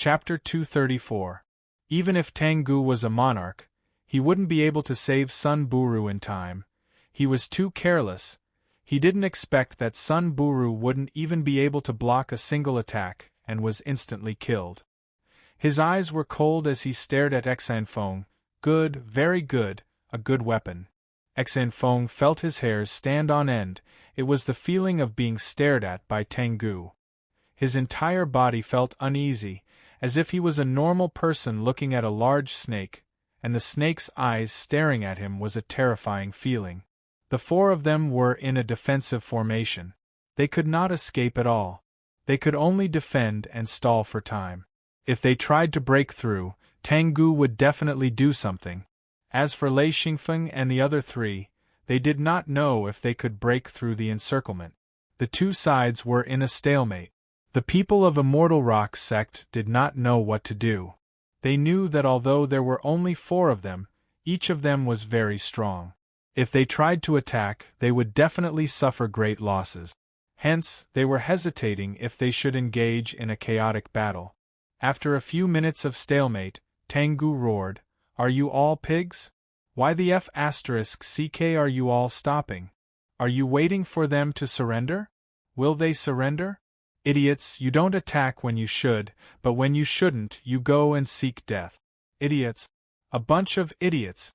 Chapter 234. Even if Tengu was a monarch, he wouldn't be able to save Sun Buru in time. He was too careless. He didn't expect that Sun Buru wouldn't even be able to block a single attack, and was instantly killed. His eyes were cold as he stared at Xanfeng. Good, very good, a good weapon. Xanfeng felt his hairs stand on end. It was the feeling of being stared at by Tengu. His entire body felt uneasy, as if he was a normal person looking at a large snake, and the snake's eyes staring at him was a terrifying feeling. The four of them were in a defensive formation. They could not escape at all. They could only defend and stall for time. If they tried to break through, Tengu would definitely do something. As for Lei Xingfeng and the other three, they did not know if they could break through the encirclement. The two sides were in a stalemate. The people of Immortal Rock sect did not know what to do. They knew that although there were only 4 of them, each of them was very strong. If they tried to attack, they would definitely suffer great losses. Hence, they were hesitating if they should engage in a chaotic battle. After a few minutes of stalemate, Tengu roared, "Are you all pigs? Why the F***ck are you all stopping? Are you waiting for them to surrender? Will they surrender? Idiots, you don't attack when you should, but when you shouldn't, you go and seek death. Idiots. A bunch of idiots."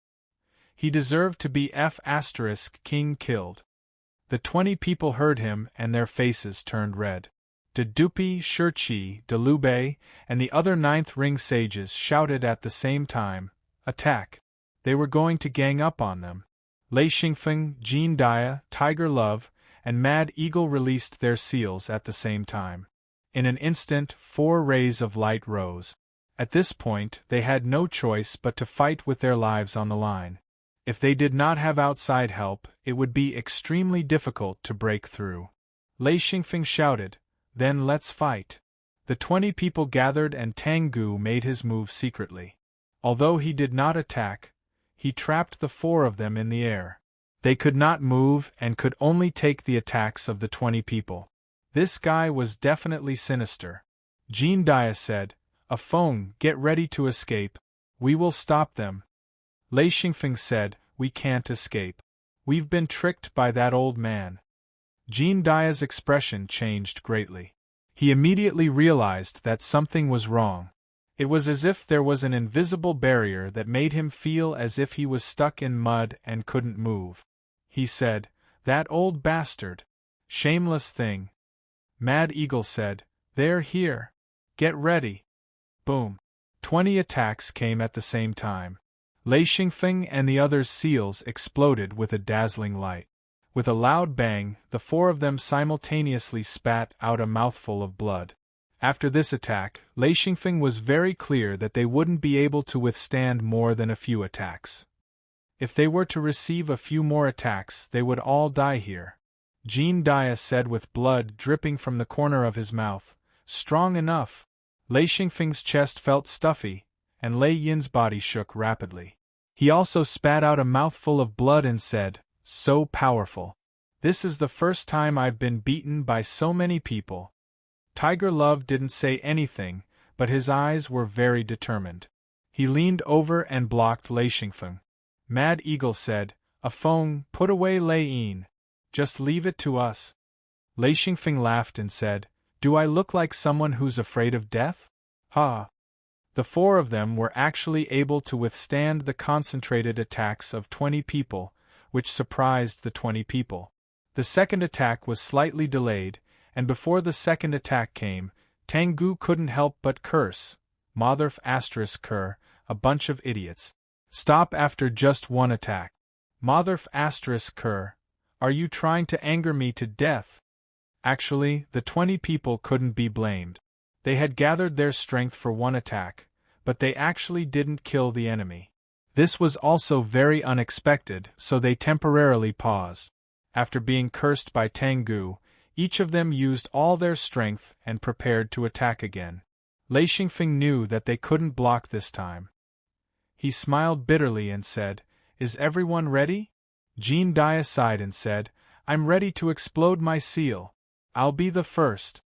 He deserved to be F***king killed. The 20 people heard him and their faces turned red. De Dupi, Shirchi, De Lubei, and the other 9th ring sages shouted at the same time, "Attack!" They were going to gang up on them. Lei Xingfeng, Jean Dia, Tiger Love, and Mad Eagle released their seals at the same time. In an instant, 4 rays of light rose. At this point, they had no choice but to fight with their lives on the line. If they did not have outside help, it would be extremely difficult to break through. Lei Xingfeng shouted, "Then let's fight." The 20 people gathered and Tengu made his move secretly. Although he did not attack, he trapped the 4 of them in the air. They could not move and could only take the attacks of the 20 people. This guy was definitely sinister. Jean Dia said, "A phone, get ready to escape. We will stop them." Lei Xingfeng said, "We can't escape. We've been tricked by that old man." Jean Dia's expression changed greatly. He immediately realized that something was wrong. It was as if there was an invisible barrier that made him feel as if he was stuck in mud and couldn't move. He said, "That old bastard. Shameless thing." Mad Eagle said, "They're here. Get ready." Boom. 20 attacks came at the same time. Lei Xingfeng and the others' seals exploded with a dazzling light. With a loud bang, the 4 of them simultaneously spat out a mouthful of blood. After this attack, Lei Xingfeng was very clear that they wouldn't be able to withstand more than a few attacks. If they were to receive a few more attacks, they would all die here. Jean Dia said with blood dripping from the corner of his mouth, "Strong enough." Lei Xingfeng's chest felt stuffy, and Lei Yin's body shook rapidly. He also spat out a mouthful of blood and said, "So powerful. This is the first time I've been beaten by so many people." Tiger Love didn't say anything, but his eyes were very determined. He leaned over and blocked Lei Xingfeng. Mad Eagle said, "A phone, put away Lei Yin. Just leave it to us." Lei Xingfeng laughed and said, "Do I look like someone who's afraid of death? Ha!" The 4 of them were actually able to withstand the concentrated attacks of 20 people, which surprised the 20 people. The second attack was slightly delayed, and before the second attack came, Tengu couldn't help but curse, "Motherf***, a bunch of idiots. Stop after just 1 attack. Motherf***, are you trying to anger me to death?" Actually, the 20 people couldn't be blamed. They had gathered their strength for 1 attack, but they actually didn't kill the enemy. This was also very unexpected, so they temporarily paused. After being cursed by Tengu, each of them used all their strength and prepared to attack again. Lei Xingfeng knew that they couldn't block this time. He smiled bitterly and said, "Is everyone ready?" Jean Dia sighed and said, "I'm ready to explode my seal. I'll be the first."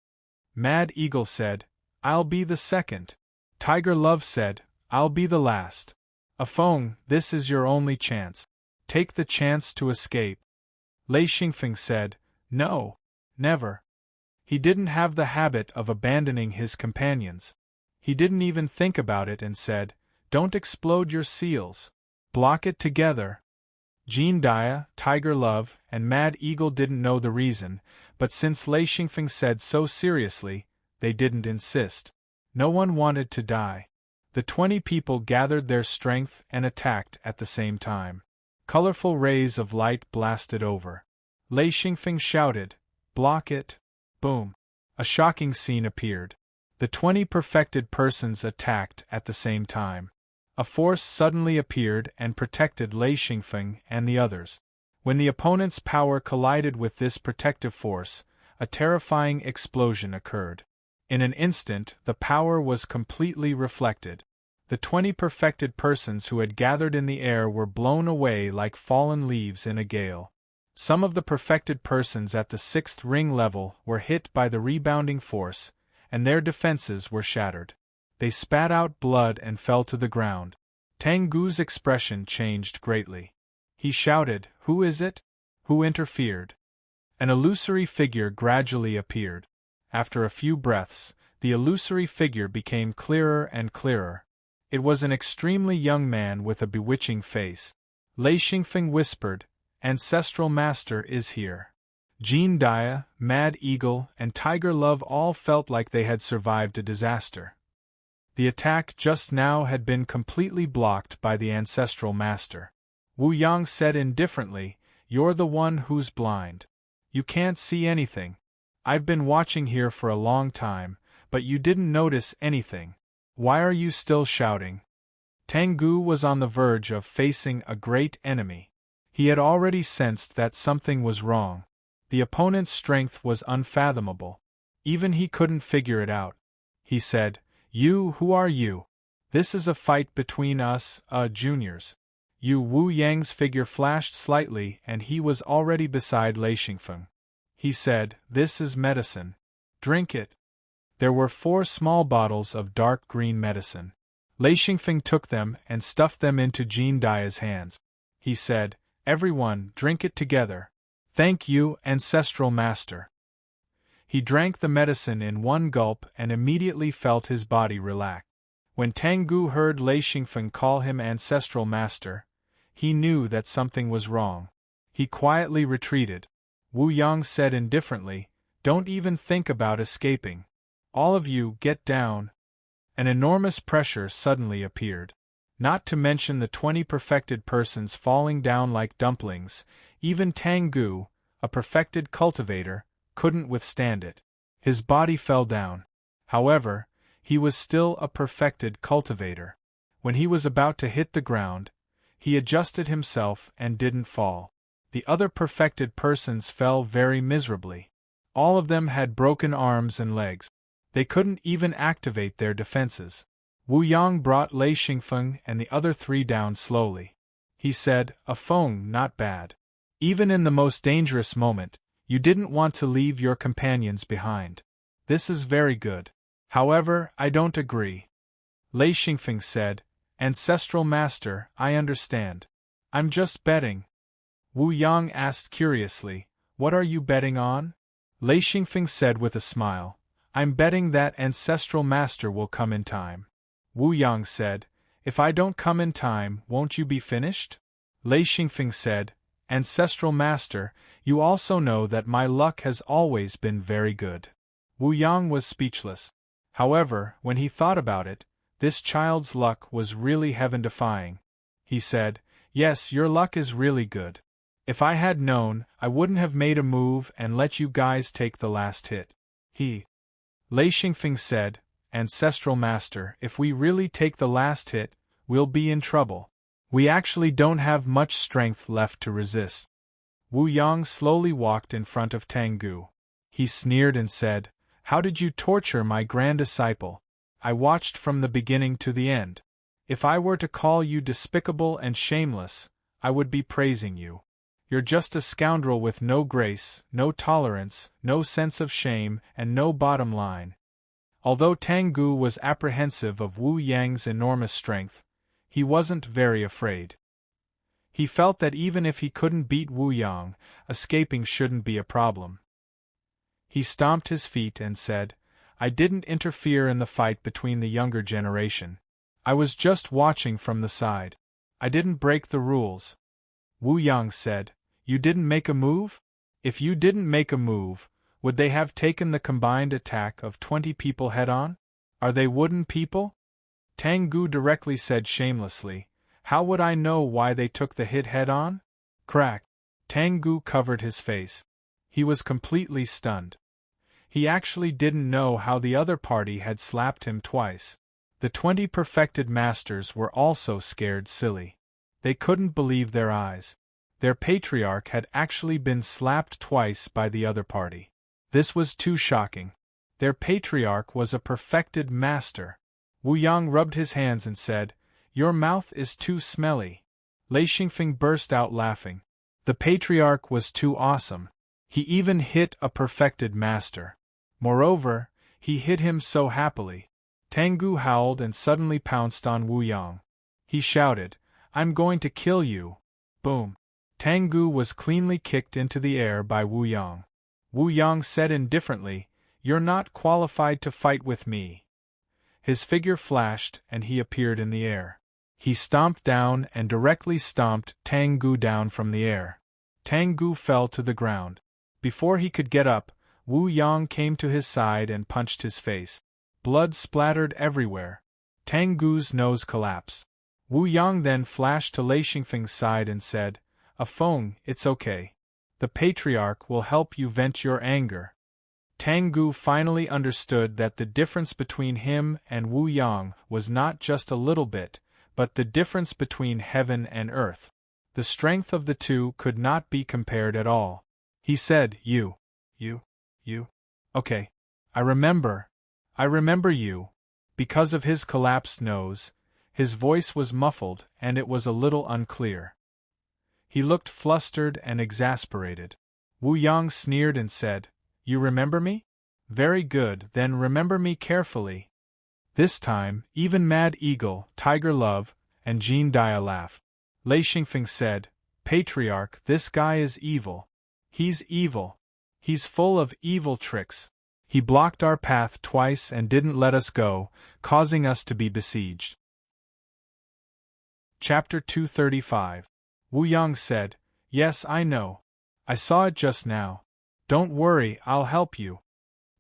Mad Eagle said, "I'll be the second." Tiger Love said, I'll be the last. Afeng, this is your only chance. Take the chance to escape. Lei Xingfeng said, No. Never. He didn't have the habit of abandoning his companions. He didn't even think about it and said, Don't explode your seals. Block it together. Jean Dia, Tiger Love, and Mad Eagle didn't know the reason, but since Lei Xingfeng said so seriously, they didn't insist. No one wanted to die. The 20 people gathered their strength and attacked at the same time. Colorful rays of light blasted over. Lei Xingfeng shouted, Block it! Boom! A shocking scene appeared. The 20 perfected persons attacked at the same time. A force suddenly appeared and protected Lei Xingfeng and the others. When the opponent's power collided with this protective force, a terrifying explosion occurred. In an instant, the power was completely reflected. The 20 perfected persons who had gathered in the air were blown away like fallen leaves in a gale. Some of the perfected persons at the 6th ring level were hit by the rebounding force, and their defenses were shattered. They spat out blood and fell to the ground. Tang Gu's expression changed greatly. He shouted, Who is it? Who interfered? An illusory figure gradually appeared. After a few breaths, the illusory figure became clearer and clearer. It was an extremely young man with a bewitching face. Lei Xingfeng whispered, Ancestral Master is here. Jean Dia, Mad Eagle, and Tiger Love all felt like they had survived a disaster. The attack just now had been completely blocked by the Ancestral Master. Wu Yang said indifferently, You're the one who's blind. You can't see anything. I've been watching here for a long time, but you didn't notice anything. Why are you still shouting? Tang Gu was on the verge of facing a great enemy. He had already sensed that something was wrong. The opponent's strength was unfathomable. Even he couldn't figure it out. He said, Who are you? This is a fight between us, juniors. Wu Yang's figure flashed slightly and he was already beside Lei Xingfeng. He said, This is medicine. Drink it. There were 4 small bottles of dark green medicine. Lei Xingfeng took them and stuffed them into Jean Dia's hands. He said, Everyone, drink it together. Thank you, Ancestral Master. He drank the medicine in one gulp and immediately felt his body relax. When Tang Gu heard Lei Xingfeng call him Ancestral Master, he knew that something was wrong. He quietly retreated. Wu Yang said indifferently, Don't even think about escaping. All of you, get down. An enormous pressure suddenly appeared. Not to mention the 20 perfected persons falling down like dumplings, even Tang Gu, a perfected cultivator, couldn't withstand it. His body fell down. However, he was still a perfected cultivator. When he was about to hit the ground, he adjusted himself and didn't fall. The other perfected persons fell very miserably. All of them had broken arms and legs. They couldn't even activate their defenses. Wu Yang brought Lei Xingfeng and the other 3 down slowly. He said, Afeng, not bad. Even in the most dangerous moment, you didn't want to leave your companions behind. This is very good. However, I don't agree. Lei Xingfeng said, Ancestral Master, I understand. I'm just betting. Wu Yang asked curiously, What are you betting on? Lei Xingfeng said with a smile, I'm betting that Ancestral Master will come in time. Wu Yang said, If I don't come in time, won't you be finished? Lei Xingfeng said, Ancestral Master, you also know that my luck has always been very good. Wu Yang was speechless. However, when he thought about it, this child's luck was really heaven-defying. He said, Yes, your luck is really good. If I had known, I wouldn't have made a move and let you guys take the last hit. Lei Xingfeng said, Ancestral Master, if we really take the last hit, we'll be in trouble. We actually don't have much strength left to resist. Wu Yang slowly walked in front of Tang Gu. He sneered and said, How did you torture my grand disciple? I watched from the beginning to the end. If I were to call you despicable and shameless, I would be praising you. You're just a scoundrel with no grace, no tolerance, no sense of shame, and no bottom line. Although Tengu was apprehensive of Wu Yang's enormous strength, he wasn't very afraid. He felt that even if he couldn't beat Wu Yang, escaping shouldn't be a problem. He stomped his feet and said, "I didn't interfere in the fight between the younger generation. I was just watching from the side. I didn't break the rules." Wu Yang said, "You didn't make a move? If you didn't make a move, would they have taken the combined attack of 20 people head-on? Are they wooden people?" Tengu directly said shamelessly, "How would I know why they took the hit head-on?" Crack. Tengu covered his face. He was completely stunned. He actually didn't know how the other party had slapped him twice. The 20 perfected masters were also scared silly. They couldn't believe their eyes. Their patriarch had actually been slapped twice by the other party. This was too shocking. Their patriarch was a perfected master. Wu Yang rubbed his hands and said, "Your mouth is too smelly." Lei Xingfeng burst out laughing. The patriarch was too awesome. He even hit a perfected master. Moreover, he hit him so happily. Tengu howled and suddenly pounced on Wu Yang. He shouted, "I'm going to kill you!" Boom! Tengu was cleanly kicked into the air by Wu Yang. Wu Yang said indifferently, "You're not qualified to fight with me." His figure flashed and he appeared in the air. He stomped down and directly stomped Tengu down from the air. Tengu fell to the ground. Before he could get up, Wu Yang came to his side and punched his face. Blood splattered everywhere. Tengu's nose collapsed. Wu Yang then flashed to Lei Xingfeng's side and said, "Afeng, it's okay. The patriarch will help you vent your anger." Tengu finally understood that the difference between him and Wu Yang was not just a little bit, but the difference between heaven and earth. The strength of the two could not be compared at all. He said, You. Okay. I remember you." Because of his collapsed nose, his voice was muffled and it was a little unclear. He looked flustered and exasperated. Wu Yang sneered and said, "You remember me? Very good, then remember me carefully." This time, even Mad Eagle, Tiger Love, and Jean Dia laughed. Lei Xingfeng said, "Patriarch, this guy is evil. He's evil. He's full of evil tricks. He blocked our path twice and didn't let us go, causing us to be besieged." Chapter 235. Wu Yang said, "Yes, I know. I saw it just now. Don't worry, I'll help you."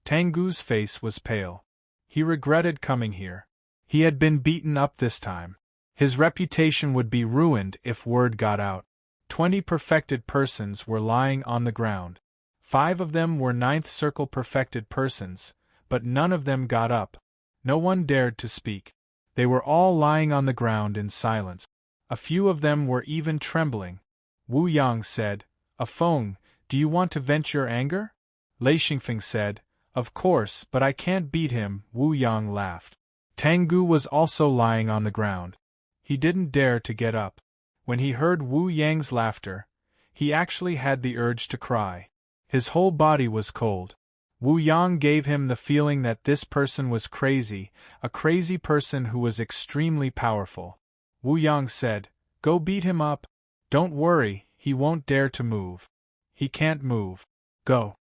Tengu's face was pale. He regretted coming here. He had been beaten up this time. His reputation would be ruined if word got out. 20 perfected persons were lying on the ground. 5 of them were 9th circle perfected persons, but none of them got up. No one dared to speak. They were all lying on the ground in silence. A few of them were even trembling. Wu Yang said, "Afeng, do you want to vent your anger?" Lei Xingfeng said, "Of course, but I can't beat him." Wu Yang laughed. Tengu was also lying on the ground. He didn't dare to get up. When he heard Wu Yang's laughter, he actually had the urge to cry. His whole body was cold. Wu Yang gave him the feeling that this person was crazy, a crazy person who was extremely powerful. Wu Yang said, "Go beat him up. Don't worry, he won't dare to move. He can't move. Go."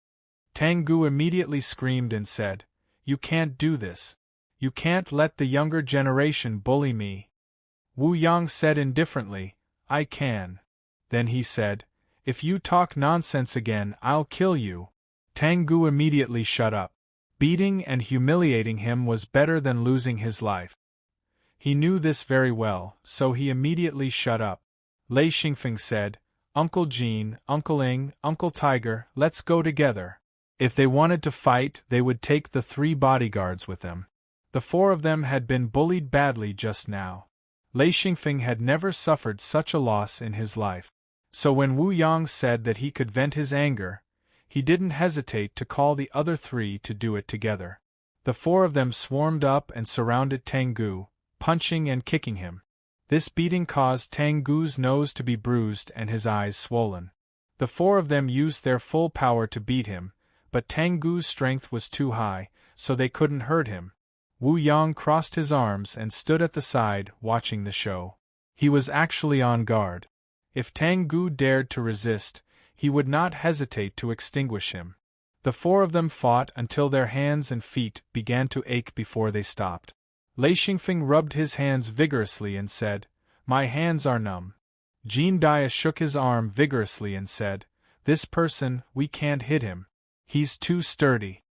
Tengu immediately screamed and said, "You can't do this. You can't let the younger generation bully me." Wu Yang said indifferently, "I can." Then he said, "If you talk nonsense again, I'll kill you." Tengu immediately shut up. Beating and humiliating him was better than losing his life. He knew this very well, so he immediately shut up. Lei Xingfeng said, "Uncle Jean, Uncle Ing, Uncle Tiger, let's go together." If they wanted to fight, they would take the 3 bodyguards with them. The 4 of them had been bullied badly just now. Lei Xingfeng had never suffered such a loss in his life. So when Wu Yang said that he could vent his anger, he didn't hesitate to call the other 3 to do it together. The 4 of them swarmed up and surrounded Tengu, punching and kicking him. This beating caused Tengu's nose to be bruised and his eyes swollen. The 4 of them used their full power to beat him, but Tengu's strength was too high, so they couldn't hurt him. Wu Yang crossed his arms and stood at the side, watching the show. He was actually on guard. If Tang Gu dared to resist, he would not hesitate to extinguish him. The four of them fought until their hands and feet began to ache before they stopped. Lei Xingfeng rubbed his hands vigorously and said, "My hands are numb." Jean Dia shook his arm vigorously and said, "This person, we can't hit him. He's too sturdy."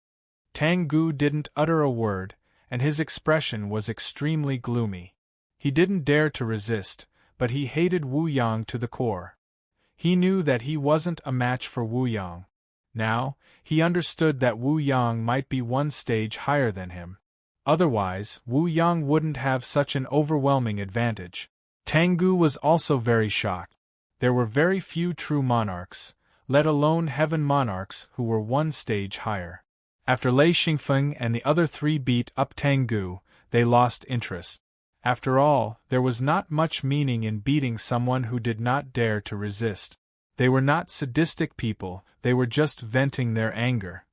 Tang Gu didn't utter a word, and his expression was extremely gloomy. He didn't dare to resist, but he hated Wu Yang to the core. He knew that he wasn't a match for Wu Yang. Now, he understood that Wu Yang might be one stage higher than him. Otherwise, Wu Yang wouldn't have such an overwhelming advantage. Tang Gu was also very shocked. There were very few true monarchs, let alone heaven monarchs, who were one stage higher. After Lei Xingfeng and the other three beat up Tang Gu, they lost interest. After all, there was not much meaning in beating someone who did not dare to resist. They were not sadistic people, they were just venting their anger.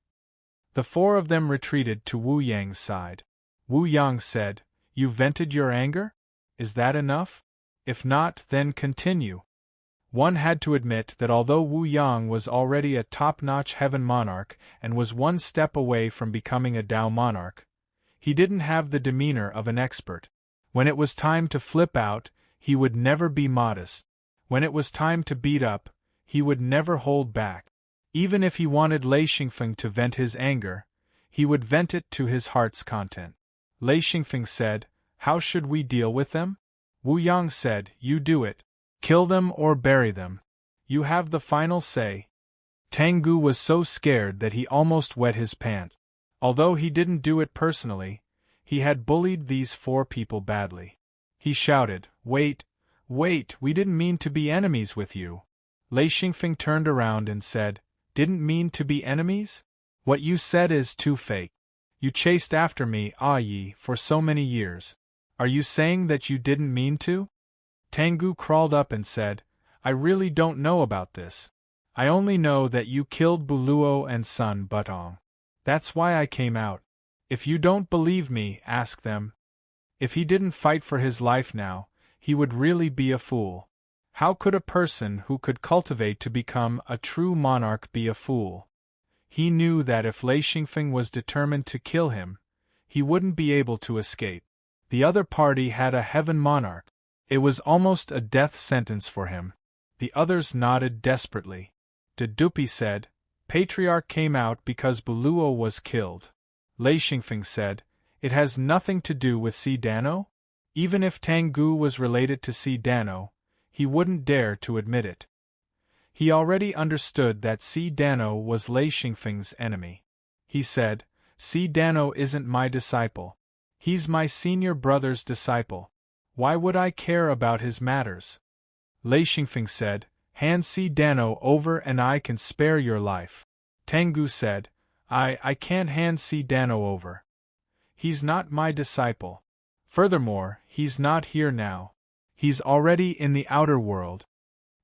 The four of them retreated to Wu Yang's side. Wu Yang said, "You vented your anger? Is that enough? If not, then continue." One had to admit that although Wu Yang was already a top-notch heaven monarch and was one step away from becoming a Dao monarch, he didn't have the demeanor of an expert. When it was time to flip out, he would never be modest. When it was time to beat up, he would never hold back. Even if he wanted Lei Xingfeng to vent his anger, he would vent it to his heart's content. Lei Xingfeng said, "How should we deal with them?" Wu Yang said, "You do it. Kill them or bury them. You have the final say." Tang Gu was so scared that he almost wet his pants. Although he didn't do it personally, he had bullied these four people badly. He shouted, "Wait, wait, we didn't mean to be enemies with you." Lei Xingfeng turned around and said, "Didn't mean to be enemies? What you said is too fake. You chased after me, Yi, for so many years. Are you saying that you didn't mean to?" Tang Gu crawled up and said, "I really don't know about this. I only know that you killed Buluo and Sun Butong. That's why I came out. If you don't believe me, ask them." If he didn't fight for his life now, he would really be a fool. How could a person who could cultivate to become a true monarch be a fool? He knew that if Lei Xingfeng was determined to kill him, he wouldn't be able to escape. The other party had a heaven monarch. It was almost a death sentence for him. The others nodded desperately. Dupi said, "Patriarch came out because Buluo was killed." Lei Xingfeng said, "It has nothing to do with Si Dano?" Even if Tang Gu was related to Si Dano, he wouldn't dare to admit it. He already understood that Si Dano was Lei Xingfeng's enemy. He said, "Si Dano isn't my disciple. He's my senior brother's disciple. Why would I care about his matters?" Lei Xingfeng said, "Hand Si Dano over and I can spare your life." Tang Gu said, I can't hand Si Dano over. He's not my disciple. Furthermore, he's not here now. He's already in the outer world."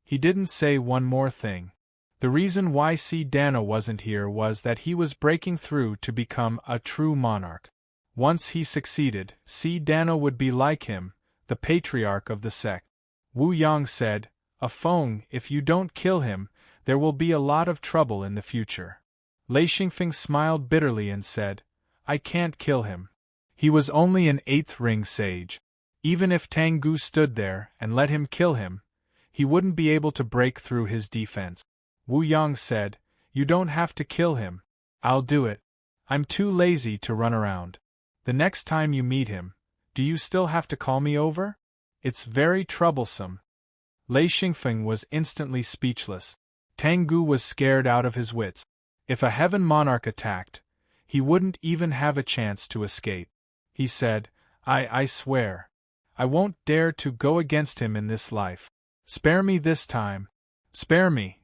He didn't say one more thing. The reason why Si Dano wasn't here was that he was breaking through to become a true monarch. Once he succeeded, Si Dano would be like him, the patriarch of the sect. Wu Yang said, "Afeng, if you don't kill him, there will be a lot of trouble in the future." Lei Xingfeng smiled bitterly and said, "I can't kill him. He was only an 8th ring sage. Even if Tang Gu stood there and let him kill him, he wouldn't be able to break through his defense." Wu Yang said, "You don't have to kill him. I'll do it. I'm too lazy to run around. The next time you meet him, do you still have to call me over? It's very troublesome." Lei Xingfeng was instantly speechless. Tang Gu was scared out of his wits. If a heaven monarch attacked, he wouldn't even have a chance to escape. He said, I swear. I won't dare to go against him in this life. Spare me this time. Spare me."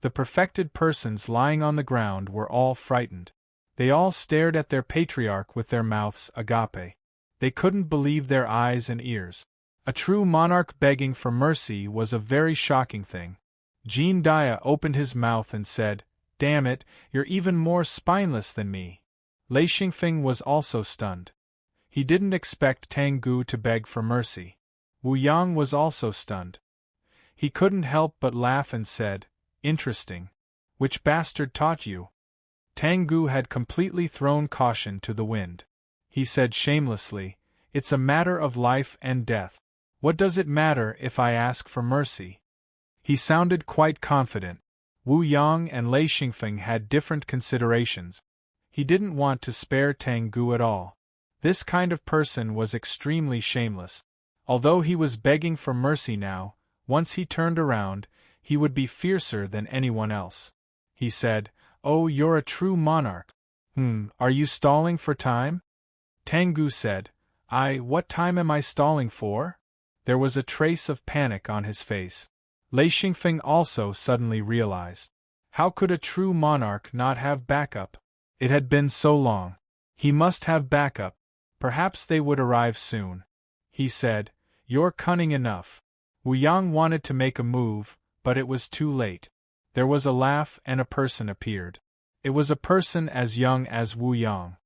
The perfected persons lying on the ground were all frightened. They all stared at their patriarch with their mouths agape. They couldn't believe their eyes and ears. A true monarch begging for mercy was a very shocking thing. Jean Dia opened his mouth and said, "Damn it, you're even more spineless than me." Lei Xingfeng was also stunned. He didn't expect Tang Gu to beg for mercy. Wu Yang was also stunned. He couldn't help but laugh and said, "Interesting. Which bastard taught you?" Tang Gu had completely thrown caution to the wind. He said shamelessly, "It's a matter of life and death. What does it matter if I ask for mercy?" He sounded quite confident. Wu Yang and Lei Xingfeng had different considerations. He didn't want to spare Tang Gu at all. This kind of person was extremely shameless. Although he was begging for mercy now, once he turned around, he would be fiercer than anyone else. He said, "Oh, you're a true monarch. Are you stalling for time?" Tang Gu said, What time am I stalling for?" There was a trace of panic on his face. Lei Xingfeng also suddenly realized. How could a true monarch not have backup? It had been so long. He must have backup. Perhaps they would arrive soon. He said, "You're cunning enough." Wu Yang wanted to make a move, but it was too late. There was a laugh and a person appeared. It was a person as young as Wu Yang.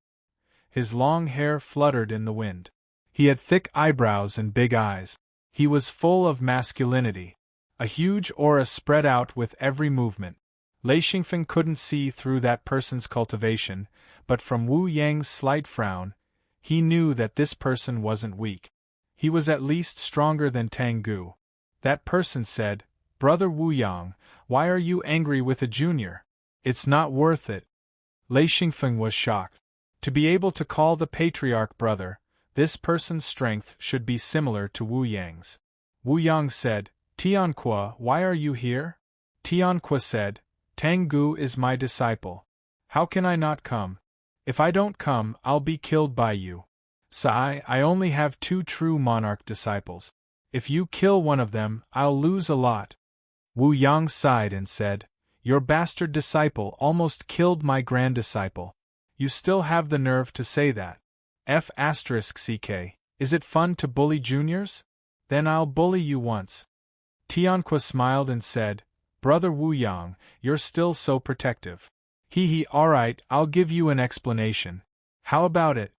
His long hair fluttered in the wind. He had thick eyebrows and big eyes. He was full of masculinity. A huge aura spread out with every movement. Lei Xingfeng couldn't see through that person's cultivation, but from Wu Yang's slight frown, he knew that this person wasn't weak. He was at least stronger than Tang Gu. That person said, "Brother Wu Yang, why are you angry with a junior? It's not worth it." Lei Xingfeng was shocked. To be able to call the patriarch brother, this person's strength should be similar to Wu Yang's. Wu Yang said, "Tianque, why are you here?" Tianque said, "Tang Gu is my disciple. How can I not come? If I don't come, I'll be killed by you. Sai, I only have 2 true monarch disciples. If you kill one of them, I'll lose a lot." Wu Yang sighed and said, "Your bastard disciple almost killed my grand disciple. You still have the nerve to say that. F***ck, is it fun to bully juniors? Then I'll bully you once." Tianque smiled and said, "Brother Wu Yang, you're still so protective. Alright, I'll give you an explanation. How about it?"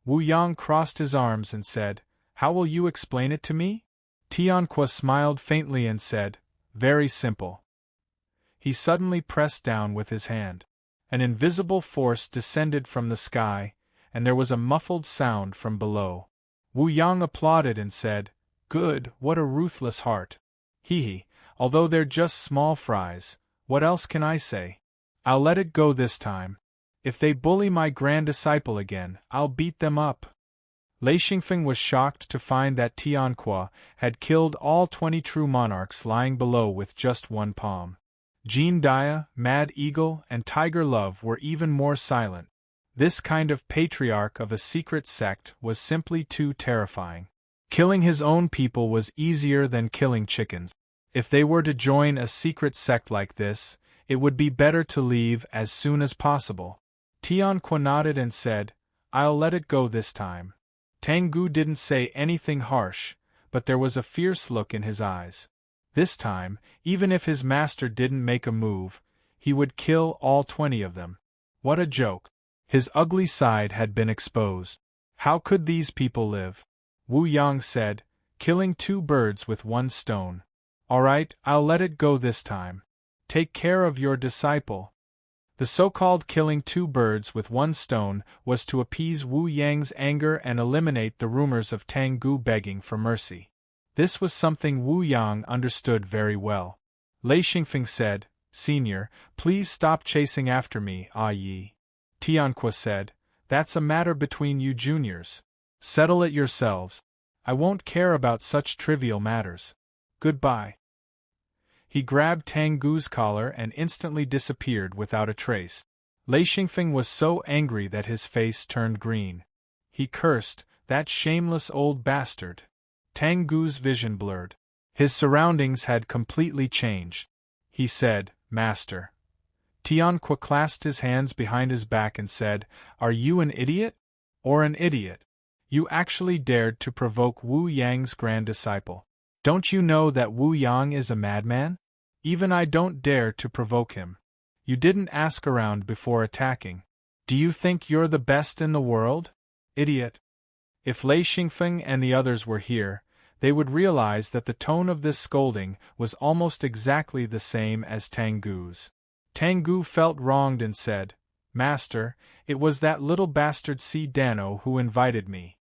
Wu Yang crossed his arms and said, "How will you explain it to me?" Tianque smiled faintly and said, "Very simple." He suddenly pressed down with his hand. An invisible force descended from the sky, and there was a muffled sound from below. Wu Yang applauded and said, "Good, what a ruthless heart. Although they're just small fries, what else can I say? I'll let it go this time. If they bully my grand disciple again, I'll beat them up." Lei Xingfeng was shocked to find that Tianque had killed all 20 true monarchs lying below with just one palm. Jean Dia, Mad Eagle, and Tiger Love were even more silent. This kind of patriarch of a secret sect was simply too terrifying. Killing his own people was easier than killing chickens. If they were to join a secret sect like this, it would be better to leave as soon as possible. Tianque nodded and said, "I'll let it go this time." Tang Gu didn't say anything harsh, but there was a fierce look in his eyes. This time, even if his master didn't make a move, he would kill all 20 of them. What a joke. His ugly side had been exposed. How could these people live? Wu Yang said, "Killing 2 birds with 1 stone. Alright, I'll let it go this time. Take care of your disciple." The so-called killing 2 birds with 1 stone was to appease Wu Yang's anger and eliminate the rumors of Tang Gu begging for mercy. This was something Wu Yang understood very well. Lei Xingfeng said, "Senior, please stop chasing after me, Yi." Tianque said, "That's a matter between you juniors. Settle it yourselves. I won't care about such trivial matters. Goodbye." He grabbed Tang Gu's collar and instantly disappeared without a trace. Lei Xingfeng was so angry that his face turned green. He cursed, "That shameless old bastard." Tang Gu's vision blurred. His surroundings had completely changed. He said, "Master." Tianque clasped his hands behind his back and said, "Are you an idiot? Or an idiot? You actually dared to provoke Wu Yang's grand disciple. Don't you know that Wu Yang is a madman? Even I don't dare to provoke him. You didn't ask around before attacking. Do you think you're the best in the world? Idiot. If Lei Xingfeng and the others were here, they would realize that the tone of this scolding was almost exactly the same as Tangu's. Tangu felt wronged and said, Master, it was that little bastard Si Dano who invited me.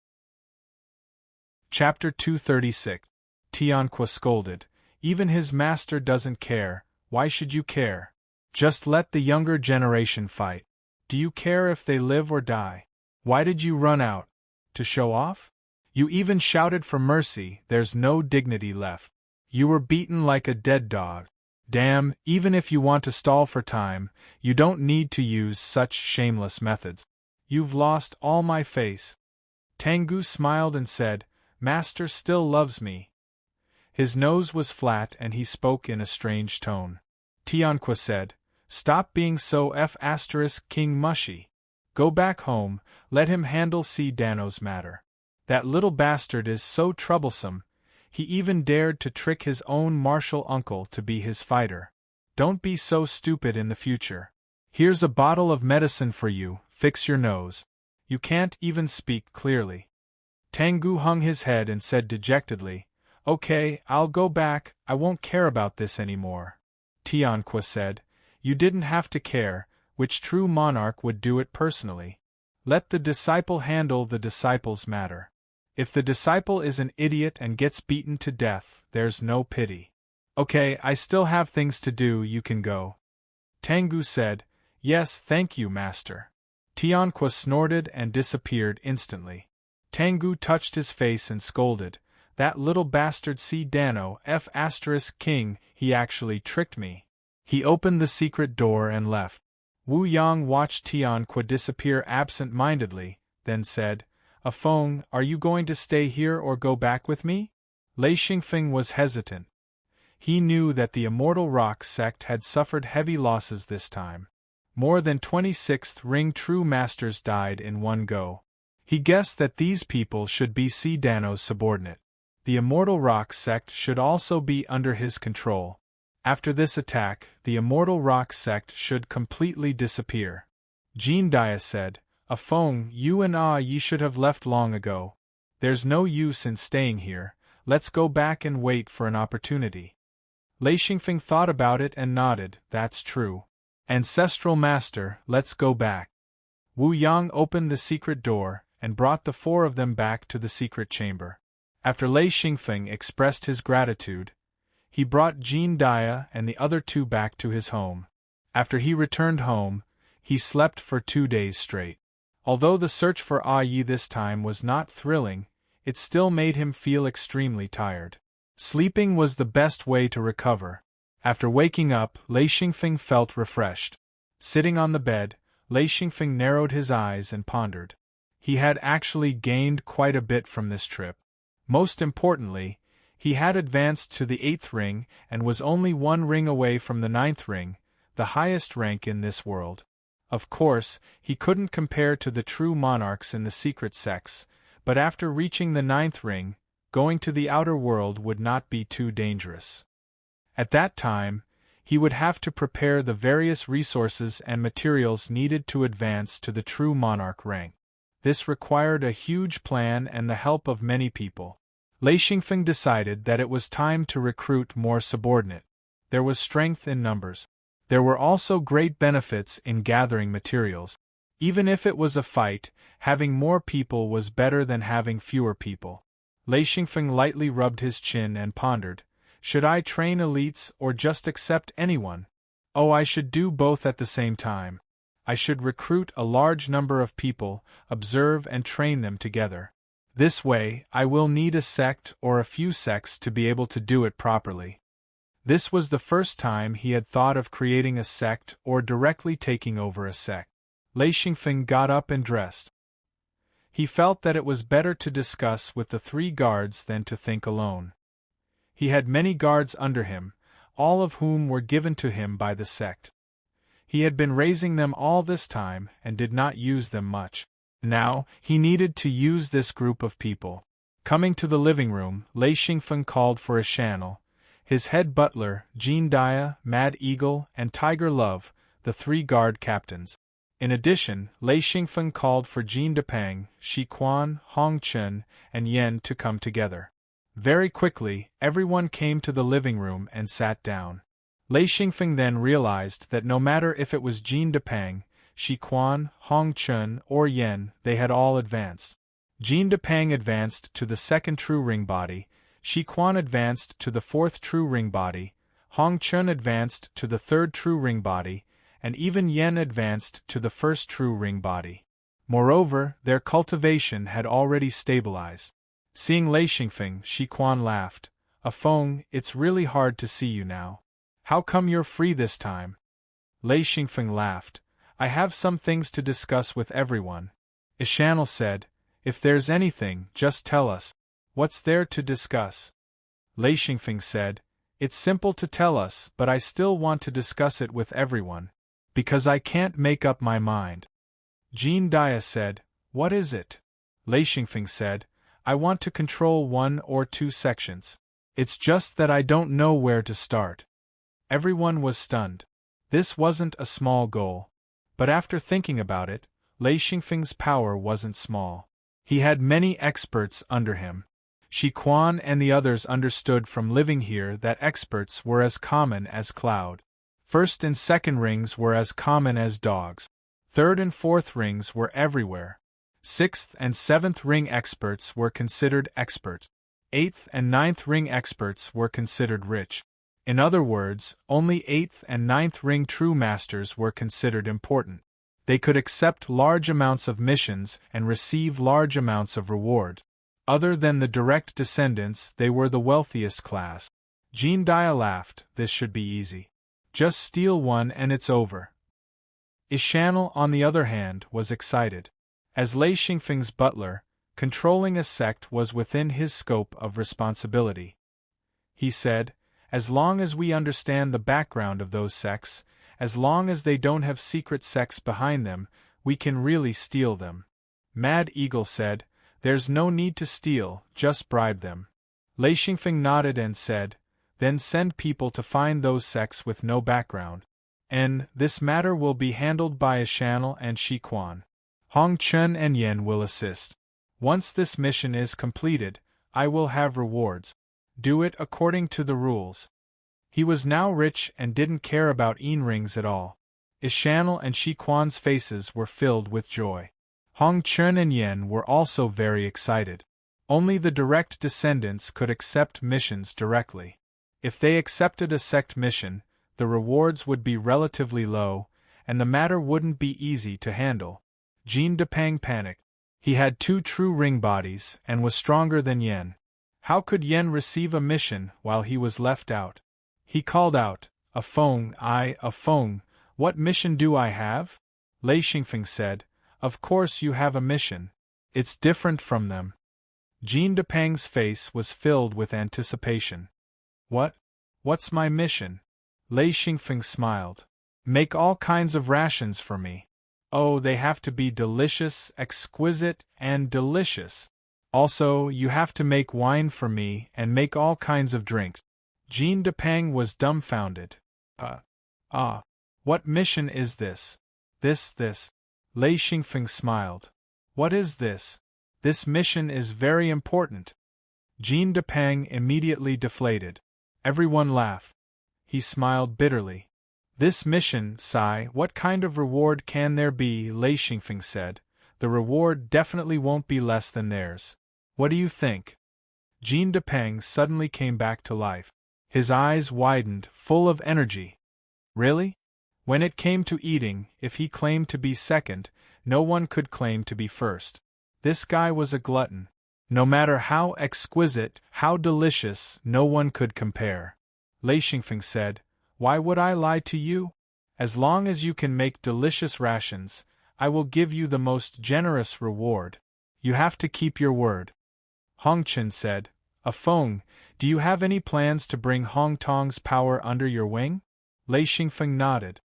Chapter 236. Tianque scolded, even his master doesn't care, why should you care? Just let the younger generation fight. Do you care if they live or die? Why did you run out? To show off? You even shouted for mercy, there's no dignity left. You were beaten like a dead dog. Damn, even if you want to stall for time, you don't need to use such shameless methods. You've lost all my face. Tangu smiled and said, Master still loves me. His nose was flat and he spoke in a strange tone. Tianque said, Stop being so King mushy. Go back home, let him handle Si Dano's matter. That little bastard is so troublesome, he even dared to trick his own martial uncle to be his fighter. Don't be so stupid in the future. Here's a bottle of medicine for you, fix your nose. You can't even speak clearly. Tangu hung his head and said dejectedly, Okay, I'll go back, I won't care about this anymore. Tianque said, You didn't have to care, which true monarch would do it personally? Let the disciple handle the disciple's matter. If the disciple is an idiot and gets beaten to death, there's no pity. Okay, I still have things to do, you can go. Tangu said, Yes, thank you, master. Tianque snorted and disappeared instantly. Tangu touched his face and scolded, That little bastard Si Dano King, he actually tricked me. He opened the secret door and left. Wu Yang watched Tianque disappear absent-mindedly, then said, Afeng, are you going to stay here or go back with me? Lei Xingfeng was hesitant. He knew that the Immortal Rock sect had suffered heavy losses this time. More than 26th ring true masters died in one go. He guessed that these people should be Si Dano's subordinate. The Immortal Rock sect should also be under his control. After this attack, the Immortal Rock sect should completely disappear. Jean Dia said, Afeng, you and ye should have left long ago. There's no use in staying here, let's go back and wait for an opportunity. Lei Xingfeng thought about it and nodded, That's true. Ancestral Master, let's go back. Wu Yang opened the secret door, and brought the four of them back to the secret chamber. After Lei Xingfeng expressed his gratitude, he brought Jean Dia and the other two back to his home. After he returned home, he slept for 2 days straight. Although the search for Yi this time was not thrilling, it still made him feel extremely tired. Sleeping was the best way to recover. After waking up, Lei Xingfeng felt refreshed. Sitting on the bed, Lei Xingfeng narrowed his eyes and pondered. He had actually gained quite a bit from this trip. Most importantly, he had advanced to the 8th ring and was only 1 ring away from the 9th ring, the highest rank in this world. Of course, he couldn't compare to the true monarchs in the secret sects, but after reaching the 9th ring, going to the outer world would not be too dangerous. At that time, he would have to prepare the various resources and materials needed to advance to the true monarch rank. This required a huge plan and the help of many people. Lei Xingfeng decided that it was time to recruit more subordinate. There was strength in numbers. There were also great benefits in gathering materials. Even if it was a fight, having more people was better than having fewer people. Lei Xingfeng lightly rubbed his chin and pondered, Should I train elites or just accept anyone? Oh, I should do both at the same time. I should recruit a large number of people, observe and train them together. This way, I will need a sect or a few sects to be able to do it properly. This was the first time he had thought of creating a sect or directly taking over a sect. Lei Xingfeng got up and dressed. He felt that it was better to discuss with the 3 guards than to think alone. He had many guards under him, all of whom were given to him by the sect. He had been raising them all this time and did not use them much. Now, he needed to use this group of people. Coming to the living room, Lei Xingfeng called for a channel. His head butler, Jean Dia, Mad Eagle, and Tiger Love, the 3 guard captains. In addition, Lei Xingfeng called for Jin Depeng, Shi Quan, Hong Chen, and Yen to come together. Very quickly, everyone came to the living room and sat down. Lei Xingfeng then realized that no matter if it was Jin Depeng, Shi Quan, Hong Chen, or Yen, they had all advanced. Jin Depeng advanced to the second true ring body, Shi Quan advanced to the fourth true ring body, Hong Chen advanced to the third true ring body, and even Yen advanced to the first true ring body. Moreover, their cultivation had already stabilized. Seeing Lei Xingfeng, Shi Quan laughed. Feng, it's really hard to see you now. How come you're free this time? Lei Xingfeng laughed. I have some things to discuss with everyone. Ishanel said, if there's anything, just tell us. What's there to discuss? Lei Xingfeng said, it's simple to tell us, but I still want to discuss it with everyone. Because I can't make up my mind. Jean Dia said, what is it? Lei Xingfeng said, I want to control 1 or 2 sections. It's just that I don't know where to start. Everyone was stunned. This wasn't a small goal. But after thinking about it, Lei Xingfeng's power wasn't small. He had many experts under him. Shi Quan and the others understood from living here that experts were as common as cloud. First and second rings were as common as dogs. Third and fourth rings were everywhere. Sixth and seventh ring experts were considered expert. Eighth and ninth ring experts were considered rich. In other words, only 8th and 9th ring true masters were considered important. They could accept large amounts of missions and receive large amounts of reward. Other than the direct descendants, they were the wealthiest class. Jean Dia laughed, this should be easy. Just steal one and it's over. Ishanel, on the other hand, was excited. As Lei Xingfeng's butler, controlling a sect was within his scope of responsibility. He said, as long as we understand the background of those sects, as long as they don't have secret sects behind them, we can really steal them. Mad Eagle said, there's no need to steal, just bribe them. Lei Xingfeng nodded and said, then send people to find those sects with no background. And this matter will be handled by Ishanel and Shi Quan. Hong Chen and Yen will assist. Once this mission is completed, I will have rewards. Do it according to the rules. He was now rich and didn't care about rings at all. Ishanel and Shi Quan's faces were filled with joy. Hong Chen and Yen were also very excited. Only the direct descendants could accept missions directly. If they accepted a sect mission, the rewards would be relatively low, and the matter wouldn't be easy to handle. Jin Depeng panicked. He had 2 true ring bodies and was stronger than Yen. How could Yen receive a mission while he was left out? He called out, Feng, what mission do I have? Lei Xingfeng said, of course you have a mission. It's different from them. Jin Depeng's face was filled with anticipation. What's my mission? Lei Xingfeng smiled. Make all kinds of rations for me. Oh, they have to be delicious, exquisite, and delicious. Also, you have to make wine for me and make all kinds of drinks. Jin Depeng was dumbfounded. What mission is this? This. Lei Xingfeng smiled. What is this? This mission is very important. Jin Depeng immediately deflated. Everyone laughed. He smiled bitterly. This mission, Sai, what kind of reward can there be? Lei Xingfeng said. The reward definitely won't be less than theirs. What do you think? Jin Depeng suddenly came back to life. His eyes widened, full of energy. Really? When it came to eating, if he claimed to be second, no one could claim to be first. This guy was a glutton. No matter how exquisite, how delicious, no one could compare. Lei Xingfeng said, why would I lie to you? As long as you can make delicious rations, I will give you the most generous reward. You have to keep your word. Hong Chen said, Feng, do you have any plans to bring Hong Tong's power under your wing? Lei Xingfeng nodded.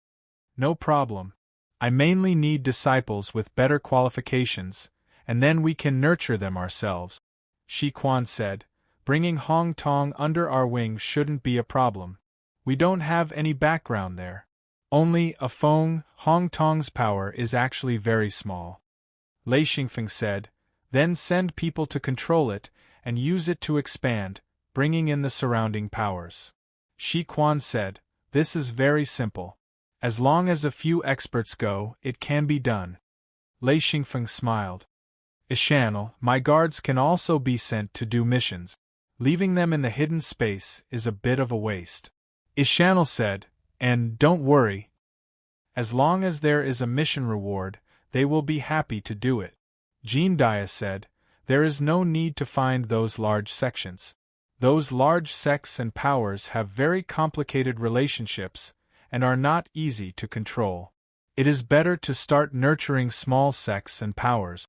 No problem. I mainly need disciples with better qualifications, and then we can nurture them ourselves. Shi Quan said, bringing Hong Tong under our wing shouldn't be a problem. We don't have any background there. Only, Hong Tong's power is actually very small. Lei Xingfeng said, then send people to control it, and use it to expand, bringing in the surrounding powers. Shi Quan said, this is very simple. As long as a few experts go, it can be done. Lei Xingfeng smiled. Ishanel, my guards can also be sent to do missions. Leaving them in the hidden space is a bit of a waste. Ishanel said, and don't worry. As long as there is a mission reward, they will be happy to do it. Jean Dia said, there is no need to find those large sections. Those large sects and powers have very complicated relationships, and are not easy to control. It is better to start nurturing small sects and powers.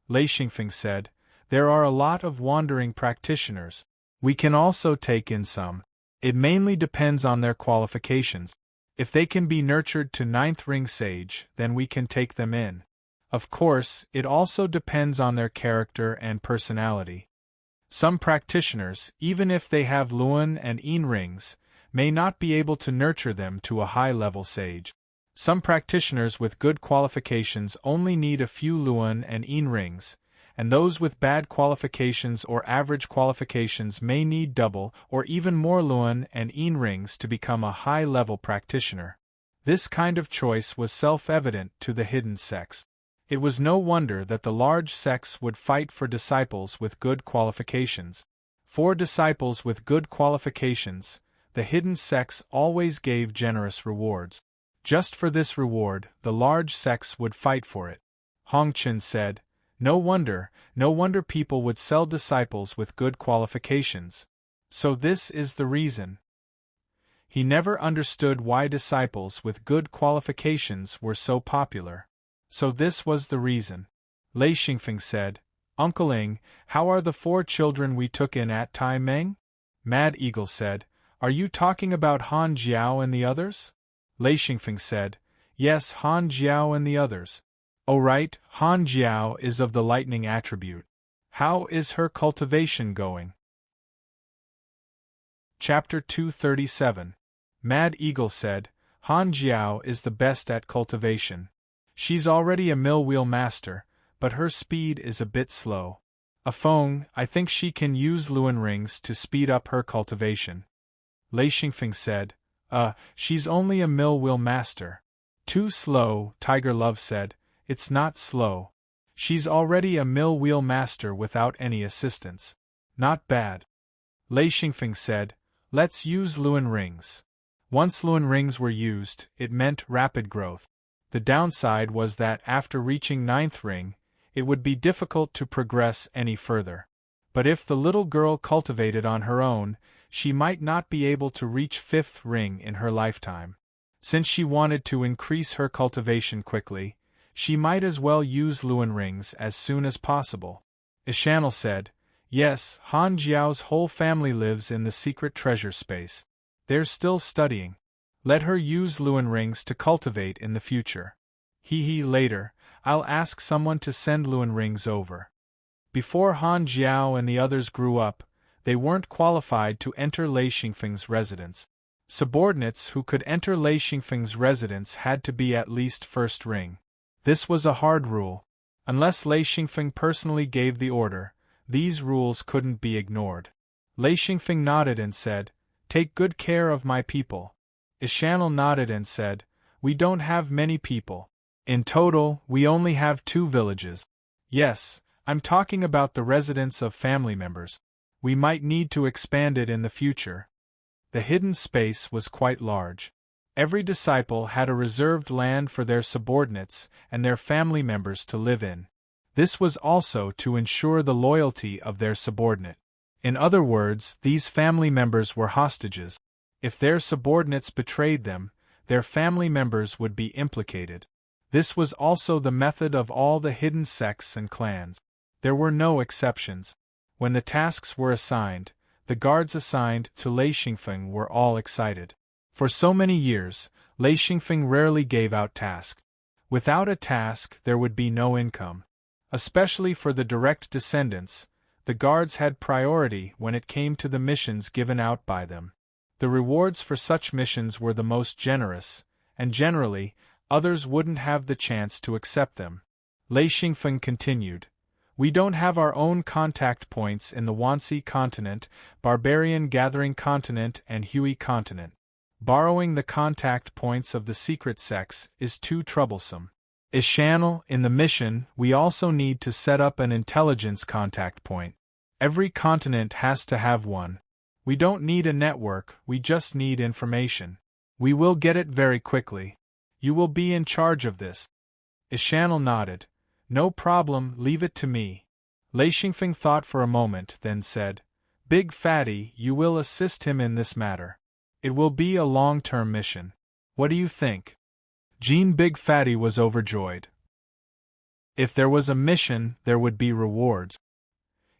Lei Xingfeng said, there are a lot of wandering practitioners. We can also take in some. It mainly depends on their qualifications. If they can be nurtured to 9th ring sage, then we can take them in. Of course, it also depends on their character and personality. Some practitioners, even if they have Luan and Yin rings, may not be able to nurture them to a high-level sage. Some practitioners with good qualifications only need a few Luan and Yin rings, and those with bad qualifications or average qualifications may need double or even more Luan and Yin rings to become a high-level practitioner. This kind of choice was self-evident to the hidden sects. It was no wonder that the large sects would fight for disciples with good qualifications. For disciples with good qualifications, the hidden sects always gave generous rewards. Just for this reward, the large sects would fight for it. Hong Chen said, no wonder people would sell disciples with good qualifications. So this is the reason. He never understood why disciples with good qualifications were so popular. So this was the reason. Lei Xingfeng said, Uncle Ing, how are the 4 children we took in at Tai Meng? Mad Eagle said, are you talking about Han Jiao and the others? Lei Xingfeng said, yes, Han Jiao and the others. Oh right, Han Jiao is of the lightning attribute. How is her cultivation going? Chapter 237. Mad Eagle said, Han Jiao is the best at cultivation. She's already a mill wheel master, but her speed is a bit slow. I think she can use Luan rings to speed up her cultivation. Lei Xingfeng said, she's only a mill wheel master. Too slow, Tiger Love said. It's not slow. She's already a mill wheel master without any assistance. Not bad. Lei Xingfeng said, let's use Luan rings. Once Luan rings were used, it meant rapid growth. The downside was that after reaching 9th ring, it would be difficult to progress any further. But if the little girl cultivated on her own, she might not be able to reach 5th ring in her lifetime. Since she wanted to increase her cultivation quickly, she might as well use Luan rings as soon as possible. Ishanel said, yes, Han Jiao's whole family lives in the secret treasure space. They're still studying. Let her use Luan rings to cultivate in the future. Later, I'll ask someone to send Luan rings over. Before Han Jiao and the others grew up, they weren't qualified to enter Lei Xingfeng's residence. Subordinates who could enter Lei Xingfeng's residence had to be at least 1st ring. This was a hard rule. Unless Lei Xingfeng personally gave the order, these rules couldn't be ignored. Lei Xingfeng nodded and said, take good care of my people. Ishanel nodded and said, we don't have many people. In total, we only have 2 villages. Yes, I'm talking about the residence of family members. We might need to expand it in the future. The hidden space was quite large. Every disciple had a reserved land for their subordinates and their family members to live in. This was also to ensure the loyalty of their subordinate. In other words, these family members were hostages. If their subordinates betrayed them, their family members would be implicated. This was also the method of all the hidden sects and clans. There were no exceptions. When the tasks were assigned, the guards assigned to Lei Xingfeng were all excited. For so many years, Lei Xingfeng rarely gave out tasks. Without a task, there would be no income. Especially for the direct descendants, the guards had priority when it came to the missions given out by them. The rewards for such missions were the most generous, and generally, others wouldn't have the chance to accept them. Lei Xingfeng continued. We don't have our own contact points in the Wanxi continent, Barbarian Gathering continent and Hui continent. Borrowing the contact points of the secret sects is too troublesome. Ishannel, in the mission, we also need to set up an intelligence contact point. Every continent has to have one. We don't need a network, we just need information. We will get it very quickly. You will be in charge of this. Ishannel nodded. No problem, leave it to me. Lei Xingfeng thought for a moment, then said, Big Fatty, you will assist him in this matter. It will be a long-term mission. What do you think? Big Fatty was overjoyed. If there was a mission, there would be rewards.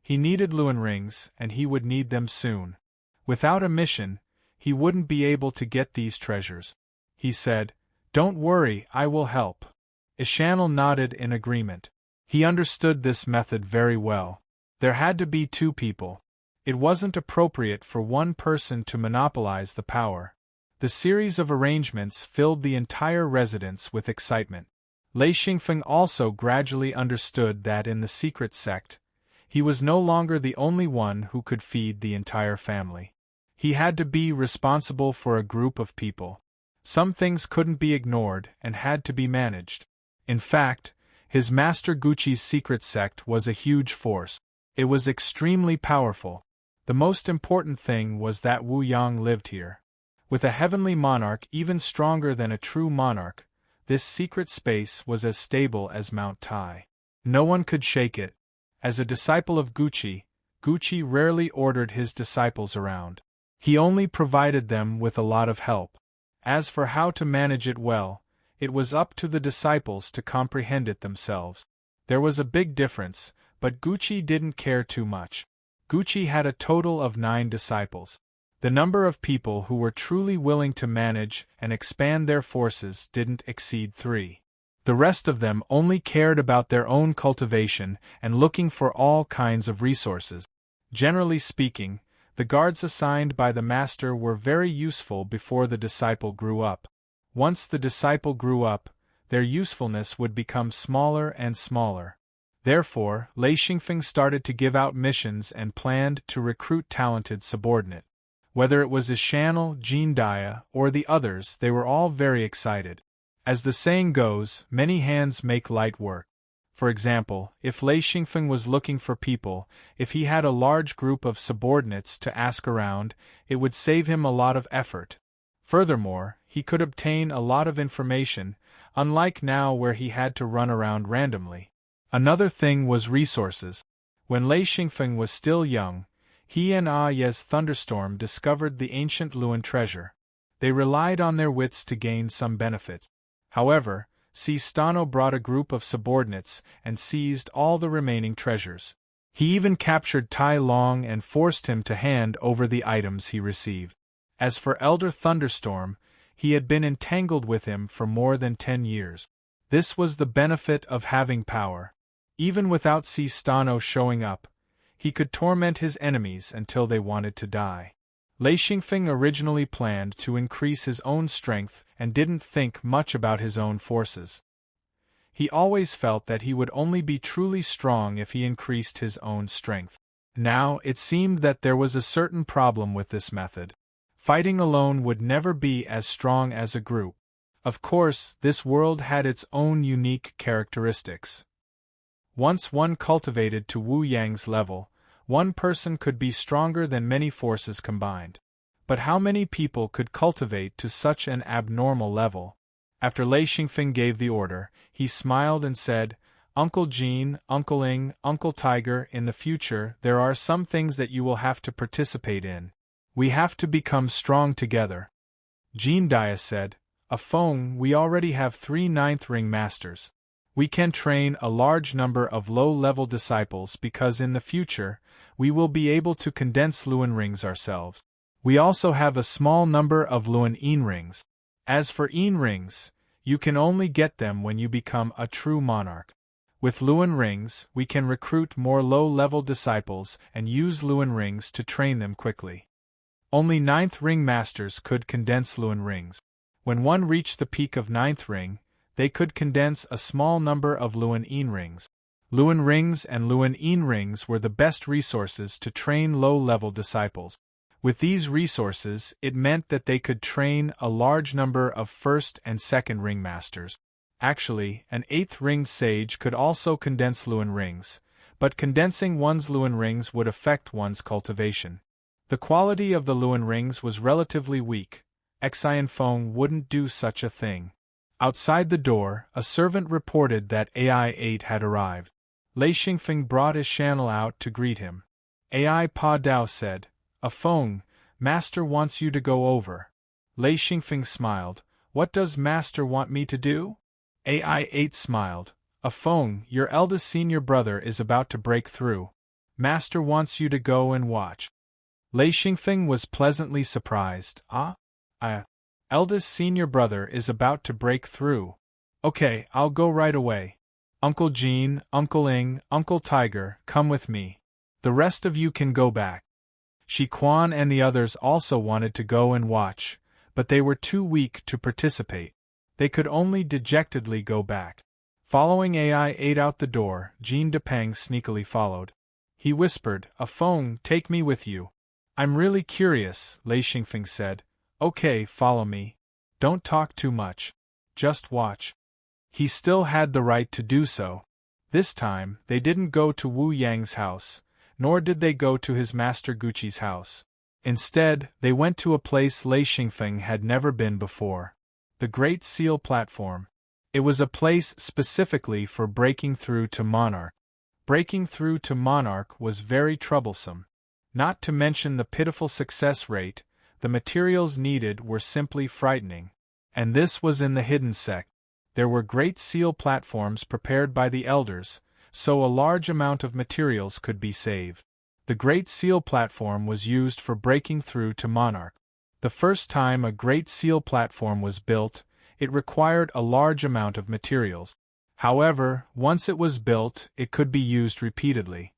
He needed Luan rings, and he would need them soon. Without a mission, he wouldn't be able to get these treasures. He said, Don't worry, I will help. Ishannel nodded in agreement. He understood this method very well. There had to be two people. It wasn't appropriate for one person to monopolize the power. The series of arrangements filled the entire residence with excitement. Lei Xingfeng also gradually understood that in the secret sect, he was no longer the only one who could feed the entire family. He had to be responsible for a group of people. Some things couldn't be ignored and had to be managed. In fact, his master Guqi's secret sect was a huge force. It was extremely powerful. The most important thing was that Wu Yang lived here. With a heavenly monarch even stronger than a true monarch, this secret space was as stable as Mount Tai. No one could shake it. As a disciple of Guqi, Guqi rarely ordered his disciples around. He only provided them with a lot of help. As for how to manage it well, it was up to the disciples to comprehend it themselves. There was a big difference, but Guqi didn't care too much. Guqi had a total of 9 disciples. The number of people who were truly willing to manage and expand their forces didn't exceed 3. The rest of them only cared about their own cultivation and looking for all kinds of resources. Generally speaking, the guards assigned by the master were very useful before the disciple grew up. Once the disciple grew up, their usefulness would become smaller and smaller. Therefore, Lei Xingfeng started to give out missions and planned to recruit talented subordinate. Whether it was Ishannel, Jindaya, or the others, they were all very excited. As the saying goes, many hands make light work. For example, if Lei Xingfeng was looking for people, if he had a large group of subordinates to ask around, it would save him a lot of effort. Furthermore, he could obtain a lot of information, unlike now where he had to run around randomly. Another thing was resources. When Lei Xingfeng was still young, he and Ye's thunderstorm discovered the ancient Luan treasure. They relied on their wits to gain some benefit. However, Stano brought a group of subordinates and seized all the remaining treasures. He even captured Tai Long and forced him to hand over the items he received. As for Elder Thunderstorm, he had been entangled with him for more than 10 years. This was the benefit of having power. Even without Stano showing up, he could torment his enemies until they wanted to die. Lei Xingfeng originally planned to increase his own strength and didn't think much about his own forces. He always felt that he would only be truly strong if he increased his own strength. Now, it seemed that there was a certain problem with this method. Fighting alone would never be as strong as a group. Of course, this world had its own unique characteristics. Once one cultivated to Wu Yang's level, one person could be stronger than many forces combined. But how many people could cultivate to such an abnormal level? After Lei Xingfeng gave the order, he smiled and said, Uncle Jean, Uncle Ing, Uncle Tiger, in the future there are some things that you will have to participate in. We have to become strong together. Jindaya said, Afong, we already have 3 ninth ring masters. We can train a large number of low-level disciples because in the future, we will be able to condense Luan rings ourselves. We also have a small number of Luan Yin rings. As for Yin rings, you can only get them when you become a true monarch. With Luan rings, we can recruit more low-level disciples and use Luan rings to train them quickly. Only ninth ring masters could condense Luan rings. When one reached the peak of ninth ring, they could condense a small number of Luan-yin rings. Luan rings and Luan-yin rings were the best resources to train low-level disciples. With these resources, it meant that they could train a large number of first and second ring masters. Actually, an eighth ring sage could also condense Luan rings, but condensing one's Luan rings would affect one's cultivation. The quality of the Luan rings was relatively weak. Xian Feng wouldn't do such a thing. Outside the door, a servant reported that AI-8 had arrived. Lei Xingfeng brought his channel out to greet him. AI Pa Dao said, "A Feng, Master wants you to go over." Lei Xingfeng smiled. "What does Master want me to do?" AI-8 smiled. "A Feng, your eldest senior brother is about to break through. Master wants you to go and watch." Lei Xingfeng was pleasantly surprised. Eldest senior brother is about to break through. Okay, I'll go right away. Uncle Jean, Uncle Ing, Uncle Tiger, come with me. The rest of you can go back. Shi Quan and the others also wanted to go and watch, but they were too weak to participate. They could only dejectedly go back. Following AI-8 out the door, Jean Depeng sneakily followed. He whispered, "A Feng, take me with you." "I'm really curious," Lei Xingfeng said. "Okay, follow me. Don't talk too much. Just watch." He still had the right to do so. This time, they didn't go to Wu Yang's house, nor did they go to his master Guqi's house. Instead, they went to a place Lei Xingfeng had never been before. The Great Seal Platform. It was a place specifically for breaking through to Monarch. Breaking through to Monarch was very troublesome. Not to mention the pitiful success rate, the materials needed were simply frightening. And this was in the hidden sect. There were Great Seal platforms prepared by the elders, so a large amount of materials could be saved. The Great Seal platform was used for breaking through to Monarch. The first time a Great Seal platform was built, it required a large amount of materials. However, once it was built, it could be used repeatedly.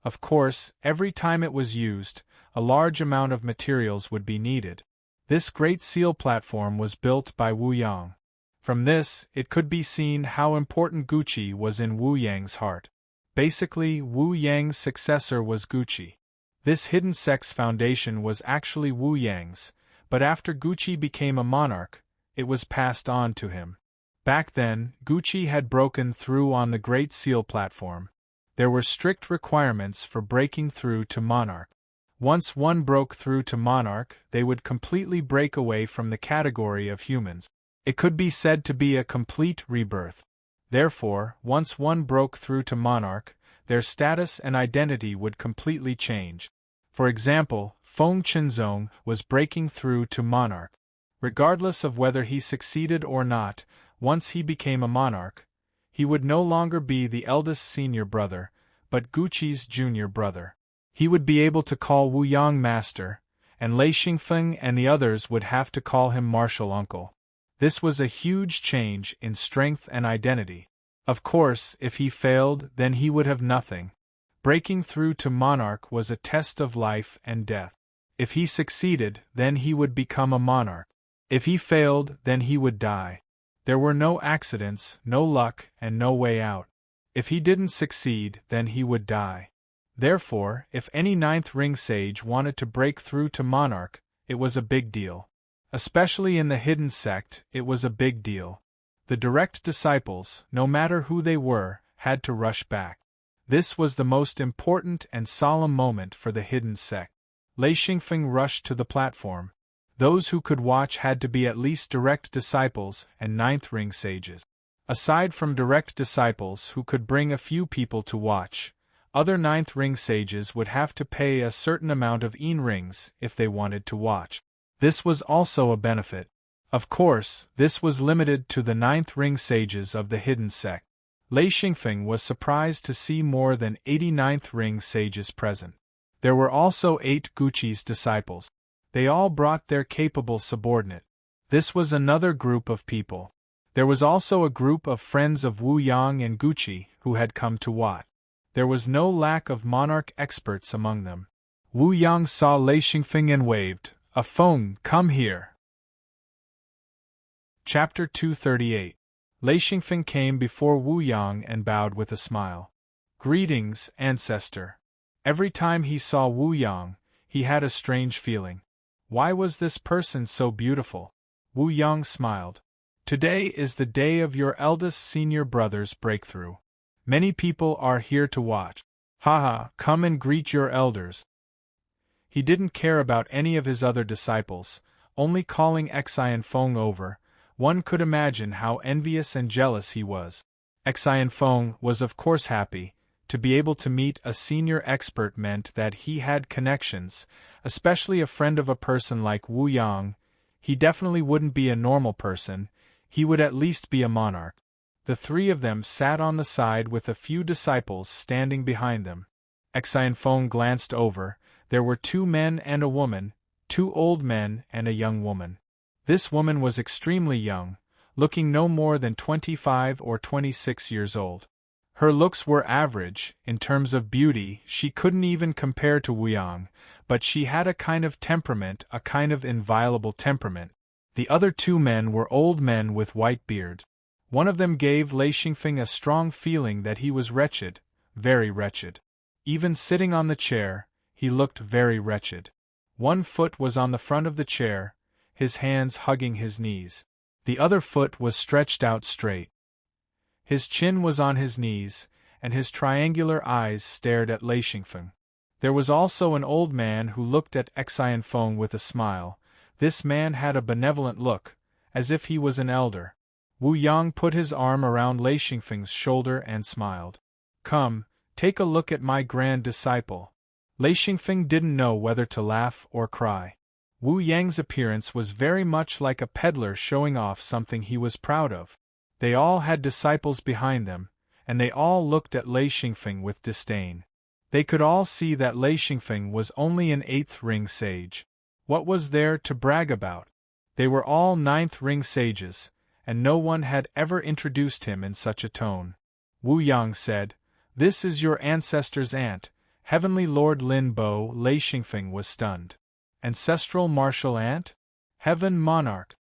Of course, every time it was used, a large amount of materials would be needed. This Great Seal platform was built by Wu Yang. From this, it could be seen how important Guqi was in Wu Yang's heart. Basically, Wu Yang's successor was Guqi. This hidden sect's foundation was actually Wu Yang's, but after Guqi became a monarch, it was passed on to him. Back then, Guqi had broken through on the Great Seal platform. There were strict requirements for breaking through to Monarch. Once one broke through to Monarch, they would completely break away from the category of humans. It could be said to be a complete rebirth. Therefore, once one broke through to Monarch, their status and identity would completely change. For example, Feng Qinzong was breaking through to Monarch. Regardless of whether he succeeded or not, once he became a monarch, he would no longer be the eldest senior brother, but Guqi's junior brother. He would be able to call Wu Yang master, and Lei Xingfeng and the others would have to call him martial uncle. This was a huge change in strength and identity. Of course, if he failed, then he would have nothing. Breaking through to monarch was a test of life and death. If he succeeded, then he would become a monarch. If he failed, then he would die. There were no accidents, no luck, and no way out. If he didn't succeed, then he would die. Therefore, if any ninth ring sage wanted to break through to monarch, it was a big deal. Especially in the hidden sect, it was a big deal. The direct disciples, no matter who they were, had to rush back. This was the most important and solemn moment for the hidden sect. Lei Xingfeng rushed to the platform. Those who could watch had to be at least direct disciples and ninth ring sages. Aside from direct disciples who could bring a few people to watch, other ninth ring sages would have to pay a certain amount of yin rings if they wanted to watch. This was also a benefit. Of course, this was limited to the ninth ring sages of the hidden sect. Lei Xingfeng was surprised to see more than 80 ninth ring sages present. There were also 8 Guqi's disciples. They all brought their capable subordinate. This was another group of people. There was also a group of friends of Wu Yang and Guqi who had come to watch. There was no lack of monarch experts among them. Wu Yang saw Lei Xingfeng and waved, "A Feng, come here." Chapter 238. Lei Xingfeng came before Wu Yang and bowed with a smile. Greetings, ancestor. Every time he saw Wu Yang, he had a strange feeling. Why was this person so beautiful? Wu Yang smiled. Today is the day of your eldest senior brother's breakthrough. Many people are here to watch. Haha, come and greet your elders. He didn't care about any of his other disciples, only calling Xian Feng over. One could imagine how envious and jealous he was. Xian Feng was of course happy. To be able to meet a senior expert meant that he had connections, especially a friend of a person like Wu Yang. He definitely wouldn't be a normal person, he would at least be a monarch. The three of them sat on the side with a few disciples standing behind them. Xian Feng glanced over. There were 2 men and a woman, 2 old men and a young woman. This woman was extremely young, looking no more than 25 or 26 years old. Her looks were average. In terms of beauty, she couldn't even compare to Wu Yang, but she had a kind of temperament, a kind of inviolable temperament. The other 2 men were old men with white beards. One of them gave Lei Xingfeng a strong feeling that he was wretched, very wretched. Even sitting on the chair, he looked very wretched. One foot was on the front of the chair, his hands hugging his knees. The other foot was stretched out straight. His chin was on his knees, and his triangular eyes stared at Lei Xingfeng. There was also an old man who looked at Xian Feng with a smile. This man had a benevolent look, as if he was an elder. Wu Yang put his arm around Lei Xingfeng's shoulder and smiled. Come, take a look at my grand disciple. Lei Xingfeng didn't know whether to laugh or cry. Wu Yang's appearance was very much like a peddler showing off something he was proud of. They all had disciples behind them, and they all looked at Lei Xingfeng with disdain. They could all see that Lei Xingfeng was only an 8th ring sage. What was there to brag about? They were all 9th ring sages, and no one had ever introduced him in such a tone. Wu Yang said, "This is your ancestor's aunt, Heavenly Lord Lin Bo." Lei Xingfeng was stunned. Ancestral martial aunt? Heaven monarch?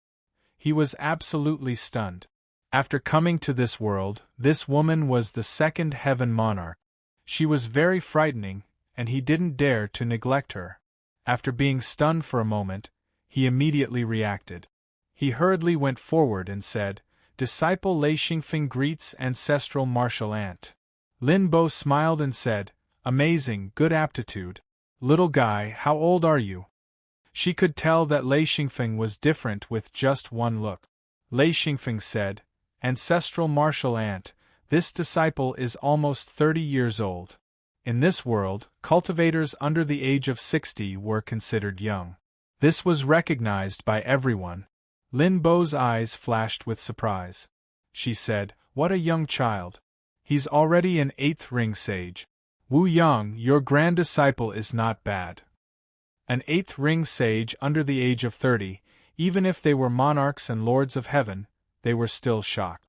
He was absolutely stunned. After coming to this world, this woman was the 2nd heaven monarch. She was very frightening, and he didn't dare to neglect her. After being stunned for a moment, he immediately reacted. He hurriedly went forward and said, "Disciple Lei Xingfeng greets ancestral martial aunt." Lin Bo smiled and said, "Amazing, good aptitude. Little guy, how old are you?" She could tell that Lei Xingfeng was different with just one look. Lei Xingfeng said, "Ancestral martial aunt, this disciple is almost 30 years old. In this world, cultivators under the age of 60 were considered young." This was recognized by everyone. Lin Bo's eyes flashed with surprise. She said, "What a young child. He's already an 8th ring sage. Wu Yang, your grand disciple is not bad." An 8th ring sage under the age of 30, even if they were monarchs and lords of heaven, they were still shocked.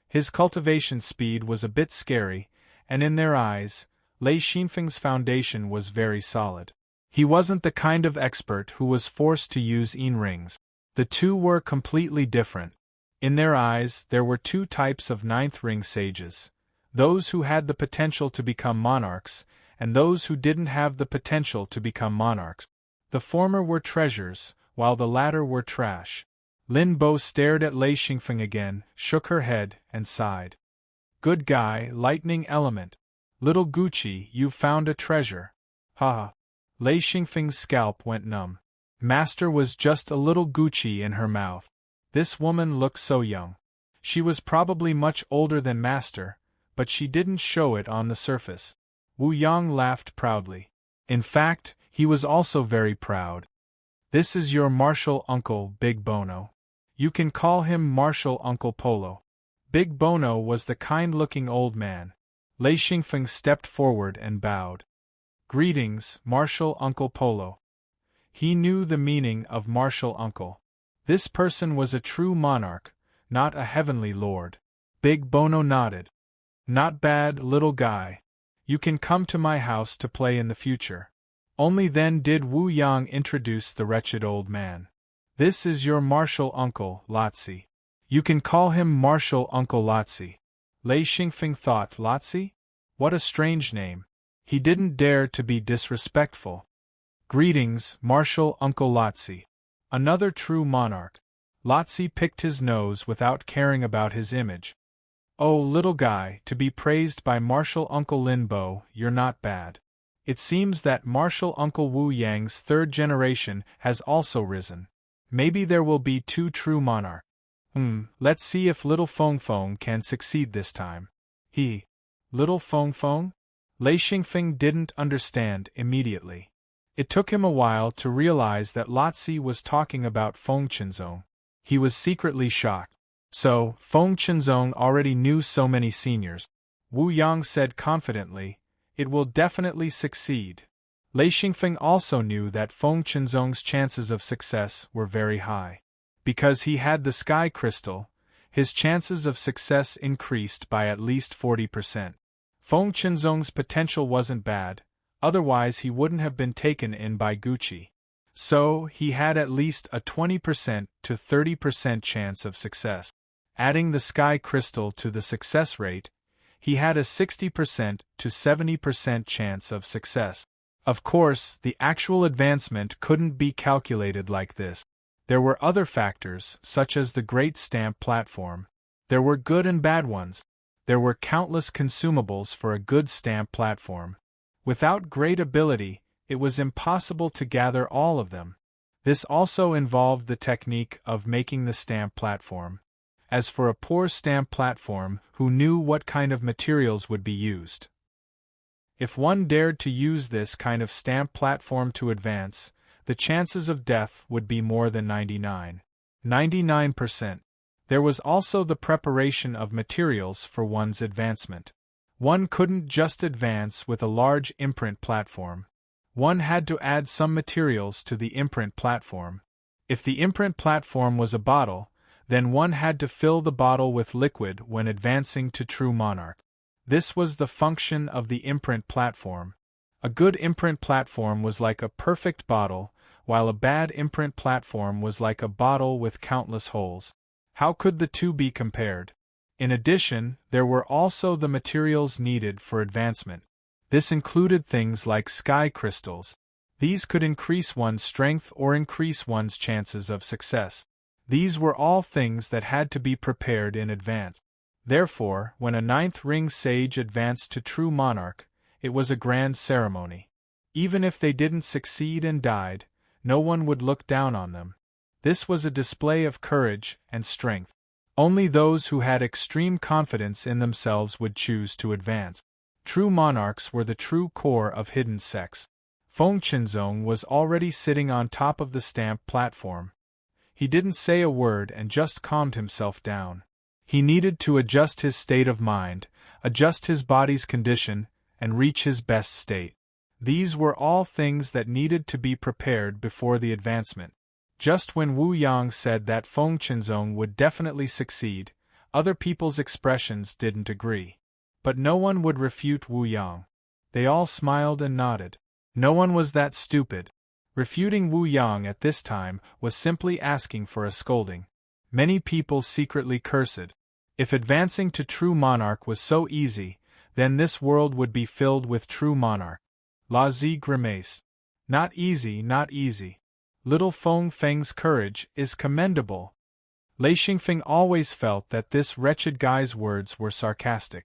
His cultivation speed was a bit scary, and in their eyes, Lei Xingfeng's foundation was very solid. He wasn't the kind of expert who was forced to use yin rings. The two were completely different. In their eyes, there were 2 types of 9th ring sages: those who had the potential to become monarchs, and those who didn't have the potential to become monarchs. The former were treasures, while the latter were trash. Lin Bo stared at Lei Xingfeng again, shook her head, and sighed. "Good guy, lightning element. Little Gucci, you've found a treasure. Ha ha." Lei Xingfeng's scalp went numb. Master was just a little Gucci in her mouth. This woman looked so young. She was probably much older than Master, but she didn't show it on the surface. Wu Yang laughed proudly. In fact, he was also very proud. "This is your martial uncle, Big Bono. You can call him Martial Uncle Polo." Big Bono was the kind-looking old man. Lei Xingfeng stepped forward and bowed. "Greetings, Martial Uncle Polo." He knew the meaning of martial uncle. This person was a true monarch, not a heavenly lord. Big Bono nodded. "Not bad, little guy. You can come to my house to play in the future." Only then did Wu Yang introduce the wretched old man. "This is your martial uncle, Lotzi." You can call him Marshal Uncle Lotzi. Lei Xingfeng thought, Lotzi? What a strange name. He didn't dare to be disrespectful. Greetings, Marshal Uncle Lotzi. Another true monarch. Lotzi picked his nose without caring about his image. Oh, little guy, to be praised by Marshal Uncle Linbo, you're not bad. It seems that Marshal Uncle Wu Yang's third generation has also risen. Maybe there will be two true monarchs. Let's see if little Feng Feng can succeed this time. Little Feng Feng? Lei Xingfeng didn't understand immediately. It took him a while to realize that Lotzi was talking about Feng Qinzong. He was secretly shocked. So, Feng Qinzong already knew so many seniors. Wu Yang said confidently, it will definitely succeed. Lei Xingfeng also knew that Feng Qinzong's chances of success were very high. Because he had the sky crystal, his chances of success increased by at least 40%. Feng Qinzong's potential wasn't bad, otherwise he wouldn't have been taken in by Gucci. So, he had at least a 20% to 30% chance of success. Adding the sky crystal to the success rate, he had a 60% to 70% chance of success. Of course, the actual advancement couldn't be calculated like this. There were other factors, such as the Great Stamp Platform. There were good and bad ones. There were countless consumables for a good stamp platform. Without great ability, it was impossible to gather all of them. This also involved the technique of making the stamp platform. As for a poor stamp platform, who knew what kind of materials would be used? If one dared to use this kind of stamp platform to advance, the chances of death would be more than 99%. There was also the preparation of materials for one's advancement. One couldn't just advance with a large imprint platform. One had to add some materials to the imprint platform. If the imprint platform was a bottle, then one had to fill the bottle with liquid when advancing to true monarch. This was the function of the imprint platform. A good imprint platform was like a perfect bottle, while a bad imprint platform was like a bottle with countless holes. How could the two be compared? In addition, there were also the materials needed for advancement. This included things like sky crystals. These could increase one's strength or increase one's chances of success. These were all things that had to be prepared in advance. Therefore, when a ninth ring sage advanced to true monarch, it was a grand ceremony. Even if they didn't succeed and died, no one would look down on them. This was a display of courage and strength. Only those who had extreme confidence in themselves would choose to advance. True monarchs were the true core of hidden sects. Feng Qinzong was already sitting on top of the stamp platform. He didn't say a word and just calmed himself down. He needed to adjust his state of mind, adjust his body's condition, and reach his best state. These were all things that needed to be prepared before the advancement. Just when Wu Yang said that Feng Qinzong would definitely succeed, other people's expressions didn't agree. But no one would refute Wu Yang. They all smiled and nodded. No one was that stupid. Refuting Wu Yang at this time was simply asking for a scolding. Many people secretly cursed. If advancing to true monarch was so easy, then this world would be filled with true monarch. La Zi grimaced. Not easy, not easy. Little Feng Feng's courage is commendable. Lei Xingfeng always felt that this wretched guy's words were sarcastic.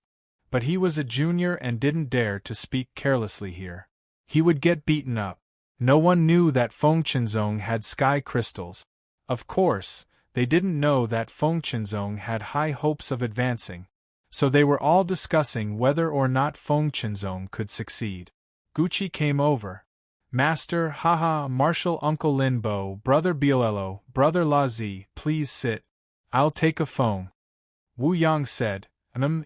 But he was a junior and didn't dare to speak carelessly here. He would get beaten up. No one knew that Feng Qinzong had sky crystals. Of course, they didn't know that Feng Qinzong had high hopes of advancing. So they were all discussing whether or not Feng Qinzong could succeed. Gucci came over. Master, haha, Marshal Uncle Linbo, Brother Biolello, Brother Lazi, please sit. I'll take a Feng. Wu Yang said,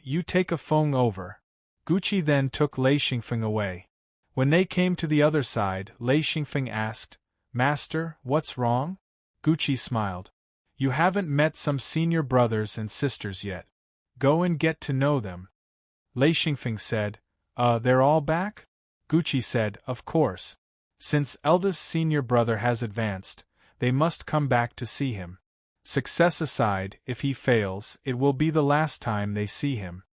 you take a Feng over. Gucci then took Lei Xingfeng away. When they came to the other side, Lei Xingfeng asked, Master, what's wrong? Gucci smiled. You haven't met some senior brothers and sisters yet. Go and get to know them. Lei Xingfeng said, they're all back? Gucci said, of course. Since eldest senior brother has advanced, they must come back to see him. Success aside, if he fails, it will be the last time they see him.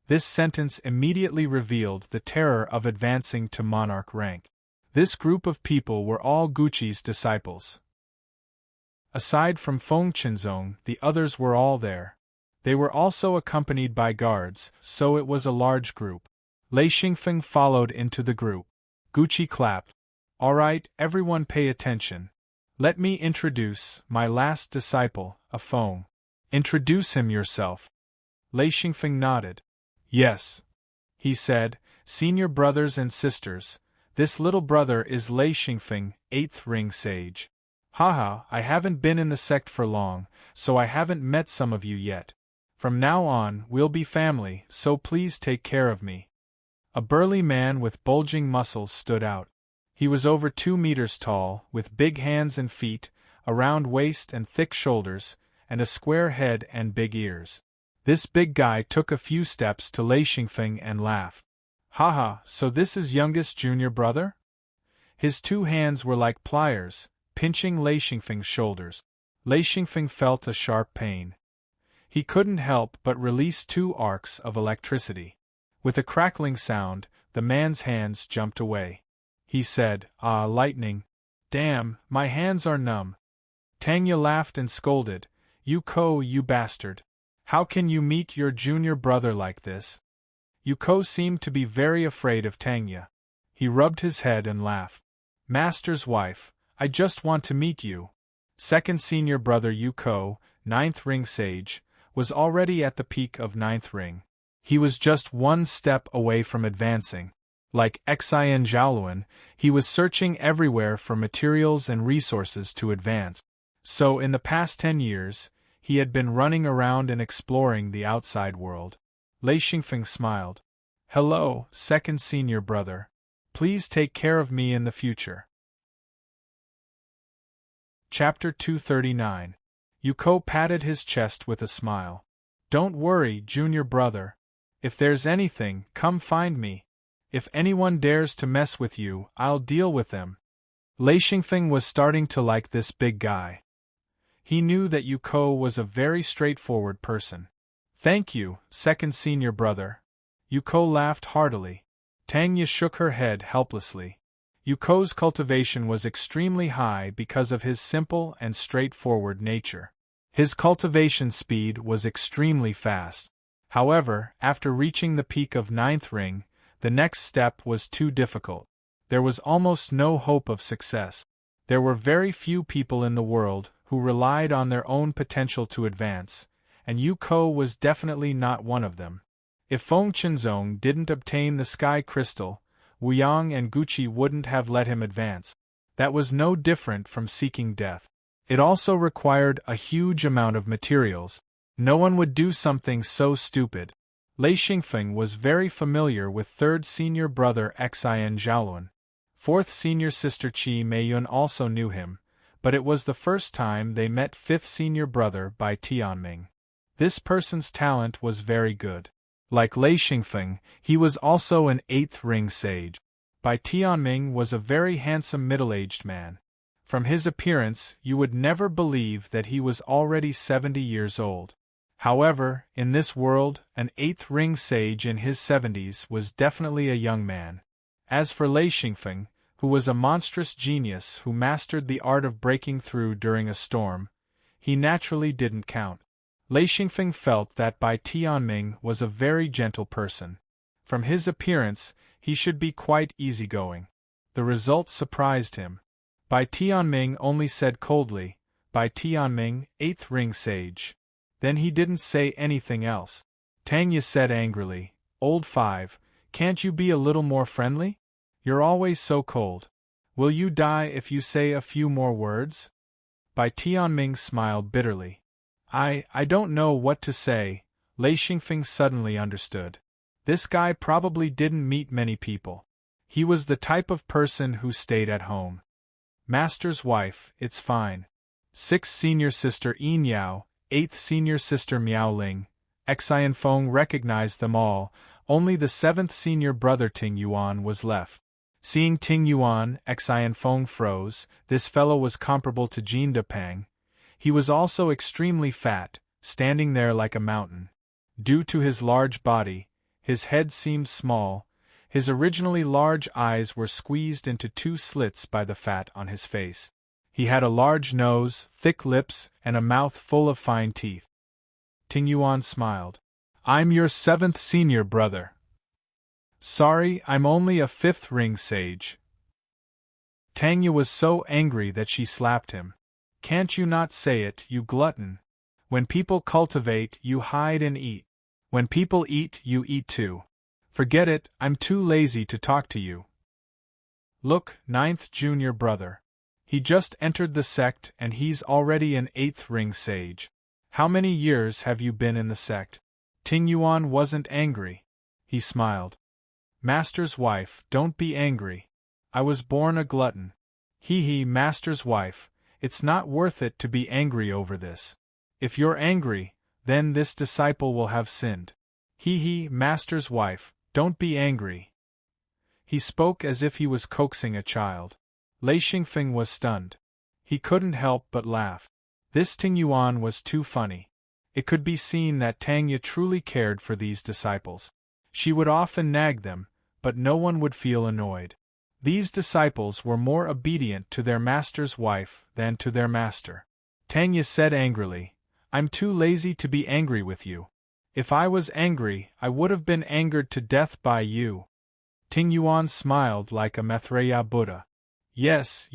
This sentence immediately revealed the terror of advancing to monarch rank. This group of people were all Guqi's disciples. Aside from Feng Qinzong, the others were all there. They were also accompanied by guards, so it was a large group. Lei Xingfeng followed into the group. Guqi clapped. All right, everyone pay attention. Let me introduce my last disciple, a Feng. Introduce him yourself. Lei Xingfeng nodded. Yes, he said, senior brothers and sisters, this little brother is Lei Xingfeng, 8th ring sage. Haha, I haven't been in the sect for long, so I haven't met some of you yet. From now on, we'll be family, so please take care of me. A burly man with bulging muscles stood out. He was over 2 meters tall, with big hands and feet, a round waist and thick shoulders, and a square head and big ears. This big guy took a few steps to Lei Xingfeng and laughed. Haha, so this is youngest junior brother? His 2 hands were like pliers, pinching Lei Xingfeng's shoulders. Lei Xingfeng felt a sharp pain. He couldn't help but release 2 arcs of electricity. With a crackling sound, the man's hands jumped away. He said, "Ah, lightning. Damn, my hands are numb." Tangya laughed and scolded, "Yuko, you bastard. How can you meet your junior brother like this?" Yuko seemed to be very afraid of Tangya. He rubbed his head and laughed. "Master's wife, I just want to meet you." Second senior brother Yuko, 9th ring sage, was already at the peak of 9th ring. He was just 1 step away from advancing. Like Xian Zhaoluan, he was searching everywhere for materials and resources to advance. So in the past 10 years, he had been running around and exploring the outside world. Lei Xingfeng smiled. "Hello, second senior brother. Please take care of me in the future." Chapter 239. Yuko patted his chest with a smile. "Don't worry, junior brother. If there's anything, come find me. If anyone dares to mess with you, I'll deal with them." Lei Xingfeng was starting to like this big guy. He knew that Yuko was a very straightforward person. "Thank you, second senior brother." Yuko laughed heartily. Tangya shook her head helplessly. Yuko's cultivation was extremely high because of his simple and straightforward nature. His cultivation speed was extremely fast. However, after reaching the peak of 9th ring, the next step was too difficult. There was almost no hope of success. There were very few people in the world who relied on their own potential to advance, and Yuko was definitely not one of them. If Feng Qinzong didn't obtain the sky crystal, Wuyang and Guqi wouldn't have let him advance. That was no different from seeking death. It also required a huge amount of materials. No one would do something so stupid. Lei Xingfeng was very familiar with 3rd senior brother Xian Zhaoluan. 4th senior sister Qi Meiyun also knew him, but it was the first time they met 5th senior brother Bai Tianming. This person's talent was very good. Like Lei Xingfeng, he was also an 8th ring sage. Bai Tianming was a very handsome middle-aged man. From his appearance, you would never believe that he was already 70 years old. However, in this world, an 8th ring sage in his 70s was definitely a young man. As for Lei Xingfeng, who was a monstrous genius who mastered the art of breaking through during a storm, he naturally didn't count. Lei Xingfeng felt that Bai Tianming was a very gentle person. From his appearance, he should be quite easygoing. The result surprised him. Bai Tianming only said coldly, "Bai Tianming, 8th ring sage." Then he didn't say anything else. Tangya said angrily, "Old 5, can't you be a little more friendly? You're always so cold. Will you die if you say a few more words?" Bai Tianming smiled bitterly. I don't know what to say." Lei Xingfeng suddenly understood. This guy probably didn't meet many people. He was the type of person who stayed at home. "Master's wife, it's fine." 6th senior sister Yin Yao, 8th senior sister Miao Ling, Xian Feng recognized them all. Only the 7th senior brother Ting Yuan was left. Seeing Ting Yuan, Xian Feng froze. This fellow was comparable to Jin Depang. He was also extremely fat, standing there like a mountain. Due to his large body, his head seemed small. His originally large eyes were squeezed into 2 slits by the fat on his face. He had a large nose, thick lips, and a mouth full of fine teeth. Ting Yuan smiled. I'm your 7th senior brother. Sorry, I'm only a 5th ring sage. Tanya was so angry that she slapped him. Can't you not say it, you glutton? When people cultivate, you hide and eat. When people eat, you eat too. Forget it, I'm too lazy to talk to you. Look, 9th junior brother. He just entered the sect and he's already an 8th ring sage. How many years have you been in the sect? Ting Yuan wasn't angry. He smiled. Master's wife, don't be angry. I was born a glutton. Hee, master's wife, it's not worth it to be angry over this. If you're angry, then this disciple will have sinned. Hee, master's wife, don't be angry. He spoke as if he was coaxing a child. Lei Xingfeng was stunned. He couldn't help but laugh. This Ting Yuan was too funny. It could be seen that Tanya truly cared for these disciples. She would often nag them, but no one would feel annoyed. These disciples were more obedient to their master's wife than to their master. Tanya said angrily, I'm too lazy to be angry with you. If I was angry, I would have been angered to death by you. Ting Yuan smiled like a Maitreya Buddha. Yes,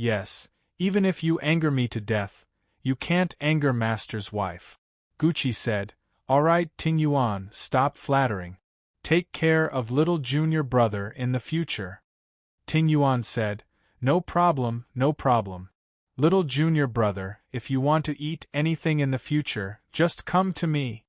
even if you anger me to death, you can't anger master's wife. Gucci said, All right, Ting Yuan, stop flattering. Take care of little junior brother in the future. Ting Yuan said, No problem. Little junior brother, if you want to eat anything in the future, just come to me.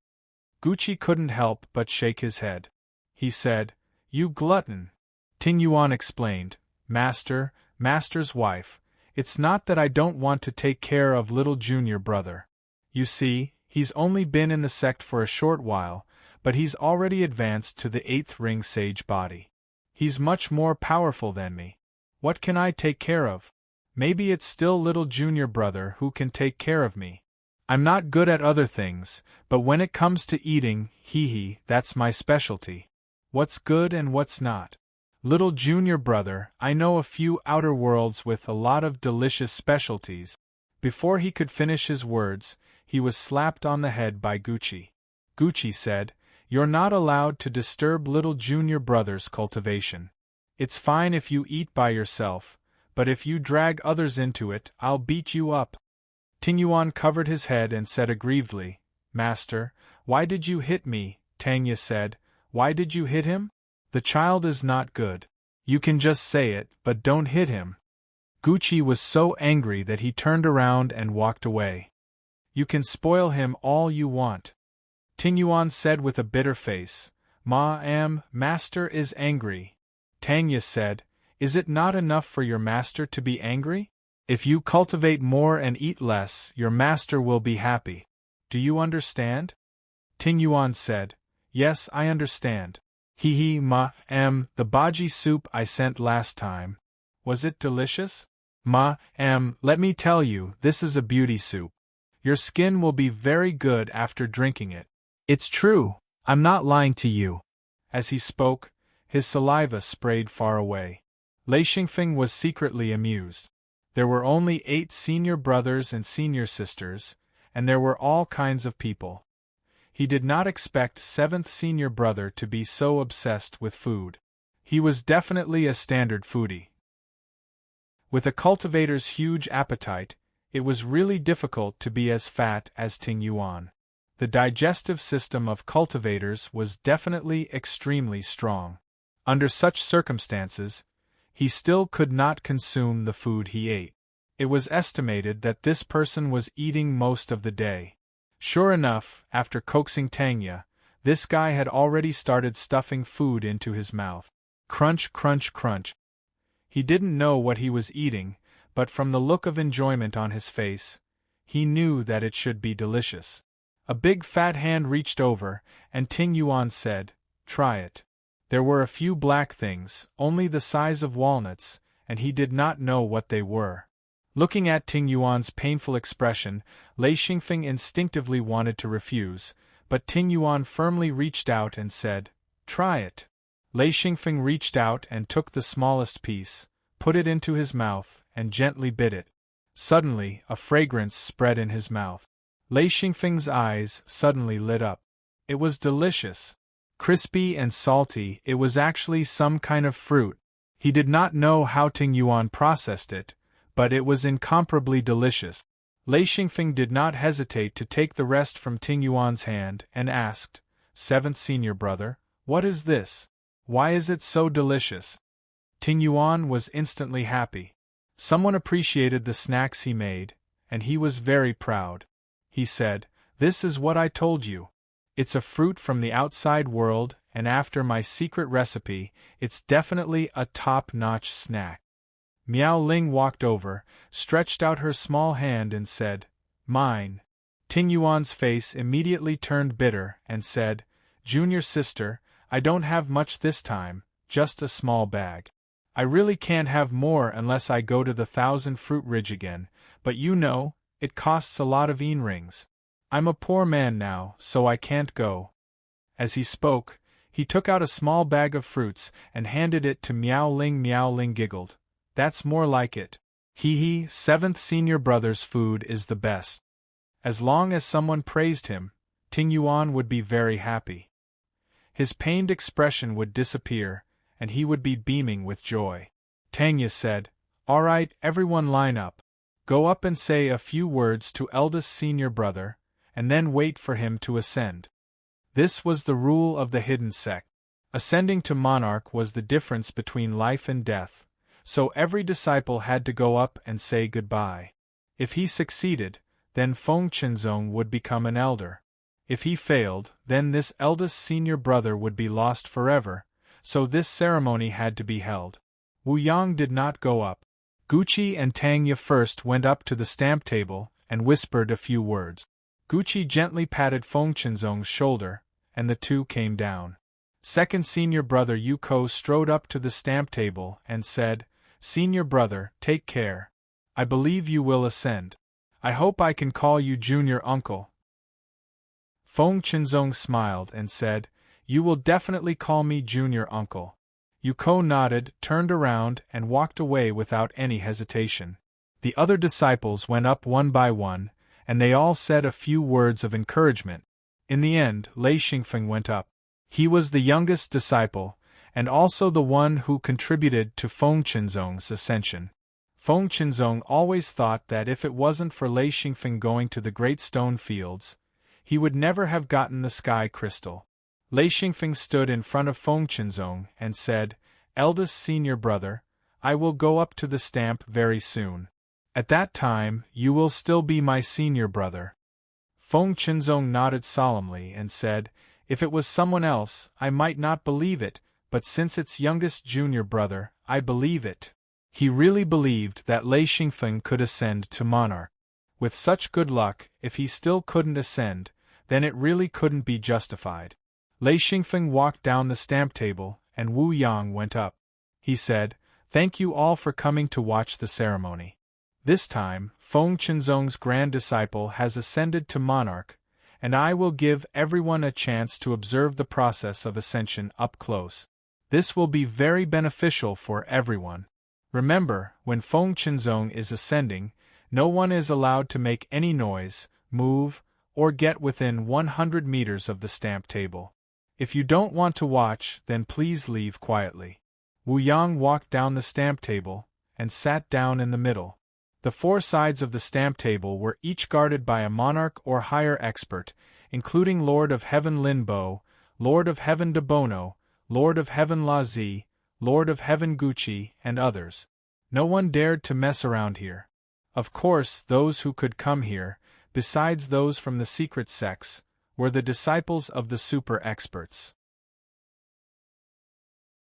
Gucci couldn't help but shake his head. He said, You glutton. Ting Yuan explained, Master's wife, it's not that I don't want to take care of little junior brother. You see, he's only been in the sect for a short while, but he's already advanced to the 8th ring sage body. He's much more powerful than me. What can I take care of? Maybe it's still little junior brother who can take care of me. I'm not good at other things, but when it comes to eating, that's my specialty. What's good and what's not. Little junior brother, I know a few outer worlds with a lot of delicious specialties. Before he could finish his words, he was slapped on the head by Gucci. Gucci said, You're not allowed to disturb little junior brother's cultivation. It's fine if you eat by yourself, but if you drag others into it, I'll beat you up. Ting Yuan covered his head and said aggrievedly, Master, why did you hit me? Tanya said, Why did you hit him? The child is not good. You can just say it, but don't hit him. Gucci was so angry that he turned around and walked away. You can spoil him all you want. Ting Yuan said with a bitter face, Master is angry. Tanya said, Is it not enough for your master to be angry? If you cultivate more and eat less, your master will be happy. Do you understand? Ting Yuan said, Yes, I understand. The bhaji soup I sent last time. Was it delicious? Let me tell you, this is a beauty soup. Your skin will be very good after drinking it. It's true, I'm not lying to you. As he spoke, his saliva sprayed far away. Lei Xingfeng was secretly amused. There were only 8 senior brothers and senior sisters, and there were all kinds of people. He did not expect 7th senior brother to be so obsessed with food. He was definitely a standard foodie. With a cultivator's huge appetite, it was really difficult to be as fat as Ting Yuan. The digestive system of cultivators was definitely extremely strong. Under such circumstances, he still could not consume the food he ate. It was estimated that this person was eating most of the day. Sure enough, after coaxing Tanya, this guy had already started stuffing food into his mouth. Crunch, crunch, crunch. He didn't know what he was eating, but from the look of enjoyment on his face, he knew that it should be delicious. A big fat hand reached over, and Ting Yuan said, Try it. There were a few black things, only the size of walnuts, and he did not know what they were. Looking at Ting Yuan's painful expression, Lei Xingfeng instinctively wanted to refuse, but Ting Yuan firmly reached out and said, "Try it." Lei Xingfeng reached out and took the smallest piece, put it into his mouth, and gently bit it. Suddenly, a fragrance spread in his mouth. Lei Xingfeng's eyes suddenly lit up. It was delicious. Crispy and salty, it was actually some kind of fruit. He did not know how Ting Yuan processed it, but it was incomparably delicious. Lei Xingfeng did not hesitate to take the rest from Ting Yuan's hand and asked, "Seventh senior brother, what is this? Why is it so delicious?" Ting Yuan was instantly happy. Someone appreciated the snacks he made, and he was very proud. He said, "This is what I told you. It's a fruit from the outside world, and after my secret recipe, it's definitely a top-notch snack." Miao Ling walked over, stretched out her small hand and said, "Mine." Ting Yuan's face immediately turned bitter and said, "Junior sister, I don't have much this time, just a small bag. I really can't have more unless I go to the 1,000-fruit ridge again, but you know, it costs a lot of rings. I'm a poor man now, so I can't go." As he spoke, he took out a small bag of fruits and handed it to Miao Ling. Miao Ling giggled. "That's more like it. Hee, seventh senior brother's food is the best." As long as someone praised him, Ting Yuan would be very happy. His pained expression would disappear, and he would be beaming with joy. Tanya said, "All right, everyone line up. Go up and say a few words to eldest senior brother, and then wait for him to ascend." This was the rule of the hidden sect. Ascending to monarch was the difference between life and death, so every disciple had to go up and say goodbye. If he succeeded, then Feng Qinzong would become an elder. If he failed, then this eldest senior brother would be lost forever, so this ceremony had to be held. Wu Yang did not go up. Guqi and Tangya first went up to the stamp table and whispered a few words. Guqi gently patted Feng Qinzong's shoulder, and the two came down. Second senior brother Yu Ko strode up to the stamp table and said, "Senior brother, take care. I believe you will ascend. I hope I can call you junior uncle." Feng Qinzong smiled and said, "You will definitely call me junior uncle." Yuko nodded, turned around, and walked away without any hesitation. The other disciples went up one by one, and they all said a few words of encouragement. In the end, Lei Xingfeng went up. He was the youngest disciple, and also the one who contributed to Feng Qinzong's ascension. Feng Qinzong always thought that if it wasn't for Lei Xingfeng going to the Great Stone Fields, he would never have gotten the sky crystal. Lei Xingfeng stood in front of Feng Qinzong and said, "Eldest senior brother, I will go up to the stamp very soon. At that time, you will still be my senior brother." Feng Qinzong nodded solemnly and said, "If it was someone else, I might not believe it, but since it's youngest junior brother, I believe it." He really believed that Lei Xingfeng could ascend to monarch. With such good luck, if he still couldn't ascend, then it really couldn't be justified. Lei Xingfeng walked down the stamp table, and Wu Yang went up. He said, "Thank you all for coming to watch the ceremony. This time, Feng Qinzong's grand disciple has ascended to monarch, and I will give everyone a chance to observe the process of ascension up close. This will be very beneficial for everyone. Remember, when Feng Qinzong is ascending, no one is allowed to make any noise, move, or get within 100 meters of the stamp table. If you don't want to watch, then please leave quietly." Wu Yang walked down the stamp table and sat down in the middle. The four sides of the stamp table were each guarded by a monarch or higher expert, including Lord of Heaven Lin Bo, Lord of Heaven De Bono, Lord of Heaven La Zi, Lord of Heaven Gucci, and others. No one dared to mess around here. Of course, those who could come here, besides those from the secret sects, were the disciples of the super experts.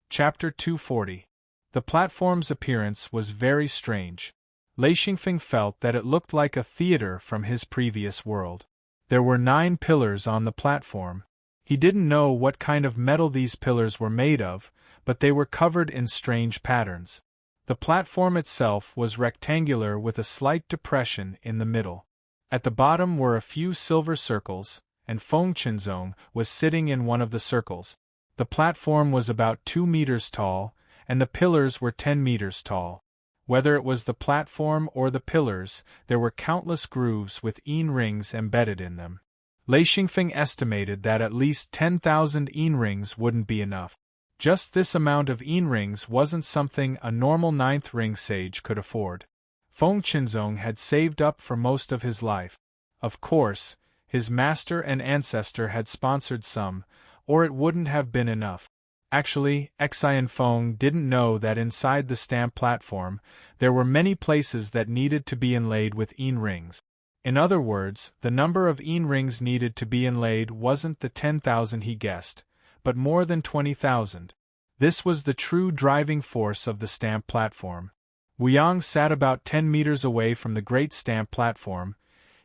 Chapter 240. The platform's appearance was very strange. Lei Xingfeng felt that it looked like a theater from his previous world. There were 9 pillars on the platform. He didn't know what kind of metal these pillars were made of, but they were covered in strange patterns. The platform itself was rectangular with a slight depression in the middle. At the bottom were a few silver circles, and Feng Qinzong was sitting in one of the circles. The platform was about 2 meters tall, and the pillars were 10 meters tall. Whether it was the platform or the pillars, there were countless grooves with yin rings embedded in them. Lei Xingfeng estimated that at least 10,000 yin rings wouldn't be enough. Just this amount of yin rings wasn't something a normal ninth ring sage could afford. Feng Qinzong had saved up for most of his life. Of course, his master and ancestor had sponsored some, or it wouldn't have been enough. Actually, Xian Feng didn't know that inside the stamp platform, there were many places that needed to be inlaid with yin rings. In other words, the number of yin rings needed to be inlaid wasn't the 10,000 he guessed, but more than 20,000. This was the true driving force of the stamp platform. Wu Yang sat about 10 meters away from the great stamp platform.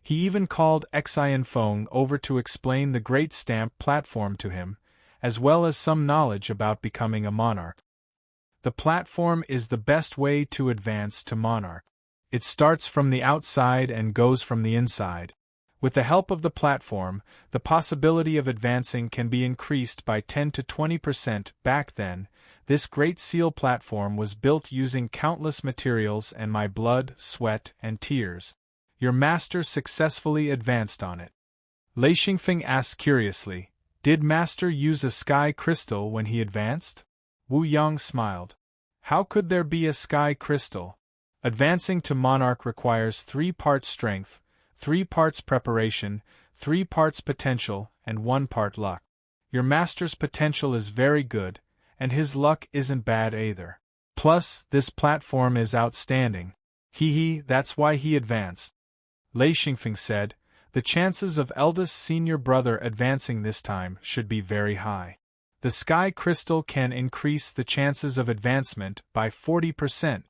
He even called Xian Feng over to explain the great stamp platform to him, as well as some knowledge about becoming a monarch. The platform is the best way to advance to monarch. It starts from the outside and goes from the inside. With the help of the platform, the possibility of advancing can be increased by 10 to 20%. Back then, this Great Seal platform was built using countless materials and my blood, sweat, and tears. Your master successfully advanced on it. Lei Xingfeng asked curiously, "Did master use a sky crystal when he advanced?" Wu Yang smiled. "How could there be a sky crystal? Advancing to monarch requires 3 parts strength, 3 parts preparation, 3 parts potential, and 1 part luck. Your master's potential is very good, and his luck isn't bad either. Plus, this platform is outstanding. That's why he advanced." Lei Xingfeng said, "The chances of eldest senior brother advancing this time should be very high. The sky crystal can increase the chances of advancement by 40%.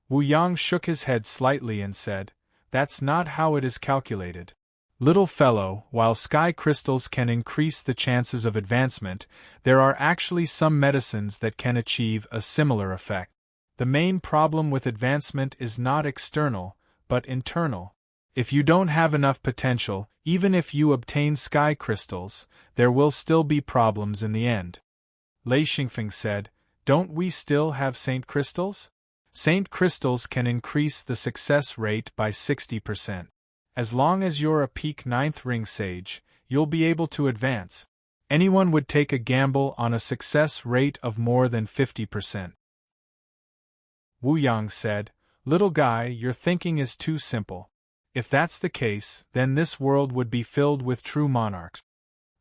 Wu Yang shook his head slightly and said, "That's not how it is calculated. Little fellow, while sky crystals can increase the chances of advancement, there are actually some medicines that can achieve a similar effect. The main problem with advancement is not external, but internal. If you don't have enough potential, even if you obtain sky crystals, there will still be problems in the end." Lei Xingfeng said, "Don't we still have saint crystals? Saint crystals can increase the success rate by 60%. As long as you're a peak 9th ring sage, you'll be able to advance. Anyone would take a gamble on a success rate of more than 50%. Wu Yang said, "Little guy, your thinking is too simple. If that's the case, then this world would be filled with true monarchs."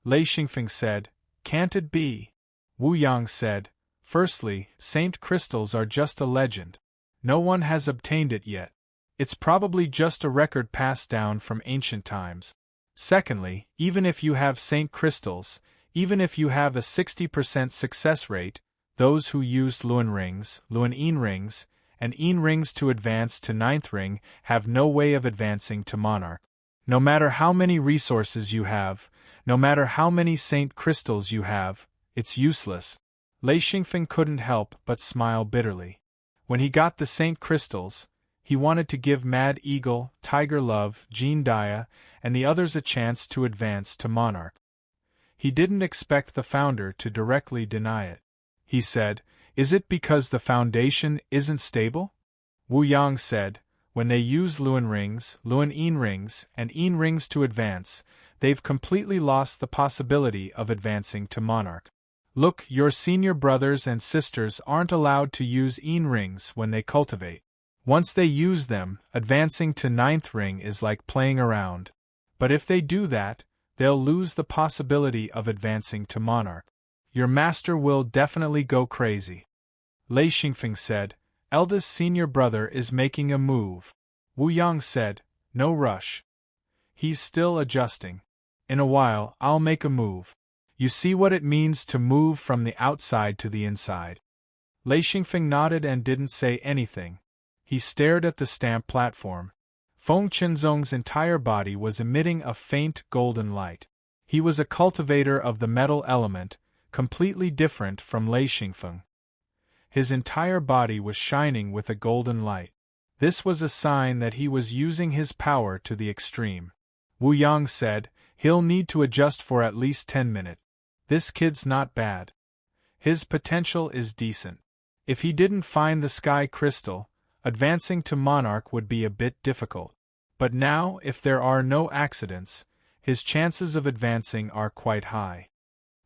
Lei Xingfeng said, "Can't it be?" Wu Yang said, "Firstly, saint crystals are just a legend. No one has obtained it yet. It's probably just a record passed down from ancient times. Secondly, even if you have saint crystals, even if you have a 60% success rate, those who used Luan rings, Luan yin rings, and yin rings to advance to 9th ring have no way of advancing to monarch. No matter how many resources you have, no matter how many saint crystals you have, it's useless." Lei Xingfeng couldn't help but smile bitterly. When he got the saint crystals, he wanted to give Mad Eagle, Tiger Love, Jean Dia, and the others a chance to advance to monarch. He didn't expect the founder to directly deny it. He said, "Is it because the foundation isn't stable?" Wu Yang said, "When they use Luan rings, Luan yin rings, and yin rings to advance, they've completely lost the possibility of advancing to monarch. Look, your senior brothers and sisters aren't allowed to use yin rings when they cultivate. Once they use them, advancing to 9th ring is like playing around. But if they do that, they'll lose the possibility of advancing to monarch. Your master will definitely go crazy." Lei Xingfeng said, "Eldest senior brother is making a move." Wu Yang said, "No rush. He's still adjusting. In a while, I'll make a move. You see what it means to move from the outside to the inside." Lei Xingfeng nodded and didn't say anything. He stared at the stamp platform. Feng Qinzong's entire body was emitting a faint golden light. He was a cultivator of the metal element, completely different from Lei Xingfeng. His entire body was shining with a golden light. This was a sign that he was using his power to the extreme. Wu Yang said, "He'll need to adjust for at least 10 minutes. This kid's not bad. His potential is decent. If he didn't find the sky crystal, advancing to Monarch would be a bit difficult. But now, if there are no accidents, his chances of advancing are quite high."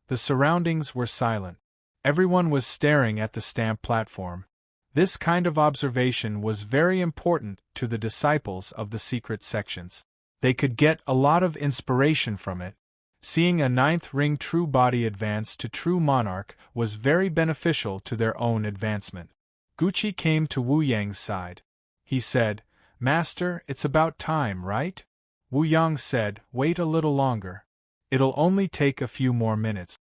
The surroundings were silent. Everyone was staring at the stamp platform. This kind of observation was very important to the disciples of the secret sections. They could get a lot of inspiration from it. Seeing a 9th ring true body advance to true monarch was very beneficial to their own advancement. Gucci came to Wu Yang's side. He said, "Master, it's about time, right?" Wu Yang said, "Wait a little longer. It'll only take a few more minutes."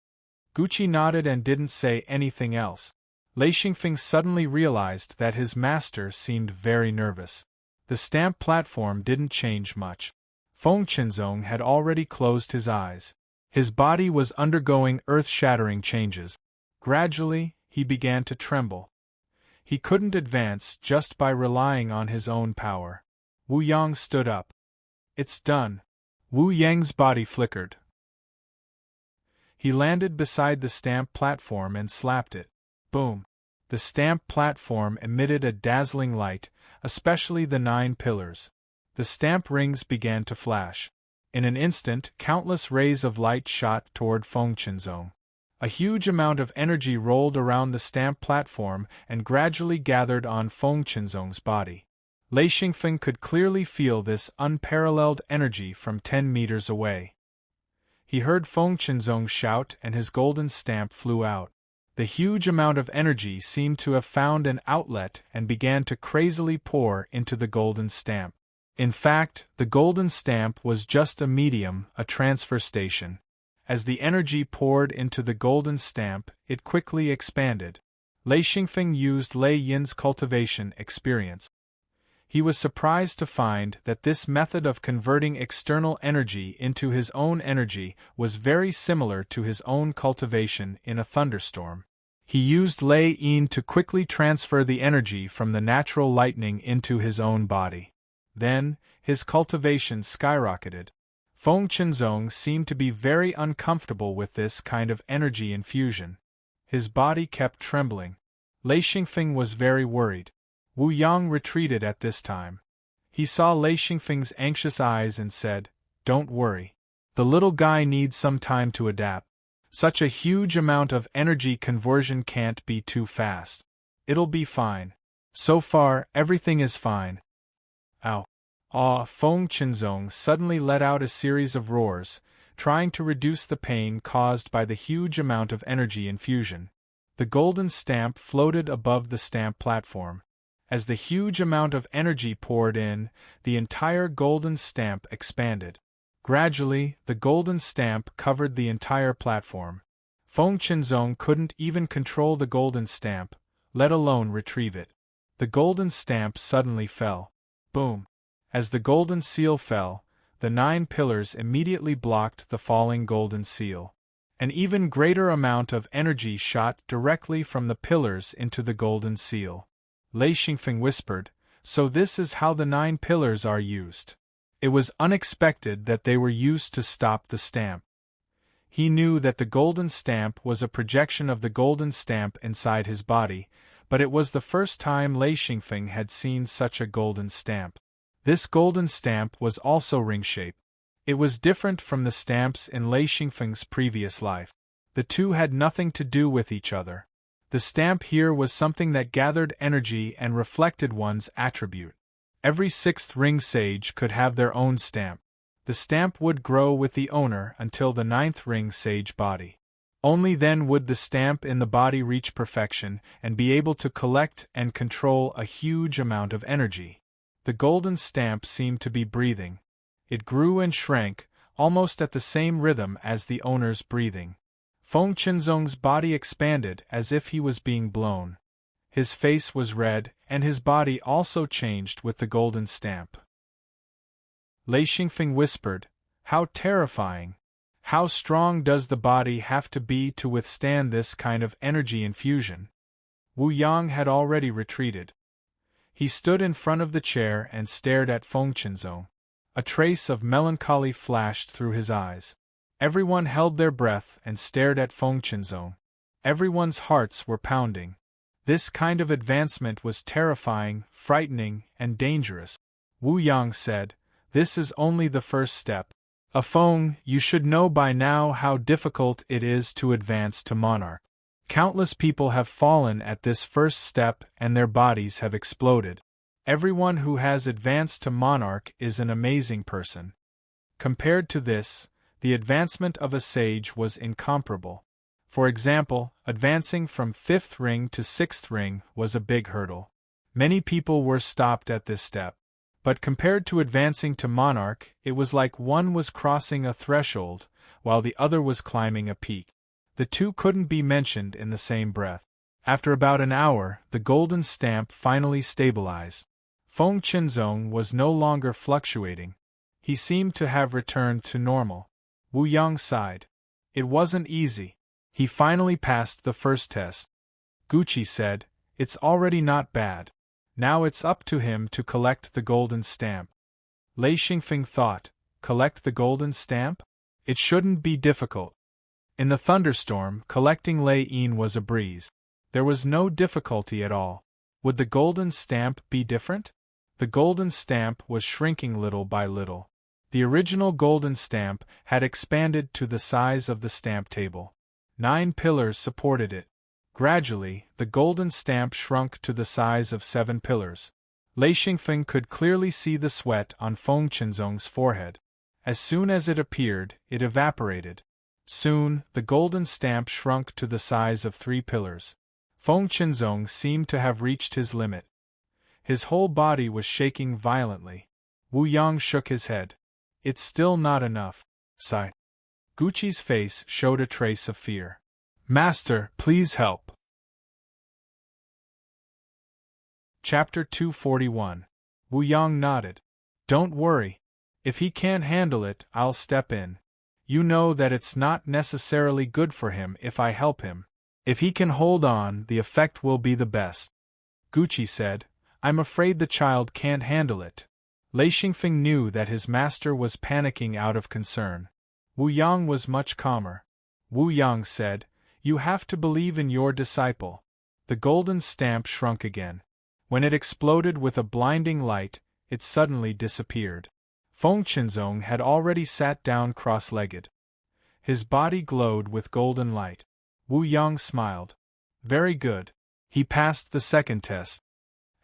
Gucci nodded and didn't say anything else. Lei Xingfeng suddenly realized that his master seemed very nervous. The stamp platform didn't change much. Feng Qinzong had already closed his eyes. His body was undergoing earth-shattering changes. Gradually, he began to tremble. He couldn't advance just by relying on his own power. Wu Yang stood up. "It's done." Wu Yang's body flickered. He landed beside the stamp platform and slapped it. Boom! The stamp platform emitted a dazzling light, especially the 9 pillars. The stamp rings began to flash. In an instant, countless rays of light shot toward Feng Qinzong. A huge amount of energy rolled around the stamp platform and gradually gathered on Feng Qinzong's body. Lei Xingfeng could clearly feel this unparalleled energy from 10 meters away. He heard Feng Qinzong shout and his golden stamp flew out. The huge amount of energy seemed to have found an outlet and began to crazily pour into the golden stamp. In fact, the golden stamp was just a medium, a transfer station. As the energy poured into the golden stamp, it quickly expanded. Lei Xingfeng used Lei Yin's cultivation experience. He was surprised to find that this method of converting external energy into his own energy was very similar to his own cultivation in a thunderstorm. He used Lei Yin to quickly transfer the energy from the natural lightning into his own body. Then, his cultivation skyrocketed. Feng Qinzong seemed to be very uncomfortable with this kind of energy infusion. His body kept trembling. Lei Xingfeng was very worried. Wu Yang retreated at this time. He saw Lei Xingfeng's anxious eyes and said, "Don't worry. The little guy needs some time to adapt. Such a huge amount of energy conversion can't be too fast. It'll be fine. So far, everything is fine." Ow! Feng Qinzong suddenly let out a series of roars, trying to reduce the pain caused by the huge amount of energy infusion. The golden stamp floated above the stamp platform. As the huge amount of energy poured in, the entire golden stamp expanded. Gradually, the golden stamp covered the entire platform. Feng Qinzong couldn't even control the golden stamp, let alone retrieve it. The golden stamp suddenly fell. Boom! As the golden seal fell, the 9 pillars immediately blocked the falling golden seal. An even greater amount of energy shot directly from the pillars into the golden seal. Lei Xingfeng whispered, "So this is how the 9 pillars are used." It was unexpected that they were used to stop the stamp. He knew that the golden stamp was a projection of the golden stamp inside his body, but it was the first time Lei Xingfeng had seen such a golden stamp. This golden stamp was also ring-shaped. It was different from the stamps in Lei Xingfeng's previous life. The two had nothing to do with each other. The stamp here was something that gathered energy and reflected one's attribute. Every 6th ring sage could have their own stamp. The stamp would grow with the owner until the 9th ring sage body. Only then would the stamp in the body reach perfection and be able to collect and control a huge amount of energy. The golden stamp seemed to be breathing. It grew and shrank, almost at the same rhythm as the owner's breathing. Feng Qinzong's body expanded as if he was being blown. His face was red, and his body also changed with the golden stamp. Lei Xingfeng whispered, "How terrifying! How strong does the body have to be to withstand this kind of energy infusion?" Wu Yang had already retreated. He stood in front of the chair and stared at Feng Qinzong. A trace of melancholy flashed through his eyes. Everyone held their breath and stared at Feng Qinzong. Everyone's hearts were pounding. This kind of advancement was terrifying, frightening, and dangerous. Wu Yang said, "This is only the first step. Feng, you should know by now how difficult it is to advance to monarch. Countless people have fallen at this first step and their bodies have exploded. Everyone who has advanced to monarch is an amazing person. Compared to this, the advancement of a sage was incomparable. For example, advancing from 5th ring to 6th ring was a big hurdle. Many people were stopped at this step. But compared to advancing to monarch, it was like one was crossing a threshold, while the other was climbing a peak. The two couldn't be mentioned in the same breath. After about an hour, the golden stamp finally stabilized. Feng Qinzong was no longer fluctuating. He seemed to have returned to normal. Wu Yang sighed. It wasn't easy. He finally passed the first test. Gucci said, "It's already not bad. Now it's up to him to collect the golden stamp." Lei Xingfeng thought, collect the golden stamp? It shouldn't be difficult. In the thunderstorm, collecting Lei Yin was a breeze. There was no difficulty at all. Would the golden stamp be different? The golden stamp was shrinking little by little. The original golden stamp had expanded to the size of the stamp table. 9 pillars supported it. Gradually, the golden stamp shrunk to the size of 7 pillars. Lei Xingfeng could clearly see the sweat on Feng Qinzong's forehead. As soon as it appeared, it evaporated. Soon, the golden stamp shrunk to the size of 3 pillars. Feng Qinzong seemed to have reached his limit. His whole body was shaking violently. Wu Yang shook his head. "It's still not enough." Sigh. Gucci's face showed a trace of fear. "Master, please help." Chapter 241. Wu Yang nodded. "Don't worry. If he can't handle it, I'll step in. You know that it's not necessarily good for him if I help him. If he can hold on, the effect will be the best." Gucci said, "I'm afraid the child can't handle it." Lei Xingfeng knew that his master was panicking out of concern. Wu Yang was much calmer. Wu Yang said, "You have to believe in your disciple." The golden stamp shrunk again. When it exploded with a blinding light, it suddenly disappeared. Feng Qinzong had already sat down cross-legged. His body glowed with golden light. Wu Yang smiled. "Very good." He passed the second test.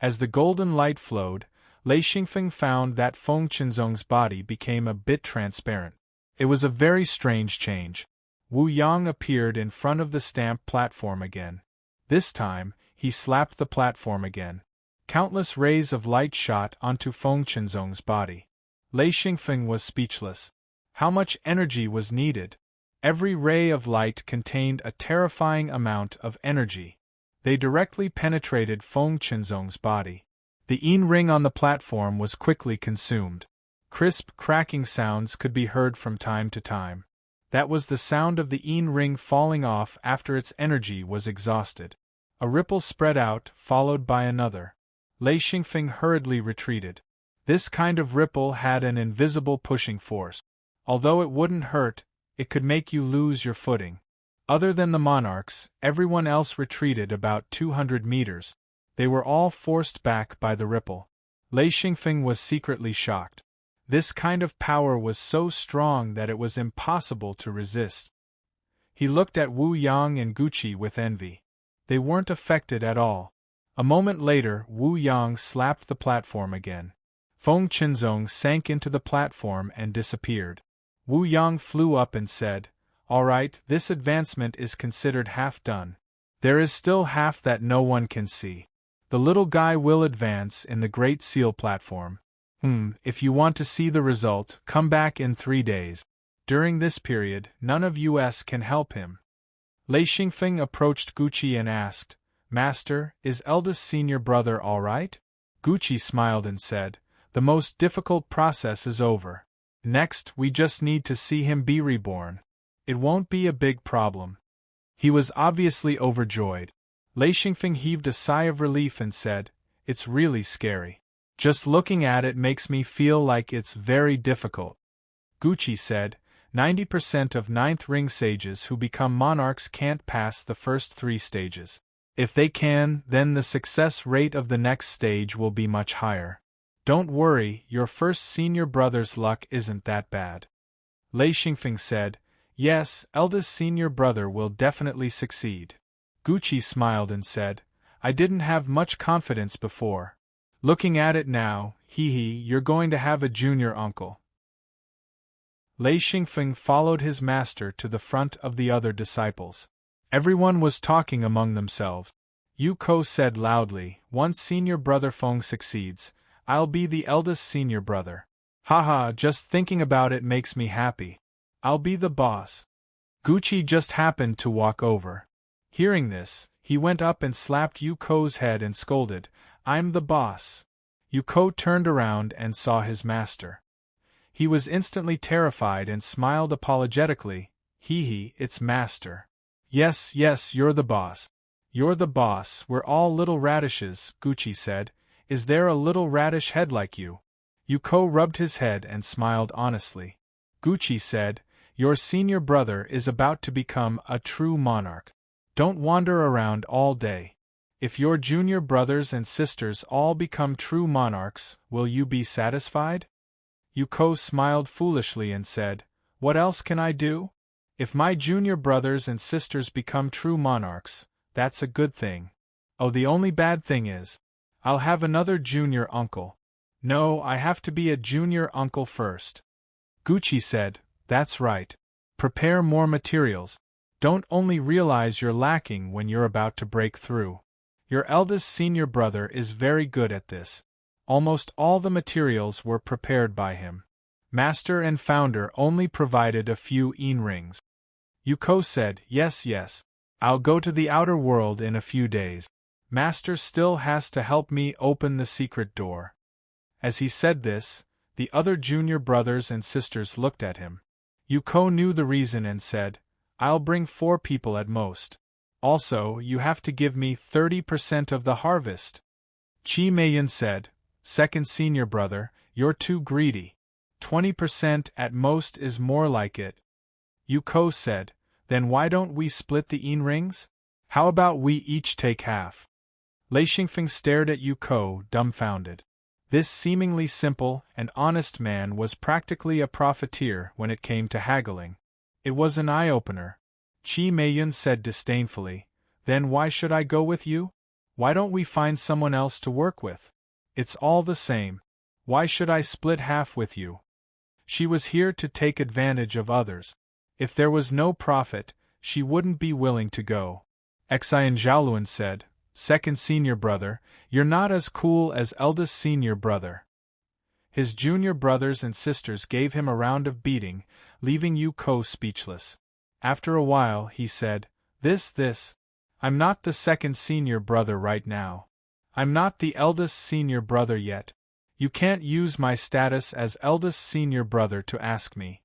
As the golden light flowed, Lei Xingfeng found that Feng Qinzong's body became a bit transparent. It was a very strange change. Wu Yang appeared in front of the stamp platform again. This time, he slapped the platform again. Countless rays of light shot onto Feng Qinzong's body. Lei Xingfeng was speechless. How much energy was needed? Every ray of light contained a terrifying amount of energy. They directly penetrated Feng Qinzong's body. The yin ring on the platform was quickly consumed. Crisp, cracking sounds could be heard from time to time. That was the sound of the yin ring falling off after its energy was exhausted. A ripple spread out, followed by another. Lei Xingfeng hurriedly retreated. This kind of ripple had an invisible pushing force. Although it wouldn't hurt, it could make you lose your footing. Other than the monarchs, everyone else retreated about 200 meters. They were all forced back by the ripple. Lei Xingfeng was secretly shocked. This kind of power was so strong that it was impossible to resist. He looked at Wu Yang and Gucci with envy. They weren't affected at all. A moment later, Wu Yang slapped the platform again. Feng Qinzong sank into the platform and disappeared. Wu Yang flew up and said, "All right, this advancement is considered half done. There is still half that no one can see. The little guy will advance in the Great Seal platform. If you want to see the result, come back in 3 days. During this period, none of us can help him." Lei Xingfeng approached Gucci and asked, "Master, is eldest senior brother all right?" Gucci smiled and said, "The most difficult process is over. Next, we just need to see him be reborn. It won't be a big problem." He was obviously overjoyed. Lei Xingfeng heaved a sigh of relief and said, "It's really scary. Just looking at it makes me feel like it's very difficult." Gucci said, 90% of ninth ring sages who become monarchs can't pass the first 3 stages. If they can, then the success rate of the next stage will be much higher. Don't worry, your first senior brother's luck isn't that bad. Lei Xingfeng said, "Yes, eldest senior brother will definitely succeed." Gucci smiled and said, "I didn't have much confidence before. Looking at it now, you're going to have a junior uncle." Lei Xingfeng followed his master to the front of the other disciples. Everyone was talking among themselves. Yu Ko said loudly, "Once senior brother Feng succeeds, I'll be the eldest senior brother. Haha, just thinking about it makes me happy. I'll be the boss." Gucci just happened to walk over. Hearing this, he went up and slapped Yu Ko's head and scolded, "I'm the boss." Yu Ko turned around and saw his master. He was instantly terrified and smiled apologetically, "It's master. Yes, you're the boss. You're the boss, we're all little radishes," Gucci said. "Is there a little radish head like you?" Yu Ko rubbed his head and smiled honestly. Gucci said, "Your senior brother is about to become a true monarch. Don't wander around all day. If your junior brothers and sisters all become true monarchs, will you be satisfied?" Yu Ko smiled foolishly and said, "What else can I do? If my junior brothers and sisters become true monarchs, that's a good thing. Oh, the only bad thing is, I'll have another junior uncle. No, I have to be a junior uncle first." Gucci said, "That's right. Prepare more materials. Don't only realize you're lacking when you're about to break through. Your eldest senior brother is very good at this. Almost all the materials were prepared by him. Master and founder only provided a few rings." Yu Ko said, Yes. I'll go to the outer world in a few days. Master still has to help me open the secret door." As he said this, the other junior brothers and sisters looked at him. Yu Ko knew the reason and said, "I'll bring 4 people at most. Also, you have to give me 30% of the harvest." Qi Meiyan said, "Second senior brother, you're too greedy. 20% at most is more like it." Yu Ko said, "Then why don't we split the rings? How about we each take half?" Lei Xingfeng stared at Yu Ko, dumbfounded. This seemingly simple and honest man was practically a profiteer when it came to haggling. It was an eye-opener. Qi Meiyan said disdainfully, "Then why should I go with you? Why don't we find someone else to work with? It's all the same. Why should I split half with you?" She was here to take advantage of others. If there was no profit, she wouldn't be willing to go. Xian Zhaoluan said, "Second senior brother, you're not as cool as eldest senior brother." His junior brothers and sisters gave him a round of beating, leaving Yu Ko speechless. After a while, he said, This. I'm not the second senior brother right now. I'm not the eldest senior brother yet. You can't use my status as eldest senior brother to ask me."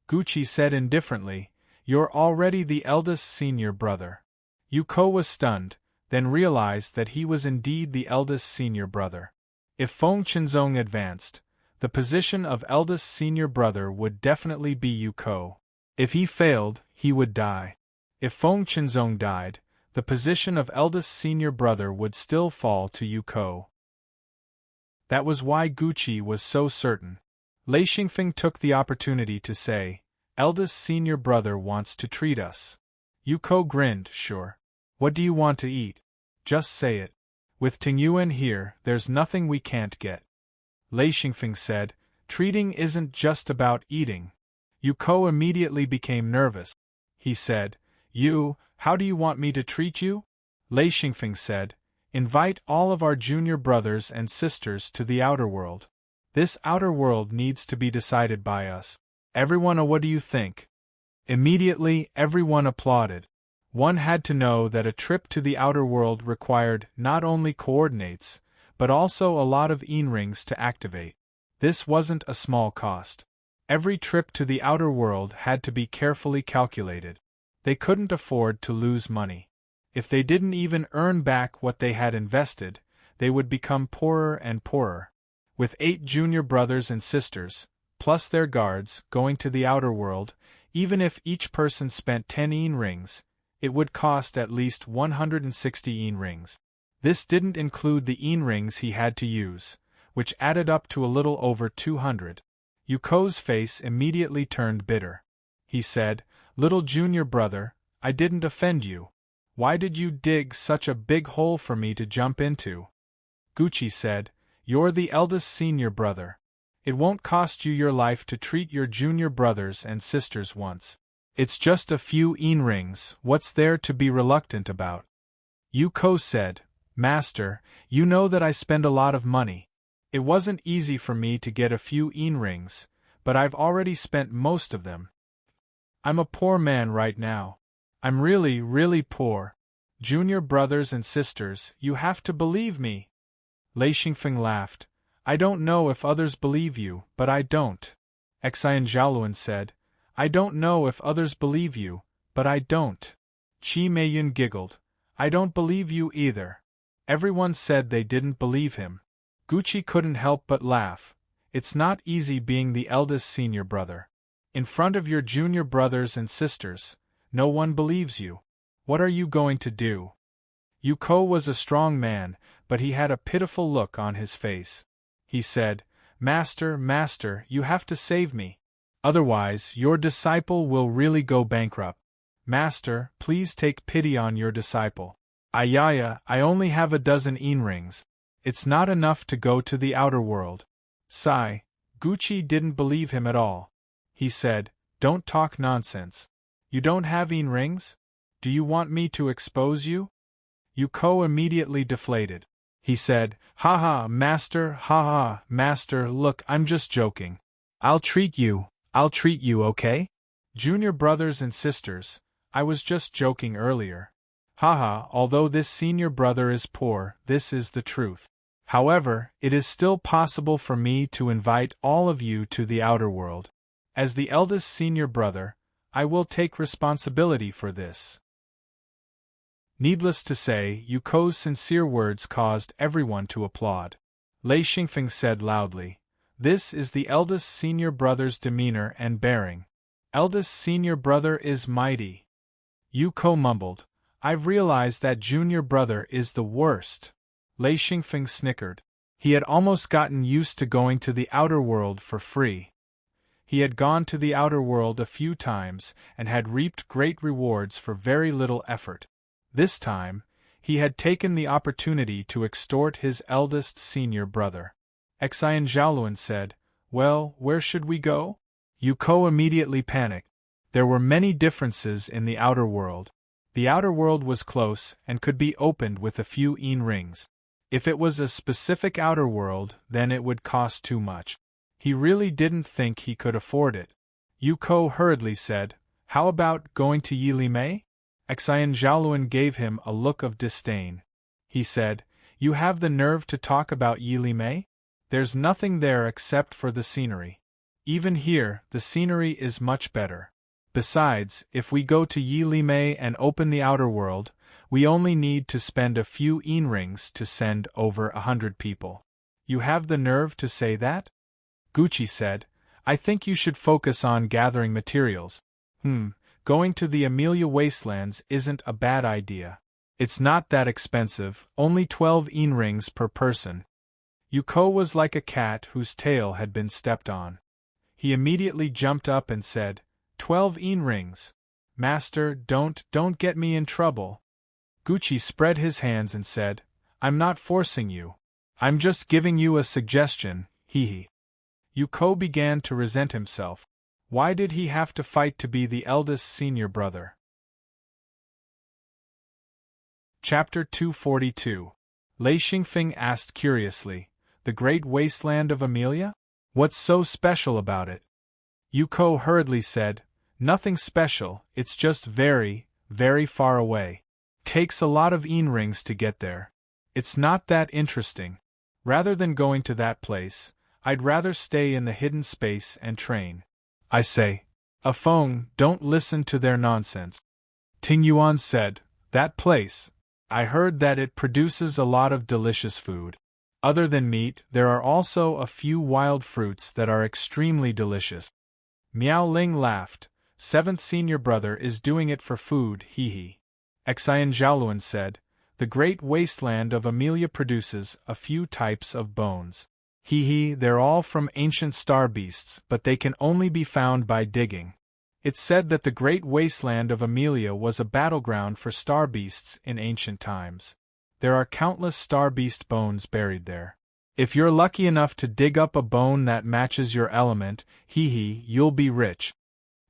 Gucci said indifferently, "You're already the eldest senior brother." Yu Ko was stunned, then realized that he was indeed the eldest senior brother. If Feng Qinzong advanced, the position of eldest senior brother would definitely be Yu Ko. If he failed, he would die. If Feng Qinzong died, the position of eldest senior brother would still fall to Yu Ko. That was why Gucci was so certain. Lei Xingfeng took the opportunity to say, "Eldest senior brother wants to treat us." Yu Ko grinned, "Sure. What do you want to eat? Just say it. With Tingyuan here, there's nothing we can't get." Lei Xingfeng said, "Treating isn't just about eating." Yu Ko immediately became nervous. He said, How do you want me to treat you?" Lei Xingfeng said, "Invite all of our junior brothers and sisters to the outer world. This outer world needs to be decided by us. Everyone, what do you think?" Immediately, everyone applauded. One had to know that a trip to the outer world required not only coordinates, but also a lot of rings to activate. This wasn't a small cost. Every trip to the outer world had to be carefully calculated. They couldn't afford to lose money. If they didn't even earn back what they had invested, they would become poorer and poorer. With 8 junior brothers and sisters, plus their guards, going to the outer world, even if each person spent 10 rings, it would cost at least 160 rings. This didn't include the rings he had to use, which added up to a little over 200. Yuko's face immediately turned bitter. He said, "Little junior brother, I didn't offend you. Why did you dig such a big hole for me to jump into?" Gucci said, "You're the eldest senior brother. It won't cost you your life to treat your junior brothers and sisters once. It's just a few rings, what's there to be reluctant about?" Yuko said, "Master, you know that I spend a lot of money. It wasn't easy for me to get a few rings, but I've already spent most of them. I'm a poor man right now. I'm really, really poor. Junior brothers and sisters, you have to believe me." Lei Xingfeng laughed. "I don't know if others believe you, but I don't." Xian Zhaoluan said, "I don't know if others believe you, but I don't." Qi Meiyun giggled. "I don't believe you either." Everyone said they didn't believe him. Gucci couldn't help but laugh. It's not easy being the eldest senior brother. In front of your junior brothers and sisters, no one believes you. What are you going to do? Yuko was a strong man, but he had a pitiful look on his face. He said, "Master, master, you have to save me. Otherwise, your disciple will really go bankrupt. Master, please take pity on your disciple. Ayaya, I only have a dozen rings. It's not enough to go to the outer world." Sigh. Gucci didn't believe him at all. He said, "Don't talk nonsense. You don't have rings? Do you want me to expose you?" Yuko immediately deflated. He said, "Ha, master, look, I'm just joking. I'll treat you, okay? Junior brothers and sisters, I was just joking earlier. Haha, although this senior brother is poor, this is the truth. However, it is still possible for me to invite all of you to the outer world. As the eldest senior brother, I will take responsibility for this." Needless to say, Yuko's sincere words caused everyone to applaud. Lei Xingfeng said loudly, "This is the eldest senior brother's demeanor and bearing. Eldest senior brother is mighty." Yuko mumbled, "I've realized that junior brother is the worst." Lei Xingfeng snickered. He had almost gotten used to going to the outer world for free. He had gone to the outer world a few times and had reaped great rewards for very little effort. This time, he had taken the opportunity to extort his eldest senior brother. Xian Zhaoluan said, "Well, where should we go?" Yuko immediately panicked. There were many differences in the outer world. The outer world was close and could be opened with a few rings. If it was a specific outer world, then it would cost too much. He really didn't think he could afford it. Yuko hurriedly said, "How about going to Yilime?" Xian Zhaoluan gave him a look of disdain. He said, "You have the nerve to talk about Yilime? There's nothing there except for the scenery. Even here, the scenery is much better. Besides, if we go to Yilime and open the outer world, we only need to spend a few rings to send over 100 people. You have the nerve to say that?" Gucci said, "I think you should focus on gathering materials. Going to the Amelia Wastelands isn't a bad idea. It's not that expensive, only 12 rings per person." Yuko was like a cat whose tail had been stepped on. He immediately jumped up and said, 12 rings. Master, don't get me in trouble." Gucci spread his hands and said, "I'm not forcing you. I'm just giving you a suggestion, hee. Yuko began to resent himself. Why did he have to fight to be the eldest senior brother? Chapter 242. Lei Xingfeng asked curiously, "The Great Wasteland of Amelia? What's so special about it?" Yuko hurriedly said, "Nothing special, it's just very, very far away. Takes a lot of rings to get there. It's not that interesting. Rather than going to that place, I'd rather stay in the hidden space and train. I say, Afeng, don't listen to their nonsense." Ting Yuan said, That place. I heard that it produces a lot of delicious food. Other than meat, there are also a few wild fruits that are extremely delicious. Miao Ling laughed. Seventh senior brother is doing it for food, hee hee. Xian Zhaoluan said, the great wasteland of Amelia produces a few types of bones. Hee hee, they're all from ancient star beasts, but they can only be found by digging. It's said that the great wasteland of Amelia was a battleground for star beasts in ancient times. There are countless star beast bones buried there. If you're lucky enough to dig up a bone that matches your element, hee hee, you'll be rich.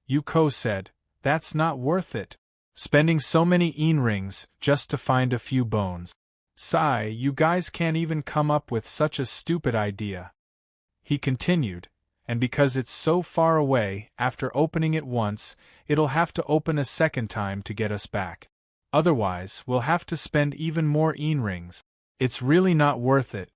Yuko said, that's not worth it. Spending so many rings just to find a few bones. Sigh, you guys can't even come up with such a stupid idea. He continued, and because it's so far away, after opening it once, it'll have to open a second time to get us back. Otherwise, we'll have to spend even more rings. It's really not worth it.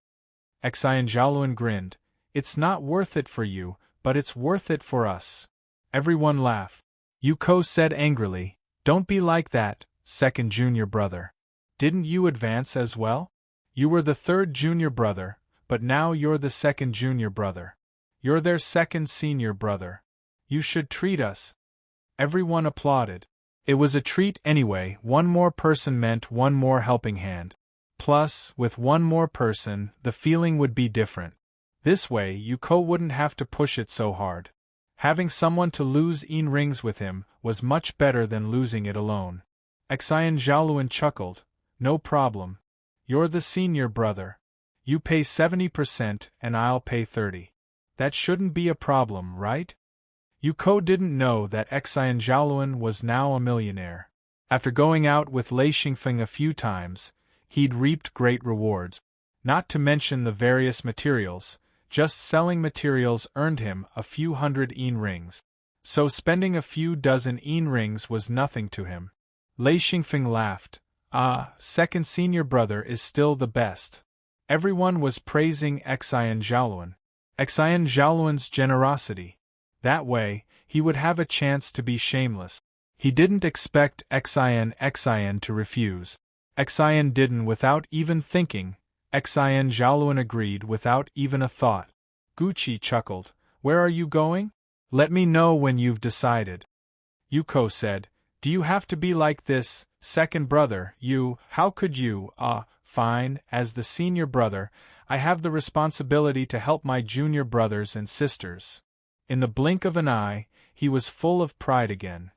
Xian Zhaoluan grinned. It's not worth it for you, but it's worth it for us. Everyone laughed. Yuko said angrily, don't be like that, second junior brother. Didn't you advance as well? You were the third junior brother, but now you're the second junior brother. You're their second senior brother. You should treat us. Everyone applauded. It was a treat anyway, one more person meant one more helping hand. Plus, with one more person, the feeling would be different. This way, Yuko wouldn't have to push it so hard. Having someone to lose rings with him was much better than losing it alone. Xian Zhaoluan chuckled. No problem. You're the senior brother. You pay 70% and I'll pay 30%. That shouldn't be a problem, right? Yuko didn't know that Xian Zhaoluan was now a millionaire. After going out with Lei Xingfeng a few times, he'd reaped great rewards. Not to mention the various materials. Just selling materials earned him a few hundred rings. So spending a few dozen rings was nothing to him. Lei Xingfeng laughed. Ah, second senior brother is still the best. Everyone was praising Xian Zhaoluan. Xian Zhaoluan's generosity. That way, he would have a chance to be shameless. He didn't expect Xian to refuse. Xian didn't without even thinking. Xian Zhaoluan agreed without even a thought. Gucci chuckled. Where are you going? Let me know when you've decided. Yuko said, do you have to be like this, second brother, how could you, fine, as the senior brother, I have the responsibility to help my junior brothers and sisters. In the blink of an eye, he was full of pride again.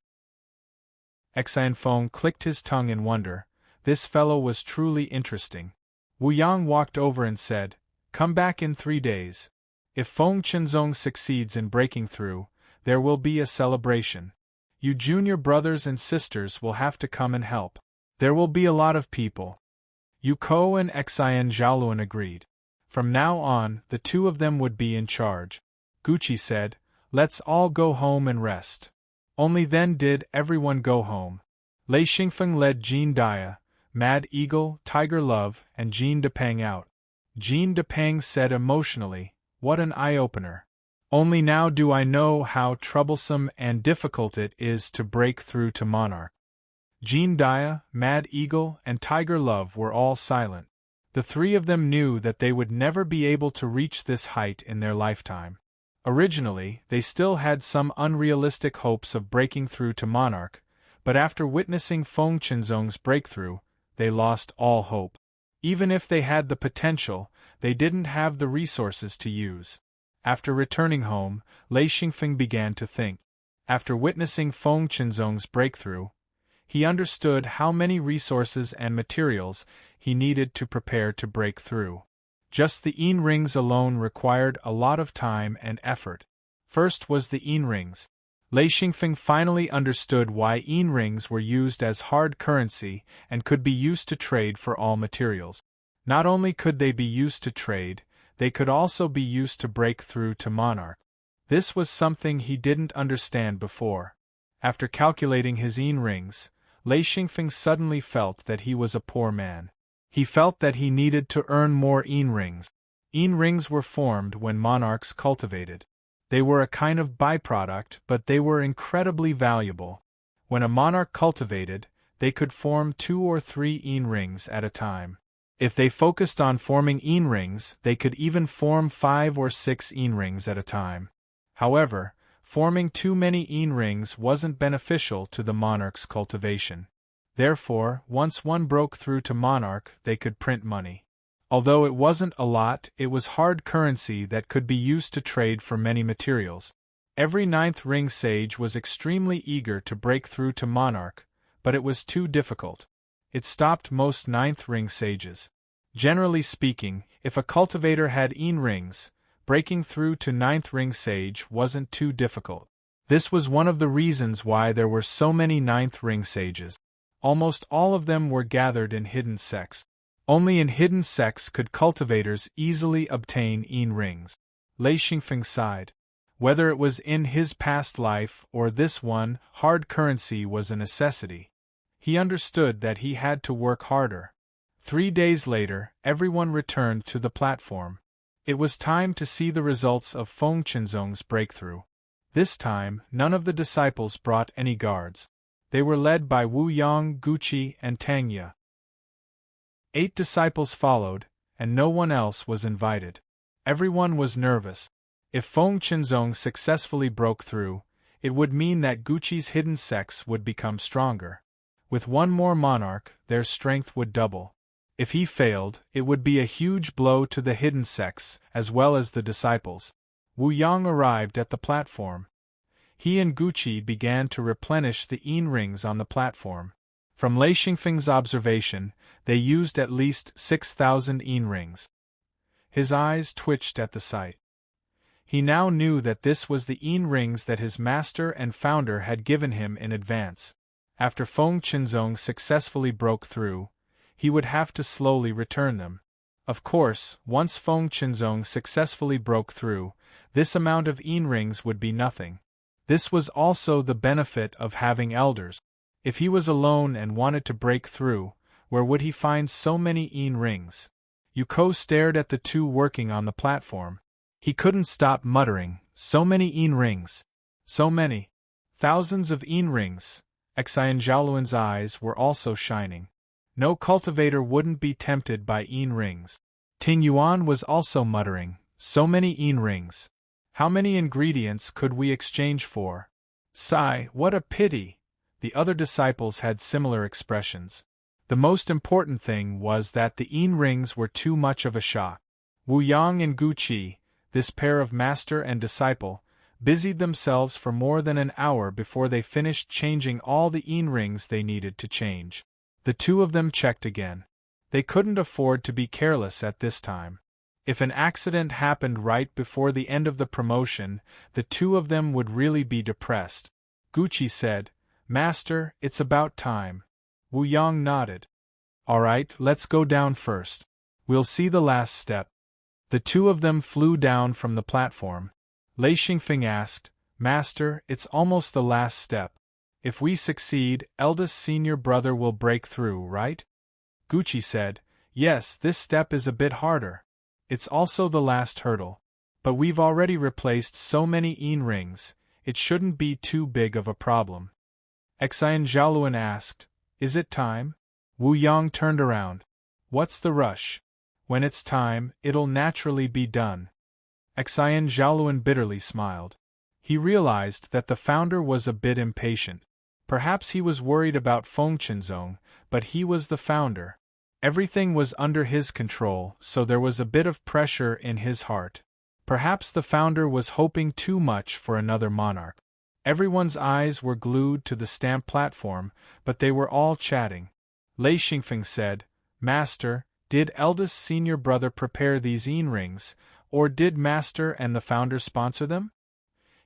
Xian Feng clicked his tongue in wonder. This fellow was truly interesting. Wu Yang walked over and said, come back in 3 days. If Feng Qinzong succeeds in breaking through, there will be a celebration. You junior brothers and sisters will have to come and help. There will be a lot of people. Yuko and Xian Zhaoluan agreed. From now on, the two of them would be in charge. Gucci said, let's all go home and rest. Only then did everyone go home. Lei Xingfeng led Jean Dia, Mad Eagle, Tiger Love, and Jean Depang out. Jean Depang said emotionally, what an eye-opener. Only now do I know how troublesome and difficult it is to break through to Monarch. Jean Dia, Mad Eagle, and Tiger Love were all silent. The three of them knew that they would never be able to reach this height in their lifetime. Originally, they still had some unrealistic hopes of breaking through to Monarch, but after witnessing Feng Qinzong's breakthrough, they lost all hope. Even if they had the potential, they didn't have the resources to use. After returning home, Lei Xingfeng began to think. After witnessing Feng Qinzong's breakthrough, he understood how many resources and materials he needed to prepare to break through. Just the rings alone required a lot of time and effort. First was the rings. Lei Xingfeng finally understood why rings were used as hard currency and could be used to trade for all materials. Not only could they be used to trade, they could also be used to break through to Monarch. This was something he didn't understand before. After calculating his rings, Lei Xingfeng suddenly felt that he was a poor man. He felt that he needed to earn more rings. Rings were formed when monarchs cultivated. They were a kind of byproduct, but they were incredibly valuable. When a monarch cultivated, they could form 2 or 3 yin rings at a time. If they focused on forming yin rings, they could even form 5 or 6 yin rings at a time. However, forming too many yin rings wasn't beneficial to the monarch's cultivation. Therefore, once one broke through to monarch, they could print money. Although it wasn't a lot, it was hard currency that could be used to trade for many materials. Every 9th ring sage was extremely eager to break through to monarch, but it was too difficult. It stopped most 9th ring sages. Generally speaking, if a cultivator had yin rings, breaking through to 9th ring sage wasn't too difficult. This was one of the reasons why there were so many 9th ring sages. Almost all of them were gathered in hidden sects. Only in hidden sects could cultivators easily obtain yin rings. Lei Xingfeng sighed. Whether it was in his past life or this one, hard currency was a necessity. He understood that he had to work harder. 3 days later, everyone returned to the platform. It was time to see the results of Feng Qinzong's breakthrough. This time, none of the disciples brought any guards. They were led by Wu Yang, Guqi, and Tang Ye. 8 disciples followed, and no one else was invited. Everyone was nervous. If Feng Qinzong successfully broke through, it would mean that Guqi's hidden sects would become stronger. With one more monarch, their strength would double. If he failed, it would be a huge blow to the hidden sects, as well as the disciples. Wu Yang arrived at the platform. He and Guqi began to replenish the yin rings on the platform. From Lei Xingfeng's observation, they used at least 6,000 yin rings. His eyes twitched at the sight. He now knew that this was the yin rings that his master and founder had given him in advance. After Feng Qinzong successfully broke through, he would have to slowly return them. Of course, once Feng Qinzong successfully broke through, this amount of yin rings would be nothing. This was also the benefit of having elders. If he was alone and wanted to break through, where would he find so many yin rings? Yuko stared at the two working on the platform. He couldn't stop muttering, so many yin rings. So many. Thousands of yin rings. Xian Zhaoluan's eyes were also shining. No cultivator wouldn't be tempted by yin rings. Ting Yuan was also muttering, so many yin rings. How many ingredients could we exchange for? Sigh, what a pity! The other disciples had similar expressions. The most important thing was that the yin rings were too much of a shock. Wu Yang and Guqi, this pair of master and disciple, busied themselves for more than an hour before they finished changing all the yin rings they needed to change. The two of them checked again. They couldn't afford to be careless at this time. If an accident happened right before the end of the promotion, the two of them would really be depressed. Guqi said, "Master, it's about time." Wu Yang nodded. "All right, let's go down first. We'll see the last step." The two of them flew down from the platform. Lei Xingfeng asked, "Master, it's almost the last step. If we succeed, eldest senior brother will break through, right?" Guqi said, "Yes, this step is a bit harder. It's also the last hurdle. But we've already replaced so many yin rings, it shouldn't be too big of a problem." Xian Zhaoluan asked, "Is it time?" Wu Yang turned around. "What's the rush? When it's time, it'll naturally be done." Xian Zhaoluan bitterly smiled. He realized that the founder was a bit impatient. Perhaps he was worried about Feng Qinzong, but he was the founder. Everything was under his control, so there was a bit of pressure in his heart. Perhaps the founder was hoping too much for another monarch. Everyone's eyes were glued to the stamp platform, but they were all chatting. Lei Xingfeng said, "Master, did eldest senior brother prepare these yin rings, or did master and the founder sponsor them?"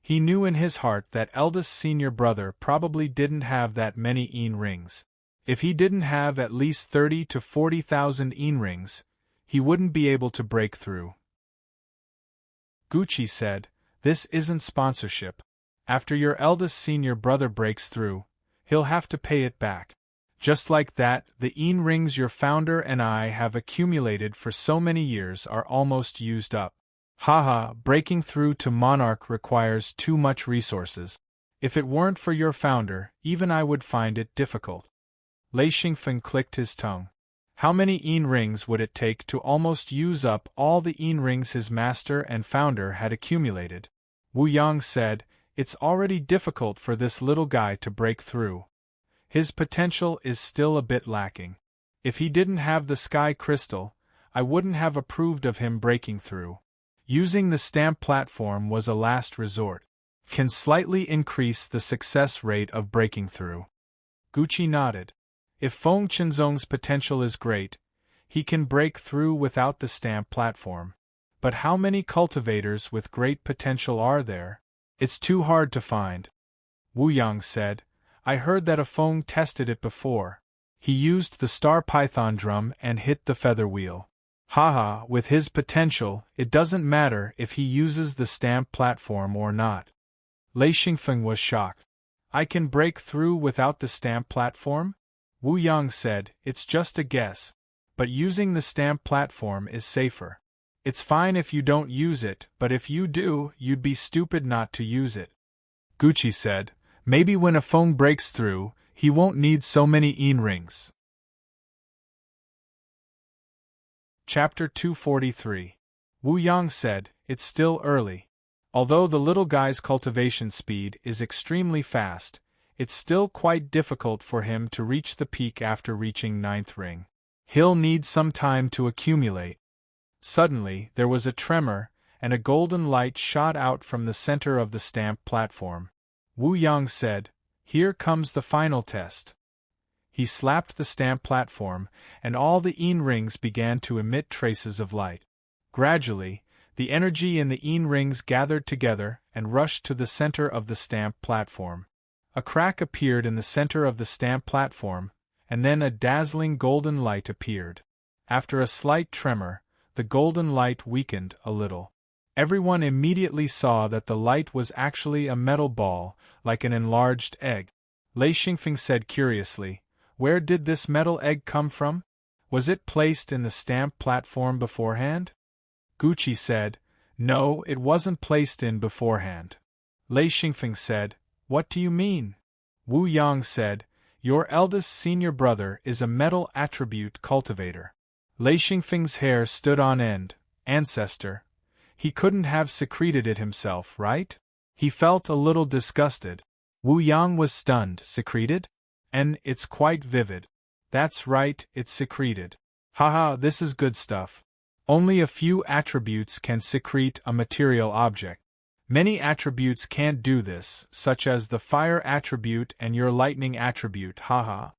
He knew in his heart that eldest senior brother probably didn't have that many yin rings. If he didn't have at least 30 to 40,000 yin rings, he wouldn't be able to break through. Guqi said, "This isn't sponsorship. After your eldest senior brother breaks through, he'll have to pay it back. Just like that, the yin rings your founder and I have accumulated for so many years are almost used up. Haha, breaking through to monarch requires too much resources. If it weren't for your founder, even I would find it difficult." Lei Xingfeng clicked his tongue. How many yin rings would it take to almost use up all the yin rings his master and founder had accumulated? Wu Yang said, "It's already difficult for this little guy to break through. His potential is still a bit lacking. If he didn't have the sky crystal, I wouldn't have approved of him breaking through. Using the stamp platform was a last resort. Can slightly increase the success rate of breaking through." Gucci nodded. If Feng Qinzong's potential is great, he can break through without the stamp platform. But how many cultivators with great potential are there? It's too hard to find. Wu Yang said, "I heard that a Feng tested it before. He used the star python drum and hit the feather wheel. Haha, with his potential, it doesn't matter if he uses the stamp platform or not." Lei Xingfeng was shocked. "I can break through without the stamp platform?" Wu Yang said, "It's just a guess. But using the stamp platform is safer. It's fine if you don't use it, but if you do, you'd be stupid not to use it." Gucci said, "Maybe when a Feng breaks through, he won't need so many yin rings." Chapter 243. Wu Yang said, "It's still early. Although the little guy's cultivation speed is extremely fast, it's still quite difficult for him to reach the peak after reaching 9th ring. He'll need some time to accumulate." Suddenly, there was a tremor, and a golden light shot out from the center of the stamp platform. Wu Yang said, "Here comes the final test." He slapped the stamp platform, and all the yin rings began to emit traces of light. Gradually, the energy in the yin rings gathered together and rushed to the center of the stamp platform. A crack appeared in the center of the stamp platform, and then a dazzling golden light appeared. After a slight tremor, the golden light weakened a little. Everyone immediately saw that the light was actually a metal ball, like an enlarged egg. Lei Xingfeng said curiously, "Where did this metal egg come from? Was it placed in the stamp platform beforehand?" Gucci said, "No, it wasn't placed in beforehand." Lei Xingfeng said, "What do you mean?" Wu Yang said, "Your eldest senior brother is a metal attribute cultivator." Lei Xingfeng's hair stood on end. Ancestor. He couldn't have secreted it himself, right? He felt a little disgusted. Wu Yang was stunned. Secreted? And it's quite vivid. That's right, it's secreted. Haha, this is good stuff. Only a few attributes can secrete a material object. Many attributes can't do this, such as the fire attribute and your lightning attribute, haha.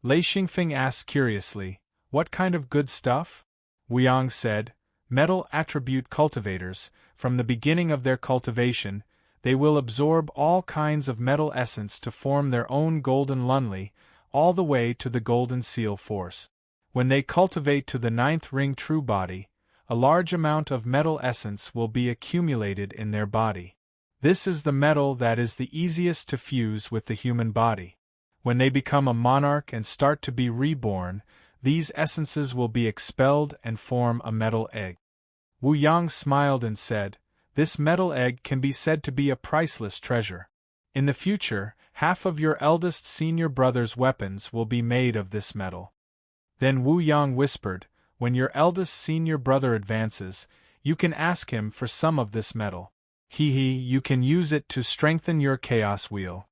Lei Xingfeng asked curiously, "What kind of good stuff?" Wu Yang said, "Metal attribute cultivators, from the beginning of their cultivation, they will absorb all kinds of metal essence to form their own golden lunli, all the way to the golden seal force. When they cultivate to the 9th ring true body, a large amount of metal essence will be accumulated in their body. This is the metal that is the easiest to fuse with the human body. When they become a monarch and start to be reborn, these essences will be expelled and form a metal egg." Wu Yang smiled and said, "This metal egg can be said to be a priceless treasure. In the future, half of your eldest senior brother's weapons will be made of this metal." Then Wu Yang whispered, "When your eldest senior brother advances, you can ask him for some of this metal. You can use it to strengthen your chaos wheel."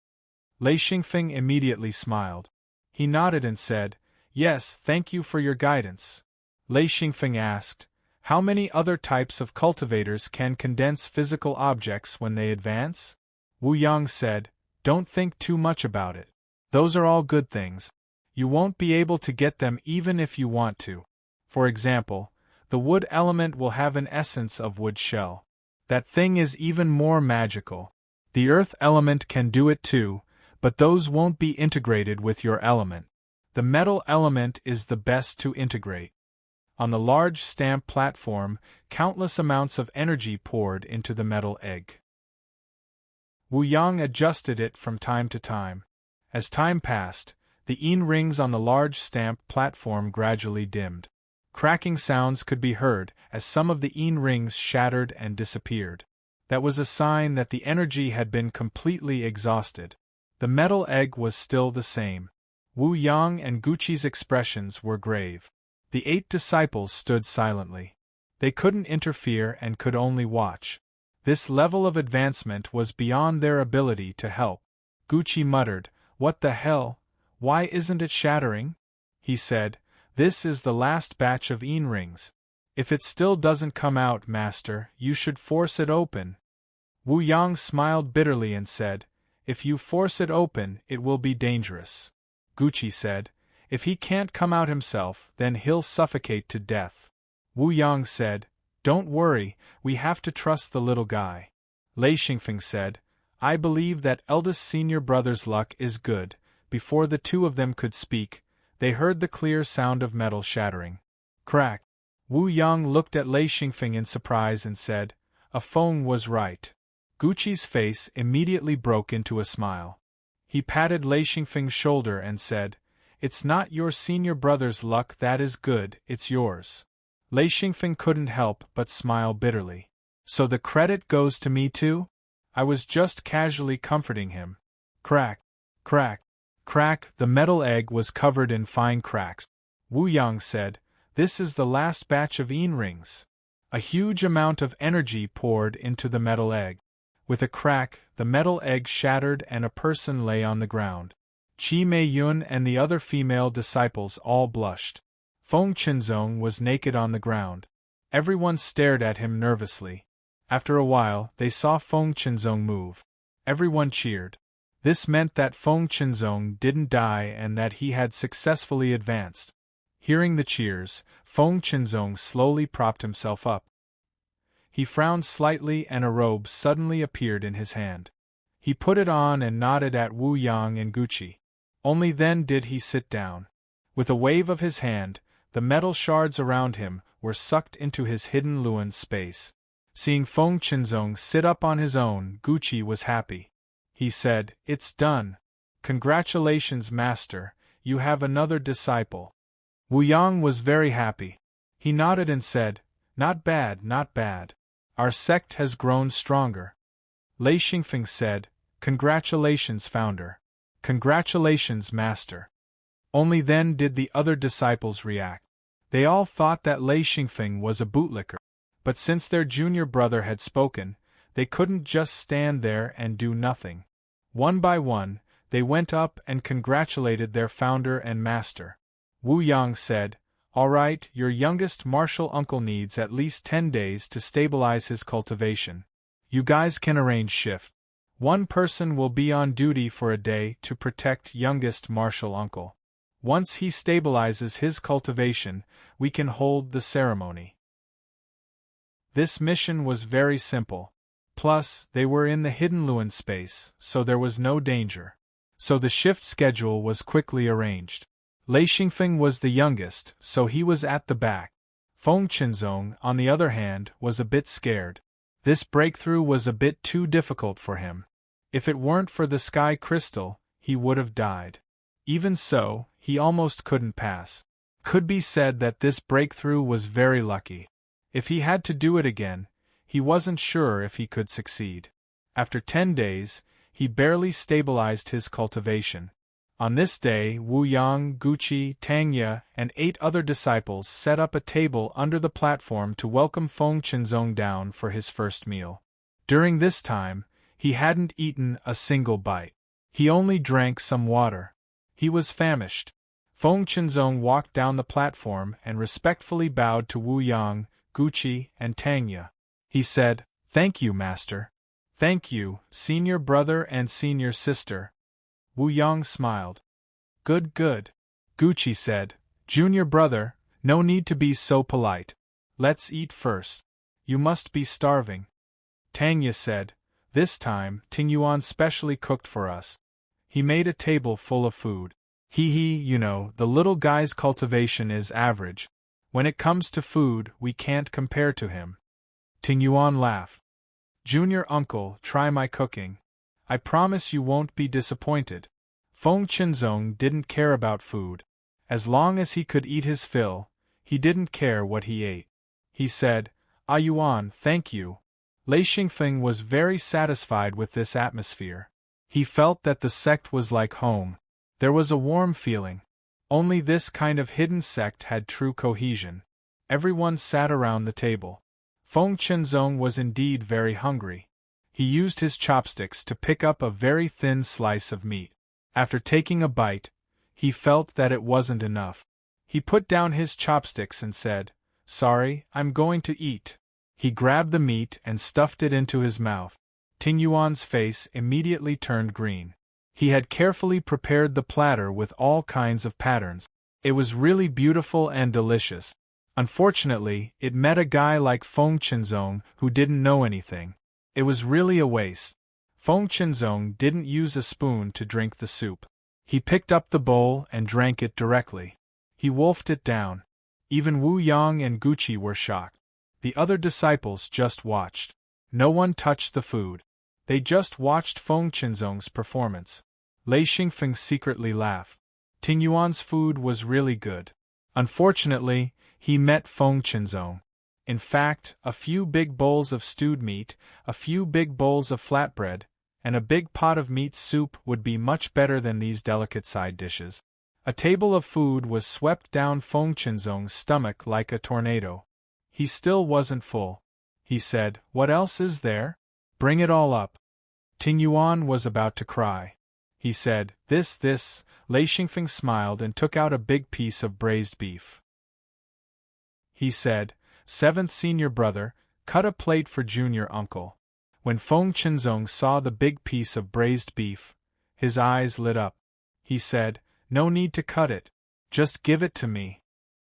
Lei Xingfeng immediately smiled. He nodded and said, "Yes, thank you for your guidance." Lei Xingfeng asked, "How many other types of cultivators can condense physical objects when they advance?" Wu Yang said, "Don't think too much about it. Those are all good things. You won't be able to get them even if you want to. For example, the wood element will have an essence of wood shell. That thing is even more magical. The earth element can do it too, but those won't be integrated with your element. The metal element is the best to integrate." On the large stamp platform, countless amounts of energy poured into the metal egg. Wu Yang adjusted it from time to time. As time passed, the yin rings on the large stamp platform gradually dimmed. Cracking sounds could be heard as some of the yin rings shattered and disappeared. That was a sign that the energy had been completely exhausted. The metal egg was still the same. Wu Yang and Guqi's expressions were grave. The 8 disciples stood silently. They couldn't interfere and could only watch. This level of advancement was beyond their ability to help. Guqi muttered, "What the hell? Why isn't it shattering?" He said, "This is the last batch of rings. If it still doesn't come out, Master, you should force it open." Wu Yang smiled bitterly and said, "If you force it open, it will be dangerous." Guqi said, "If he can't come out himself, then he'll suffocate to death." Wu Yang said, "Don't worry, we have to trust the little guy." Lei Xingfeng said, "I believe that eldest senior brother's luck is good." Before the two of them could speak, they heard the clear sound of metal shattering. Crack! Wu Yang looked at Lei Xingfeng in surprise and said, "A Feng was right." Guqi's face immediately broke into a smile. He patted Lei Xingfeng's shoulder and said, "It's not your senior brother's luck that is good, it's yours." Lei Xingfeng couldn't help but smile bitterly. "So the credit goes to me too? I was just casually comforting him." Crack! Crack! Crack! The metal egg was covered in fine cracks. Wu Yang said, "This is the last batch of rings." A huge amount of energy poured into the metal egg. With a crack, the metal egg shattered and a person lay on the ground. Qi Mei Yun and the other female disciples all blushed. Feng Qinzong was naked on the ground. Everyone stared at him nervously. After a while, they saw Feng Qinzong move. Everyone cheered. This meant that Feng Qinzong didn't die and that he had successfully advanced. Hearing the cheers, Feng Qinzong slowly propped himself up. He frowned slightly and a robe suddenly appeared in his hand. He put it on and nodded at Wu Yang and Guqi. Only then did he sit down. With a wave of his hand, the metal shards around him were sucked into his hidden Luan space. Seeing Feng Qinzong sit up on his own, Guqi was happy. He said, "It's done. Congratulations, Master, you have another disciple." Wu Yang was very happy. He nodded and said, "Not bad, not bad. Our sect has grown stronger." Lei Xingfeng said, "Congratulations, Founder." "Congratulations, Master." Only then did the other disciples react. They all thought that Lei Xingfeng was a bootlicker, but since their junior brother had spoken, they couldn't just stand there and do nothing. One by one, they went up and congratulated their founder and master. Wu Yang said, "All right, your youngest martial uncle needs at least 10 days to stabilize his cultivation. You guys can arrange shift. One person will be on duty for a day to protect youngest martial uncle. Once he stabilizes his cultivation, we can hold the ceremony." This mission was very simple. Plus, they were in the hidden Luan space, so there was no danger. So the shift schedule was quickly arranged. Lei Xingfeng was the youngest, so he was at the back. Feng Qinzong, on the other hand, was a bit scared. This breakthrough was a bit too difficult for him. If it weren't for the sky crystal, he would have died. Even so, he almost couldn't pass. Could be said that this breakthrough was very lucky. If he had to do it again, he wasn't sure if he could succeed. After 10 days, he barely stabilized his cultivation. On this day, Wu Yang, Guqi, Tangya, and 8 other disciples set up a table under the platform to welcome Feng Qinzong down for his first meal. During this time, he hadn't eaten a single bite. He only drank some water. He was famished. Feng Qinzong walked down the platform and respectfully bowed to Wu Yang, Guqi, and Tangya. He said, "Thank you, Master." "Thank you, senior brother and senior sister." Wu Yang smiled. "Good, good." Guqi said, "Junior brother, no need to be so polite. Let's eat first. You must be starving." Tangya said, "This time, Ting Yuan specially cooked for us. He made a table full of food. You know, the little guy's cultivation is average. When it comes to food, we can't compare to him." Ting Yuan laughed. "Junior uncle, try my cooking. I promise you won't be disappointed." Feng Qinzong didn't care about food. As long as he could eat his fill, he didn't care what he ate. He said, "Ah Yuan, thank you." Lei Xingfeng was very satisfied with this atmosphere. He felt that the sect was like home. There was a warm feeling. Only this kind of hidden sect had true cohesion. Everyone sat around the table. Feng Qinzong was indeed very hungry. He used his chopsticks to pick up a very thin slice of meat. After taking a bite, he felt that it wasn't enough. He put down his chopsticks and said, "Sorry, I'm going to eat." He grabbed the meat and stuffed it into his mouth. Ting Yuan's face immediately turned green. He had carefully prepared the platter with all kinds of patterns. It was really beautiful and delicious. Unfortunately, it met a guy like Feng Qinzong who didn't know anything. It was really a waste. Feng Qinzong didn't use a spoon to drink the soup. He picked up the bowl and drank it directly. He wolfed it down. Even Wu Yang and Guqi were shocked. The other disciples just watched. No one touched the food. They just watched Feng Qinzong's performance. Lei Xingfeng secretly laughed. Ting Yuan's food was really good. Unfortunately, he met Feng Qinzong. In fact, a few big bowls of stewed meat, a few big bowls of flatbread, and a big pot of meat soup would be much better than these delicate side dishes. A table of food was swept down Feng Qinzong's stomach like a tornado. He still wasn't full. He said, "What else is there? Bring it all up." Ting Yuan was about to cry. He said, This. Lei Xingfeng smiled and took out a big piece of braised beef. He said, "Seventh senior brother, cut a plate for junior uncle." When Feng Qinzong saw the big piece of braised beef, his eyes lit up. He said, "No need to cut it. Just give it to me."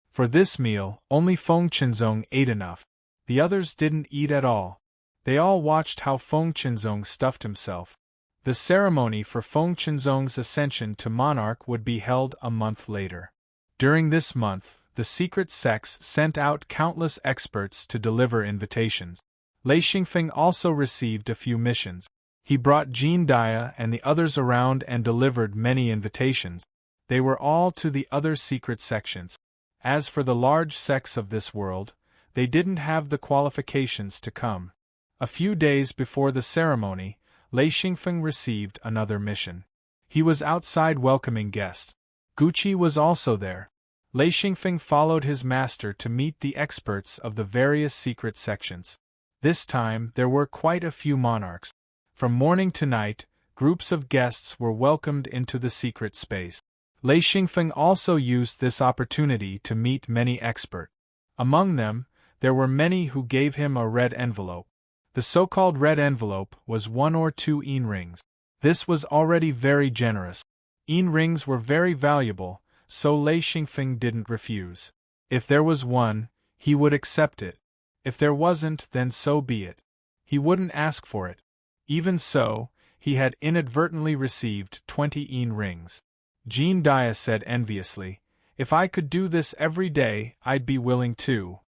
For this meal, only Feng Qinzong ate enough. The others didn't eat at all. They all watched how Feng Qinzong stuffed himself. The ceremony for Feng Qinzong's ascension to monarch would be held a month later. During this month, the secret sects sent out countless experts to deliver invitations. Lei Xingfeng also received a few missions. He brought Jin Dia and the others around and delivered many invitations. They were all to the other secret sections. As for the large sects of this world, they didn't have the qualifications to come. A few days before the ceremony, Lei Xingfeng received another mission. He was outside welcoming guests. Guqi was also there. Lei Xingfeng followed his master to meet the experts of the various secret sections. This time there were quite a few monarchs. From morning to night, groups of guests were welcomed into the secret space. Lei Xingfeng also used this opportunity to meet many experts. Among them, there were many who gave him a red envelope. The so-called red envelope was 1 or 2 yin rings. This was already very generous. Yin rings were very valuable, so Lei Xingfeng didn't refuse. If there was one, he would accept it. If there wasn't, then so be it. He wouldn't ask for it. Even so, he had inadvertently received 20 yin rings. Jin Dia said enviously, "If I could do this every day, I'd be willing too."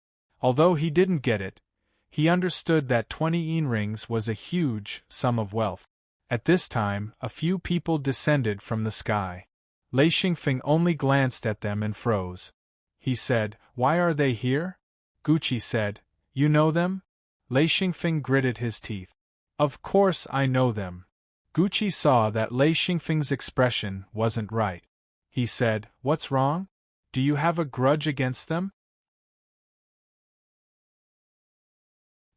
Although he didn't get it, he understood that 20 yin rings was a huge sum of wealth. At this time, a few people descended from the sky. Lei Xingfeng only glanced at them and froze. He said, "Why are they here?" Guqi said, "You know them?" Lei Xingfeng gritted his teeth. "Of course I know them." Guqi saw that Lei Xingfeng's expression wasn't right. He said, "What's wrong? Do you have a grudge against them?"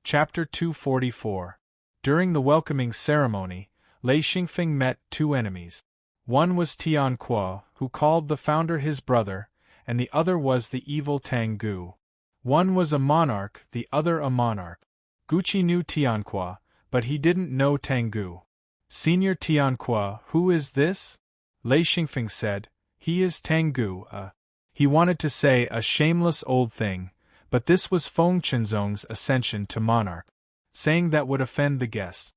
Chapter 244. During the welcoming ceremony, Lei Xingfeng met 2 enemies. One was Tianque, who called the founder his brother, and the other was the evil Tang Gu. One was a monarch, the other a monarch. Guqi knew Tianque, but he didn't know Tang Gu. "Senior Tianque, who is this?" Lei Xingfeng said, "He is Tang Gu, He wanted to say a shameless old thing, but this was Feng Qinzong's ascension to monarch. Saying that would offend the guests.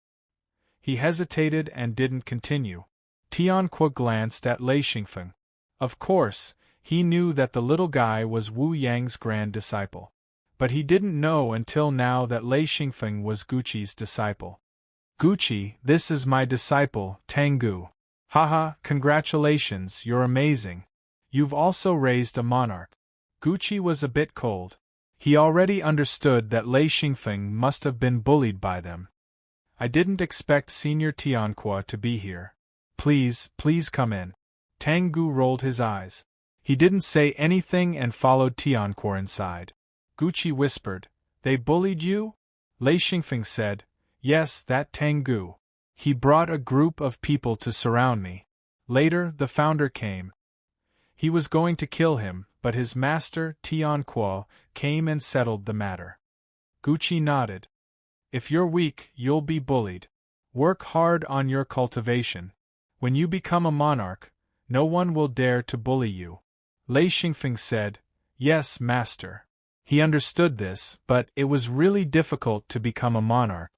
He hesitated and didn't continue. Tianque glanced at Lei Xingfeng. Of course, he knew that the little guy was Wu Yang's grand disciple. But he didn't know until now that Lei Xingfeng was Guqi's disciple. "Guqi, this is my disciple, Tang Gu. Haha, congratulations, you're amazing. You've also raised a monarch." Guqi was a bit cold. He already understood that Lei Xingfeng must have been bullied by them. "I didn't expect Senior Tianque to be here. Please come in." Tanggu rolled his eyes. He didn't say anything and followed Tianquo inside. Gucci whispered, "They bullied you?" Lei Xingfeng said, "Yes, that Tanggu. He brought a group of people to surround me. Later, the founder came. He was going to kill him, but his master, Tianquo, came and settled the matter." Gucci nodded. "If you're weak, you'll be bullied. Work hard on your cultivation. When you become a monarch, no one will dare to bully you." Lei Xingfeng said, "Yes, master." He understood this, but it was really difficult to become a monarch.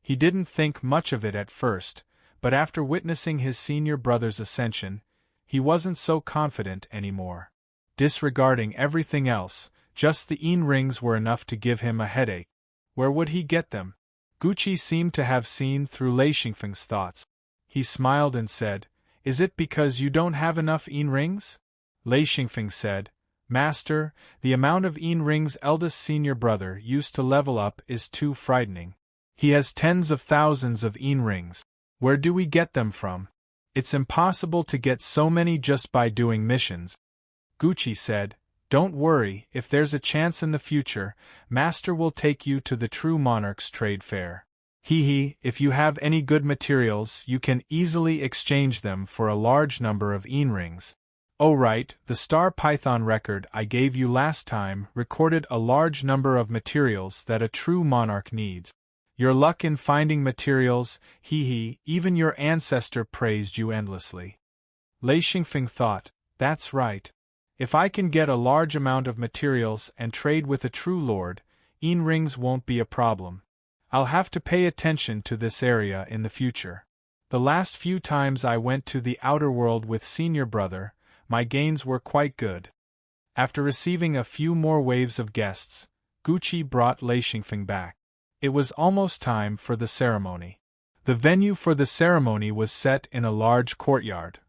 He didn't think much of it at first, but after witnessing his senior brother's ascension, he wasn't so confident anymore. Disregarding everything else, just the rings were enough to give him a headache. Where would he get them? Gucci seemed to have seen through Lei Xingfeng's thoughts. He smiled and said, "Is it because you don't have enough rings?" Lei Xingfeng said, "Master, the amount of rings eldest senior brother used to level up is too frightening. He has tens of thousands of rings. Where do we get them from? It's impossible to get so many just by doing missions." Gucci said, "Don't worry, if there's a chance in the future, Master will take you to the True Monarch's trade fair. If you have any good materials, you can easily exchange them for a large number of rings. Oh right, the Star Python record I gave you last time recorded a large number of materials that a true monarch needs. Your luck in finding materials, even your ancestor praised you endlessly." Lei Xingfeng thought, "That's right. If I can get a large amount of materials and trade with a true lord, rings won't be a problem. I'll have to pay attention to this area in the future. The last few times I went to the outer world with senior brother, my gains were quite good." After receiving a few more waves of guests, Gucci brought Lei Xingfeng back. It was almost time for the ceremony. The venue for the ceremony was set in a large courtyard.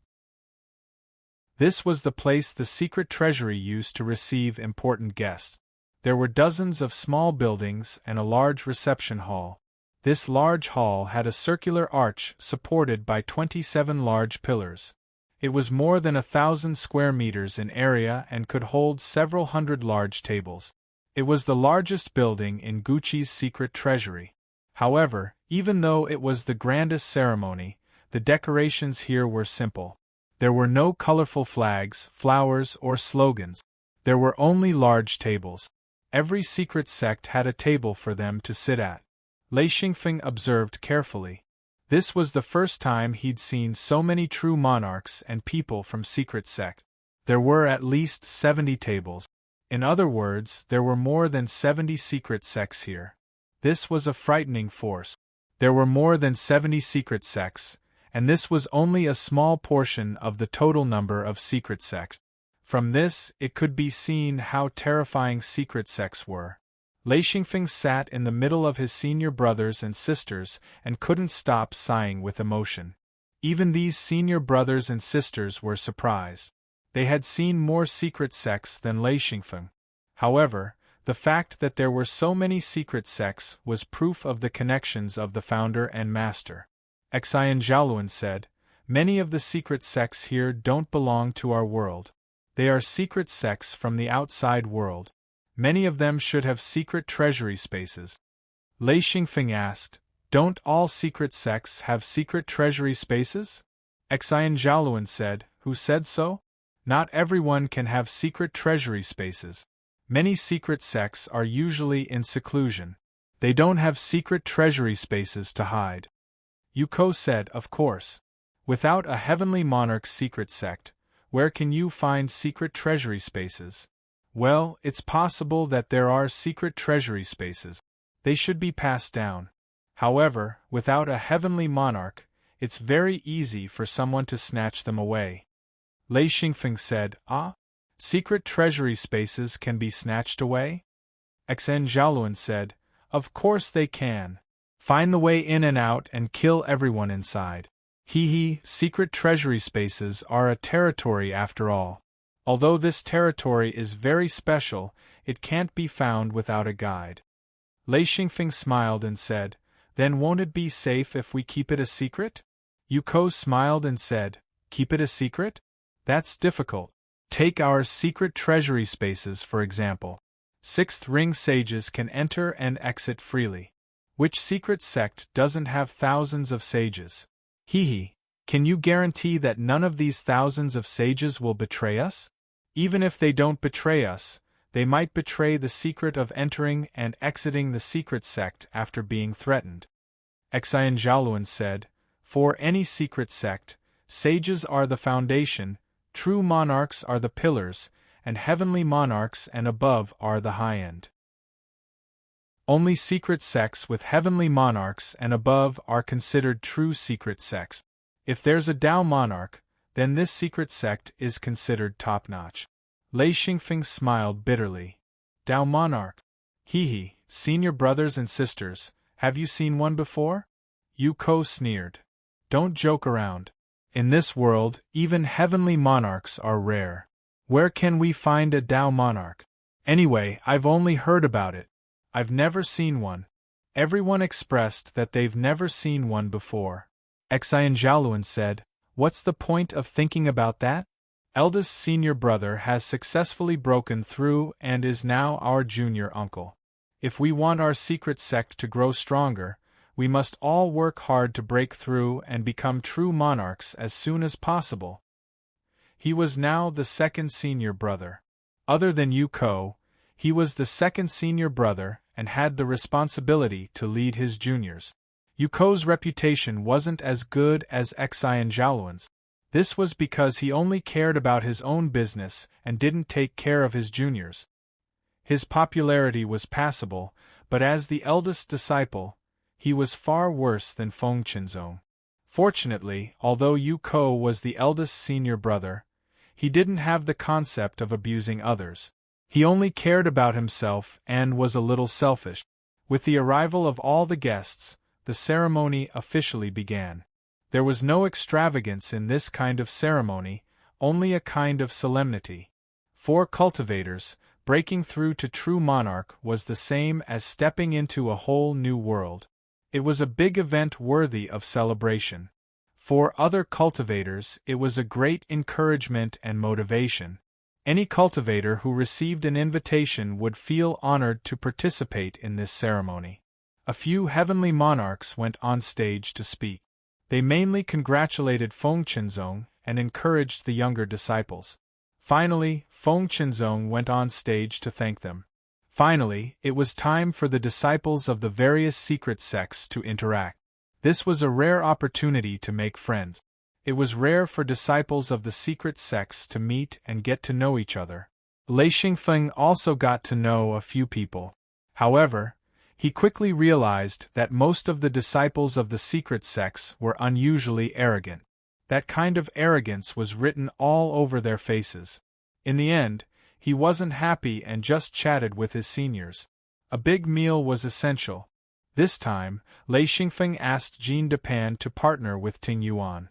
This was the place the secret treasury used to receive important guests. There were dozens of small buildings and a large reception hall. This large hall had a circular arch supported by 27 large pillars. It was more than 1,000 square meters in area and could hold several hundred large tables. It was the largest building in Gucci's secret treasury. However, even though it was the grandest ceremony, the decorations here were simple. There were no colorful flags, flowers, or slogans. There were only large tables. Every secret sect had a table for them to sit at. Lei Xingfeng observed carefully. This was the first time he'd seen so many true monarchs and people from secret sect. There were at least 70 tables. In other words, there were more than 70 secret sects here. This was a frightening force. There were more than 70 secret sects, and this was only a small portion of the total number of secret sects. From this, it could be seen how terrifying secret sects were. Lei Xingfeng sat in the middle of his senior brothers and sisters and couldn't stop sighing with emotion. Even these senior brothers and sisters were surprised. They had seen more secret sects than Lei Xingfeng. However, the fact that there were so many secret sects was proof of the connections of the founder and master. Xian Zhaoluan said, "Many of the secret sects here don't belong to our world. They are secret sects from the outside world. Many of them should have secret treasury spaces." Lei Xingfeng asked, "Don't all secret sects have secret treasury spaces?" Xian Zhaoluan said, "Who said so? Not everyone can have secret treasury spaces. Many secret sects are usually in seclusion. They don't have secret treasury spaces to hide." Yuko said, "Of course. Without a heavenly monarch secret sect, where can you find secret treasury spaces? Well, it's possible that there are secret treasury spaces. They should be passed down. However, without a heavenly monarch, it's very easy for someone to snatch them away." Lei Xingfeng said, "Ah? Secret treasury spaces can be snatched away?" Xian Zhaoluan said, "Of course they can. Find the way in and out and kill everyone inside. Secret treasury spaces are a territory after all. Although this territory is very special, it can't be found without a guide." Lei Xingfeng smiled and said, "Then won't it be safe if we keep it a secret?" Yuko smiled and said, "Keep it a secret? That's difficult. Take our secret treasury spaces for example. Sixth ring sages can enter and exit freely. Which secret sect doesn't have thousands of sages? Hee. Can you guarantee that none of these thousands of sages will betray us? Even if they don't betray us, they might betray the secret of entering and exiting the secret sect after being threatened. Xian Zhaoluan said, for any secret sect, sages are the foundation, true monarchs are the pillars, and heavenly monarchs and above are the high end. Only secret sects with heavenly monarchs and above are considered true secret sects. If there's a Tao monarch, then this secret sect is considered top-notch. Lei Xingfeng smiled bitterly. Tao monarch. Hee, senior brothers and sisters, have you seen one before? Yu Ko sneered. Don't joke around. In this world, even heavenly monarchs are rare. Where can we find a Tao monarch? Anyway, I've only heard about it. I've never seen one. Everyone expressed that they've never seen one before. Xian Zhaoluan said, what's the point of thinking about that? Eldest senior brother has successfully broken through and is now our junior uncle. If we want our secret sect to grow stronger, we must all work hard to break through and become true monarchs as soon as possible. He was now the second senior brother. Other than Yu Ko, he was the second senior brother and had the responsibility to lead his juniors. Yu Ko's reputation wasn't as good as Xian Zhaoluan's. This was because he only cared about his own business and didn't take care of his juniors. His popularity was passable, but as the eldest disciple, he was far worse than Feng Qinzong. Fortunately, although Yu Ko was the eldest senior brother, he didn't have the concept of abusing others. He only cared about himself and was a little selfish. With the arrival of all the guests, the ceremony officially began. There was no extravagance in this kind of ceremony, only a kind of solemnity. For cultivators, breaking through to true monarch was the same as stepping into a whole new world. It was a big event worthy of celebration. For other cultivators, it was a great encouragement and motivation. Any cultivator who received an invitation would feel honored to participate in this ceremony. A few heavenly monarchs went on stage to speak. They mainly congratulated Feng Qinzong and encouraged the younger disciples. Finally, Feng Qinzong went on stage to thank them. Finally, it was time for the disciples of the various secret sects to interact. This was a rare opportunity to make friends. It was rare for disciples of the secret sects to meet and get to know each other. Lei Xingfeng also got to know a few people. However, he quickly realized that most of the disciples of the secret sects were unusually arrogant. That kind of arrogance was written all over their faces. In the end, he wasn't happy and just chatted with his seniors. A big meal was essential. This time, Lei Xingfeng asked Jin Depan to partner with Ting Yuan.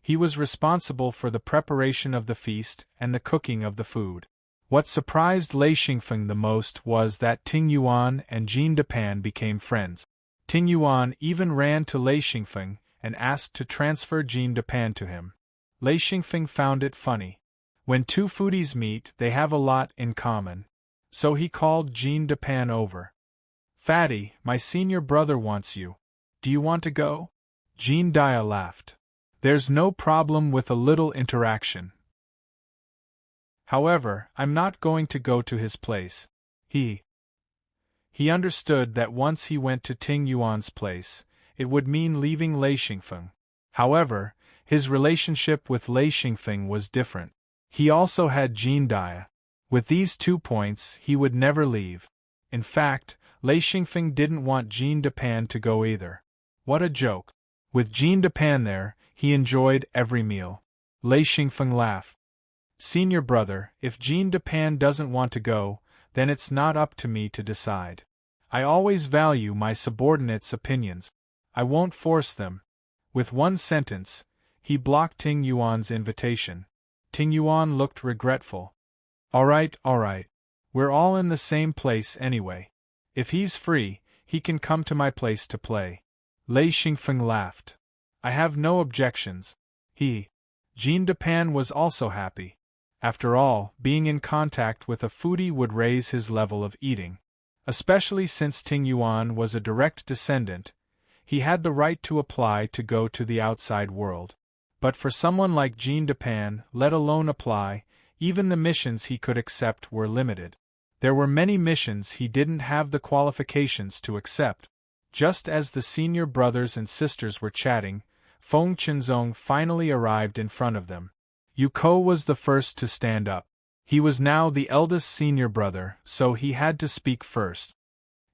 He was responsible for the preparation of the feast and the cooking of the food. What surprised Lei Xingfeng the most was that Ting Yuan and Jin Depan became friends. Ting Yuan even ran to Lei Xingfeng and asked to transfer Jin Depan to him. Lei Xingfeng found it funny. When two foodies meet, they have a lot in common. So he called Jin Depan over. Fatty, my senior brother wants you. Do you want to go? Jin Dia laughed. There's no problem with a little interaction. However, I'm not going to go to his place. He understood that once he went to Ting Yuan's place, it would mean leaving Lei Xingfeng. However, his relationship with Lei Xingfeng was different. He also had Jin Dia. With these 2 points, he would never leave. In fact, Lei Xingfeng didn't want Jin Depan to go either. What a joke. With Jin Depan there, he enjoyed every meal. Lei Xingfeng laughed. Senior brother, if Jin Depan doesn't want to go, then it's not up to me to decide. I always value my subordinates' opinions. I won't force them. With one sentence, he blocked Ting Yuan's invitation. Ting Yuan looked regretful. All right. We're all in the same place anyway. If he's free, he can come to my place to play. Lei Xingfeng laughed. I have no objections. Jean Dupin was also happy. After all, being in contact with a foodie would raise his level of eating. Especially since Ting Yuan was a direct descendant, he had the right to apply to go to the outside world. But for someone like Jean Dupin, let alone apply, even the missions he could accept were limited. There were many missions he didn't have the qualifications to accept. Just as the senior brothers and sisters were chatting, Feng Qinzong finally arrived in front of them. Yuko was the first to stand up. He was now the eldest senior brother, so he had to speak first.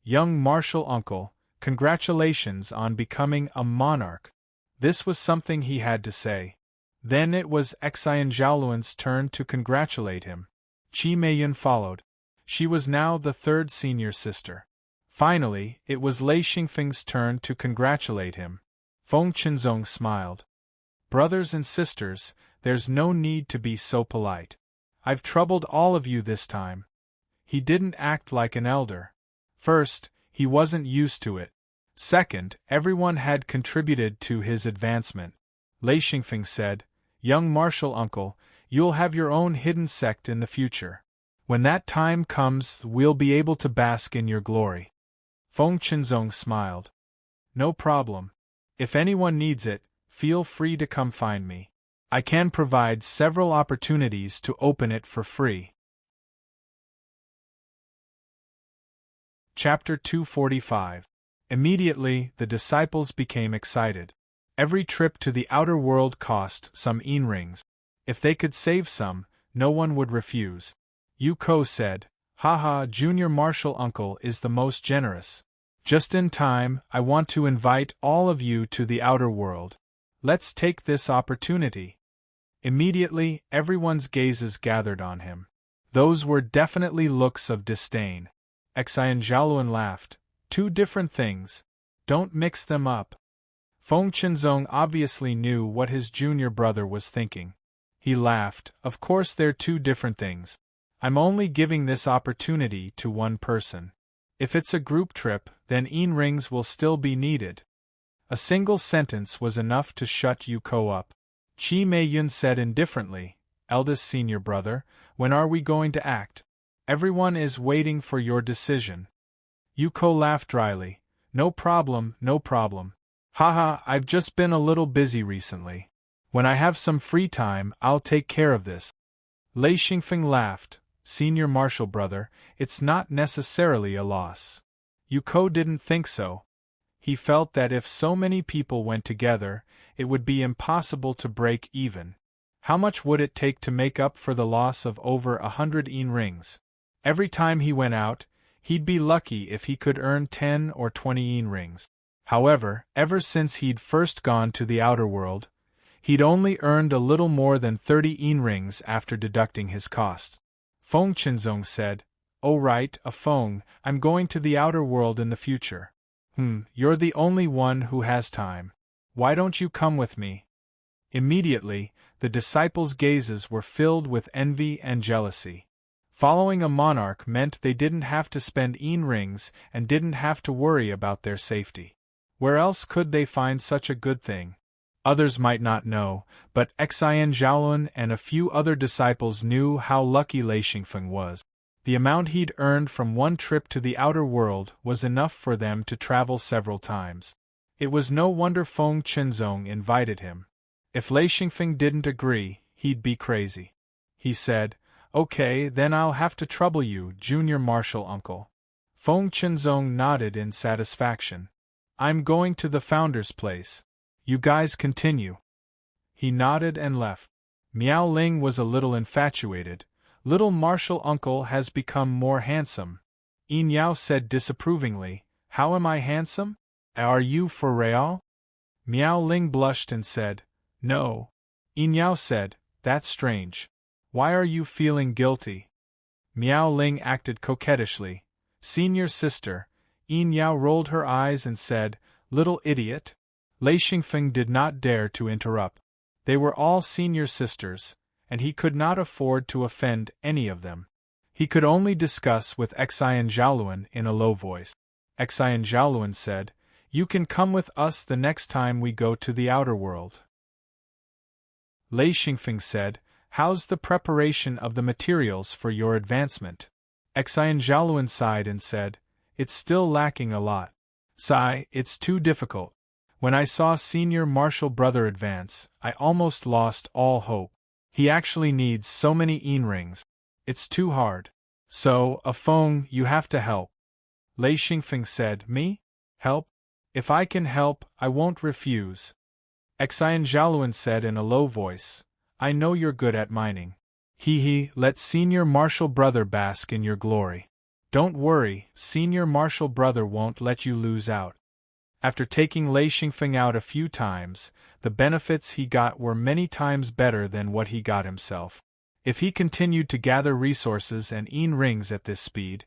Young martial uncle, congratulations on becoming a monarch. This was something he had to say. Then it was Xian Zhaoluan's turn to congratulate him. Qi Meiyun followed. She was now the third senior sister. Finally, it was Lei Xingfeng's turn to congratulate him. Feng Qinzong smiled. Brothers and sisters, there's no need to be so polite. I've troubled all of you this time. He didn't act like an elder. First, he wasn't used to it. Second, everyone had contributed to his advancement. Lei Xingfeng said, Young martial uncle, you'll have your own hidden sect in the future. When that time comes, we'll be able to bask in your glory. Feng Qinzong smiled. No problem. If anyone needs it, feel free to come find me. I can provide several opportunities to open it for free. Chapter 245. Immediately, the disciples became excited. Every trip to the outer world cost some yin rings. If they could save some, no one would refuse. Yuko said, Haha, junior martial uncle is the most generous. Just in time, I want to invite all of you to the outer world. Let's take this opportunity. Immediately, everyone's gazes gathered on him. Those were definitely looks of disdain. Xian Zhaoluan laughed. Two different things. Don't mix them up. Feng Qinzong obviously knew what his junior brother was thinking. He laughed. Of course they're two different things. I'm only giving this opportunity to one person. If it's a group trip, then yin rings will still be needed. A single sentence was enough to shut Yuko up. Qi Meiyun said indifferently, Eldest senior brother, when are we going to act? Everyone is waiting for your decision. Yuko laughed dryly. No problem, no problem. Haha, I've just been a little busy recently. When I have some free time, I'll take care of this. Lei Xingfeng laughed. Senior martial brother, it's not necessarily a loss. Yuko didn't think so. He felt that if so many people went together, it would be impossible to break even. How much would it take to make up for the loss of over 100 yin rings? Every time he went out, he'd be lucky if he could earn 10 or 20 yin rings. However, ever since he'd first gone to the outer world, he'd only earned a little more than 30 yin rings after deducting his costs. Feng Qinzong said, Oh right, Feng, I'm going to the outer world in the future. You're the only one who has time. Why don't you come with me? Immediately, the disciples' gazes were filled with envy and jealousy. Following a monarch meant they didn't have to spend yin rings and didn't have to worry about their safety. Where else could they find such a good thing? Others might not know, but Xian Zhaoluan and a few other disciples knew how lucky Lei Xingfeng was. The amount he'd earned from one trip to the outer world was enough for them to travel several times. It was no wonder Feng Qinzong invited him. If Lei Xingfeng didn't agree, he'd be crazy. He said, Okay, then I'll have to trouble you, junior martial uncle. Feng Qinzong nodded in satisfaction. I'm going to the founder's place. You guys continue. He nodded and left. Miao Ling was a little infatuated. Little martial uncle has become more handsome. Yin Yao said disapprovingly, How am I handsome? Are you for real? Miao Ling blushed and said, No. Yin Yao said, That's strange. Why are you feeling guilty? Miao Ling acted coquettishly. Senior sister. Yin Yao rolled her eyes and said, Little idiot. Lei Xingfeng did not dare to interrupt. They were all senior sisters, and he could not afford to offend any of them. He could only discuss with Xian Zhaoluan in a low voice. Xian Zhaoluan said, You can come with us the next time we go to the outer world. Lei Xingfeng said, "How's the preparation of the materials for your advancement?" Xian Zhaoluan sighed and said, "It's still lacking a lot. Sigh, it's too difficult. When I saw Senior Marshal Brother advance, I almost lost all hope. He actually needs so many yin rings. It's too hard. So, Feng, you have to help." Lei Xingfeng said, "Me? Help? If I can help, I won't refuse." Xian Zhaoluan said in a low voice, "I know you're good at mining. Let Senior Marshal Brother bask in your glory. Don't worry, Senior Marshal Brother won't let you lose out." After taking Lei Xingfeng out a few times, the benefits he got were many times better than what he got himself. If he continued to gather resources and yin rings at this speed,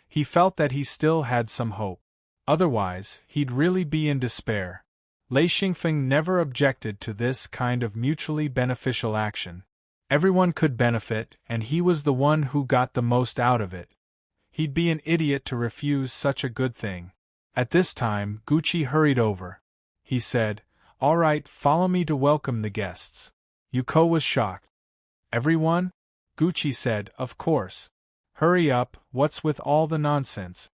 he felt that he still had some hope. Otherwise, he'd really be in despair. Lei Xingfeng never objected to this kind of mutually beneficial action. Everyone could benefit, and he was the one who got the most out of it. He'd be an idiot to refuse such a good thing. At this time, Gucci hurried over. He said, "All right, follow me to welcome the guests." Yuko was shocked. "Everyone?" Gucci said, "Of course. Hurry up, what's with all the nonsense?"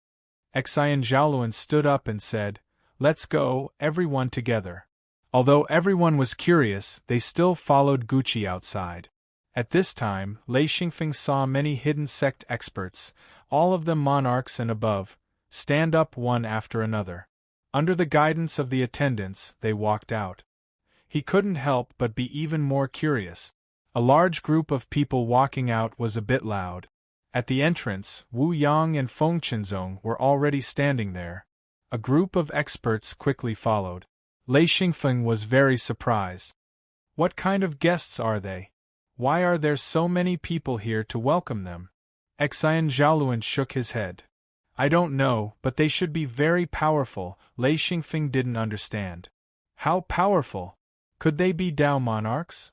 Xian Zhaoluan stood up and said, "Let's go, everyone together." Although everyone was curious, they still followed Gucci outside. At this time, Lei Xingfeng saw many hidden sect experts, all of them monarchs and above, stand up one after another. Under the guidance of the attendants, they walked out. He couldn't help but be even more curious. A large group of people walking out was a bit loud. At the entrance, Wu Yang and Feng Qinzong were already standing there. A group of experts quickly followed. Lei Xingfeng was very surprised. What kind of guests are they? Why are there so many people here to welcome them? Xian Zhaoluan shook his head. "I don't know, but they should be very powerful." Lei Xingfeng didn't understand. How powerful? Could they be Dao monarchs?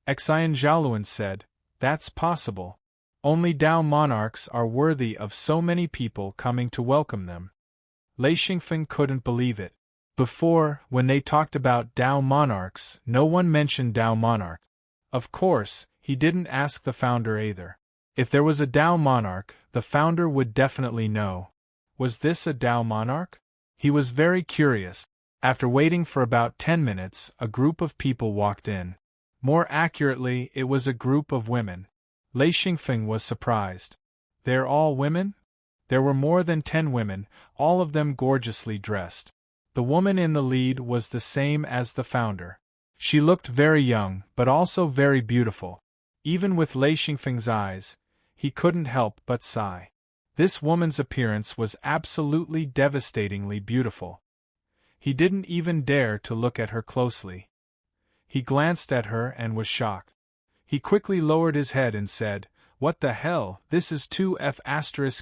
Xian Zhaoluan said, "That's possible. Only Dao monarchs are worthy of so many people coming to welcome them." Lei Xingfeng couldn't believe it. Before, when they talked about Dao monarchs, no one mentioned Dao monarch. Of course, he didn't ask the founder either. If there was a Dao monarch, the founder would definitely know. Was this a Dao monarch? He was very curious. After waiting for about 10 minutes, a group of people walked in. More accurately, it was a group of women. Lei Xingfeng was surprised. They're all women? There were more than 10 women, all of them gorgeously dressed. The woman in the lead was the same as the founder. She looked very young, but also very beautiful. Even with Lei Xingfeng's eyes, he couldn't help but sigh. This woman's appearance was absolutely devastatingly beautiful. He didn't even dare to look at her closely. He glanced at her and was shocked. He quickly lowered his head and said, "What the hell, this is too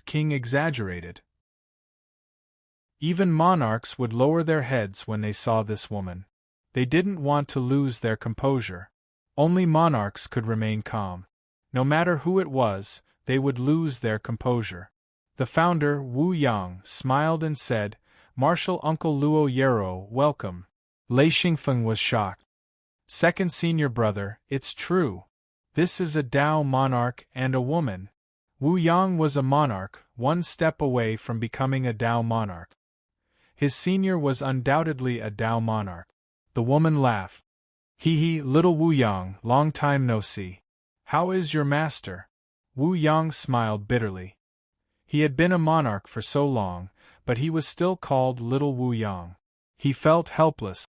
King exaggerated." Even monarchs would lower their heads when they saw this woman. They didn't want to lose their composure. Only monarchs could remain calm. No matter who it was, they would lose their composure. The founder, Wu Yang, smiled and said, "Marshal Uncle Luo Yero, welcome." Lei Xingfeng was shocked. "Second senior brother, it's true. This is a Dao monarch and a woman." Wu Yang was a monarch, one step away from becoming a Dao monarch. His senior was undoubtedly a Dao monarch. The woman laughed. Little Wu Yang, long time no see. How is your master?" Wu Yang smiled bitterly. He had been a monarch for so long, but he was still called Little Wu Yang. He felt helpless.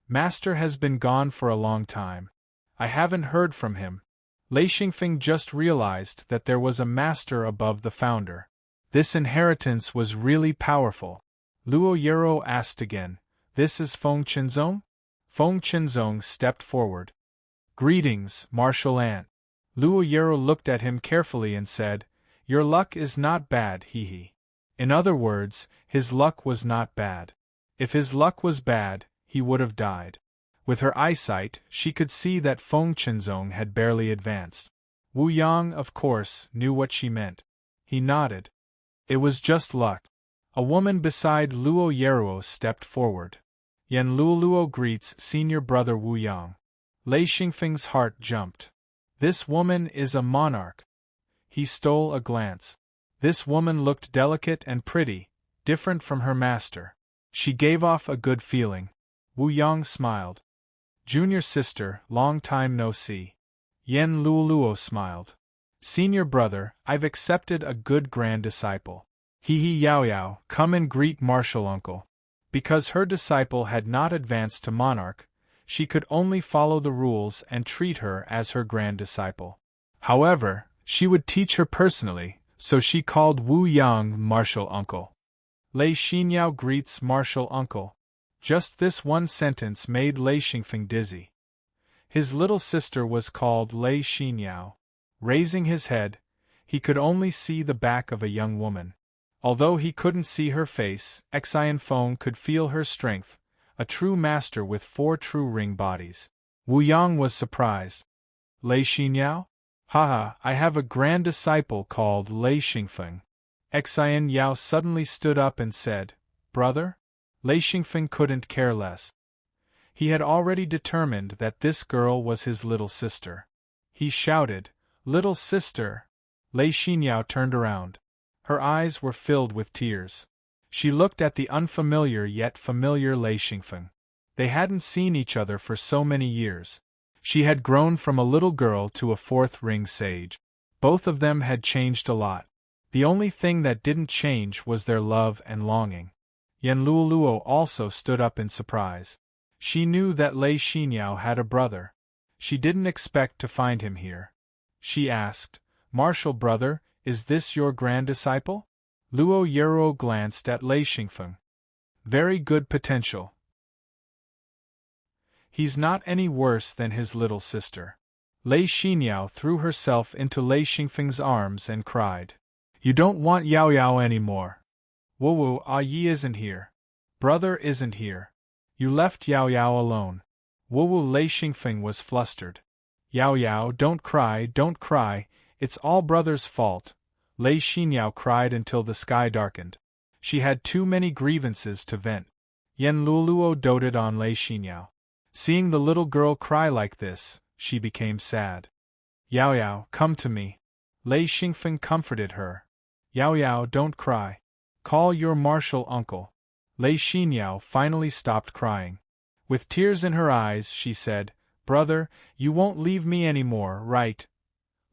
"Master has been gone for a long time. I haven't heard from him." Lei Xingfeng just realized that there was a master above the founder. This inheritance was really powerful. Luo Yero asked again, "This is Feng Qinzong?" Feng Qinzong stepped forward. "Greetings, Marshal Ant." Luo Yero looked at him carefully and said, "Your luck is not bad, In other words, his luck was not bad. If his luck was bad, he would have died. With her eyesight, she could see that Feng Qinzong had barely advanced. Wu Yang, of course, knew what she meant. He nodded. It was just luck. A woman beside Luo Yero stepped forward. "Yan Luoluo greets senior brother Wu Yang." Lei Xingfeng's heart jumped. This woman is a monarch. He stole a glance. This woman looked delicate and pretty, different from her master. She gave off a good feeling. Wu Yang smiled. Junior sister, long time no see. Yan Luoluo smiled. Senior brother, I've accepted a good grand disciple. Hee Yao Yao, come and greet martial uncle. Because her disciple had not advanced to monarch, she could only follow the rules and treat her as her grand disciple. However, she would teach her personally, so she called Wu Yang martial uncle. Lei Xinyao greets martial uncle. Just this one sentence made Lei Xingfeng dizzy. His little sister was called Lei Xinyao. Raising his head, he could only see the back of a young woman. Although he couldn't see her face, Xian Feng could feel her strength, a true master with 4 true ring bodies. Wu Yang was surprised. Lei Xinyao? Haha, I have a grand disciple called Lei Xingfeng. Xian Yao suddenly stood up and said, Brother? Lei Xingfeng couldn't care less. He had already determined that this girl was his little sister. He shouted, Little sister! Lei Xinyao turned around. Her eyes were filled with tears. She looked at the unfamiliar yet familiar Lei Xingfeng. They hadn't seen each other for so many years. She had grown from a little girl to a 4th ring sage. Both of them had changed a lot. The only thing that didn't change was their love and longing. Yan Luoluo also stood up in surprise. She knew that Lei Xinyao had a brother. She didn't expect to find him here. She asked, Martial brother, is this your grand disciple? Luo Yero glanced at Lei Xingfeng. Very good potential. He's not any worse than his little sister. Lei Xinyao threw herself into Lei Xingfeng's arms and cried. You don't want Yao Yao anymore. Wu Yi isn't here. Brother isn't here. You left Yao Yao alone. Wu Lei Xingfeng was flustered. Yao Yao, don't cry, it's all brother's fault. Lei Xinyao cried until the sky darkened. She had too many grievances to vent. Yan Luoluo doted on Lei Xinyao. Seeing the little girl cry like this, she became sad. Yao Yao, come to me. Lei Xingfeng comforted her. Yao Yao, don't cry. Call your martial uncle. Lei Xinyao finally stopped crying. With tears in her eyes, she said, Brother, you won't leave me anymore, right?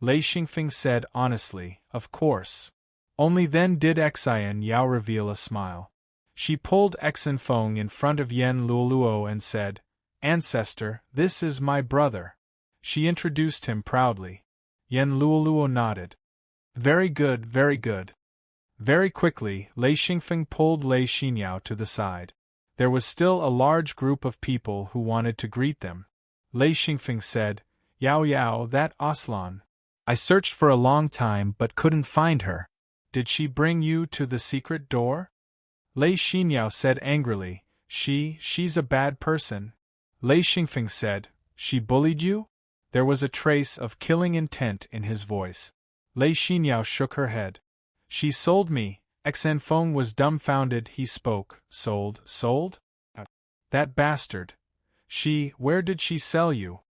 Lei Xingfeng said honestly, Of course. Only then did Xian Yao reveal a smile. She pulled Xian Feng in front of Yan Luoluo and said, Ancestor, this is my brother. She introduced him proudly. Yan Luoluo nodded. Very good, very good. Very quickly, Lei Xingfeng pulled Lei Xinyao to the side. There was still a large group of people who wanted to greet them. Lei Xingfeng said, Yao Yao, that Aslan. I searched for a long time but couldn't find her. Did she bring you to the secret door? Lei Xinyao said angrily, She's a bad person. Lei Xingfeng said, She bullied you? There was a trace of killing intent in his voice. Lei Xinyao shook her head. She sold me. Xian Feng was dumbfounded. He spoke. Sold? That bastard. Where did she sell you?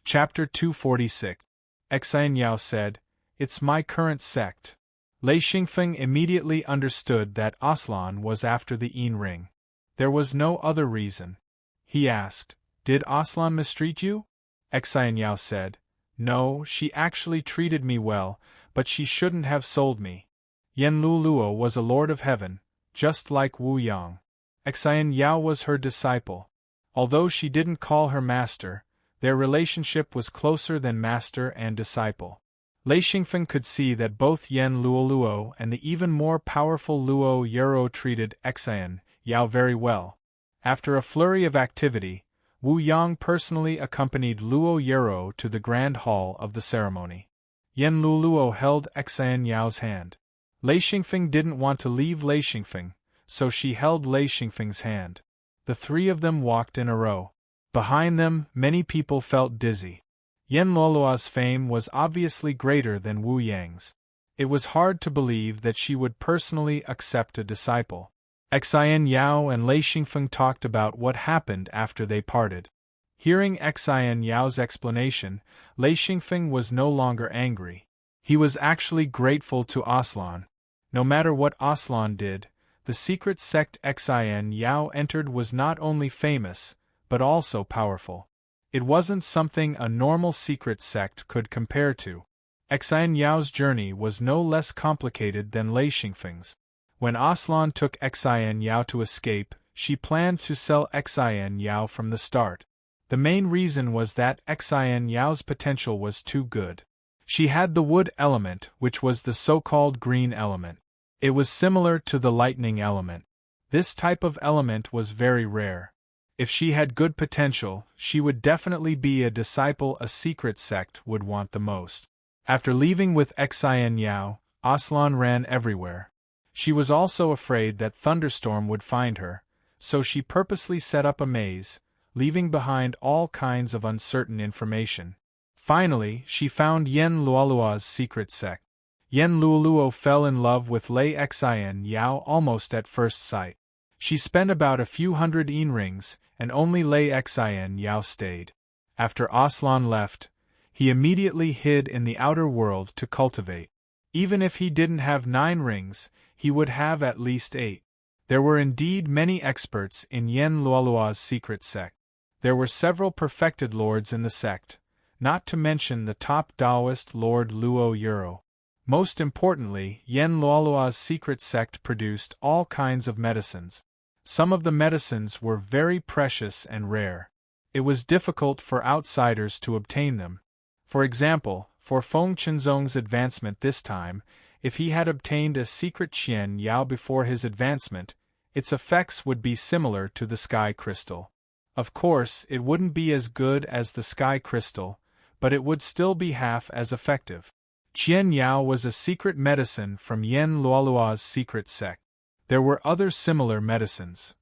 Chapter 246. Xian Yao said, It's my current sect. Lei Xingfeng immediately understood that Aslan was after the Yin ring. There was no other reason. He asked, Did Aslan mistreat you? Xian Yao said, No, she actually treated me well, but she shouldn't have sold me. Yan Luoluo was a lord of heaven, just like Wu Yang. Xian Yao was her disciple. Although she didn't call her master, their relationship was closer than master and disciple. Lei Xingfeng could see that both Yan Luoluo and the even more powerful Luo Yero treated Xian Yao very well. After a flurry of activity, Wu Yang personally accompanied Luo Yero to the grand hall of the ceremony. Yan Luoluo held Xian Yao's hand. Lei Xingfeng didn't want to leave Lei Xingfeng, so she held Lei Xingfeng's hand. The 3 of them walked in a row. Behind them, many people felt dizzy. Yan Luoluo's fame was obviously greater than Wu Yang's. It was hard to believe that she would personally accept a disciple. Xian Yao and Lei Xingfeng talked about what happened after they parted. Hearing Xian Yao's explanation, Lei Xingfeng was no longer angry. He was actually grateful to Aslan. No matter what Aslan did, the secret sect Xian Yao entered was not only famous, but also powerful. It wasn't something a normal secret sect could compare to. Xian Yao's journey was no less complicated than Lei Xingfeng's. When Aslan took Xian Yao to escape, she planned to sell Xian Yao from the start. The main reason was that Xian Yao's potential was too good. She had the wood element, which was the so-called green element. It was similar to the lightning element. This type of element was very rare. If she had good potential, she would definitely be a disciple a secret sect would want the most. After leaving with Xian Yao, Aslan ran everywhere. She was also afraid that Thunderstorm would find her, so she purposely set up a maze, leaving behind all kinds of uncertain information. Finally, she found Yen Luoluo's secret sect. Yen Luoluo fell in love with Lei Xian Yao almost at first sight. She spent about a few hundred yin rings, and only Lei Xian Yao stayed. After Aslan left, he immediately hid in the outer world to cultivate. Even if he didn't have 9 rings, he would have at least 8. There were indeed many experts in Yen Luoluo's secret sect. There were several perfected lords in the sect, not to mention the top Taoist Lord Luo Yuro. Most importantly, Yen Luoluo's secret sect produced all kinds of medicines. Some of the medicines were very precious and rare. It was difficult for outsiders to obtain them. For example, for Feng Qinzong's advancement this time, if he had obtained a secret Qian Yao before his advancement, its effects would be similar to the sky crystal. Of course, it wouldn't be as good as the sky crystal, but it would still be half as effective. Qian Yao was a secret medicine from Yen Luoluo's secret sect. There were other similar medicines.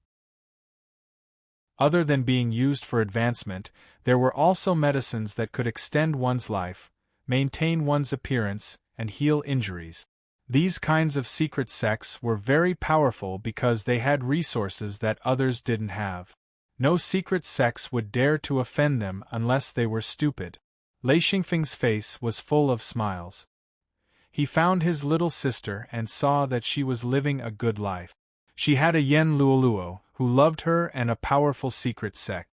Other than being used for advancement, there were also medicines that could extend one's life, maintain one's appearance, and heal injuries. These kinds of secret sects were very powerful because they had resources that others didn't have. No secret sects would dare to offend them unless they were stupid. Lei Xingfeng's face was full of smiles. He found his little sister and saw that she was living a good life. She had a Yen Luoluo, who loved her, and a powerful secret sect.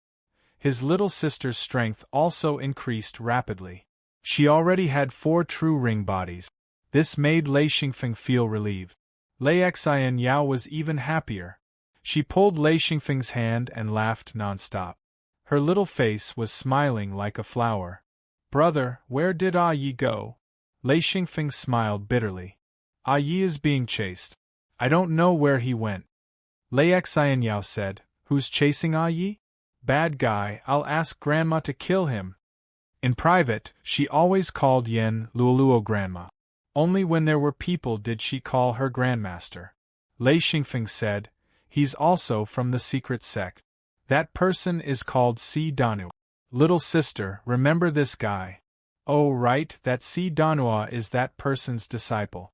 His little sister's strength also increased rapidly. She already had 4 true ring bodies. This made Lei Xingfeng feel relieved. Lei Xian Yao was even happier. She pulled Lei Xingfeng's hand and laughed non-stop. Her little face was smiling like a flower. "Brother, where did Ah Yi go?" Lei Xingfeng smiled bitterly. "Ah Yi is being chased. I don't know where he went." Lei Xian Yao said, "Who's chasing Ah Yi?" "Bad guy, I'll ask Grandma to kill him." In private, she always called Yen Luoluo Grandma. Only when there were people did she call her Grandmaster. Lei Xingfeng said, "He's also from the secret sect. That person is called Si Danu. Little sister, remember this guy." "Oh right, that Si Danua is that person's disciple."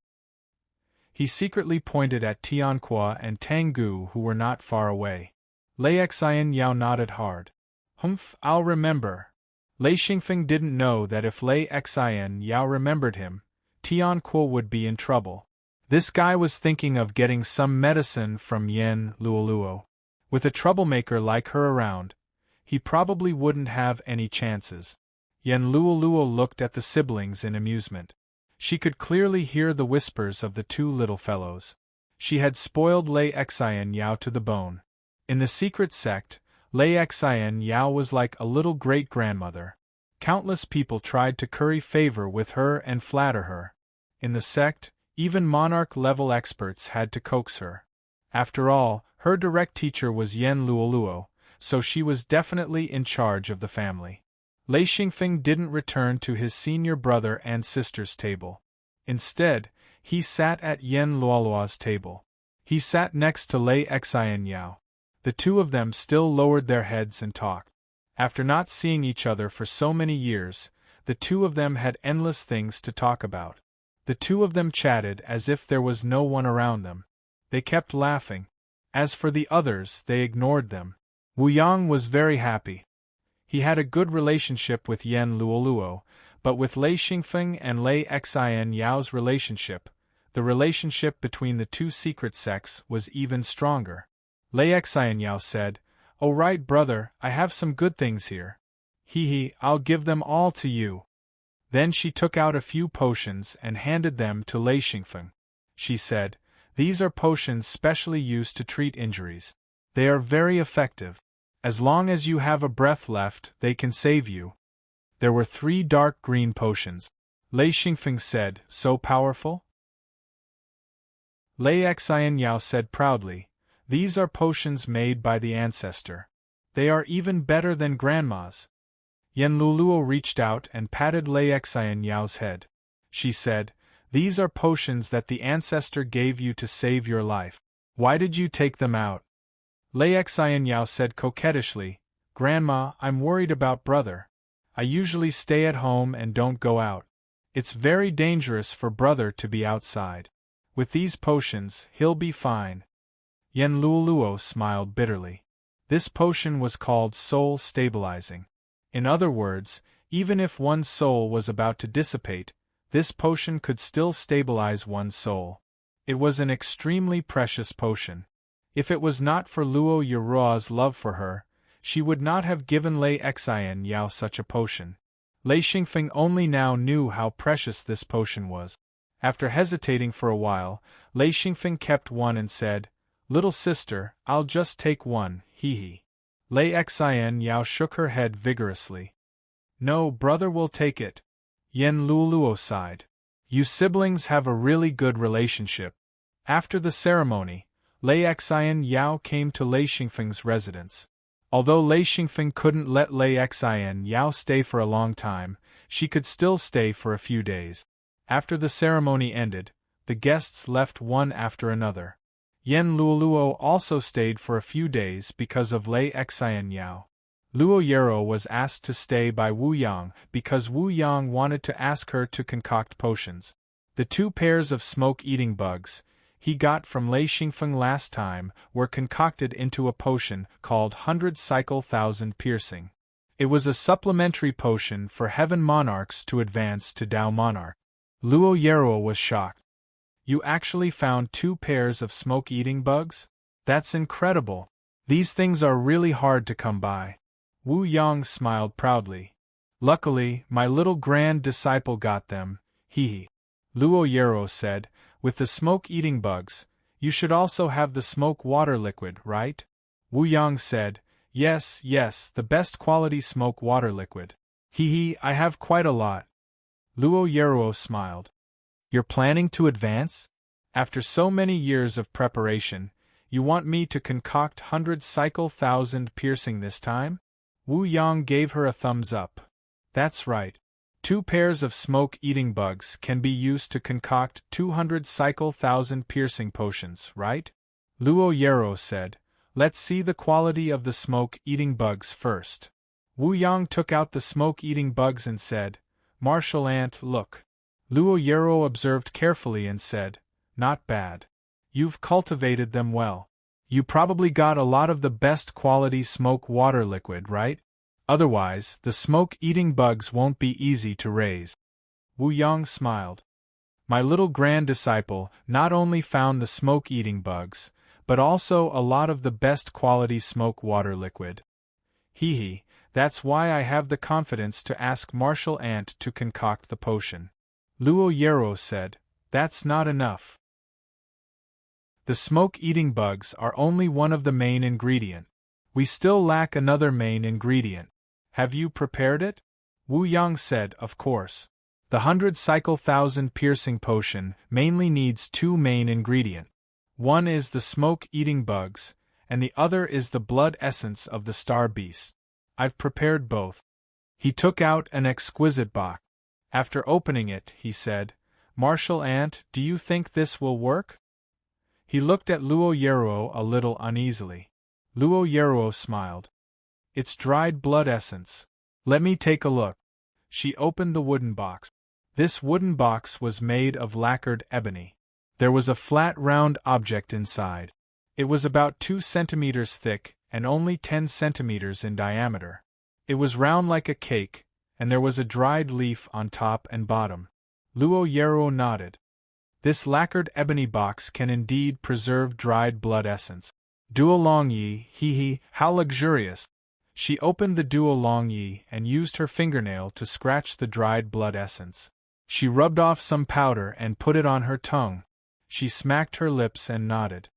He secretly pointed at Tianqua and Tanggu, who were not far away. Lei Xian Yao nodded hard. "Humph, I'll remember." Lei Xingfeng didn't know that if Lei Xian Yao remembered him, Tianqua would be in trouble. This guy was thinking of getting some medicine from Yen Luoluo. With a troublemaker like her around, he probably wouldn't have any chances. Yen Luoluo looked at the siblings in amusement. She could clearly hear the whispers of the 2 little fellows. She had spoiled Lei Xian Yao to the bone. In the secret sect, Lei Xian Yao was like a little great-grandmother. Countless people tried to curry favor with her and flatter her. In the sect, even monarch-level experts had to coax her. After all, her direct teacher was Yen Luoluo, so she was definitely in charge of the family. Lei Xingfeng didn't return to his senior brother and sister's table. Instead, he sat at Yen Luoluo's table. He sat next to Lei Xian Yao. The 2 of them still lowered their heads and talked. After not seeing each other for so many years, the 2 of them had endless things to talk about. The 2 of them chatted as if there was no one around them. They kept laughing. As for the others, they ignored them. Wu Yang was very happy. He had a good relationship with Yan Luoluo, but with Lei Xingfeng and Lei Xin Yao's relationship, the relationship between the two secret sects was even stronger. Lei Xin Yao said, "Oh right brother, I have some good things here. Hee, I'll give them all to you." Then she took out a few potions and handed them to Lei Xingfeng. She said, "These are potions specially used to treat injuries. They are very effective. As long as you have a breath left, they can save you." There were 3 dark green potions. Lei Xingfeng said, "So powerful?" Lei Xin Yao said proudly, "These are potions made by the ancestor. They are even better than grandma's." Yan Luoluo reached out and patted Lei Xin Yao's head. She said, "These are potions that the ancestor gave you to save your life. Why did you take them out?" Lei Xin Yao said coquettishly, "Grandma, I'm worried about brother. I usually stay at home and don't go out. It's very dangerous for brother to be outside. With these potions, he'll be fine." Yan Luoluo smiled bitterly. This potion was called soul stabilizing. In other words, even if one's soul was about to dissipate, this potion could still stabilize one's soul. It was an extremely precious potion. If it was not for Luo Yeruo's love for her, she would not have given Lei Xin Yao such a potion. Lei Xingfeng only now knew how precious this potion was. After hesitating for a while, Lei Xingfeng kept one and said, "Little sister, I'll just take one, hee." Lei Xin Yao shook her head vigorously. "No, brother will take it." Yan Luoluo sighed. "You siblings have a really good relationship." After the ceremony, Lei Xin Yao came to Lei Xingfeng's residence. Although Lei Xingfeng couldn't let Lei Xin Yao stay for a long time, she could still stay for a few days. After the ceremony ended, the guests left one after another. Yan Luoluo also stayed for a few days because of Lei Xin Yao. Luo Yeruo was asked to stay by Wu Yang because Wu Yang wanted to ask her to concoct potions. The 2 pairs of smoke-eating bugs he got from Lei Xingfeng last time were concocted into a potion called 100 Cycle 1000 Piercing. It was a supplementary potion for Heaven Monarchs to advance to Dao Monarch. Luo Yeruo was shocked. "You actually found 2 pairs of smoke-eating bugs? That's incredible. These things are really hard to come by." Wu Yang smiled proudly. "Luckily, my little grand disciple got them, hee." Luo Yeruo said, "With the smoke-eating bugs, you should also have the smoke water liquid, right?" Wu Yang said, Yes, the best quality smoke water liquid. Hee, I have quite a lot." Luo Yeruo smiled. "You're planning to advance? After so many years of preparation, you want me to concoct 100 Cycle 1000 Piercing this time?" Wu Yang gave her a thumbs up. "That's right. 2 pairs of smoke-eating bugs can be used to concoct 200 Cycle 1000 Piercing potions, right?" Luo Yeruo said, "Let's see the quality of the smoke-eating bugs first." Wu Yang took out the smoke-eating bugs and said, "Martial ant, look." Luo Yeruo observed carefully and said, "Not bad. You've cultivated them well. You probably got a lot of the best quality smoke water liquid, right? Otherwise, the smoke-eating bugs won't be easy to raise." Wu Yang smiled. "My little grand disciple not only found the smoke-eating bugs, but also a lot of the best quality smoke water liquid. Hee, that's why I have the confidence to ask Martial Ant to concoct the potion." Luo Yeruo said, "That's not enough. The smoke-eating bugs are only one of the main ingredient. We still lack another main ingredient. Have you prepared it?" Wu Yang said, "Of course. The 100 Cycle 1000 Piercing potion mainly needs 2 main ingredient. One is the smoke-eating bugs, and the other is the blood essence of the star beast. I've prepared both." He took out an exquisite box. After opening it, he said, "Martial Ant, do you think this will work?" He looked at Luo Yeruo a little uneasily. Luo Yeruo smiled. "It's dried blood essence. Let me take a look." She opened the wooden box. This wooden box was made of lacquered ebony. There was a flat round object inside. It was about 2 centimeters thick and only 10 centimeters in diameter. It was round like a cake, and there was a dried leaf on top and bottom. Luo Yero nodded. This lacquered ebony box can indeed preserve dried blood essence. Duo Long Yi, hee, how luxurious! She opened the Duo Long Yi and used her fingernail to scratch the dried blood essence. She rubbed off some powder and put it on her tongue. She smacked her lips and nodded.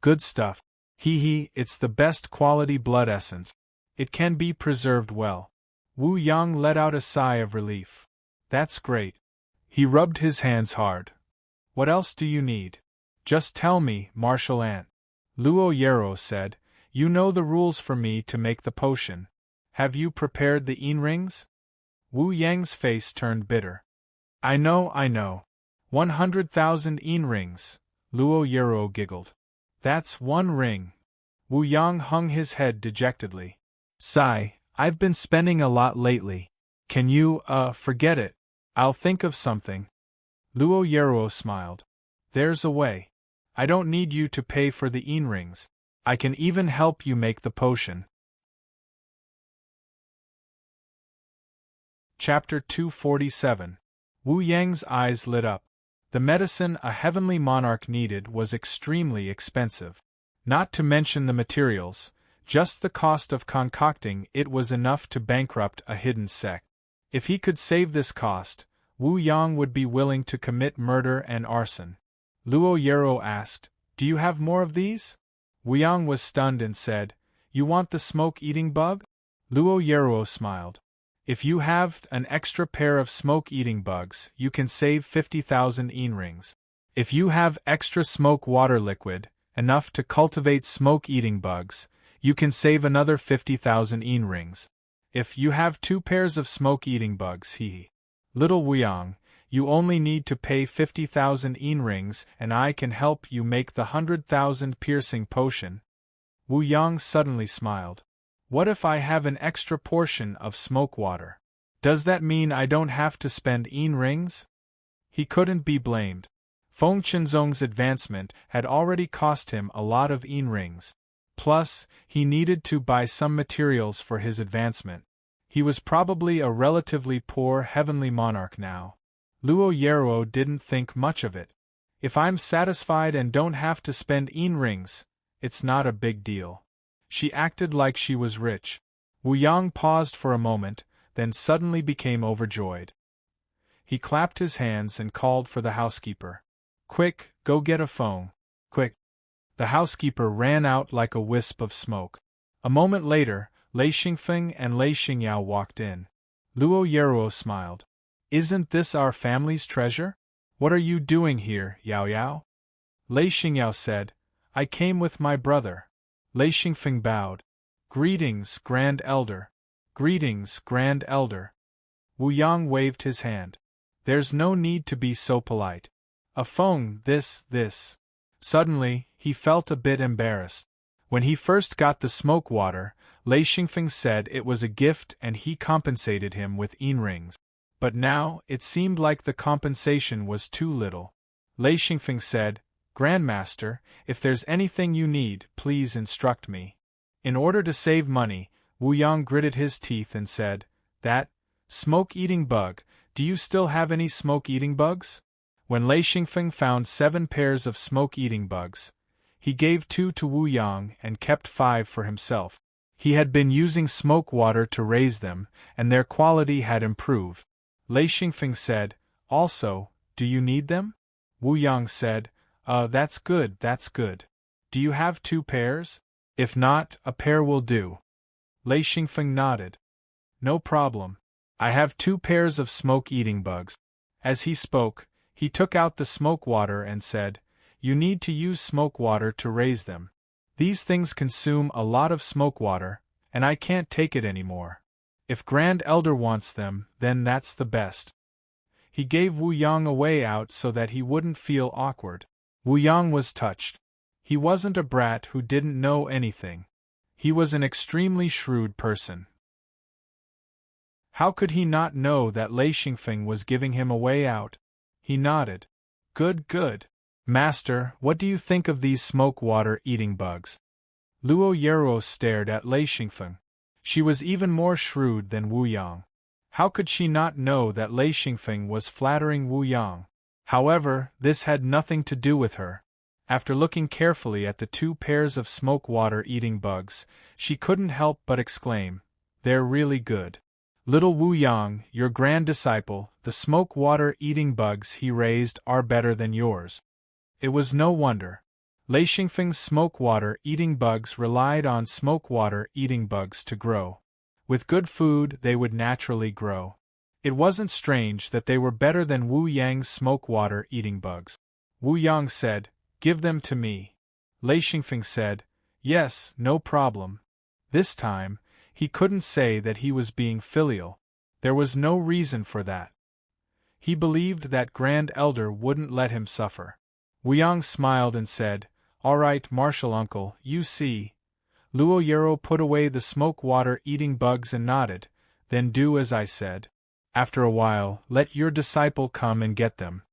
Good stuff. Hee, it's the best quality blood essence. It can be preserved well. Wu Yang let out a sigh of relief. That's great. He rubbed his hands hard. What else do you need? Just tell me, Martial Ant. Luo Yero said, You know the rules for me to make the potion. Have you prepared the yin rings? Wu Yang's face turned bitter. I know. 100,000 yin rings, Luo Yero giggled. That's 1 ring. Wu Yang hung his head dejectedly. Sigh, I've been spending a lot lately. Can you, forget it? I'll think of something. Luo Yero smiled. There's a way. I don't need you to pay for the yin rings. I can even help you make the potion. Chapter 247. Wu Yang's eyes lit up. The medicine a heavenly monarch needed was extremely expensive. Not to mention the materials, just the cost of concocting it was enough to bankrupt a hidden sect. If he could save this cost, Wu Yang would be willing to commit murder and arson. Luo Yero asked, Do you have more of these? Wu Yang was stunned and said, You want the smoke-eating bug? Luo Yero smiled. If you have an extra pair of smoke-eating bugs, you can save 50,000 yin rings. If you have extra smoke water liquid, enough to cultivate smoke-eating bugs, you can save another 50,000 yin rings. If you have 2 pairs of smoke-eating bugs, Little Wu Yang, you only need to pay 50,000 yin rings and I can help you make the 100,000 piercing potion. Wu Yang suddenly smiled. What if I have an extra portion of smoke water? Does that mean I don't have to spend yin rings? He couldn't be blamed. Feng Qinzong's advancement had already cost him a lot of yin rings. Plus, he needed to buy some materials for his advancement. He was probably a relatively poor heavenly monarch now. Luo Yero didn't think much of it. If I'm satisfied and don't have to spend yin rings, it's not a big deal. She acted like she was rich. Wu Yang paused for a moment, then suddenly became overjoyed. He clapped his hands and called for the housekeeper. Quick, go get a phone. Quick. The housekeeper ran out like a wisp of smoke. A moment later, Lei Xingfeng and Lei Xingyao walked in. Luo Yero smiled. Isn't this our family's treasure? What are you doing here, Yao Yao? Lei Xingyao said, I came with my brother. Lei Xingfeng bowed. Greetings, Grand Elder. Greetings, Grand Elder. Wu Yang waved his hand. There's no need to be so polite. A phone, this. Suddenly, he felt a bit embarrassed. When he first got the smoke water, Lei Xingfeng said it was a gift and he compensated him with yin rings. But now, it seemed like the compensation was too little. Lei Xingfeng said, Grandmaster, if there's anything you need, please instruct me. In order to save money, Wu Yang gritted his teeth and said, That smoke-eating bug, do you still have any smoke-eating bugs? When Lei Xingfeng found 7 pairs of smoke-eating bugs, he gave 2 to Wu Yang and kept 5 for himself. He had been using smoke water to raise them, and their quality had improved. Lei Xingfeng said, Also, do you need them? Wu Yang said, That's good. Do you have 2 pairs? If not, a pair will do. Lei Xingfeng nodded. No problem. I have 2 pairs of smoke-eating bugs. As he spoke, he took out the smoke water and said, You need to use smoke water to raise them. These things consume a lot of smoke water, and I can't take it anymore. If Grand Elder wants them, then that's the best. He gave Wu Yang a way out so that he wouldn't feel awkward. Wu Yang was touched. He wasn't a brat who didn't know anything. He was an extremely shrewd person. How could he not know that Lei Xingfeng was giving him a way out? He nodded. Good. Master, what do you think of these smoke-water eating bugs? Luo Yero stared at Lei Xingfeng. She was even more shrewd than Wu Yang. How could she not know that Lei Xingfeng was flattering Wu Yang? However, this had nothing to do with her. After looking carefully at the two pairs of smoke-water eating bugs, she couldn't help but exclaim, "They're really good. Little Wu Yang, your grand disciple, the smoke-water eating bugs he raised are better than yours." It was no wonder. Lei Xingfeng's smoke-water eating bugs relied on smoke-water eating bugs to grow. With good food, they would naturally grow. It wasn't strange that they were better than Wu Yang's smoke-water eating bugs. Wu Yang said, "Give them to me." Lei Xingfeng said, "Yes, no problem." This time, he couldn't say that he was being filial. There was no reason for that. He believed that Grand Elder wouldn't let him suffer. Wu Yang smiled and said, "All right, Martial Uncle, you see." Luo Yero put away the smoke-water eating bugs and nodded, "Then do as I said. After a while, let your disciple come and get them."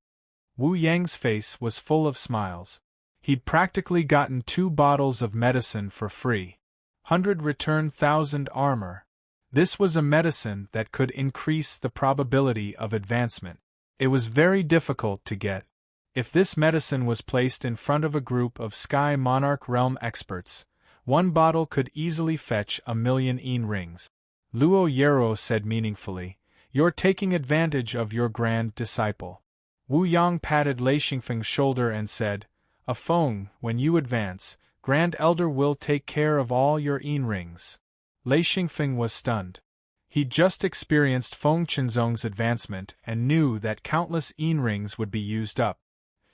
Wu Yang's face was full of smiles. He'd practically gotten 2 bottles of medicine for free. 100 return 1,000 armor. This was a medicine that could increase the probability of advancement. It was very difficult to get. If this medicine was placed in front of a group of Sky Monarch Realm experts, 1 bottle could easily fetch 1,000,000 yin rings. Luo Yero said meaningfully, "You're taking advantage of your grand disciple." Wu Yang patted Lei Xingfeng's shoulder and said, "A Feng, when you advance, Grand Elder will take care of all your yin rings." Lei Xingfeng was stunned. He'd just experienced Feng Qinzong's advancement and knew that countless yin rings would be used up.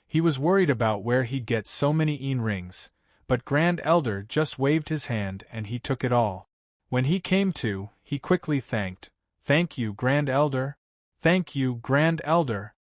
He was worried about where he'd get so many yin rings, but Grand Elder just waved his hand and he took it all. When he came to, he quickly thanked, "Thank you, Grand Elder. Thank you, Grand Elder."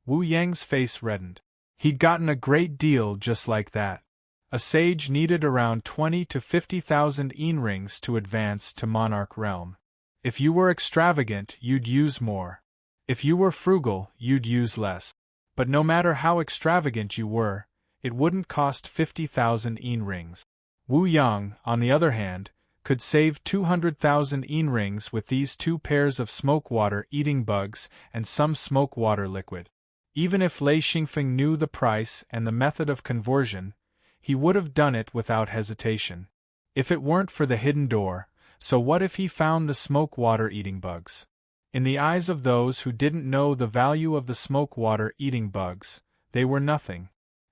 Wu Yang's face reddened. He'd gotten a great deal just like that. A sage needed around 20 to 50,000 yin rings to advance to Monarch Realm. If you were extravagant, you'd use more. If you were frugal, you'd use less. But no matter how extravagant you were, it wouldn't cost 50,000 yin rings. Wu Yang, on the other hand, could save 200,000 yin rings with these 2 pairs of smoke-water eating bugs and some smoke-water liquid. Even if Lei Xingfeng knew the price and the method of conversion, he would have done it without hesitation. If it weren't for the hidden door, so what if he found the smoke-water eating bugs? In the eyes of those who didn't know the value of the smoke-water eating bugs, they were nothing.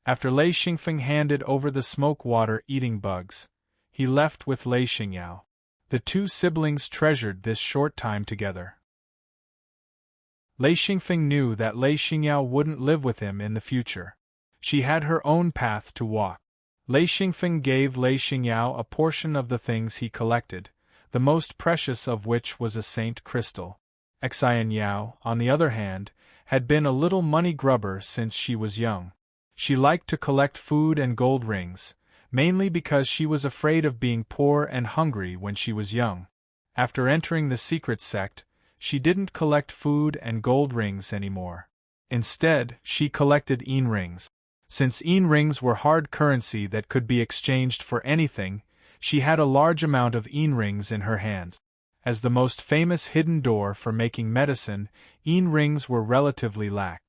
After Lei Xingfeng handed over the smoke-water eating bugs, he left with Lei Xingyao. The 2 siblings treasured this short time together. Lei Xingfeng knew that Lei Xingyao wouldn't live with him in the future. She had her own path to walk. Lei Xingfeng gave Lei Xingyao a portion of the things he collected, the most precious of which was a saint crystal. Xian Yao, on the other hand, had been a little money grubber since she was young. She liked to collect food and gold rings, mainly because she was afraid of being poor and hungry when she was young. After entering the secret sect, she didn't collect food and gold rings anymore. Instead, she collected yin rings. Since yin rings were hard currency that could be exchanged for anything, she had a large amount of yin rings in her hands. As the most famous hidden door for making medicine, yin rings were relatively lax.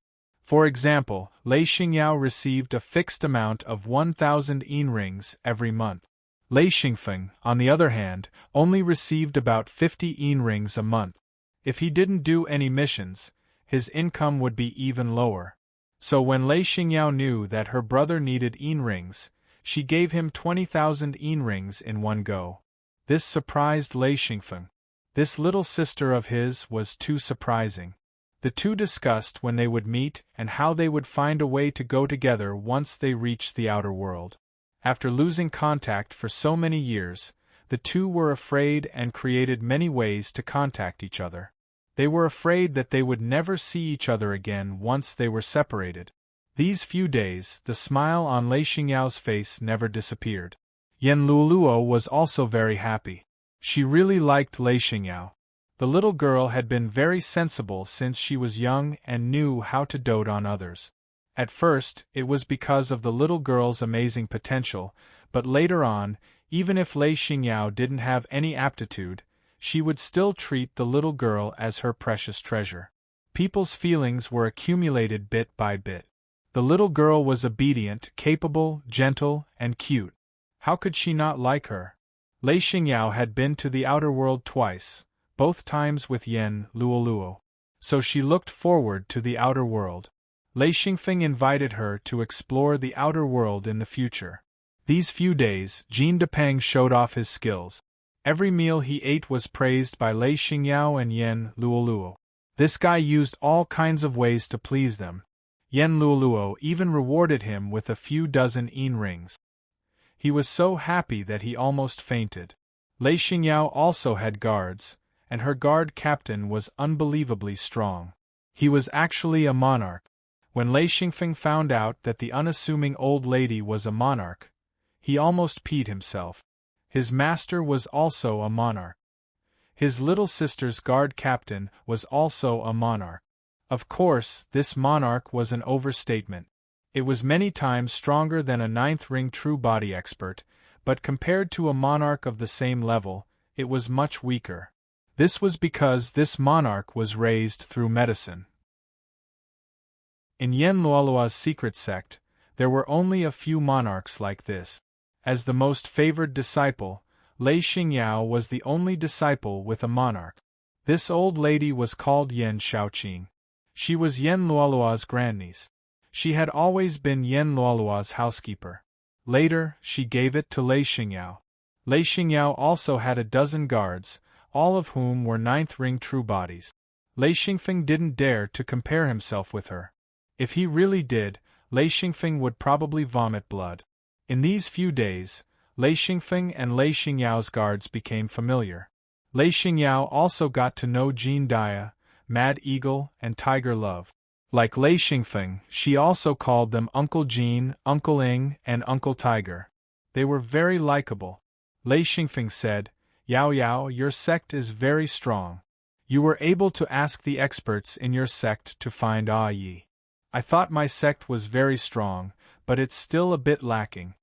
For example, Lei Xingyao received a fixed amount of 1,000 yin rings every month. Lei Xingfeng, on the other hand, only received about 50 yin rings a month. If he didn't do any missions, his income would be even lower. So when Lei Xingyao knew that her brother needed yin rings, she gave him 20,000 yin rings in one go. This surprised Lei Xingfeng. This little sister of his was too surprising. The 2 discussed when they would meet and how they would find a way to go together once they reached the outer world. After losing contact for so many years, the 2 were afraid and created many ways to contact each other. They were afraid that they would never see each other again once they were separated. These few days, the smile on Lei Xingyao's face never disappeared. Yan Luluo was also very happy. She really liked Lei Xingyao. The little girl had been very sensible since she was young and knew how to dote on others. At first, it was because of the little girl's amazing potential, but later on, even if Lei Xingyao didn't have any aptitude, she would still treat the little girl as her precious treasure. People's feelings were accumulated bit by bit. The little girl was obedient, capable, gentle, and cute. How could she not like her? Lei Xingyao had been to the outer world twice, both times with Yan Luoluo. So she looked forward to the outer world. Lei Xingfeng invited her to explore the outer world in the future. These few days, Jin Depeng showed off his skills. Every meal he ate was praised by Lei Xingyao and Yan Luoluo. This guy used all kinds of ways to please them. Yan Luoluo even rewarded him with a few dozen yin rings. He was so happy that he almost fainted. Lei Xingyao also had guards, and her guard captain was unbelievably strong. He was actually a monarch. When Lei Xingfeng found out that the unassuming old lady was a monarch, he almost peed himself. His master was also a monarch. His little sister's guard captain was also a monarch. Of course, this monarch was an overstatement. It was many times stronger than a ninth ring true body expert, but compared to a monarch of the same level, it was much weaker. This was because this monarch was raised through medicine. In Yan Luoluo's secret sect, there were only a few monarchs like this. As the most favored disciple, Lei Xingyao was the only disciple with a monarch. This old lady was called Yan Shaoqing. She was Yan Luoluo's grandniece. She had always been Yan Luoluo's housekeeper. Later, she gave it to Lei Xingyao. Lei Xingyao also had a dozen guards, all of whom were ninth ring true bodies. Lei Xingfeng didn't dare to compare himself with her. If he really did, Lei Xingfeng would probably vomit blood. In these few days, Lei Xingfeng and Lei Xingyao's guards became familiar. Lei Xingyao also got to know Jean Dia, Mad Eagle, and Tiger Love. Like Lei Xingfeng, she also called them Uncle Jean, Uncle Ing, and Uncle Tiger. They were very likable. Lei Xingfeng said, "Yao Yao, your sect is very strong. You were able to ask the experts in your sect to find Ah Yi. I thought my sect was very strong, but it's still a bit lacking."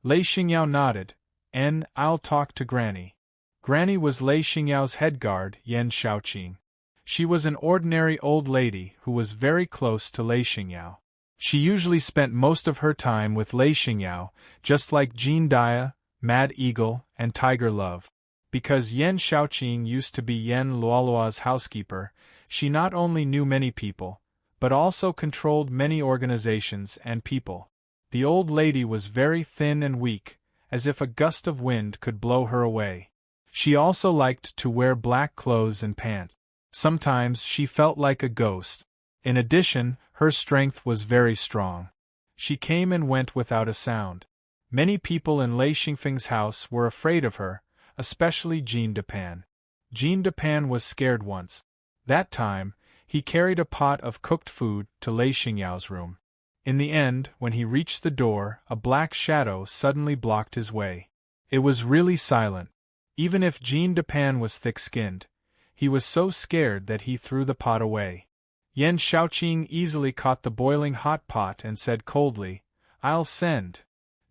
Lei Xingyao nodded, and I'll talk to Granny. Granny was Lei Xingyao's head guard, Yan Shaoqing. She was an ordinary old lady who was very close to Lei Xingyao. She usually spent most of her time with Lei Xingyao, just like Jean Dia, Mad Eagle, and Tiger Love. Because Yan Shaoqing used to be Yan Luoluo's housekeeper, she not only knew many people, but also controlled many organizations and people. The old lady was very thin and weak, as if a gust of wind could blow her away. She also liked to wear black clothes and pants. Sometimes she felt like a ghost. In addition, her strength was very strong. She came and went without a sound. Many people in Lei Xingfeng's house were afraid of her, especially Jean Depan. Jean Depan was scared once. That time, he carried a pot of cooked food to Lei Xingyao's room. In the end, when he reached the door, a black shadow suddenly blocked his way. It was really silent. Even if Jean Depan was thick-skinned, he was so scared that he threw the pot away. Yan Shaoqing easily caught the boiling hot pot and said coldly, "I'll send."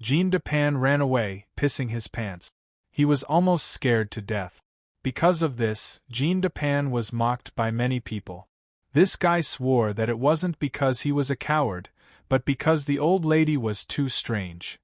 Jean Depan ran away, pissing his pants. He was almost scared to death. Because of this, Jean Depan was mocked by many people. This guy swore that it wasn't because he was a coward, but because the old lady was too strange.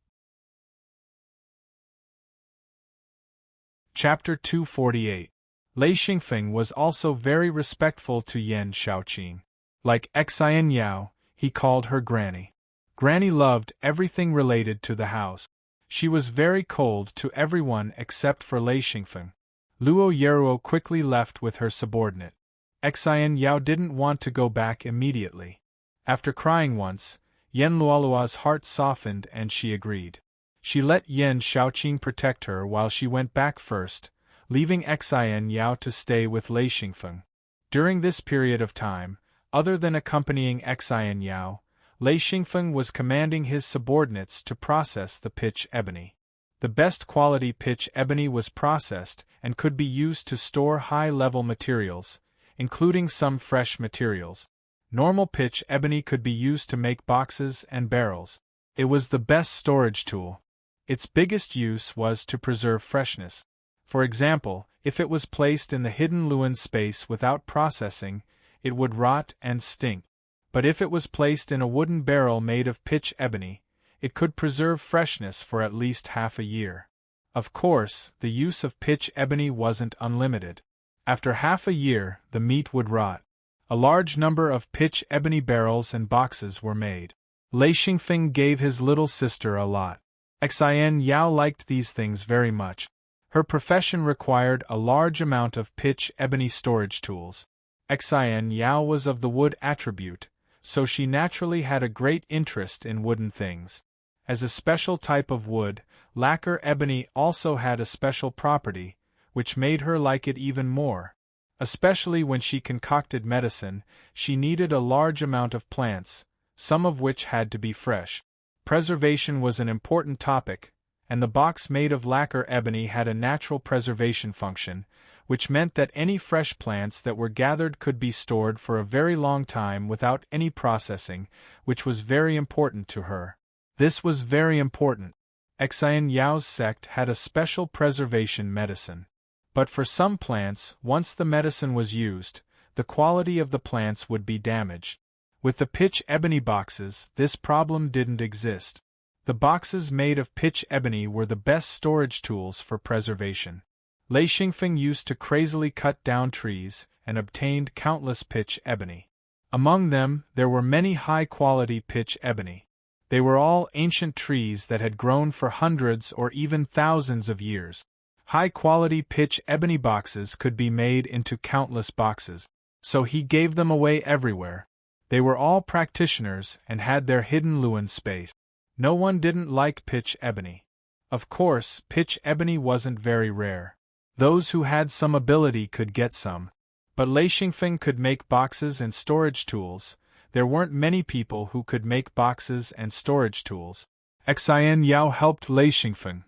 Chapter 248. Lei Xingfeng was also very respectful to Yan Shaoqing. Like Xian Yao, he called her Granny. Granny loved everything related to the house. She was very cold to everyone except for Lei Xingfeng. Luo Yeruo quickly left with her subordinate. Xian Yao didn't want to go back immediately. After crying once, Yan Luoluo's heart softened and she agreed. She let Yan Shaoqing protect her while she went back first, leaving Xian Yao to stay with Lei Xingfeng. During this period of time, other than accompanying Xian Yao, Lei Xingfeng was commanding his subordinates to process the pitch ebony. The best quality pitch ebony was processed and could be used to store high-level materials, including some fresh materials. Normal pitch ebony could be used to make boxes and barrels. It was the best storage tool. Its biggest use was to preserve freshness. For example, if it was placed in the hidden Lewin space without processing, it would rot and stink. But if it was placed in a wooden barrel made of pitch ebony, it could preserve freshness for at least half a year. Of course, the use of pitch ebony wasn't unlimited. After half a year, the meat would rot. A large number of pitch ebony barrels and boxes were made. Lei Xingfeng gave his little sister a lot. Xin Yao liked these things very much. Her profession required a large amount of pitch ebony storage tools. Xin Yao was of the wood attribute, so she naturally had a great interest in wooden things. As a special type of wood, lacquer ebony also had a special property, which made her like it even more. Especially when she concocted medicine, she needed a large amount of plants, some of which had to be fresh. Preservation was an important topic, and the box made of lacquer ebony had a natural preservation function, which meant that any fresh plants that were gathered could be stored for a very long time without any processing, which was very important to her. This was very important. Xin Yao's sect had a special preservation medicine. But for some plants, once the medicine was used, the quality of the plants would be damaged. With the pitch ebony boxes, this problem didn't exist. The boxes made of pitch ebony were the best storage tools for preservation. Lei Xingfeng used to crazily cut down trees and obtained countless pitch ebony. Among them, there were many high-quality pitch ebony. They were all ancient trees that had grown for hundreds or even thousands of years. High-quality pitch ebony boxes could be made into countless boxes, so he gave them away everywhere. They were all practitioners and had their hidden Lewin space. No one didn't like pitch ebony. Of course, pitch ebony wasn't very rare. Those who had some ability could get some. But Lei Xingfeng could make boxes and storage tools. There weren't many people who could make boxes and storage tools. Xin Yao helped Lei Xingfeng.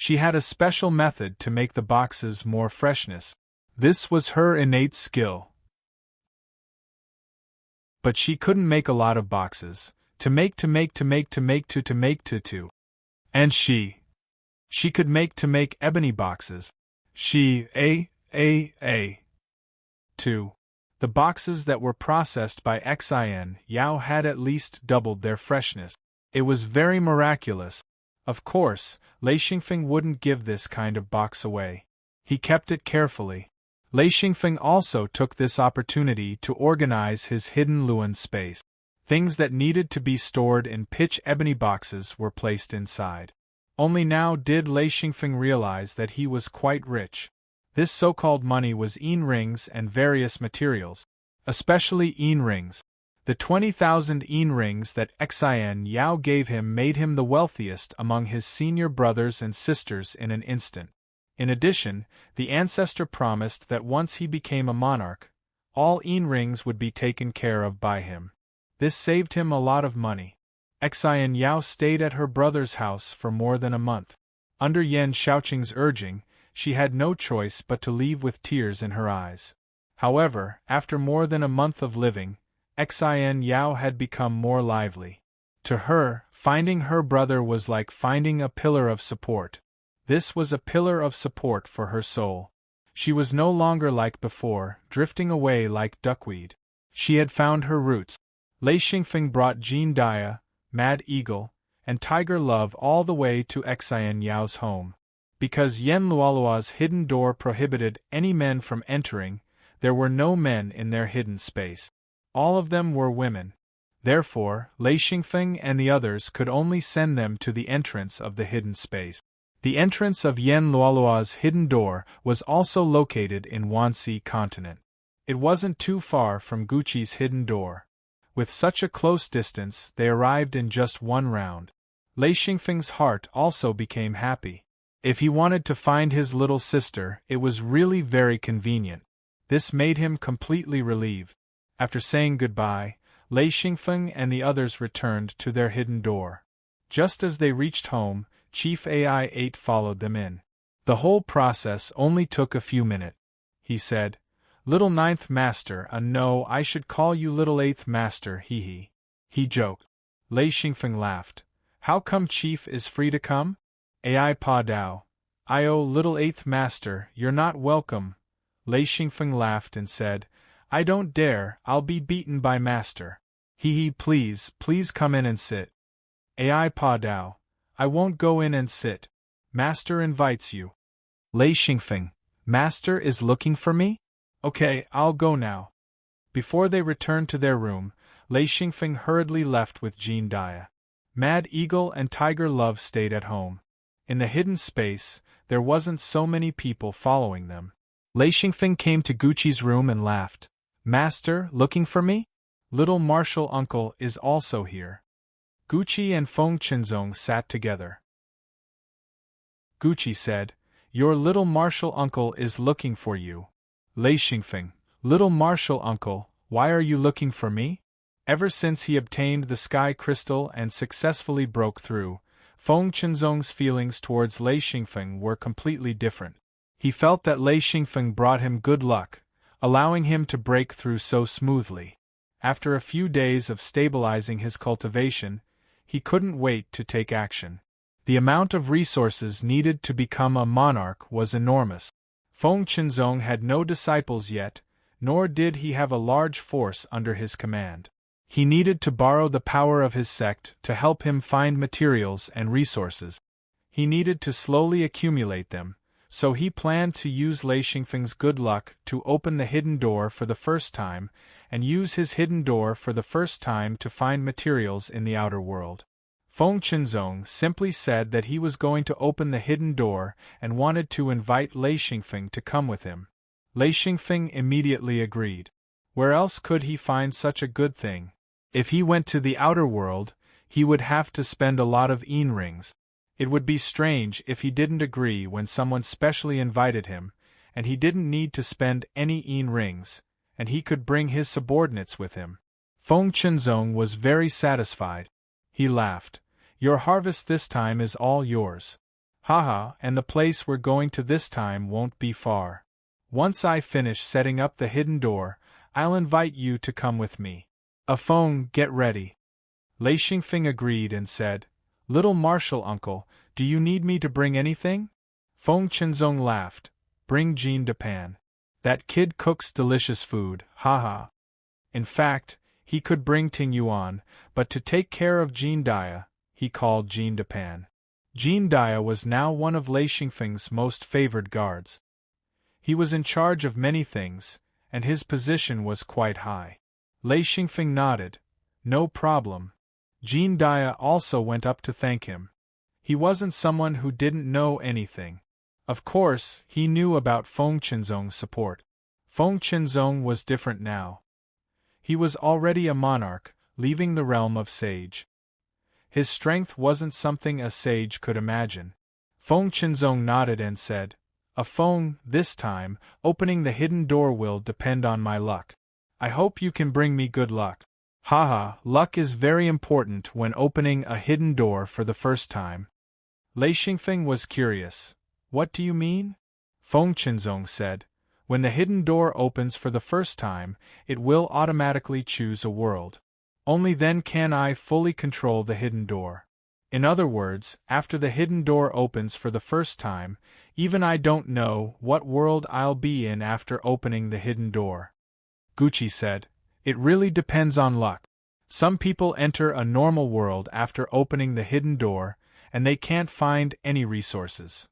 She had a special method to make the boxes more freshness. This was her innate skill. But she couldn't make a lot of boxes. And she could make ebony boxes. The boxes that were processed by Xin Yao had at least doubled their freshness. It was very miraculous. Of course, Lei Xingfeng wouldn't give this kind of box away. He kept it carefully. Lei Xingfeng also took this opportunity to organize his hidden Lewin space. Things that needed to be stored in pitch ebony boxes were placed inside. Only now did Lei Xingfeng realize that he was quite rich. This so-called money was yin rings and various materials, especially yin rings. The 20,000 yin rings that Xin Yao gave him made him the wealthiest among his senior brothers and sisters in an instant. In addition, the ancestor promised that once he became a monarch, all yin rings would be taken care of by him. This saved him a lot of money. Xin Yao stayed at her brother's house for more than a month. Under Yan Shaoqing's urging, she had no choice but to leave with tears in her eyes. However, after more than a month of living, Xin Yao had become more lively. To her, finding her brother was like finding a pillar of support. This was a pillar of support for her soul. She was no longer like before, drifting away like duckweed. She had found her roots. Lei Xingfeng brought Jean Dia, Mad Eagle, and Tiger Love all the way to Xin Yao's home. Because Yan Luolua's hidden door prohibited any men from entering, there were no men in their hidden space. All of them were women. Therefore, Lei Xingfeng and the others could only send them to the entrance of the hidden space. The entrance of Yan Luolua's hidden door was also located in Wanxi continent. It wasn't too far from Guqi's hidden door. With such a close distance, they arrived in just one round. Lei Xingfeng's heart also became happy. If he wanted to find his little sister, it was really very convenient. This made him completely relieved. After saying goodbye, Lei Xingfeng and the others returned to their hidden door. Just as they reached home, Chief AI-8 followed them in. The whole process only took a few minutes. He said, Little ninth master, no, I should call you little eighth master, hee. He joked. Lei Xingfeng laughed. How come chief is free to come? Ai pa dao. Little eighth master, you're not welcome. Lei Xingfeng laughed and said, I don't dare, I'll be beaten by master. Hee, please come in and sit. Ai pa dao. I won't go in and sit. Master invites you. Lei Xingfeng. Master is looking for me? Okay, I'll go now. Before they returned to their room, Lei Xingfeng hurriedly left with Jean Dia. Mad Eagle and Tiger Love stayed at home. In the hidden space, there wasn't so many people following them. Lei Xingfeng came to Gucci's room and laughed. Master, looking for me? Little martial uncle is also here. Gucci and Feng Qinzong sat together. Gucci said, Your little martial uncle is looking for you. Lei Xingfeng, little martial uncle, why are you looking for me? Ever since he obtained the sky crystal and successfully broke through, Feng Qinzong's feelings towards Lei Xingfeng were completely different. He felt that Lei Xingfeng brought him good luck, allowing him to break through so smoothly. After a few days of stabilizing his cultivation, he couldn't wait to take action. The amount of resources needed to become a monarch was enormous. Feng Qinzong had no disciples yet, nor did he have a large force under his command. He needed to borrow the power of his sect to help him find materials and resources. He needed to slowly accumulate them, so he planned to use Lei Xingfeng's good luck to open the hidden door for the first time, and use his hidden door for the first time to find materials in the outer world. Feng Qinzong simply said that he was going to open the hidden door and wanted to invite Lei Xingfeng to come with him. Lei Xingfeng immediately agreed. Where else could he find such a good thing? If he went to the outer world, he would have to spend a lot of yin rings. It would be strange if he didn't agree when someone specially invited him, and he didn't need to spend any yin rings, and he could bring his subordinates with him. Feng Qinzong was very satisfied. He laughed. Your harvest this time is all yours. Haha, and the place we're going to this time won't be far. Once I finish setting up the hidden door, I'll invite you to come with me. Feng, get ready. Lei Xingfeng agreed and said, Little martial uncle, do you need me to bring anything? Feng Qinzong laughed. Bring Jean de Pan. That kid cooks delicious food, haha. In fact, he could bring Ting Yuan, but to take care of Jean Dia, he called Jean de Pan. Jean Dia was now one of Lei Xingfeng's most favored guards. He was in charge of many things, and his position was quite high. Lei Xingfeng nodded. No problem. Jean Dia also went up to thank him. He wasn't someone who didn't know anything. Of course, he knew about Feng Qinzong's support. Feng Qinzong was different now. He was already a monarch, leaving the realm of sage. His strength wasn't something a sage could imagine. Feng Qinzong nodded and said, Feng, this time, opening the hidden door will depend on my luck. I hope you can bring me good luck. Haha, luck is very important when opening a hidden door for the first time. Lei Xingfeng was curious. What do you mean? Feng Qinzong said, When the hidden door opens for the first time, it will automatically choose a world. Only then can I fully control the hidden door. In other words, after the hidden door opens for the first time, even I don't know what world I'll be in after opening the hidden door. Gucci said, It really depends on luck. Some people enter a normal world after opening the hidden door, and they can't find any resources.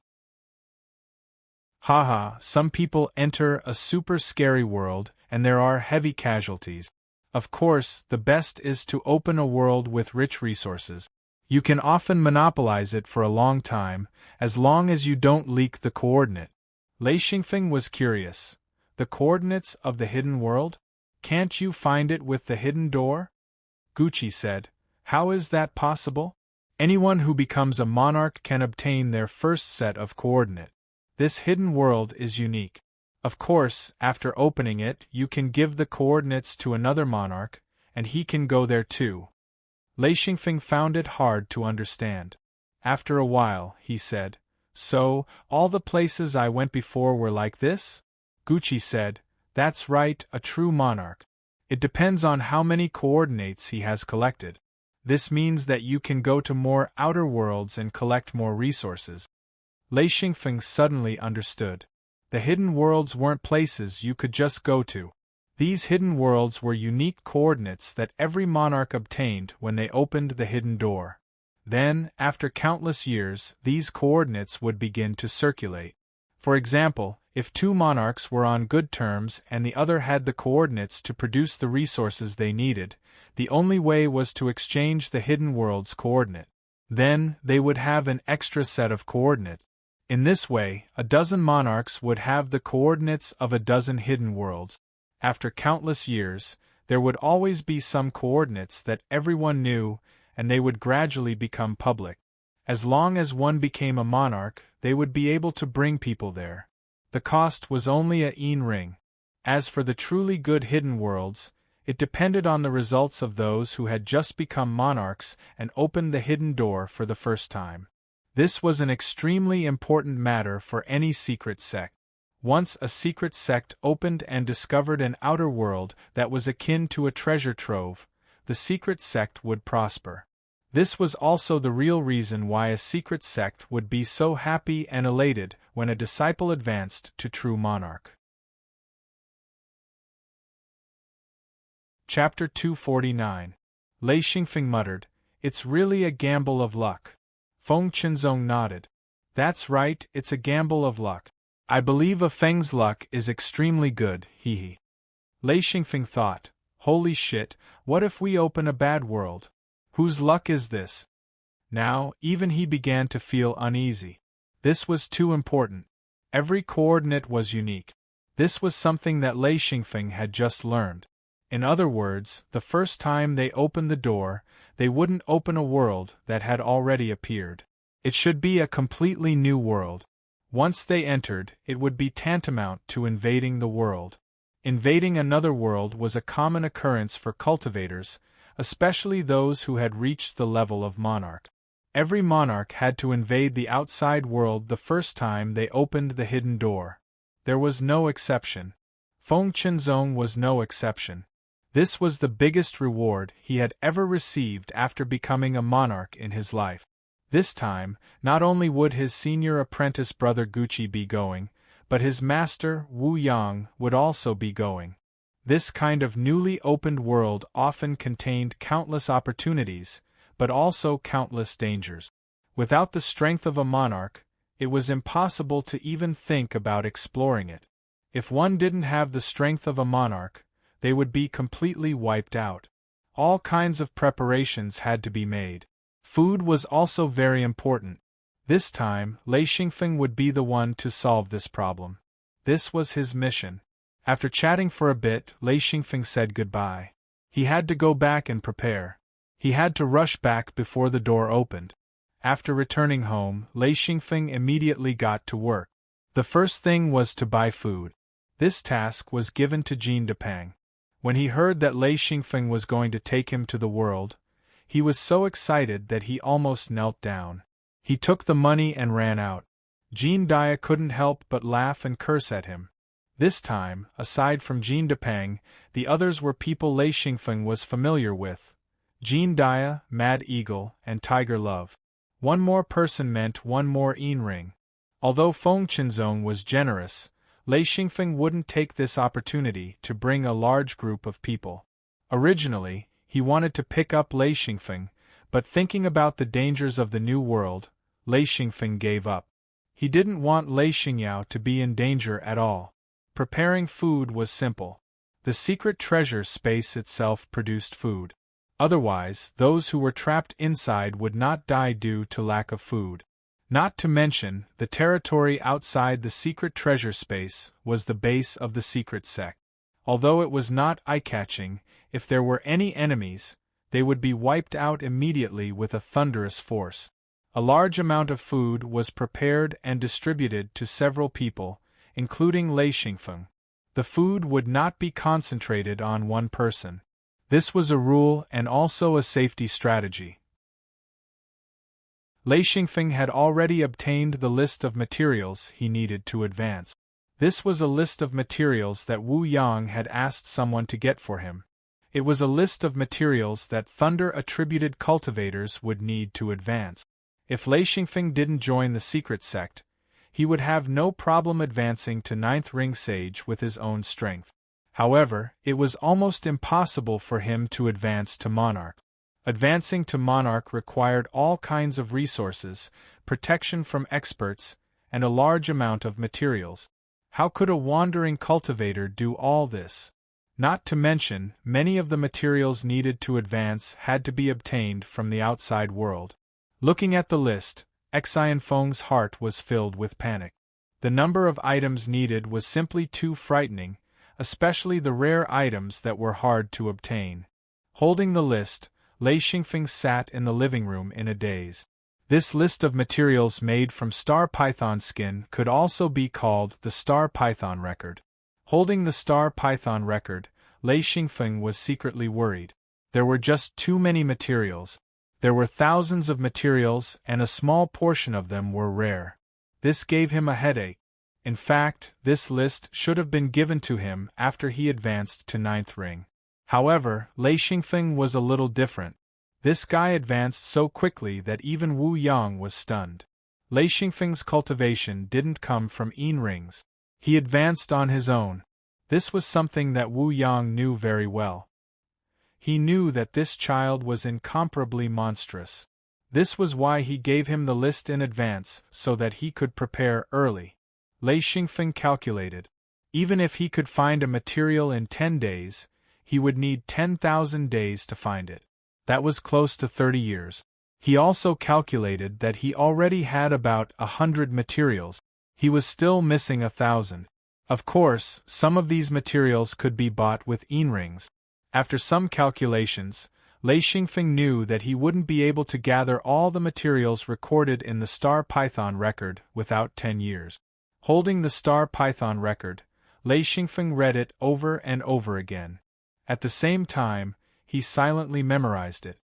Haha, some people enter a super scary world, and there are heavy casualties. Of course, the best is to open a world with rich resources. You can often monopolize it for a long time, as long as you don't leak the coordinate. Lei Xingfeng was curious. The coordinates of the hidden world? Can't you find it with the hidden door? Gucci said, How is that possible? Anyone who becomes a monarch can obtain their first set of coordinate. This hidden world is unique. Of course, after opening it, you can give the coordinates to another monarch, and he can go there too. Lei Xingfeng found it hard to understand. After a while, he said, So, all the places I went before were like this? Gucci said, That's right, a true monarch. It depends on how many coordinates he has collected. This means that you can go to more outer worlds and collect more resources. Lei Xingfeng suddenly understood. The hidden worlds weren't places you could just go to. These hidden worlds were unique coordinates that every monarch obtained when they opened the hidden door. Then, after countless years, these coordinates would begin to circulate. For example, if two monarchs were on good terms and the other had the coordinates to produce the resources they needed, the only way was to exchange the hidden world's coordinate. Then, they would have an extra set of coordinates. In this way, a dozen monarchs would have the coordinates of a dozen hidden worlds. After countless years, there would always be some coordinates that everyone knew, and they would gradually become public. As long as one became a monarch, they would be able to bring people there. The cost was only a yen ring. As for the truly good hidden worlds, it depended on the results of those who had just become monarchs and opened the hidden door for the first time. This was an extremely important matter for any secret sect. Once a secret sect opened and discovered an outer world that was akin to a treasure trove, the secret sect would prosper. This was also the real reason why a secret sect would be so happy and elated when a disciple advanced to true monarch. Chapter 249. Lei Xingfeng muttered, "It's really a gamble of luck." Feng Qinzong nodded. "That's right, it's a gamble of luck. I believe a Feng's luck is extremely good, he. Lei Xingfeng thought, "Holy shit, what if we open a bad world? Whose luck is this?" Now, even he began to feel uneasy. This was too important. Every coordinate was unique. This was something that Lei Xingfeng had just learned. In other words, the first time they opened the door, they wouldn't open a world that had already appeared. It should be a completely new world. Once they entered, it would be tantamount to invading the world. Invading another world was a common occurrence for cultivators, especially those who had reached the level of monarch. Every monarch had to invade the outside world the first time they opened the hidden door. There was no exception. Feng Qinzong was no exception. This was the biggest reward he had ever received after becoming a monarch in his life. This time, not only would his senior apprentice brother Gucci be going, but his master, Wu Yang, would also be going. This kind of newly opened world often contained countless opportunities, but also countless dangers. Without the strength of a monarch, it was impossible to even think about exploring it. If one didn't have the strength of a monarch, they would be completely wiped out. All kinds of preparations had to be made. Food was also very important. This time, Lei Xingfeng would be the one to solve this problem. This was his mission. After chatting for a bit, Lei Xingfeng said goodbye. He had to go back and prepare. He had to rush back before the door opened. After returning home, Lei Xingfeng immediately got to work. The first thing was to buy food. This task was given to Jean Depang. When he heard that Lei Xingfeng was going to take him to the world, he was so excited that he almost knelt down. He took the money and ran out. Jean Dia couldn't help but laugh and curse at him. This time, aside from Jean Depang, the others were people Lei Xingfeng was familiar with: Jean Dia, Mad Eagle, and Tiger Love. One more person meant one more yen ring. Although Feng Qinzong was generous, Lei Xingfeng wouldn't take this opportunity to bring a large group of people. Originally, he wanted to pick up Lei Xingfeng, but thinking about the dangers of the new world, Lei Xingfeng gave up. He didn't want Lei Xingyao to be in danger at all. Preparing food was simple. The secret treasure space itself produced food. Otherwise, those who were trapped inside would not die due to lack of food. Not to mention, the territory outside the secret treasure space was the base of the secret sect. Although it was not eye-catching, if there were any enemies, they would be wiped out immediately with a thunderous force. A large amount of food was prepared and distributed to several people, including Lei Xingfeng. The food would not be concentrated on one person. This was a rule and also a safety strategy. Lei Xingfeng had already obtained the list of materials he needed to advance. This was a list of materials that Wu Yang had asked someone to get for him. It was a list of materials that Thunder-attributed cultivators would need to advance. If Lei Xingfeng didn't join the secret sect, he would have no problem advancing to 9th ring sage with his own strength. However, it was almost impossible for him to advance to monarch. Advancing to monarch required all kinds of resources, protection from experts, and a large amount of materials. How could a wandering cultivator do all this? Not to mention, many of the materials needed to advance had to be obtained from the outside world. Looking at the list, Xian Feng's heart was filled with panic. The number of items needed was simply too frightening, especially the rare items that were hard to obtain. Holding the list, Lei Xingfeng sat in the living room in a daze. This list of materials made from star python skin could also be called the star python record. Holding the star python record, Lei Xingfeng was secretly worried. There were just too many materials. There were thousands of materials, and a small portion of them were rare. This gave him a headache. In fact, this list should have been given to him after he advanced to 9th ring. However, Lei Xingfeng was a little different. This guy advanced so quickly that even Wu Yang was stunned. Lei Xingfeng's cultivation didn't come from Yin rings. He advanced on his own. This was something that Wu Yang knew very well. He knew that this child was incomparably monstrous. This was why he gave him the list in advance, so that he could prepare early. Lei Xingfeng calculated. Even if he could find a material in 10 days, he would need 10,000 days to find it. That was close to 30 years. He also calculated that he already had about 100 materials. He was still missing 1,000. Of course, some of these materials could be bought with Yin rings. After some calculations, Lei Xingfeng knew that he wouldn't be able to gather all the materials recorded in the Star Python record without 10 years. Holding the Star Python record, Lei Xingfeng read it over and over again. At the same time, he silently memorized it.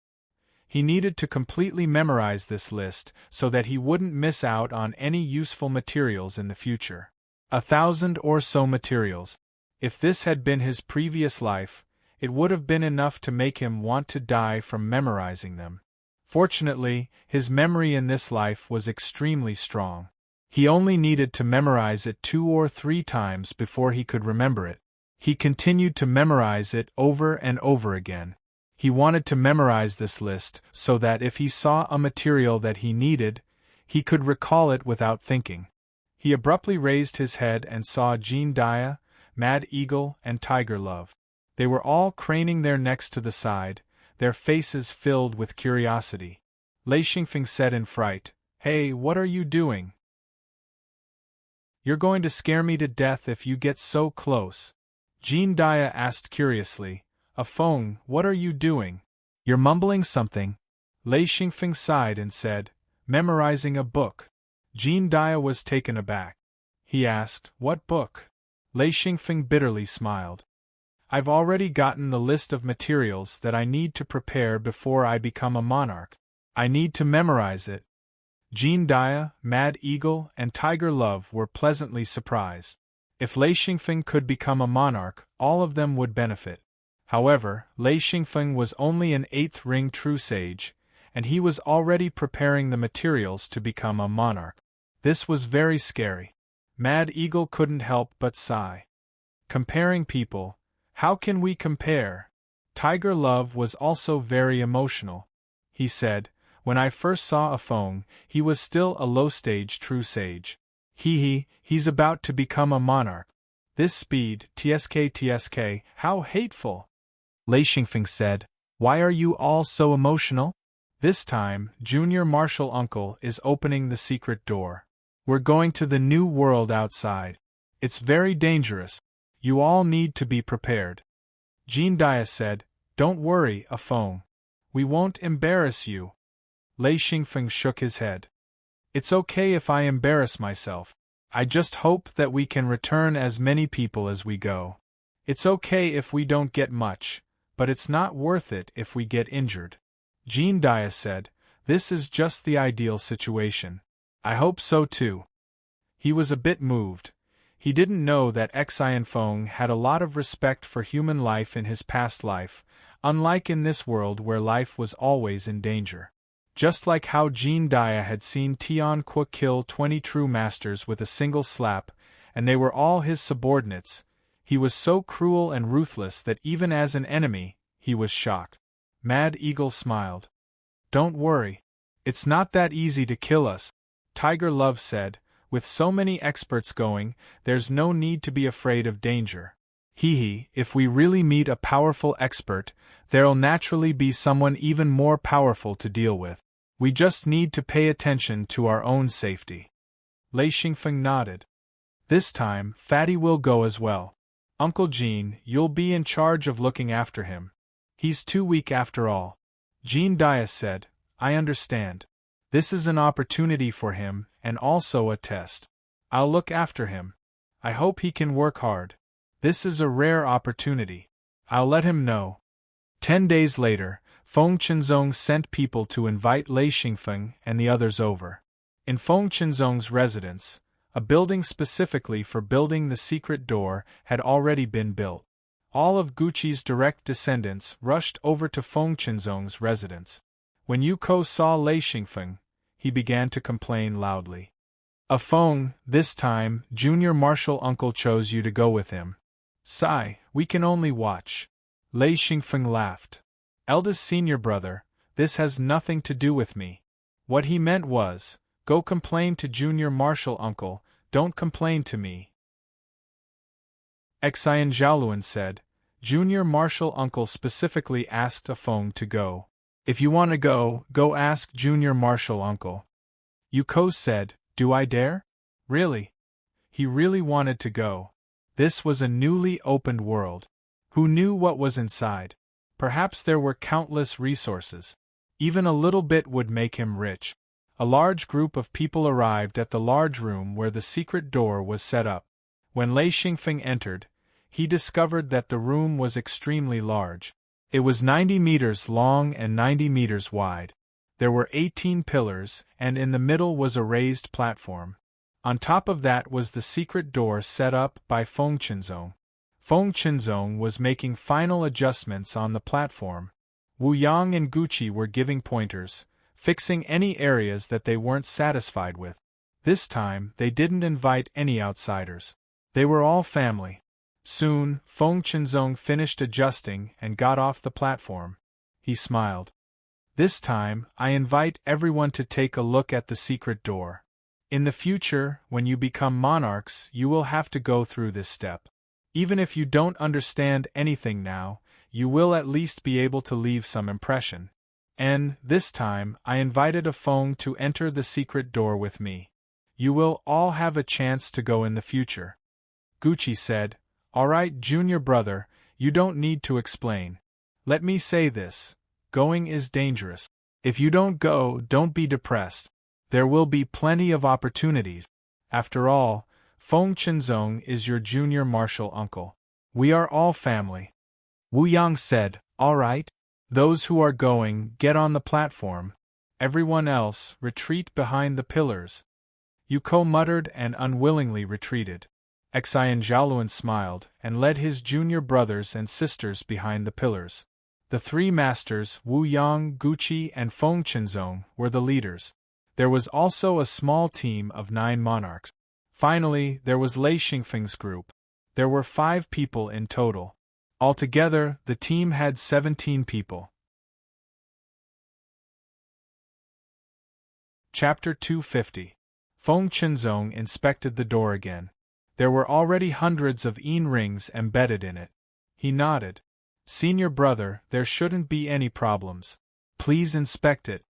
He needed to completely memorize this list so that he wouldn't miss out on any useful materials in the future. 1,000 or so materials. If this had been his previous life, it would have been enough to make him want to die from memorizing them. Fortunately, his memory in this life was extremely strong. He only needed to memorize it 2 or 3 times before he could remember it. He continued to memorize it over and over again. He wanted to memorize this list so that if he saw a material that he needed, he could recall it without thinking. He abruptly raised his head and saw Jean Dia, Mad Eagle, and Tiger Love. They were all craning their necks to the side, their faces filled with curiosity. Lei Xingfeng said in fright, "Hey, what are you doing? You're going to scare me to death if you get so close." Jean Dia asked curiously, "Afeng, what are you doing? You're mumbling something." Lei Xingfeng sighed and said, "Memorizing a book." Jean Dia was taken aback. He asked, "What book?" Lei Xingfeng bitterly smiled. "I've already gotten the list of materials that I need to prepare before I become a monarch. I need to memorize it." Jean Dia, Mad Eagle, and Tiger Love were pleasantly surprised. If Lei Xingfeng could become a monarch, all of them would benefit. However, Lei Xingfeng was only an 8th ring true sage, and he was already preparing the materials to become a monarch. This was very scary. Mad Eagle couldn't help but sigh. Comparing people, how can we compare? Tiger Love was also very emotional. He said, "When I first saw Afeng, he was still a low-stage true sage. He's about to become a monarch. This speed, tsk, how hateful!" Lei Xingfeng said, "Why are you all so emotional? This time, Junior Marshal Uncle is opening the secret door. We're going to the new world outside. It's very dangerous. You all need to be prepared." Jean Dia said, "Don't worry, Afeng. We won't embarrass you." Lei Xingfeng shook his head. "It's okay if I embarrass myself. I just hope that we can return as many people as we go. It's okay if we don't get much, but it's not worth it if we get injured." Jean Dia said, "This is just the ideal situation. I hope so too." He was a bit moved. He didn't know that Xian Feng had a lot of respect for human life in his past life, unlike in this world where life was always in danger. Just like how Jean Dia had seen Tian Kwa kill 20 true masters with a single slap, and they were all his subordinates, he was so cruel and ruthless that even as an enemy, he was shocked. Mad Eagle smiled. "Don't worry. It's not that easy to kill us," Tiger Love said. "With so many experts going, there's no need to be afraid of danger. If we really meet a powerful expert, there'll naturally be someone even more powerful to deal with. We just need to pay attention to our own safety." Lei Xingfeng nodded. "This time, Fatty will go as well. Uncle Jean, you'll be in charge of looking after him. He's too weak after all." Jean Dia said, "I understand. This is an opportunity for him, and also a test. I'll look after him. I hope he can work hard. This is a rare opportunity. I'll let him know." 10 days later, Feng Qinzong sent people to invite Lei Xingfeng and the others over. In Feng Qinzong's residence, a building specifically for building the secret door had already been built. All of Guqi's direct descendants rushed over to Feng Qinzong's residence. When Yuko saw Lei Xingfeng, he began to complain loudly. Feng, this time, Junior Marshal Uncle chose you to go with him." "Sigh, we can only watch." Lei Xingfeng laughed. "Eldest senior brother, this has nothing to do with me. What he meant was, go complain to Junior Marshal Uncle, don't complain to me." Xian Zhaoluan said, "Junior Marshal Uncle specifically asked Feng to go. If you want to go, go ask Junior Marshal Uncle." Yuko said, "Do I dare?" Really? He really wanted to go. This was a newly opened world. Who knew what was inside? Perhaps there were countless resources. Even a little bit would make him rich. A large group of people arrived at the large room where the secret door was set up. When Lei Xingfeng entered, he discovered that the room was extremely large. It was 90 meters long and 90 meters wide. There were 18 pillars, and in the middle was a raised platform. On top of that was the secret door set up by Feng Qinzong. Feng Qinzong was making final adjustments on the platform. Wu Yang and Guqi were giving pointers, fixing any areas that they weren't satisfied with. This time, they didn't invite any outsiders. They were all family. Soon, Feng Qinzong finished adjusting and got off the platform. He smiled. "This time, I invite everyone to take a look at the secret door. In the future, when you become monarchs, you will have to go through this step. Even if you don't understand anything now, you will at least be able to leave some impression. And, this time, I invited Feng to enter the secret door with me. You will all have a chance to go in the future." Guqi said, "All right, junior brother, you don't need to explain. Let me say this. Going is dangerous. If you don't go, don't be depressed. There will be plenty of opportunities. After all, Feng Qinzong is your junior marshal uncle. We are all family." Wu Yang said, "All right. Those who are going, get on the platform. Everyone else, retreat behind the pillars." Yuko muttered and unwillingly retreated. Xian Zhaoluan smiled and led his junior brothers and sisters behind the pillars. The three masters, Wu Yang, Guqi, and Feng Qinzong, were the leaders. There was also a small team of 9 monarchs. Finally, there was Lei Xingfeng's group. There were 5 people in total. Altogether, the team had 17 people. Chapter 250. Feng Qinzong inspected the door again. There were already hundreds of rings embedded in it. He nodded. "Senior brother, there shouldn't be any problems. Please inspect it."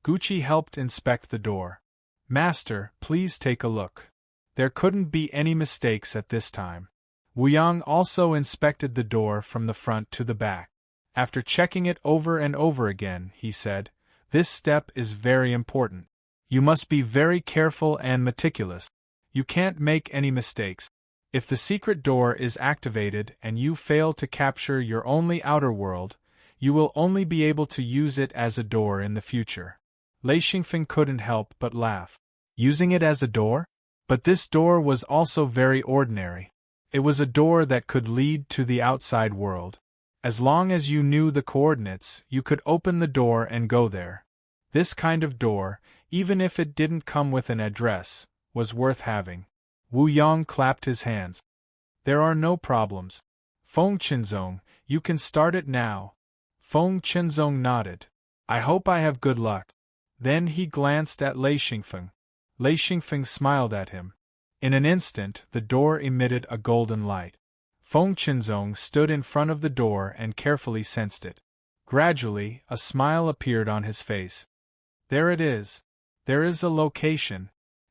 Guqi helped inspect the door. "Master, please take a look. There couldn't be any mistakes at this time." Wu Yang also inspected the door from the front to the back. After checking it over and over again, he said, "This step is very important. You must be very careful and meticulous. You can't make any mistakes. If the secret door is activated and you fail to capture your only outer world, you will only be able to use it as a door in the future." Lei Xingfeng couldn't help but laugh. "Using it as a door? But this door was also very ordinary. It was a door that could lead to the outside world. As long as you knew the coordinates, you could open the door and go there. This kind of door, even if it didn't come with an address, was worth having. Wu Yang clapped his hands. There are no problems. Feng Qinzong, you can start it now. Feng Qinzong nodded. I hope I have good luck. Then he glanced at Lei Xingfeng. Lei Xingfeng smiled at him. In an instant, the door emitted a golden light. Feng Qinzong stood in front of the door and carefully sensed it. Gradually, a smile appeared on his face. There it is. There is a location.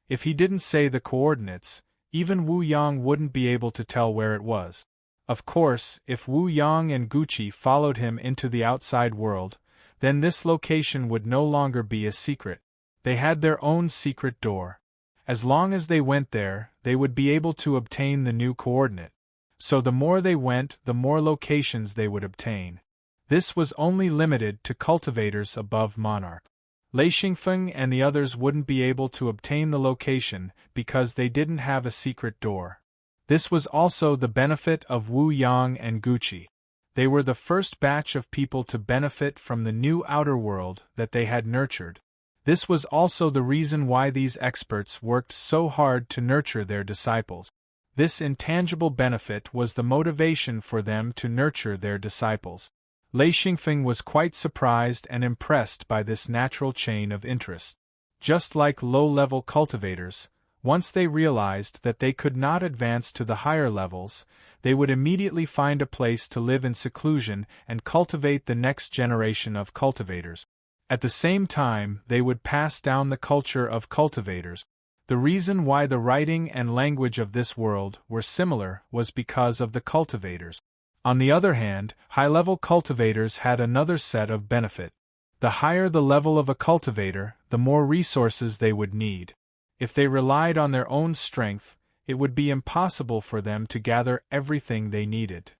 If he didn't say the coordinates, even Wu Yang wouldn't be able to tell where it was. Of course, if Wu Yang and Guqi followed him into the outside world, then this location would no longer be a secret. They had their own secret door. As long as they went there, they would be able to obtain the new coordinate. So the more they went, the more locations they would obtain. This was only limited to cultivators above Monarch. Lei Xingfeng and the others wouldn't be able to obtain the location because they didn't have a secret door. This was also the benefit of Wu Yang and Guqi. They were the first batch of people to benefit from the new outer world that they had nurtured. This was also the reason why these experts worked so hard to nurture their disciples. This intangible benefit was the motivation for them to nurture their disciples. Lei Xingfeng was quite surprised and impressed by this natural chain of interest. Just like low-level cultivators, once they realized that they could not advance to the higher levels, they would immediately find a place to live in seclusion and cultivate the next generation of cultivators. At the same time, they would pass down the culture of cultivators. The reason why the writing and language of this world were similar was because of the cultivators. On the other hand, high-level cultivators had another set of benefit. The higher the level of a cultivator, the more resources they would need. If they relied on their own strength, it would be impossible for them to gather everything they needed.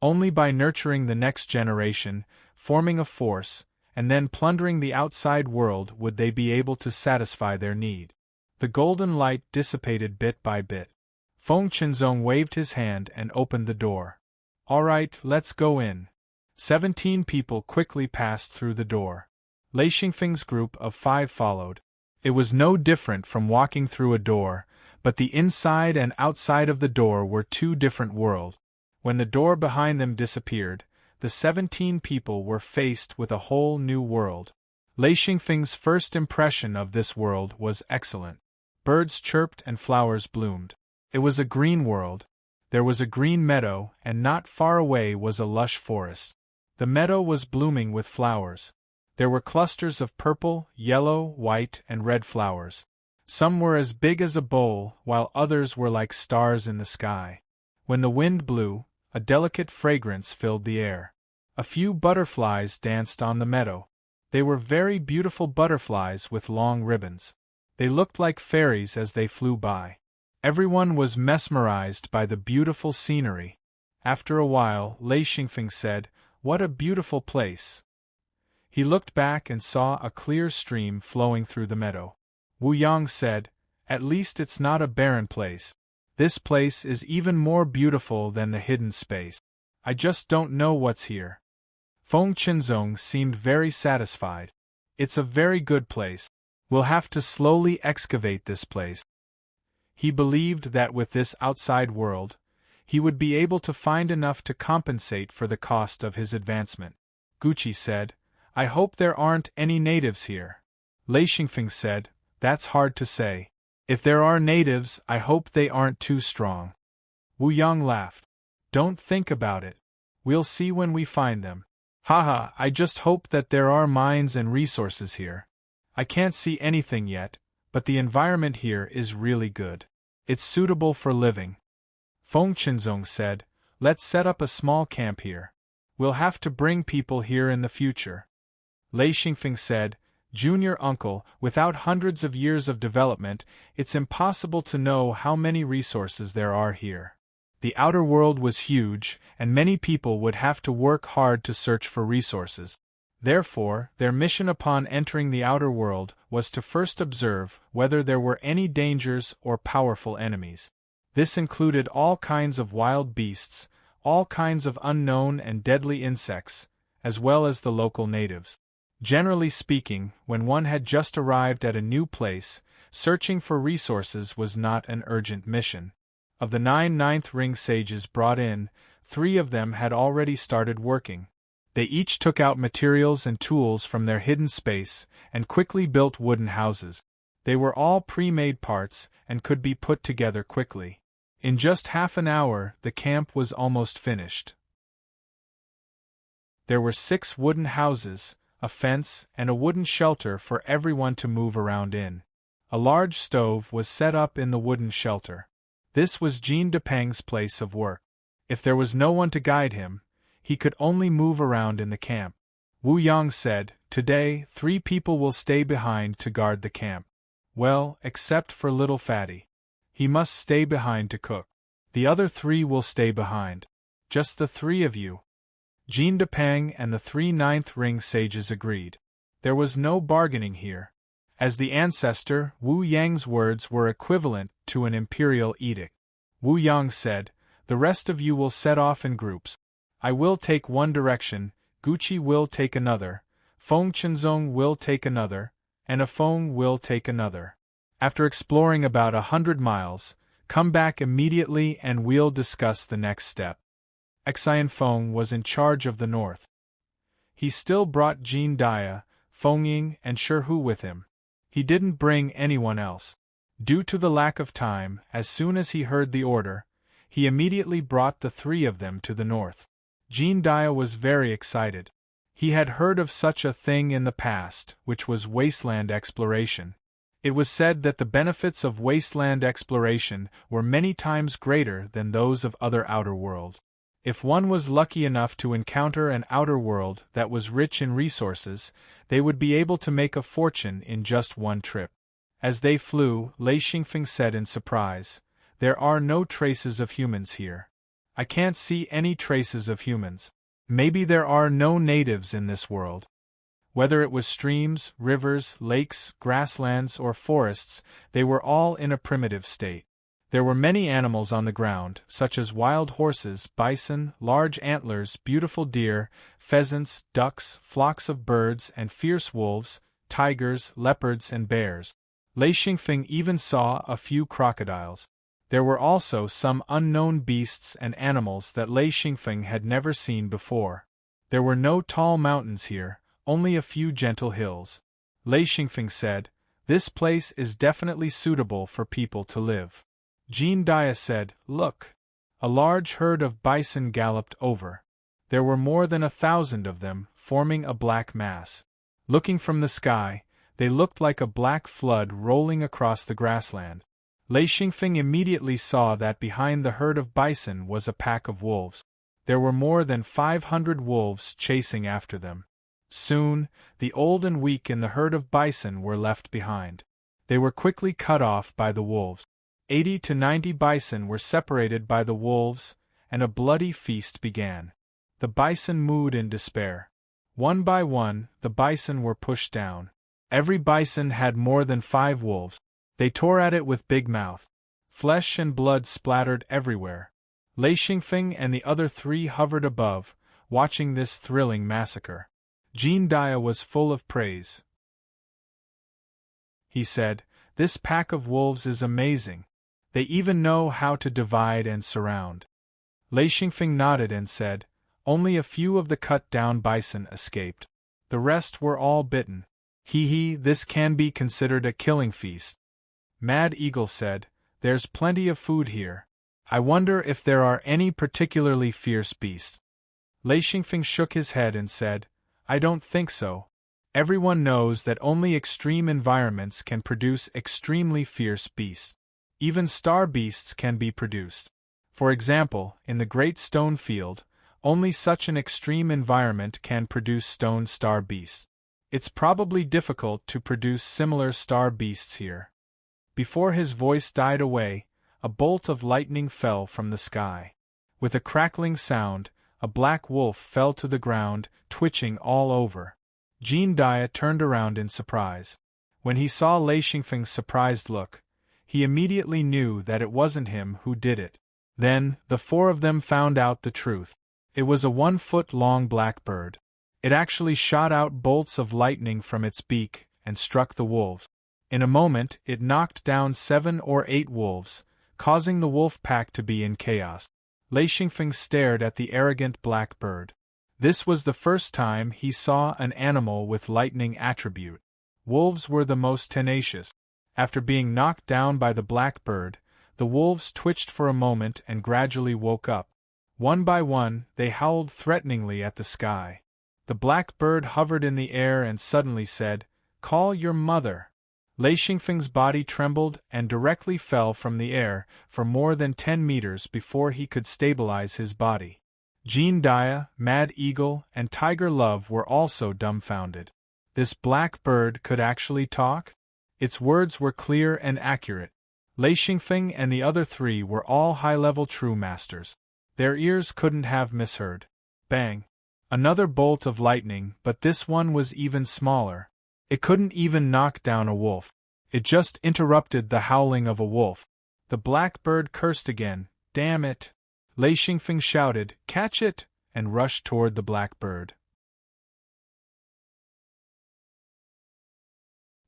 Only by nurturing the next generation, forming a force, and then plundering the outside world would they be able to satisfy their need. The golden light dissipated bit by bit. Feng Qinzong waved his hand and opened the door. All right, let's go in. 17 people quickly passed through the door. Lei Xingfeng's group of 5 followed. It was no different from walking through a door, but the inside and outside of the door were two different worlds. When the door behind them disappeared, the 17 people were faced with a whole new world. Lei Xingfeng's first impression of this world was excellent. Birds chirped and flowers bloomed. It was a green world. There was a green meadow, and not far away was a lush forest. The meadow was blooming with flowers. There were clusters of purple, yellow, white, and red flowers. Some were as big as a bowl, while others were like stars in the sky. When the wind blew, a delicate fragrance filled the air. A few butterflies danced on the meadow. They were very beautiful butterflies with long ribbons. They looked like fairies as they flew by. Everyone was mesmerized by the beautiful scenery. After a while, Lei Xingfeng said, "What a beautiful place." He looked back and saw a clear stream flowing through the meadow. Wu Yang said, "At least it's not a barren place. This place is even more beautiful than the hidden space. I just don't know what's here." Feng Qinzong seemed very satisfied. "It's a very good place. We'll have to slowly excavate this place." He believed that with this outside world, he would be able to find enough to compensate for the cost of his advancement. Guqi said, "I hope there aren't any natives here." Lei Xingfeng said, "That's hard to say. If there are natives, I hope they aren't too strong." Wu Yang laughed. "Don't think about it. We'll see when we find them. Haha, I just hope that there are mines and resources here. I can't see anything yet, but the environment here is really good. It's suitable for living." Feng Qinzong said, "Let's set up a small camp here. We'll have to bring people here in the future." Lei Xingfeng said, "Junior uncle, without hundreds of years of development, it's impossible to know how many resources there are here. The outer world was huge, and many people would have to work hard to search for resources. Therefore, their mission upon entering the outer world was to first observe whether there were any dangers or powerful enemies. This included all kinds of wild beasts, all kinds of unknown and deadly insects, as well as the local natives. Generally speaking, when one had just arrived at a new place, searching for resources was not an urgent mission. Of the 9 ninth ring sages brought in, 3 of them had already started working. They each took out materials and tools from their hidden space and quickly built wooden houses. They were all pre-made parts and could be put together quickly. In just half an hour, the camp was almost finished. There were 6 wooden houses, a fence, and a wooden shelter for everyone to move around in. A large stove was set up in the wooden shelter. This was Jean Depeng's place of work. If there was no one to guide him, he could only move around in the camp. Wu Yang said, "Today, 3 people will stay behind to guard the camp. Well, except for little Fatty. He must stay behind to cook. The other 3 will stay behind. Just the 3 of you." Jean Depeng and the 3 ninth ring sages agreed. There was no bargaining here. As the ancestor, Wu Yang's words were equivalent to an imperial edict. Wu Yang said, "The rest of you will set off in groups. I will take one direction, Gucci will take another, Feng Chenzong will take another, and Afeng will take another. After exploring about 100 miles, come back immediately and we'll discuss the next step." Xian Feng was in charge of the north. He still brought Jean Dia, Feng Ying, and Shihu with him. He didn't bring anyone else. Due to the lack of time, as soon as he heard the order, he immediately brought the 3 of them to the north. Jean Dia was very excited. He had heard of such a thing in the past, which was wasteland exploration. It was said that the benefits of wasteland exploration were many times greater than those of other outer world. If one was lucky enough to encounter an outer world that was rich in resources, they would be able to make a fortune in just one trip. As they flew, Lei Xingfeng said in surprise, "There are no traces of humans here. I can't see any traces of humans. Maybe there are no natives in this world." Whether it was streams, rivers, lakes, grasslands, or forests, they were all in a primitive state. There were many animals on the ground, such as wild horses, bison, large antlers, beautiful deer, pheasants, ducks, flocks of birds, and fierce wolves, tigers, leopards, and bears. Lei Xingfeng even saw a few crocodiles. There were also some unknown beasts and animals that Lei Xingfeng had never seen before. There were no tall mountains here, only a few gentle hills. Lei Xingfeng said, "This place is definitely suitable for people to live." Jean Dia said, "Look." A large herd of bison galloped over. There were more than 1,000 of them, forming a black mass. Looking from the sky, they looked like a black flood rolling across the grassland. Lei Xingfeng immediately saw that behind the herd of bison was a pack of wolves. There were more than 500 wolves chasing after them. Soon, the old and weak in the herd of bison were left behind. They were quickly cut off by the wolves. 80 to 90 bison were separated by the wolves, and a bloody feast began. The bison mooed in despair. One by one, the bison were pushed down. Every bison had more than 5 wolves. They tore at it with big mouth. Flesh and blood splattered everywhere. Lei Xingfeng and the other 3 hovered above, watching this thrilling massacre. Jean Dia was full of praise. He said, "This pack of wolves is amazing. They even know how to divide and surround." Lei Xingfeng nodded and said, "Only a few of the cut-down bison escaped. The rest were all bitten. This can be considered a killing feast." Mad Eagle said, "There's plenty of food here. I wonder if there are any particularly fierce beasts." Lei Xingfeng shook his head and said, "I don't think so. Everyone knows that only extreme environments can produce extremely fierce beasts. Even star beasts can be produced. For example, in the Great Stone Field, only such an extreme environment can produce stone star beasts. It's probably difficult to produce similar star beasts here." Before his voice died away, a bolt of lightning fell from the sky. With a crackling sound, a black wolf fell to the ground, twitching all over. Jean Dia turned around in surprise. When he saw Lei Xingfeng's surprised look, he immediately knew that it wasn't him who did it. Then, the four of them found out the truth. It was a 1-foot-long blackbird. It actually shot out bolts of lightning from its beak and struck the wolves. In a moment, it knocked down 7 or 8 wolves, causing the wolf pack to be in chaos. Lei Xingfeng stared at the arrogant blackbird. This was the first time he saw an animal with lightning attribute. Wolves were the most tenacious. After being knocked down by the blackbird, the wolves twitched for a moment and gradually woke up. One by one, they howled threateningly at the sky. The blackbird hovered in the air and suddenly said, "Call your mother." Lei Xingfeng's body trembled and directly fell from the air for more than 10 meters before he could stabilize his body. Jean Dia, Mad Eagle, and Tiger Love were also dumbfounded. This black bird could actually talk? Its words were clear and accurate. Lei Xingfeng and the other 3 were all high-level true masters. Their ears couldn't have misheard. Bang! Another bolt of lightning, but this one was even smaller. It couldn't even knock down a wolf. It just interrupted the howling of a wolf. The blackbird cursed again. "Damn it!" Lei Xingfeng shouted, "Catch it!" and rushed toward the blackbird.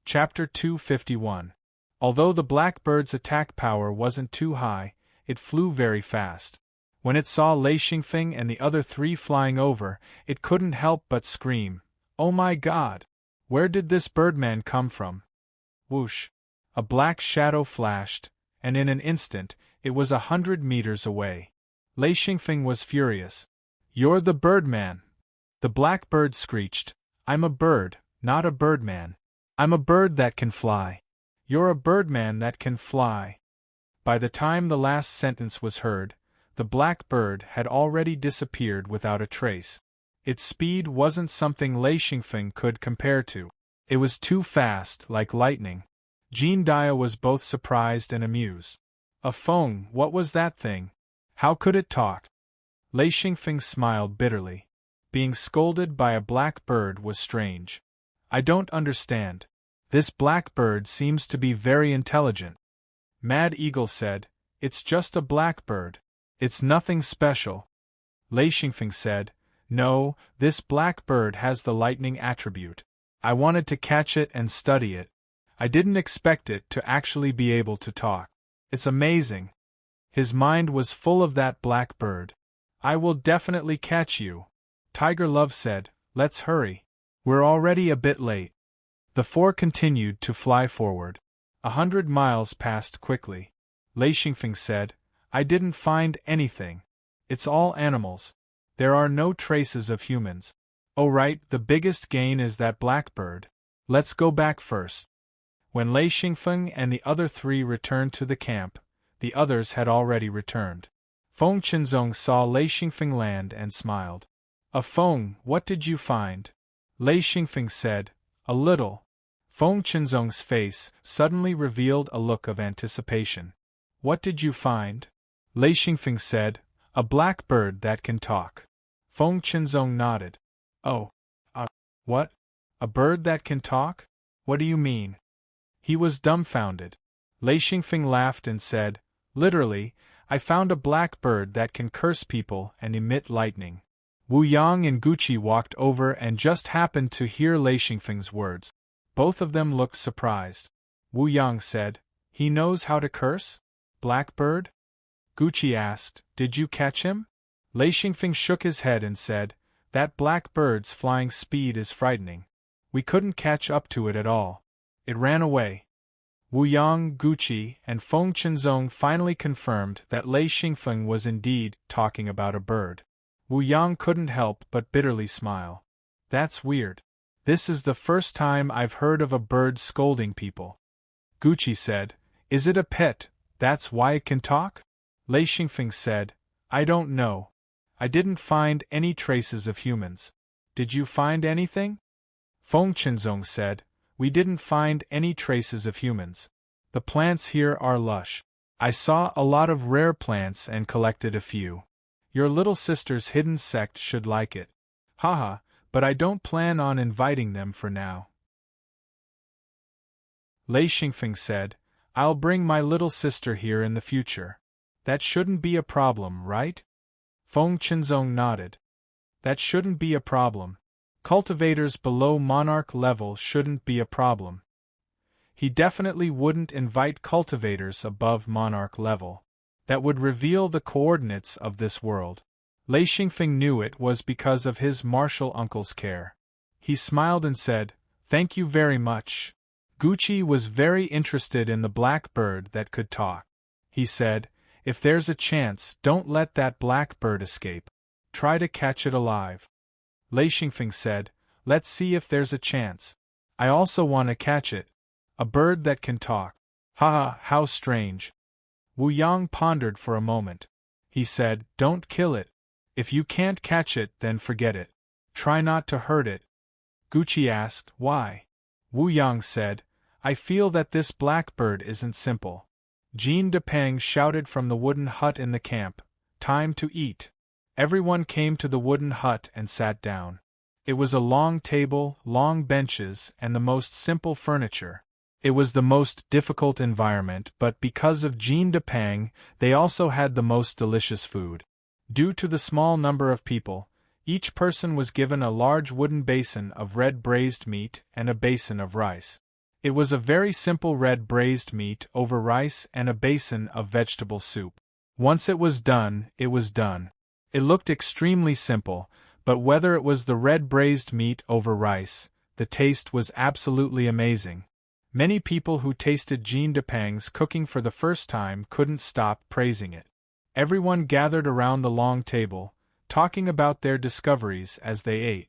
Chapter 251. Although the blackbird's attack power wasn't too high, it flew very fast. When it saw Lei Xingfeng and the other 3 flying over, it couldn't help but scream, "Oh my God! Where did this birdman come from?" Whoosh! A black shadow flashed, and in an instant, it was 100 meters away. Lei Xingfeng was furious. "You're the birdman!" The blackbird screeched, "I'm a bird, not a birdman. I'm a bird that can fly. You're a birdman that can fly." By the time the last sentence was heard, the blackbird had already disappeared without a trace. Its speed wasn't something Lei Xingfeng could compare to. It was too fast, like lightning. Jean Dia was both surprised and amused. "A phone, what was that thing? How could it talk?" Lei Xingfeng smiled bitterly. Being scolded by a blackbird was strange. "I don't understand. This blackbird seems to be very intelligent." Mad Eagle said, "It's just a blackbird. It's nothing special." Lei Xingfeng said, "No, this blackbird has the lightning attribute. I wanted to catch it and study it. I didn't expect it to actually be able to talk. It's amazing." His mind was full of that blackbird. "I will definitely catch you." Tiger Love said, "Let's hurry. We're already a bit late." The 4 continued to fly forward. 100 miles passed quickly. Lei Xingfeng said, "I didn't find anything. It's all animals. There are no traces of humans. Oh right, the biggest gain is that blackbird. Let's go back first." When Lei Xingfeng and the other 3 returned to the camp, the others had already returned. Feng Qinzong saw Lei Xingfeng land and smiled. "A Feng, what did you find?" Lei Xingfeng said, "A little." Feng Qinzong's face suddenly revealed a look of anticipation. "What did you find?" Lei Xingfeng said, "A blackbird that can talk." Feng Qinzong nodded. "Oh. What? A bird that can talk? What do you mean?" He was dumbfounded. Lei Xingfeng laughed and said, "Literally, I found a blackbird that can curse people and emit lightning." Wu Yang and Gucci walked over and just happened to hear Lei Xingfeng's words. Both of them looked surprised. Wu Yang said, "He knows how to curse? Blackbird?" Gucci asked, "Did you catch him?" Lei Xingfeng shook his head and said, "That blackbird's flying speed is frightening. We couldn't catch up to it at all. It ran away." Wu Yang, Gucci, and Feng Qinzong finally confirmed that Lei Xingfeng was indeed talking about a bird. Wu Yang couldn't help but bitterly smile. "That's weird. This is the first time I've heard of a bird scolding people." Gucci said, "Is it a pet, that's why it can talk?" Lei Xingfeng said, "I don't know. I didn't find any traces of humans. Did you find anything?" Feng Qinzong said, "We didn't find any traces of humans. The plants here are lush. I saw a lot of rare plants and collected a few. Your little sister's hidden sect should like it." Haha, but I don't plan on inviting them for now. Lei Xingfeng said, I'll bring my little sister here in the future. That shouldn't be a problem, right? Feng Qinzong nodded. That shouldn't be a problem. Cultivators below monarch level shouldn't be a problem. He definitely wouldn't invite cultivators above monarch level. That would reveal the coordinates of this world. Lei Xingfeng knew it was because of his martial uncle's care. He smiled and said, Thank you very much. Gucci was very interested in the black bird that could talk. He said, If there's a chance, don't let that black bird escape. Try to catch it alive. Lei Xingfeng said, Let's see if there's a chance. I also want to catch it. A bird that can talk. Haha, how strange. Wu Yang pondered for a moment. He said, Don't kill it. If you can't catch it, then forget it. Try not to hurt it. Gucci asked, Why? Wu Yang said, I feel that this blackbird isn't simple. Jean Depeng shouted from the wooden hut in the camp, Time to eat. Everyone came to the wooden hut and sat down. It was a long table, long benches, and the most simple furniture. It was the most difficult environment, but because of Jean Depeng, they also had the most delicious food. Due to the small number of people, each person was given a large wooden basin of red braised meat and a basin of rice. It was a very simple red braised meat over rice and a basin of vegetable soup. Once it was done, it was done. It looked extremely simple, but whether it was the red braised meat over rice, the taste was absolutely amazing. Many people who tasted Jean Depeng's cooking for the first time couldn't stop praising it. Everyone gathered around the long table, talking about their discoveries as they ate.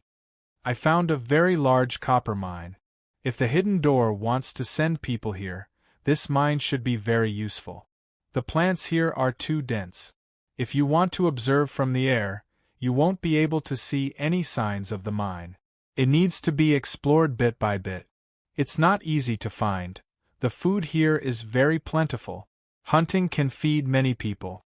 I found a very large copper mine. If the hidden door wants to send people here, this mine should be very useful. The plants here are too dense. If you want to observe from the air, you won't be able to see any signs of the mine. It needs to be explored bit by bit. It's not easy to find. The food here is very plentiful. Hunting can feed many people.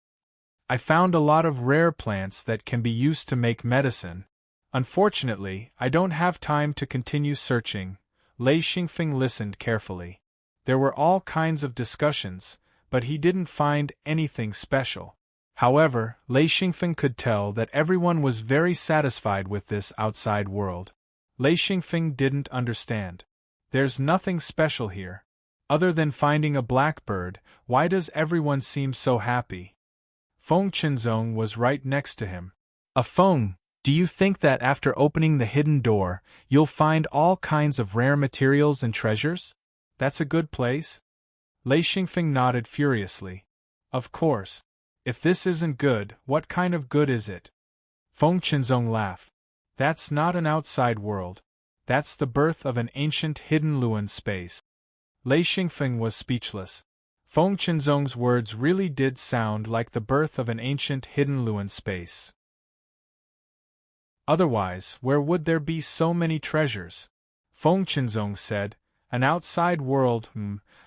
I found a lot of rare plants that can be used to make medicine. Unfortunately, I don't have time to continue searching. Lei Xingfeng listened carefully. There were all kinds of discussions, but he didn't find anything special. However, Lei Xingfeng could tell that everyone was very satisfied with this outside world. Lei Xingfeng didn't understand. There's nothing special here. Other than finding a blackbird, why does everyone seem so happy? Feng Qinzong was right next to him. Feng, do you think that after opening the hidden door, you'll find all kinds of rare materials and treasures? That's a good place? Lei Xingfeng nodded furiously. Of course. If this isn't good, what kind of good is it? Feng Qinzong laughed. That's not an outside world. That's the birth of an ancient hidden Luan space. Lei Xingfeng was speechless. Feng Qinzong's words really did sound like the birth of an ancient hidden Luan space. Otherwise, where would there be so many treasures? Feng Qinzong said, An outside world,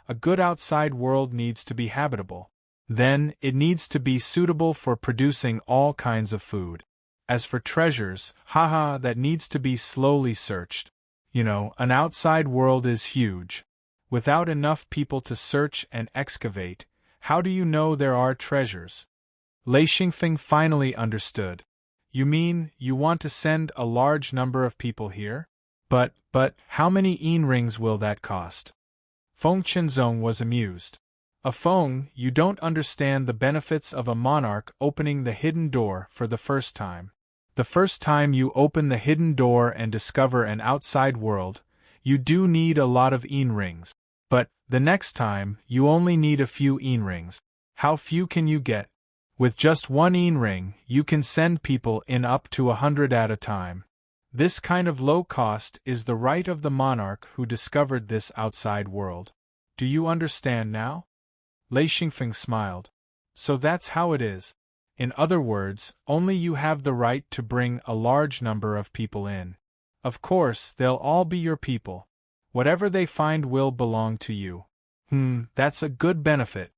a good outside world needs to be habitable. Then, it needs to be suitable for producing all kinds of food. As for treasures, that needs to be slowly searched. An outside world is huge. Without enough people to search and excavate, how do you know there are treasures? Lei Xingfeng finally understood. You mean, you want to send a large number of people here? But, how many yin rings will that cost? Feng Qinzong was amused. Feng, you don't understand the benefits of a monarch opening the hidden door for the first time. The first time you open the hidden door and discover an outside world, you do need a lot of yin rings. But, the next time, you only need a few yin rings. How few can you get? With just one yin ring, you can send people in up to 100 at a time. This kind of low cost is the right of the monarch who discovered this outside world. Do you understand now? Lei Xingfeng smiled. So that's how it is. In other words, only you have the right to bring a large number of people in. Of course, they'll all be your people. Whatever they find will belong to you. That's a good benefit.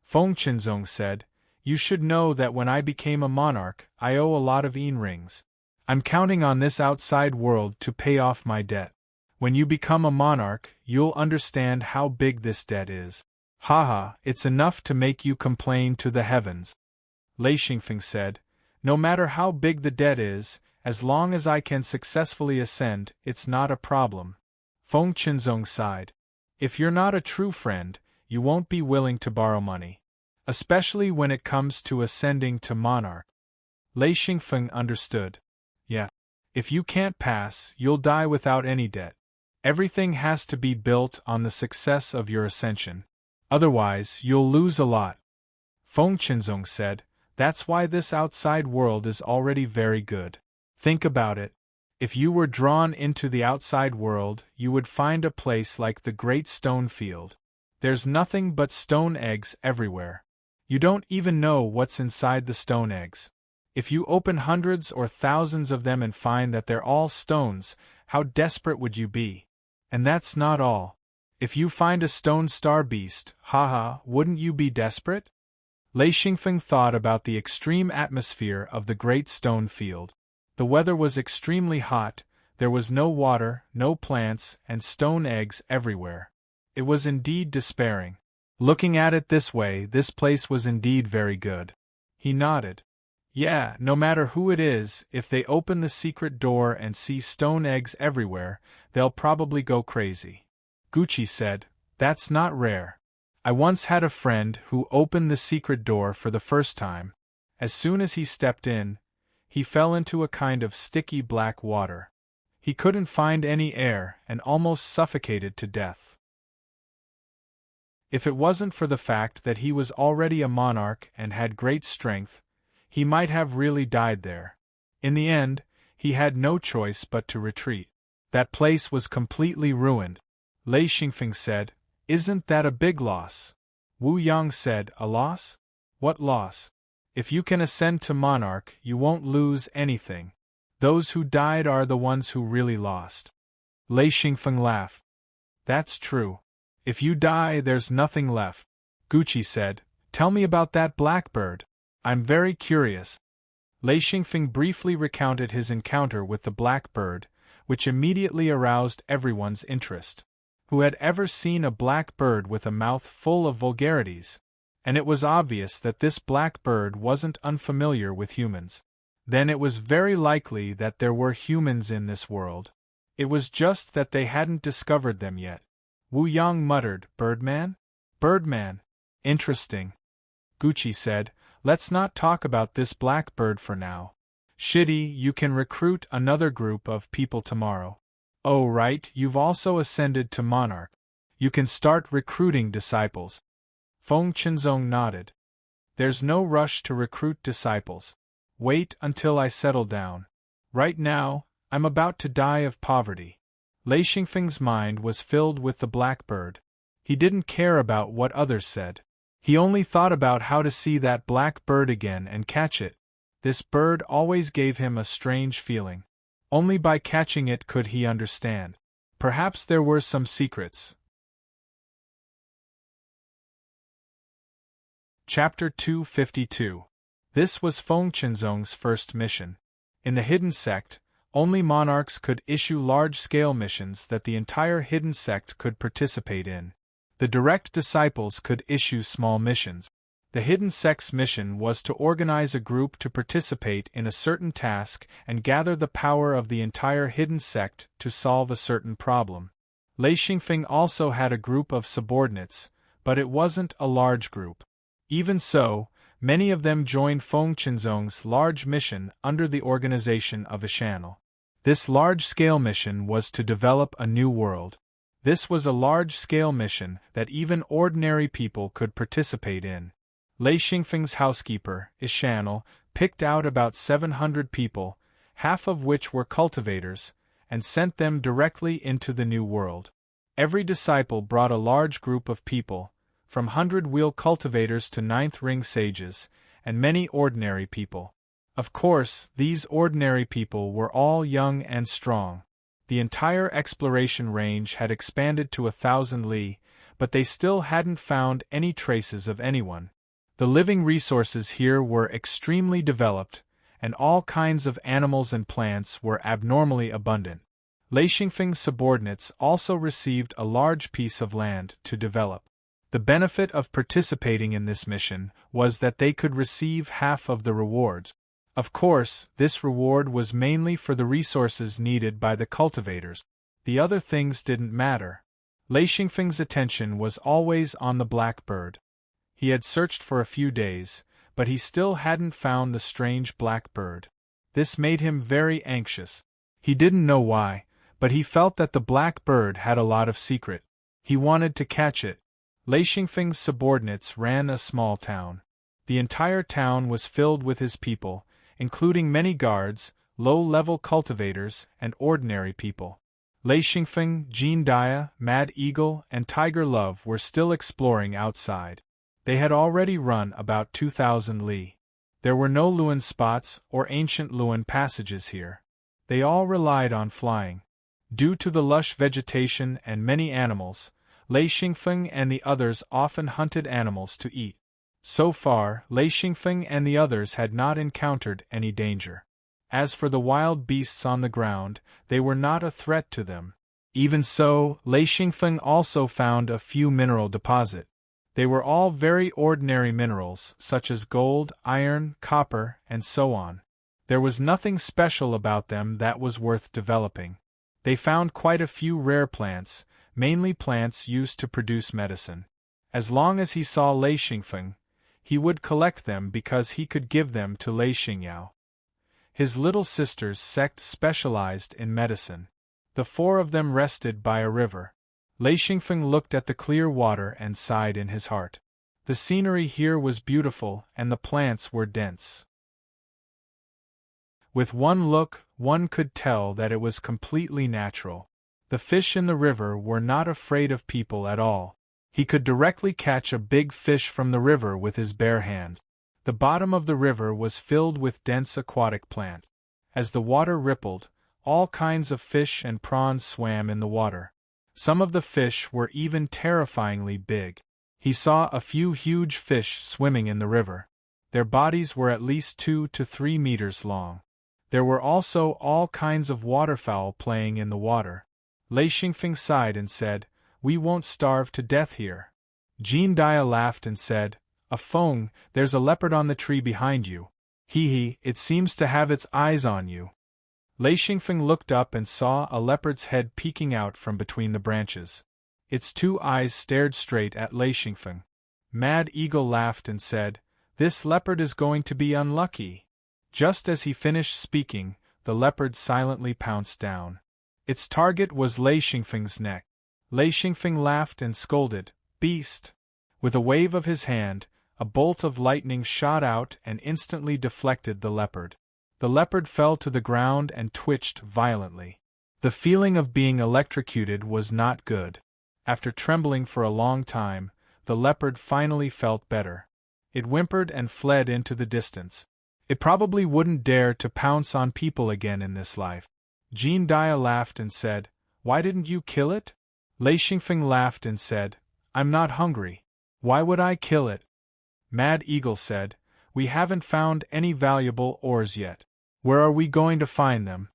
Feng Qinzong said, You should know that when I became a monarch, I owe a lot of yin rings. I'm counting on this outside world to pay off my debt. When you become a monarch, you'll understand how big this debt is. Haha, it's enough to make you complain to the heavens. Lei Xingfeng said, no matter how big the debt is, as long as I can successfully ascend, it's not a problem. Feng Qinzong sighed. If you're not a true friend, you won't be willing to borrow money. Especially when it comes to ascending to monarch. Lei Xingfeng understood. Yeah. If you can't pass, you'll die without any debt. Everything has to be built on the success of your ascension. Otherwise, you'll lose a lot. Feng Qinzong said, that's why this outside world is already very good. Think about it. If you were drawn into the outside world, you would find a place like the Great Stone Field. There's nothing but stone eggs everywhere. You don't even know what's inside the stone eggs. If you open hundreds or thousands of them and find that they're all stones, how desperate would you be? And that's not all. If you find a stone star beast, haha, wouldn't you be desperate? Lei Xingfeng thought about the extreme atmosphere of the Great Stone Field. The weather was extremely hot, there was no water, no plants, and stone eggs everywhere. It was indeed despairing. Looking at it this way, this place was indeed very good. He nodded. Yeah, no matter who it is, if they open the secret door and see stone eggs everywhere, they'll probably go crazy. Gucci said, that's not rare. I once had a friend who opened the secret door for the first time. As soon as he stepped in, he fell into a kind of sticky black water. He couldn't find any air and almost suffocated to death. If it wasn't for the fact that he was already a monarch and had great strength, he might have really died there. In the end, he had no choice but to retreat. That place was completely ruined. Lei Xingfeng said, isn't that a big loss? Wu Yang said, a loss? What loss? If you can ascend to monarch, you won't lose anything. Those who died are the ones who really lost. Lei Xingfeng laughed. That's true. If you die, there's nothing left. Gucci said, tell me about that blackbird. I'm very curious. Lei Xingfeng briefly recounted his encounter with the blackbird, which immediately aroused everyone's interest. Who had ever seen a blackbird with a mouth full of vulgarities? And it was obvious that this blackbird wasn't unfamiliar with humans. Then it was very likely that there were humans in this world. It was just that they hadn't discovered them yet. Wu Yang muttered, Birdman? Birdman. Interesting. Gucci said, let's not talk about this blackbird for now. Shitty, you can recruit another group of people tomorrow. Oh right, you've also ascended to monarch. You can start recruiting disciples. Feng Qinzong nodded. There's no rush to recruit disciples. Wait until I settle down. Right now, I'm about to die of poverty. Lei Xingfeng's mind was filled with the blackbird. He didn't care about what others said. He only thought about how to see that black bird again and catch it. This bird always gave him a strange feeling. Only by catching it could he understand. Perhaps there were some secrets. Chapter 252. This was Feng Qinzong's first mission. In the hidden sect, only monarchs could issue large-scale missions that the entire hidden sect could participate in. The direct disciples could issue small missions. The hidden sect's mission was to organize a group to participate in a certain task and gather the power of the entire hidden sect to solve a certain problem. Lei Xingfeng also had a group of subordinates, but it wasn't a large group. Even so, many of them joined Feng Qinzong's large mission under the organization of a channel. This large-scale mission was to develop a new world. This was a large-scale mission that even ordinary people could participate in. Lei Xingfeng's housekeeper, Ishanel, picked out about 700 people, half of which were cultivators, and sent them directly into the new world. Every disciple brought a large group of people, from 100-wheel cultivators to 9th-ring sages, and many ordinary people. Of course, these ordinary people were all young and strong. The entire exploration range had expanded to 1,000 li, but they still hadn't found any traces of anyone. The living resources here were extremely developed, and all kinds of animals and plants were abnormally abundant. Lei Xingfeng's subordinates also received a large piece of land to develop. The benefit of participating in this mission was that they could receive half of the rewards. Of course, this reward was mainly for the resources needed by the cultivators. The other things didn't matter. Lei Xingfeng's attention was always on the blackbird. He had searched for a few days, but he still hadn't found the strange blackbird. This made him very anxious. He didn't know why, but he felt that the blackbird had a lot of secret. He wanted to catch it. Lei Xingfeng's subordinates ran a small town. The entire town was filled with his people, including many guards, low-level cultivators, and ordinary people. Lei Xingfeng, Jean Dia, Mad Eagle, and Tiger Love were still exploring outside. They had already run about 2,000 li. There were no Luan spots or ancient Luan passages here. They all relied on flying. Due to the lush vegetation and many animals, Lei Xingfeng and the others often hunted animals to eat. So far, Lei Xingfeng and the others had not encountered any danger. As for the wild beasts on the ground, they were not a threat to them. Even so, Lei Xingfeng also found a few mineral deposits. They were all very ordinary minerals, such as gold, iron, copper, and so on. There was nothing special about them that was worth developing. They found quite a few rare plants, mainly plants used to produce medicine. As long as he saw Lei Xingfeng, he would collect them because he could give them to Lei Xingyao. His little sister's sect specialized in medicine. The four of them rested by a river. Lei Xingfeng looked at the clear water and sighed in his heart. The scenery here was beautiful and the plants were dense. With one look, one could tell that it was completely natural. The fish in the river were not afraid of people at all. He could directly catch a big fish from the river with his bare hand. The bottom of the river was filled with dense aquatic plant. As the water rippled, all kinds of fish and prawns swam in the water. Some of the fish were even terrifyingly big. He saw a few huge fish swimming in the river. Their bodies were at least 2 to 3 meters long. There were also all kinds of waterfowl playing in the water. Lei Xingfeng sighed and said, "We won't starve to death here." Jean Dia laughed and said, "A Feng, there's a leopard on the tree behind you. Hee, it seems to have its eyes on you." Lei Xingfeng looked up and saw a leopard's head peeking out from between the branches. Its 2 eyes stared straight at Lei Xingfeng. Mad Eagle laughed and said, "This leopard is going to be unlucky." Just as he finished speaking, the leopard silently pounced down. Its target was Lei Xingfeng's neck. Lei Xingfeng laughed and scolded, "Beast!" With a wave of his hand, a bolt of lightning shot out and instantly deflected the leopard. The leopard fell to the ground and twitched violently. The feeling of being electrocuted was not good. After trembling for a long time, the leopard finally felt better. It whimpered and fled into the distance. It probably wouldn't dare to pounce on people again in this life. Jean Dia laughed and said, "Why didn't you kill it?" Lei Xingfeng laughed and said, "I'm not hungry. Why would I kill it?" Mad Eagle said, "We haven't found any valuable ores yet. Where are we going to find them?"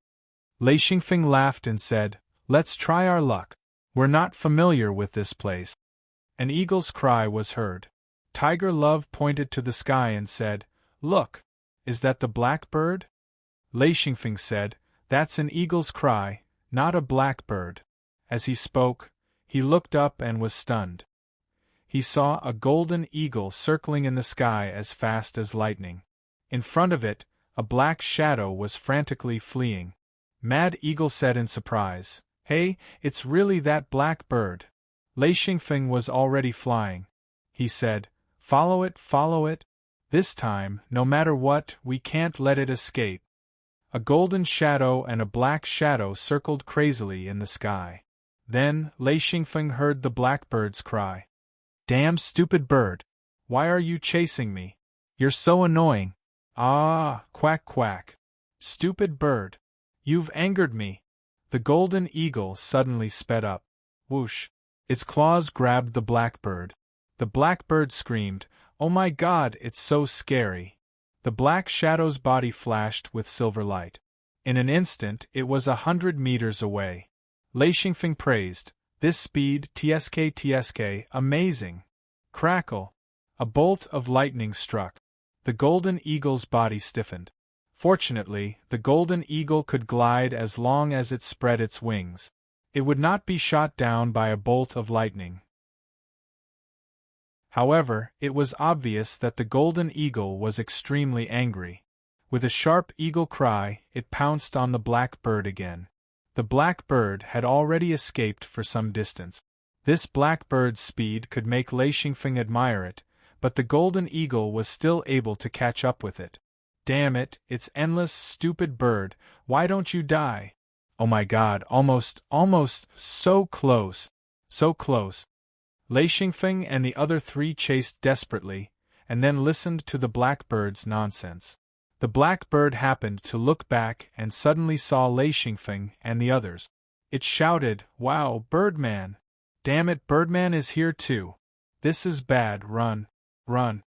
Lei Xingfeng laughed and said, "Let's try our luck. We're not familiar with this place." An eagle's cry was heard. Tiger Love pointed to the sky and said, "Look, is that the blackbird?" Lei Xingfeng said, "That's an eagle's cry, not a blackbird." As he spoke, he looked up and was stunned. He saw a golden eagle circling in the sky as fast as lightning. In front of it, a black shadow was frantically fleeing. Mad Eagle said in surprise, "Hey, it's really that black bird." Lei Xingfeng was already flying. He said, follow it. This time, no matter what, we can't let it escape." A golden shadow and a black shadow circled crazily in the sky. Then, Lei Xingfeng heard the blackbird's cry. "Damn stupid bird! Why are you chasing me? You're so annoying. Ah, quack quack. Stupid bird! You've angered me." The golden eagle suddenly sped up. Whoosh! Its claws grabbed the blackbird. The blackbird screamed, "Oh my God, it's so scary." The black shadow's body flashed with silver light. In an instant, it was 100 meters away. Lei Xingfeng praised, "This speed, tsk, amazing." Crackle! A bolt of lightning struck. The golden eagle's body stiffened. Fortunately, the golden eagle could glide as long as it spread its wings. It would not be shot down by a bolt of lightning. However, it was obvious that the golden eagle was extremely angry. With a sharp eagle cry, it pounced on the black bird again. The black bird had already escaped for some distance. This black bird's speed could make Lei Xingfeng admire it, but the golden eagle was still able to catch up with it. "Damn it, it's endless, stupid bird, why don't you die? Oh my god, almost, so close, so close." Lei Xingfeng and the other three chased desperately, and then listened to the blackbird's nonsense. The blackbird happened to look back and suddenly saw Lei Xingfeng and the others. It shouted, "Wow, Birdman! Damn it, Birdman is here too! This is bad, run, run!"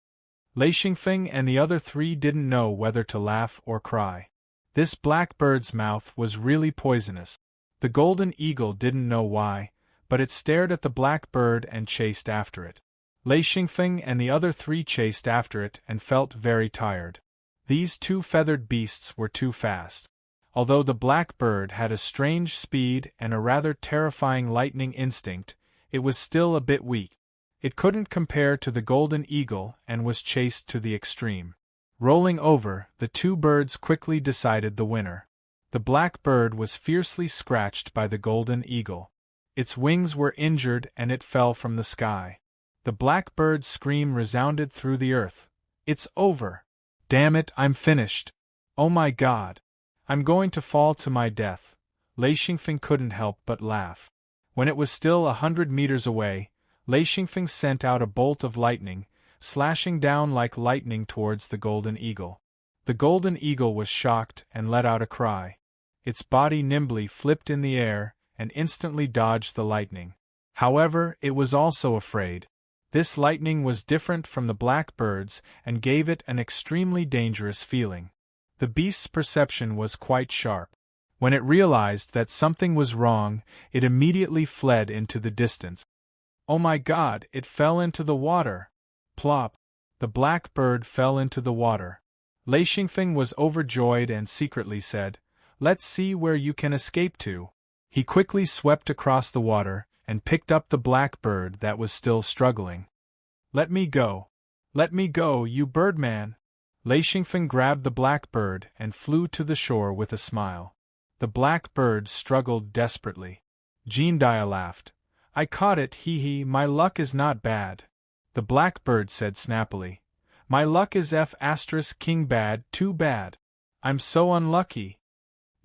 Lei Xingfeng and the other three didn't know whether to laugh or cry. This blackbird's mouth was really poisonous. The golden eagle didn't know why, but it stared at the blackbird and chased after it. Lei Xingfeng and the other three chased after it and felt very tired. These two feathered beasts were too fast. Although the blackbird had a strange speed and a rather terrifying lightning instinct, it was still a bit weak. It couldn't compare to the golden eagle and was chased to the extreme. Rolling over, the two birds quickly decided the winner. The blackbird was fiercely scratched by the golden eagle. Its wings were injured and it fell from the sky. The blackbird's scream resounded through the earth. "It's over! Damn it, I'm finished! Oh my god! I'm going to fall to my death." Lei Xingfeng couldn't help but laugh. When it was still 100 meters away, Lei Xingfeng sent out a bolt of lightning, slashing down like lightning towards the golden eagle. The golden eagle was shocked and let out a cry. Its body nimbly flipped in the air and instantly dodged the lightning. However, it was also afraid. This lightning was different from the blackbird's and gave it an extremely dangerous feeling. The beast's perception was quite sharp. When it realized that something was wrong, it immediately fled into the distance. "Oh my god, it fell into the water!" Plop! The blackbird fell into the water. Lei Xingfeng was overjoyed and secretly said, "Let's see where you can escape to." He quickly swept across the water and picked up the blackbird that was still struggling. "Let me go! Let me go, you birdman!" Lei Xingfeng grabbed the blackbird and flew to the shore with a smile. The blackbird struggled desperately. Dia laughed. "I caught it, hee, my luck is not bad." The blackbird said snappily, "My luck is King bad, too bad. I'm so unlucky."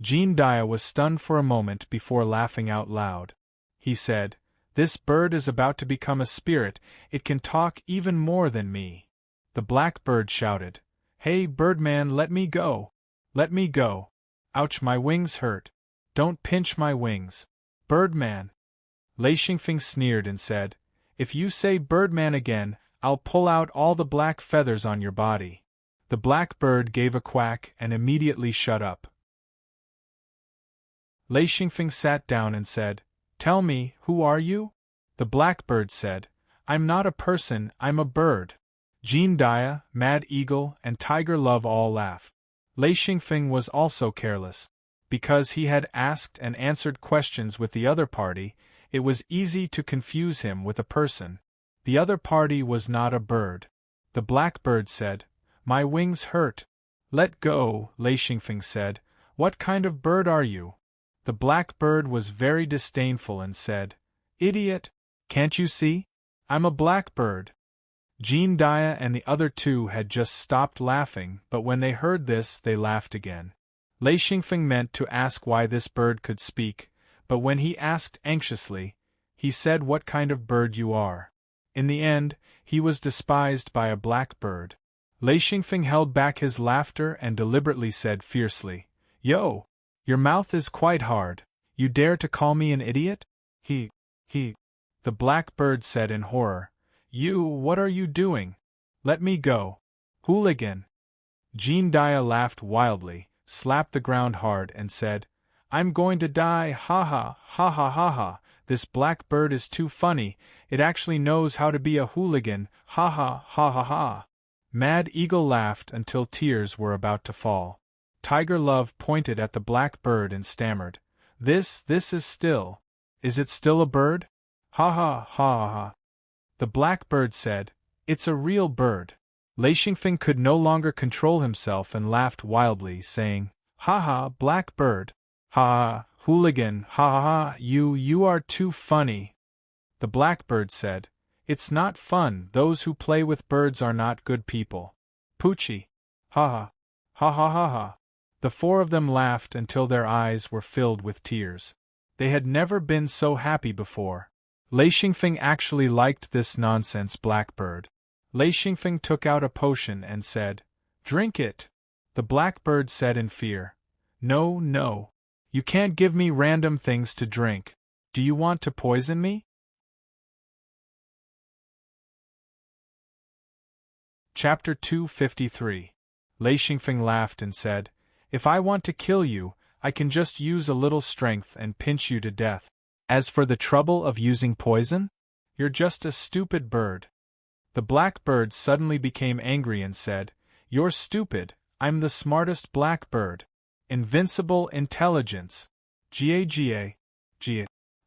Dia was stunned for a moment before laughing out loud. He said, "This bird is about to become a spirit, it can talk even more than me." The blackbird shouted, "Hey birdman, let me go! Let me go! Ouch, my wings hurt! Don't pinch my wings! Birdman!" Lei Xingfeng sneered and said, "If you say birdman again, I'll pull out all the black feathers on your body." The blackbird gave a quack and immediately shut up. Lei Xingfeng sat down and said, "Tell me, who are you?" The blackbird said, "I'm not a person, I'm a bird." Dia, Mad Eagle, and Tiger Love all laughed. Lei Xingfeng was also careless. Because he had asked and answered questions with the other party, it was easy to confuse him with a person. The other party was not a bird. The blackbird said, "My wings hurt." "Let go," Lei Xingfeng said. "What kind of bird are you?" The blackbird was very disdainful and said, "Idiot! Can't you see? I'm a blackbird." Dia and the other two had just stopped laughing, but when they heard this they laughed again. Lei Xingfeng meant to ask why this bird could speak, but when he asked anxiously, he said what kind of bird you are. In the end, he was despised by a blackbird. Lei Xingfeng held back his laughter and deliberately said fiercely, "Yo! Your mouth is quite hard. You dare to call me an idiot?" He. The blackbird said in horror, "You, what are you doing? Let me go. Hooligan!" Jean Dia laughed wildly, slapped the ground hard and said, "I'm going to die, ha ha, ha ha ha ha, this black bird is too funny, it actually knows how to be a hooligan, ha ha ha ha ha." Mad Eagle laughed until tears were about to fall. Tiger Love pointed at the black bird and stammered, This is still. Is it still a bird? Ha ha ha ha ha. The black bird said, "It's a real bird." Lei Xingfeng could no longer control himself and laughed wildly, saying, "Ha ha, black bird. Ha ha, hooligan, ha ha ha, you are too funny." The blackbird said, "It's not fun, those who play with birds are not good people. Poochie. Ha ha, ha ha ha ha." The four of them laughed until their eyes were filled with tears. They had never been so happy before. Lei Xingfeng actually liked this nonsense blackbird. Lei Xingfeng took out a potion and said, "Drink it." The blackbird said in fear, "No, no. You can't give me random things to drink. Do you want to poison me?" Chapter 253. Lei Xingfeng laughed and said, "If I want to kill you, I can just use a little strength and pinch you to death. As for the trouble of using poison? You're just a stupid bird." The blackbird suddenly became angry and said, "You're stupid, I'm the smartest blackbird. Invincible intelligence. Ga.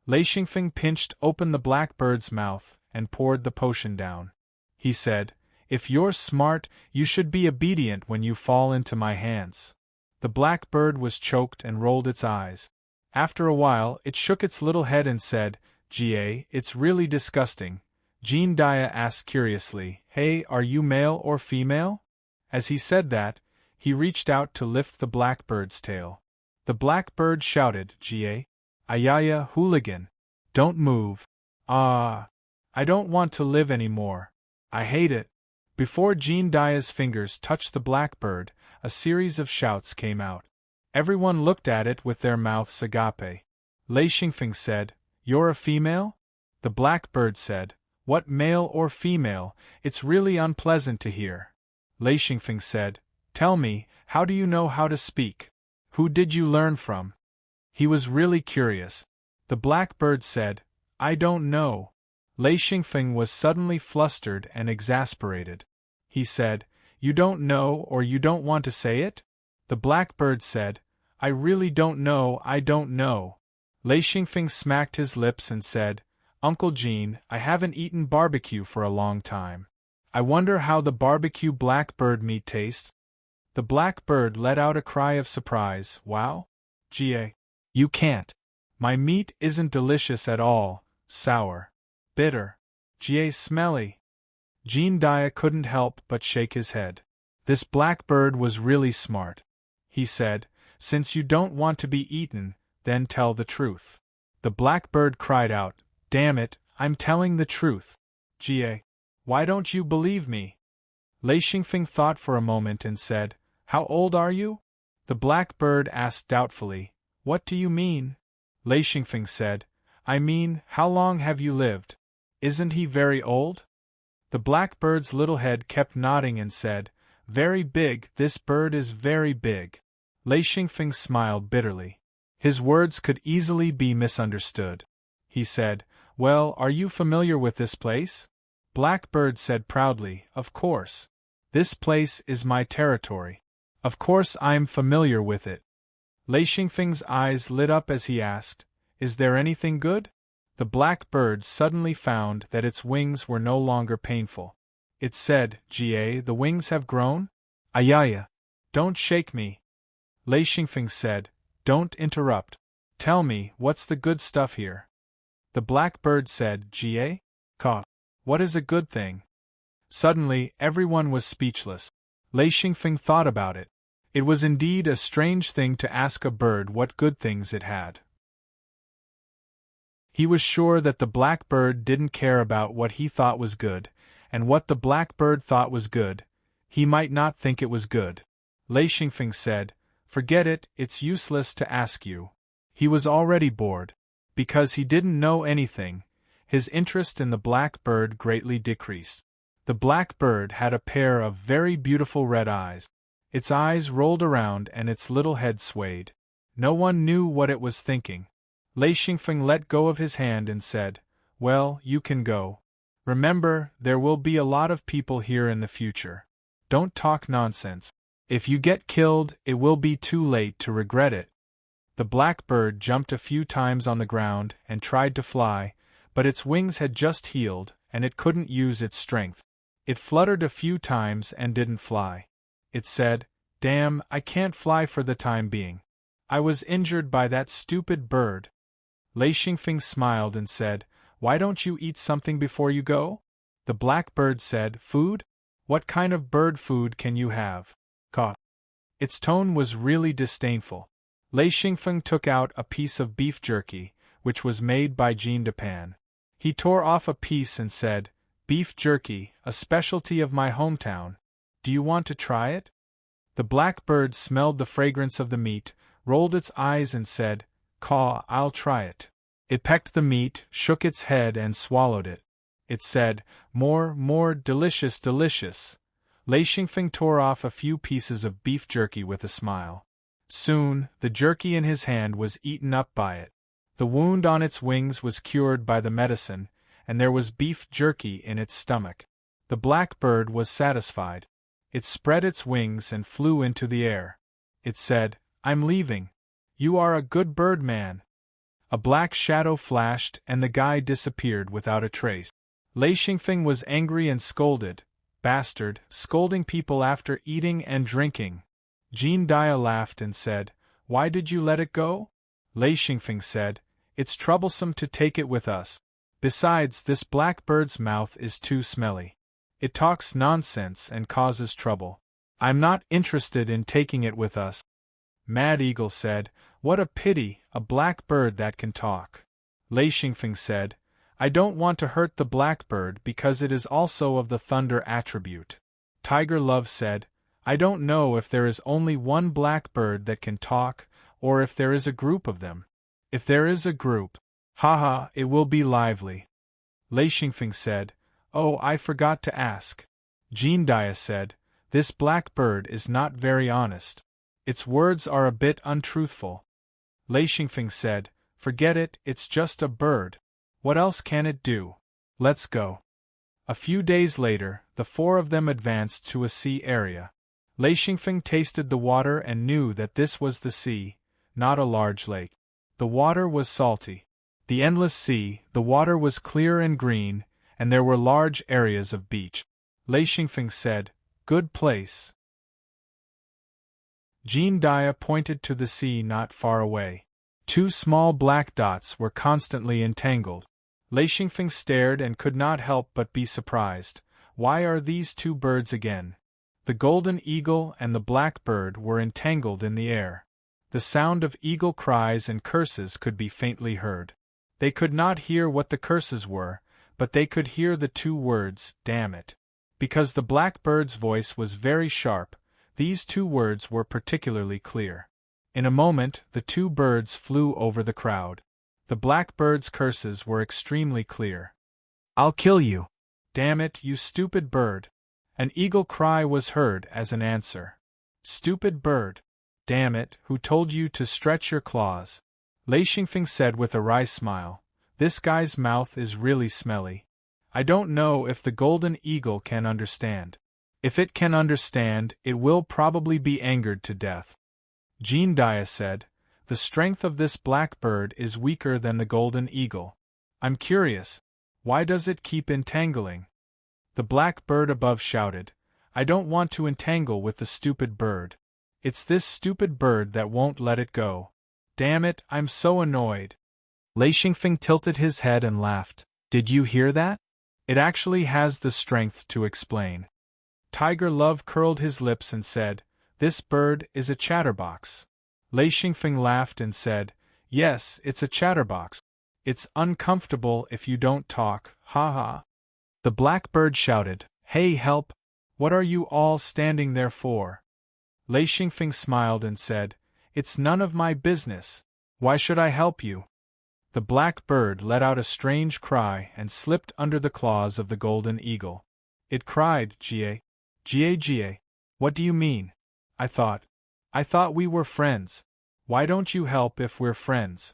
Lei Xingfeng pinched open the blackbird's mouth and poured the potion down. He said, "If you're smart, you should be obedient when you fall into my hands." The blackbird was choked and rolled its eyes. After a while, it shook its little head and said, "Ga, it's really disgusting." Jean Dia asked curiously, "Hey, are you male or female?" As he said that, he reached out to lift the blackbird's tail. The blackbird shouted, "Ga, ayaya, hooligan. Don't move. Ah, I don't want to live anymore. I hate it." Before Jean Dia's fingers touched the blackbird, a series of shouts came out. Everyone looked at it with their mouths agape. Lei Xingfeng said, "You're a female?" The blackbird said, "What, male or female, it's really unpleasant to hear." Lei Xingfeng said, "Tell me, how do you know how to speak? Who did you learn from?" He was really curious. The blackbird said, "I don't know." Lei Xingfeng was suddenly flustered and exasperated. He said, "You don't know or you don't want to say it?" The blackbird said, "I really don't know, I don't know." Lei Xingfeng smacked his lips and said, "Uncle Jean, I haven't eaten barbecue for a long time. I wonder how the barbecue blackbird meat tastes." The blackbird let out a cry of surprise. "Wow? Ga. You can't. My meat isn't delicious at all, sour. Bitter. Ga, smelly." Jean Dia couldn't help but shake his head. This blackbird was really smart. He said, "Since you don't want to be eaten, then tell the truth." The blackbird cried out, "Damn it, I'm telling the truth. Ga. Why don't you believe me?" Lei Xingfeng thought for a moment and said, "How old are you?" The blackbird asked doubtfully, "What do you mean?" Lei Xingfeng said, "I mean, how long have you lived? Isn't he very old?" The blackbird's little head kept nodding and said, "Very big, this bird is very big." Lei Xingfeng smiled bitterly. His words could easily be misunderstood. He said, "Well, are you familiar with this place?" Blackbird said proudly, "Of course. This place is my territory. Of course I'm familiar with it." Lei Xingfeng's eyes lit up as he asked, "Is there anything good?" The blackbird suddenly found that its wings were no longer painful. It said, "Ga, the wings have grown? Ayaya. Don't shake me." Lei Xingfeng said, "Don't interrupt. Tell me, what's the good stuff here?" The blackbird said, "Ga? Ka. What is a good thing?" Suddenly, everyone was speechless. Lei Xingfeng thought about it. It was indeed a strange thing to ask a bird what good things it had. He was sure that the blackbird didn't care about what he thought was good, and what the blackbird thought was good, he might not think it was good. Lei Xingfeng said, "Forget it, it's useless to ask you." He was already bored. Because he didn't know anything, his interest in the blackbird greatly decreased. The blackbird had a pair of very beautiful red eyes. Its eyes rolled around and its little head swayed. No one knew what it was thinking. Lei Xingfeng let go of his hand and said, "Well, you can go. Remember, there will be a lot of people here in the future. Don't talk nonsense. If you get killed, it will be too late to regret it." The black bird jumped a few times on the ground and tried to fly, but its wings had just healed, and it couldn't use its strength. It fluttered a few times and didn't fly. It said, "Damn, I can't fly for the time being. I was injured by that stupid bird." Lei Xingfeng smiled and said, "Why don't you eat something before you go?" The black bird said, "Food? What kind of bird food can you have?" Caw. Its tone was really disdainful. Lei Xingfeng took out a piece of beef jerky, which was made by Jean Depan. He tore off a piece and said, "Beef jerky, a specialty of my hometown. Do you want to try it?" The black bird smelled the fragrance of the meat, rolled its eyes and said, "Caw, I'll try it." It pecked the meat, shook its head and swallowed it. It said, more, delicious, delicious." Lei Xingfeng tore off a few pieces of beef jerky with a smile. Soon, the jerky in his hand was eaten up by it. The wound on its wings was cured by the medicine, and there was beef jerky in its stomach. The black bird was satisfied. It spread its wings and flew into the air. It said, "I'm leaving. You are a good bird, man." A black shadow flashed and the guy disappeared without a trace. Lei Xingfeng was angry and scolded, "Bastard, scolding people after eating and drinking." Jean Dia laughed and said, "Why did you let it go?" Lei Xingfeng said, "It's troublesome to take it with us. Besides, this black bird's mouth is too smelly. It talks nonsense and causes trouble. I'm not interested in taking it with us." Mad Eagle said, "What a pity, a black bird that can talk." Lei Xingfeng said, "I don't want to hurt the blackbird because it is also of the thunder attribute." Tiger Love said, "I don't know if there is only one blackbird that can talk, or if there is a group of them. If there is a group, haha, it will be lively." Lei Xingfeng said, "Oh, I forgot to ask." Jean Dia said, "This blackbird is not very honest. Its words are a bit untruthful." Lei Xingfeng said, "Forget it, it's just a bird. What else can it do? Let's go." A few days later, the four of them advanced to a sea area. Lei Xingfeng tasted the water and knew that this was the sea, not a large lake. The water was salty. The endless sea, the water was clear and green, and there were large areas of beach. Lei Xingfeng said, "Good place." Jean Dia pointed to the sea not far away. Two small black dots were constantly entangled. Lei Xingfeng stared and could not help but be surprised. Why are these two birds again? The golden eagle and the black bird were entangled in the air. The sound of eagle cries and curses could be faintly heard. They could not hear what the curses were, but they could hear the two words, "Damn it." Because the black bird's voice was very sharp, these two words were particularly clear. In a moment, the two birds flew over the crowd. The black bird's curses were extremely clear. "I'll kill you. Damn it, you stupid bird." An eagle cry was heard as an answer. "Stupid bird. Damn it, who told you to stretch your claws?" Lei Xingfeng said with a wry smile, "This guy's mouth is really smelly. I don't know if the golden eagle can understand. If it can understand, it will probably be angered to death." Jean Dia said, "The strength of this black bird is weaker than the golden eagle. I'm curious. Why does it keep entangling?" The black bird above shouted, "I don't want to entangle with the stupid bird. It's this stupid bird that won't let it go. Damn it, I'm so annoyed." Lei Xingfeng tilted his head and laughed. "Did you hear that? It actually has the strength to explain." Tiger Love curled his lips and said, "This bird is a chatterbox." Lei Xingfeng laughed and said, "Yes, it's a chatterbox. It's uncomfortable if you don't talk, ha ha." The black bird shouted, "Hey, help! What are you all standing there for?" Lei Xingfeng smiled and said, "It's none of my business. Why should I help you?" The black bird let out a strange cry and slipped under the claws of the golden eagle. It cried, "Jie, Jie, Jie. What do you mean? I thought we were friends. Why don't you help if we're friends?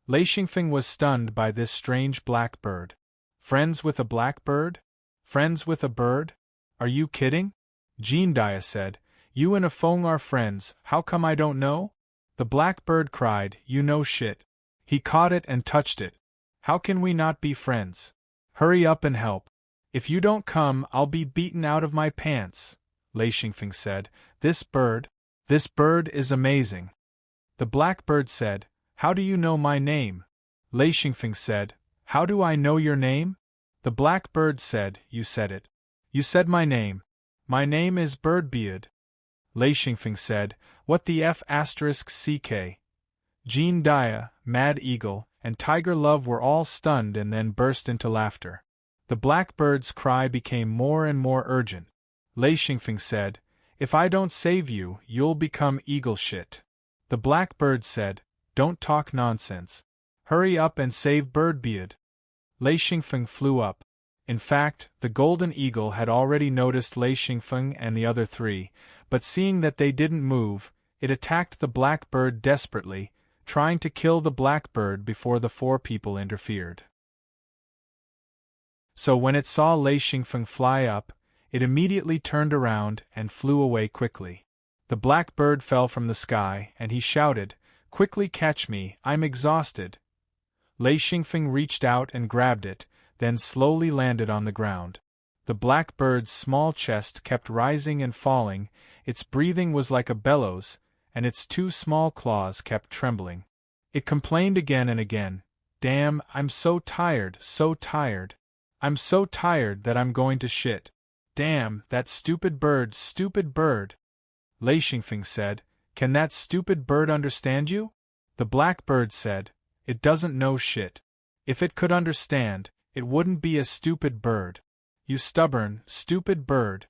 Lei Xingfeng was stunned by this strange black bird. Friends with a black bird? Friends with a bird? Are you kidding? Jean Dia said, You and a Feng are friends, how come I don't know? The black bird cried, You know shit. He caught it and touched it. How can we not be friends? Hurry up and help. If you don't come, I'll be beaten out of my pants, Lei Xingfeng said. This bird is amazing. The blackbird said, How do you know my name? Lei Xingfeng said, How do I know your name? The blackbird said, You said it. You said my name. My name is Birdbeard. Lei Xingfeng said, What the F***ck? Jean Dia, Mad Eagle, and Tiger Love were all stunned and then burst into laughter. The blackbird's cry became more and more urgent. Lei Xingfeng said, If I don't save you, you'll become eagle shit. The blackbird said, Don't talk nonsense. Hurry up and save Birdbeard. Lei Xingfeng flew up. In fact, the golden eagle had already noticed Lei Xingfeng and the other three, but seeing that they didn't move, it attacked the blackbird desperately, trying to kill the blackbird before the four people interfered. So when it saw Lei Xingfeng fly up, it immediately turned around and flew away quickly. The blackbird fell from the sky, and he shouted, Quickly catch me, I'm exhausted. Lei Xingfeng reached out and grabbed it, then slowly landed on the ground. The blackbird's small chest kept rising and falling, its breathing was like a bellows, and its two small claws kept trembling. It complained again and again, Damn, I'm so tired, so tired. I'm so tired that I'm going to shit. Damn, that stupid bird, stupid bird. Lei Xingfeng said, Can that stupid bird understand you? The blackbird said, It doesn't know shit. If it could understand, it wouldn't be a stupid bird. You stubborn, stupid bird.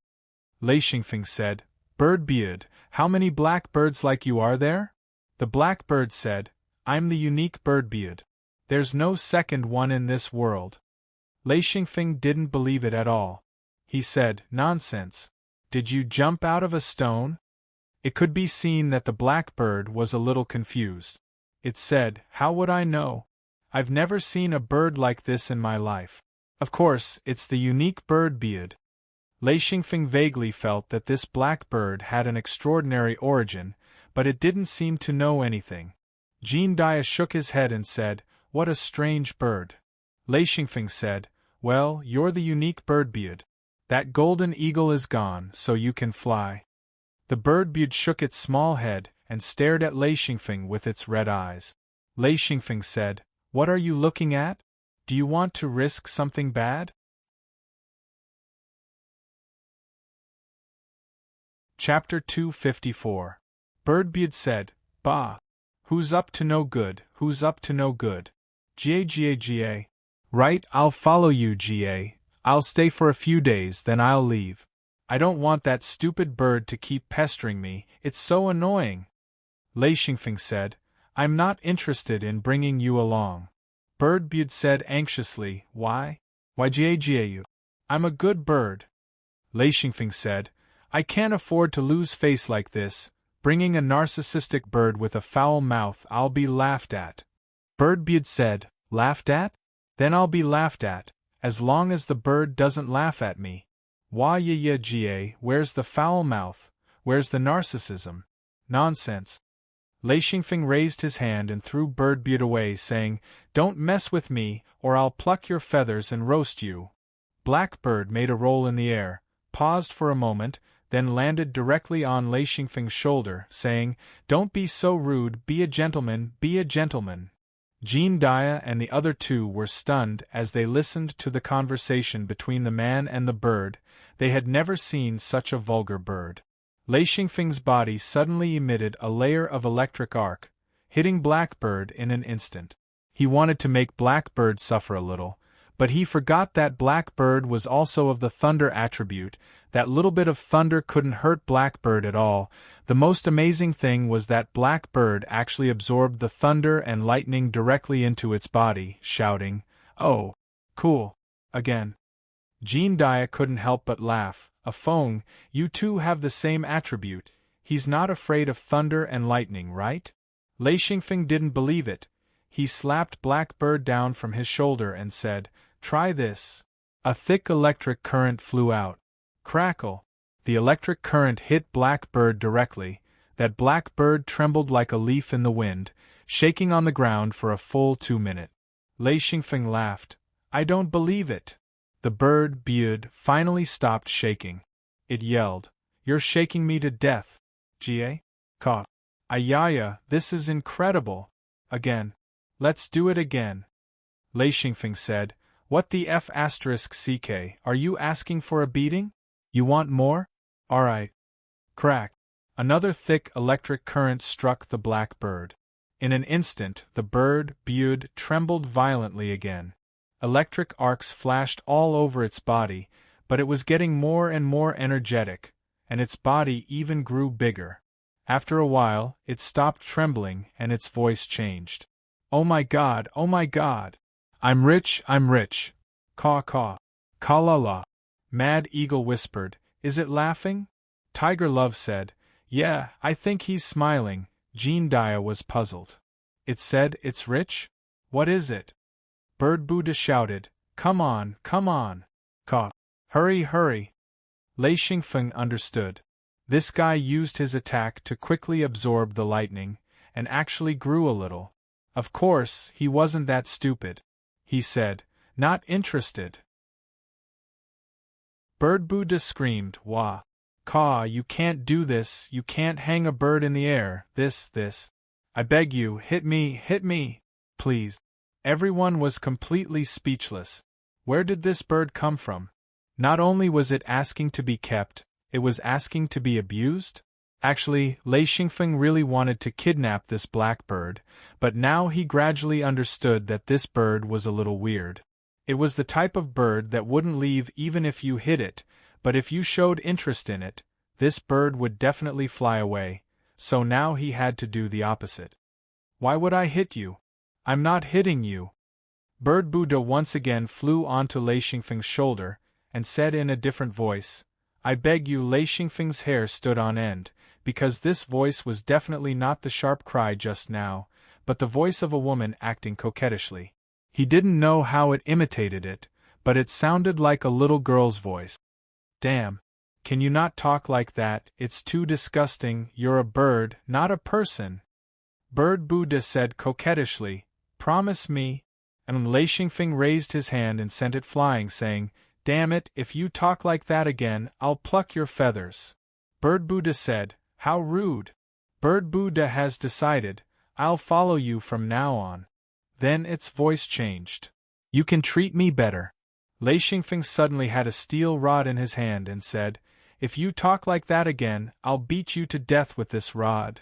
Lei Xingfeng said, Birdbeard, how many blackbirds like you are there? The blackbird said, I'm the unique Birdbeard. There's no second one in this world. Lei Xingfeng didn't believe it at all. He said, Nonsense. Did you jump out of a stone? It could be seen that the blackbird was a little confused. It said, How would I know? I've never seen a bird like this in my life. Of course, it's the unique Birdbeard. Lei Xingfeng vaguely felt that this blackbird had an extraordinary origin, but it didn't seem to know anything. Jean Dia shook his head and said, What a strange bird. Lei Xingfeng said, Well, you're the unique Birdbeard. That golden eagle is gone, so you can fly. The Birdbeard shook its small head and stared at Lei Xingfeng with its red eyes. Lei Xingfeng said, What are you looking at? Do you want to risk something bad? Chapter 254. Birdbeard said, Bah! Who's up to no good, who's up to no good? Ga. Right, I'll follow you, Ga. I'll stay for a few days, then I'll leave. I don't want that stupid bird to keep pestering me, it's so annoying. Lei Xingfeng said, I'm not interested in bringing you along. Birdbeard said anxiously, Why? Why Ga? I'm a good bird. Lei Xingfeng said, I can't afford to lose face like this. Bringing a narcissistic bird with a foul mouth, I'll be laughed at. Birdbeard said, Laughed at? Then I'll be laughed at, as long as the bird doesn't laugh at me. Wah Ga, where's the foul mouth? Where's the narcissism? Nonsense. Lei Xingfeng raised his hand and threw Birdbeard away, saying, Don't mess with me, or I'll pluck your feathers and roast you. Blackbird made a roll in the air, paused for a moment, then landed directly on Lei Xingfeng's shoulder, saying, Don't be so rude, be a gentleman, be a gentleman. Jean Dia and the other two were stunned as they listened to the conversation between the man and the bird. They had never seen such a vulgar bird. Lei Xingfeng's body suddenly emitted a layer of electric arc, hitting Blackbird in an instant. He wanted to make Blackbird suffer a little, but he forgot that Blackbird was also of the thunder attribute. That little bit of thunder couldn't hurt Blackbird at all. The most amazing thing was that Blackbird actually absorbed the thunder and lightning directly into its body, shouting, Oh, cool, again. Jean Dia couldn't help but laugh. A Feng, you two have the same attribute. He's not afraid of thunder and lightning, right? Lei Xingfeng didn't believe it. He slapped Blackbird down from his shoulder and said, "Try this." A thick electric current flew out. Crackle! The electric current hit Blackbird directly. That Blackbird trembled like a leaf in the wind, shaking on the ground for a full 2 minutes. Lei Xingfeng laughed. "I don't believe it." The bird, finally stopped shaking. It yelled, "You're shaking me to death, Jie? Ka. Ayaya, this is incredible. Again. Let's do it again." Lei Xingfeng said, "What the f***ck, are you asking for a beating? You want more? Alright." Crack. Another thick electric current struck the Blackbird. In an instant, the bird, trembled violently again. Electric arcs flashed all over its body, but it was getting more and more energetic, and its body even grew bigger. After a while, it stopped trembling and its voice changed. "Oh my God, oh my God! I'm rich, I'm rich! Caw caw! Ka-la-la!" Mad Eagle whispered, "Is it laughing?" Tiger Love said, "Yeah, I think he's smiling." Jean Dia was puzzled. "It said it's rich? What is it?" Bird Buddha shouted, come on, Caw! Hurry, hurry!" Lei Xingfeng understood. This guy used his attack to quickly absorb the lightning, and actually grew a little. Of course, he wasn't that stupid. He said, "Not interested." Bird Buddha screamed, "Wah! Caw, you can't do this, you can't hang a bird in the air, this. I beg you, hit me, please." Everyone was completely speechless. Where did this bird come from? Not only was it asking to be kept, it was asking to be abused? Actually, Lei Xingfeng really wanted to kidnap this Blackbird, but now he gradually understood that this bird was a little weird. It was the type of bird that wouldn't leave even if you hit it, but if you showed interest in it, this bird would definitely fly away, so now he had to do the opposite. "Why would I hit you? I'm not hitting you." Bird Buddha once again flew onto Lei Xingfeng's shoulder, and said in a different voice, "I beg you." Lei Xingfeng's hair stood on end, because this voice was definitely not the sharp cry just now, but the voice of a woman acting coquettishly. He didn't know how it imitated it, but it sounded like a little girl's voice. "Damn. Can you not talk like that? It's too disgusting. You're a bird, not a person." Bird Buddha said coquettishly, "Promise me." And Lei Xingfeng raised his hand and sent it flying, saying, "Damn it, if you talk like that again, I'll pluck your feathers." Bird Buddha said, "How rude." Bird Buddha has decided, "I'll follow you from now on." Then its voice changed. "You can treat me better." Lei Xingfeng suddenly had a steel rod in his hand and said, "If you talk like that again, I'll beat you to death with this rod."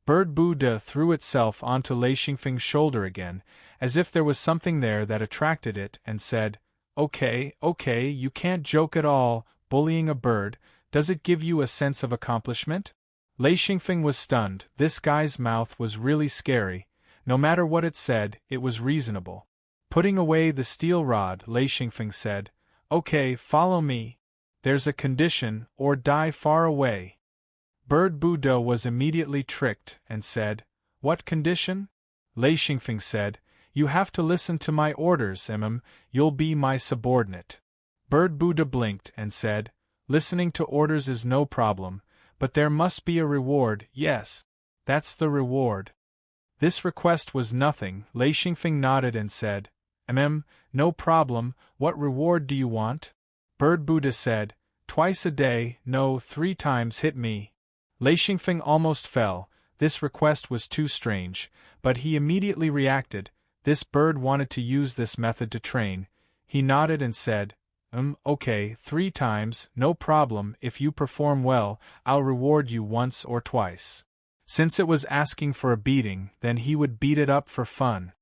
Bird Buddha threw itself onto Lei Xingfeng's shoulder again, as if there was something there that attracted it, and said, Okay, you can't joke at all, bullying a bird. Does it give you a sense of accomplishment?" Lei Xingfeng was stunned. This guy's mouth was really scary. No matter what it said, it was reasonable. Putting away the steel rod, Lei Xingfeng said, "Okay, follow me. There's a condition, or die far away." Bird Buddha was immediately tricked, and said, "What condition?" Lei Xingfeng said, "You have to listen to my orders, you'll be my subordinate." Bird Buddha blinked and said, "Listening to orders is no problem, but there must be a reward." "Yes. That's the reward." This request was nothing. Lei Xingfeng nodded and said, No problem. What reward do you want?" Bird Buddha said, "Twice a day, no, 3 times hit me." Lei Xingfeng almost fell. This request was too strange, but he immediately reacted. This bird wanted to use this method to train. He nodded and said, Okay, 3 times, no problem. If you perform well, I'll reward you once or twice." Since it was asking for a beating, then he would beat it up for fun.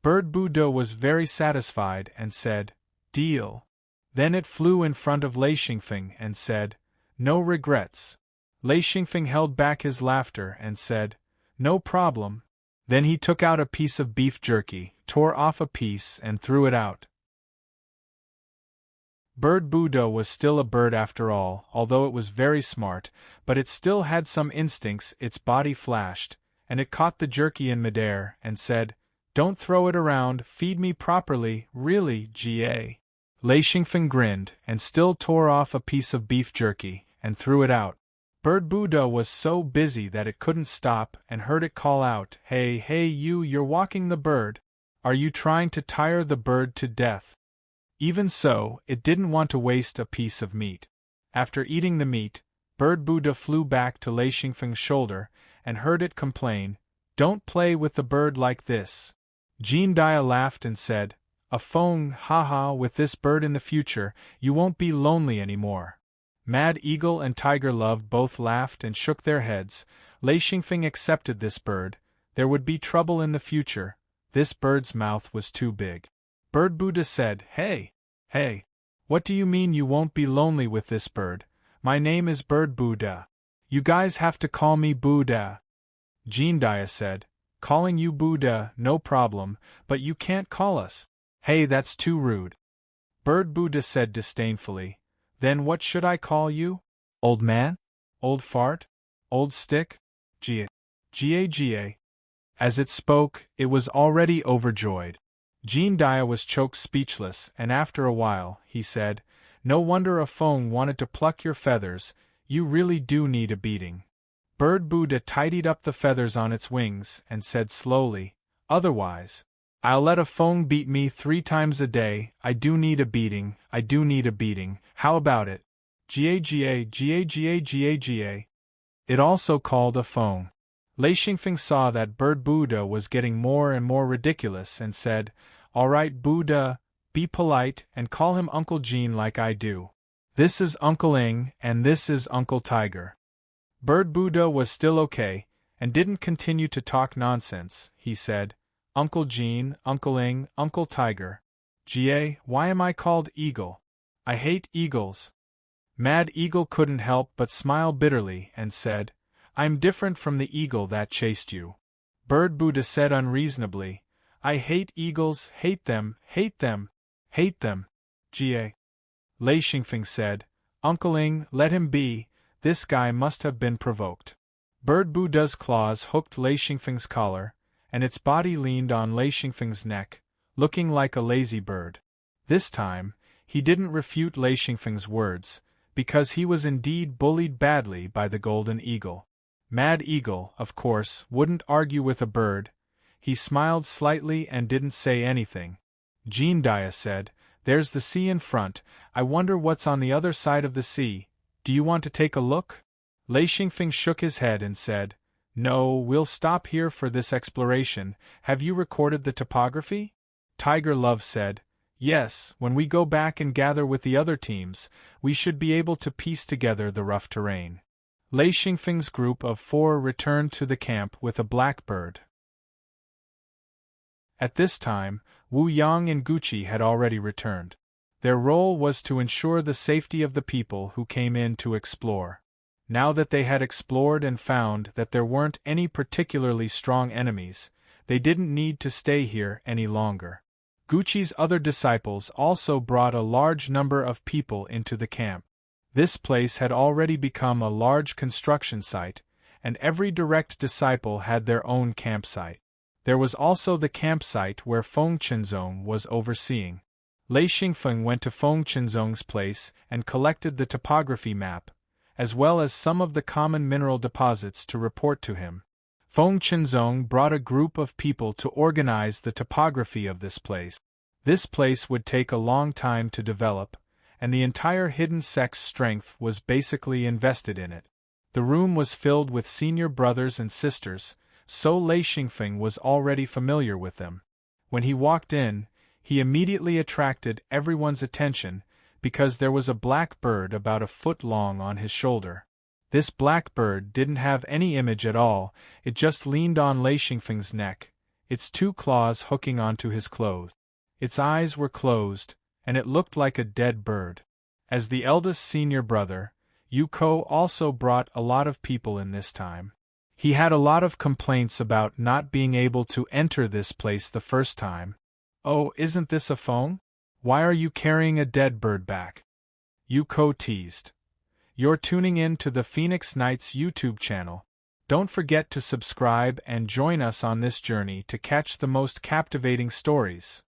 Bird Buddha was very satisfied and said, "Deal." Then it flew in front of Lei Xingfeng and said, "No regrets." Lei Xingfeng held back his laughter and said, "No problem." Then he took out a piece of beef jerky, tore off a piece and threw it out. Bird Buddha was still a bird after all, although it was very smart, but it still had some instincts. Its body flashed, and it caught the jerky in midair, and said, "Don't throw it around, feed me properly, really, Ga." Lei Xingfeng grinned, and still tore off a piece of beef jerky, and threw it out. Bird Buddha was so busy that it couldn't stop, and heard it call out, "Hey, hey you're walking the bird. Are you trying to tire the bird to death?" Even so, it didn't want to waste a piece of meat. After eating the meat, Bird Buddha flew back to Lei Xingfeng's shoulder, and heard it complain, "Don't play with the bird like this." Jean Dia laughed and said, "A phone, haha, with this bird in the future, you won't be lonely anymore." Mad Eagle and Tiger Love both laughed and shook their heads. Lei Xingfeng accepted this bird. There would be trouble in the future. This bird's mouth was too big. Bird Buddha said, "Hey, hey. What do you mean you won't be lonely with this bird? My name is Bird Buddha. You guys have to call me Buddha." Jean Dia said, "Calling you Buddha, no problem, but you can't call us. Hey, that's too rude." Bird Buddha said disdainfully, "Then what should I call you? Old man? Old fart? Old stick? Ga. Ga. As it spoke, it was already overjoyed. Jean Dia was choked speechless, and after a while, he said, "No wonder a phone wanted to pluck your feathers, you really do need a beating." Bird Buddha tidied up the feathers on its wings, and said slowly, "Otherwise, I'll let a phone beat me 3 times a day. I do need a beating, I do need a beating, how about it? Ga. It also called a phone. Lei Xingfeng saw that Bird Buddha was getting more and more ridiculous and said, "All right, Buddha, be polite and call him Uncle Jean like I do. This is Uncle Ing and this is Uncle Tiger." Bird Buddha was still okay, and didn't continue to talk nonsense. He said, "Uncle Jean, Uncle Ing, Uncle Tiger. Ga, why am I called Eagle? I hate eagles." Mad Eagle couldn't help but smile bitterly and said, "I'm different from the eagle that chased you." Bird Buddha said unreasonably, "I hate eagles, hate them, hate them, hate them. Ga." Lei Xingfeng said, "Uncle Ing, let him be, this guy must have been provoked." Bird Buddha's claws hooked Lei Xingfeng's collar, and its body leaned on Lei Xingfeng's neck, looking like a lazy bird. This time, he didn't refute Lei Xingfeng's words, because he was indeed bullied badly by the golden eagle. Mad Eagle, of course, wouldn't argue with a bird. He smiled slightly and didn't say anything. Jean Dia said, "There's the sea in front, I wonder what's on the other side of the sea. Do you want to take a look?" Lei Xingfeng shook his head and said, "No, we'll stop here for this exploration. Have you recorded the topography?" Tiger Love said, "Yes, when we go back and gather with the other teams, we should be able to piece together the rough terrain." Lei Xingfeng's group of 4 returned to the camp with a blackbird. At this time, Wu Yang and Gucci had already returned. Their role was to ensure the safety of the people who came in to explore. Now that they had explored and found that there weren't any particularly strong enemies, they didn't need to stay here any longer. Gucci's other disciples also brought a large number of people into the camp. This place had already become a large construction site, and every direct disciple had their own campsite. There was also the campsite where Feng Qinzong was overseeing. Lei Xingfeng went to Feng Qinzong's place and collected the topography map, as well as some of the common mineral deposits to report to him. Feng Qinzong brought a group of people to organize the topography of this place. This place would take a long time to develop, and the entire hidden sect's strength was basically invested in it. The room was filled with senior brothers and sisters, so Lei Xingfeng was already familiar with them. When he walked in, he immediately attracted everyone's attention because there was a black bird about a foot long on his shoulder. This black bird didn't have any image at all, it just leaned on Lei Xingfeng's neck, its 2 claws hooking onto his clothes. Its eyes were closed, and it looked like a dead bird. As the eldest senior brother, Yuko also brought a lot of people in this time. He had a lot of complaints about not being able to enter this place the first time. "Oh, isn't this a phone? Why are you carrying a dead bird back?" Yuko teased. You're tuning in to the Phoenix Knights YouTube channel. Don't forget to subscribe and join us on this journey to catch the most captivating stories.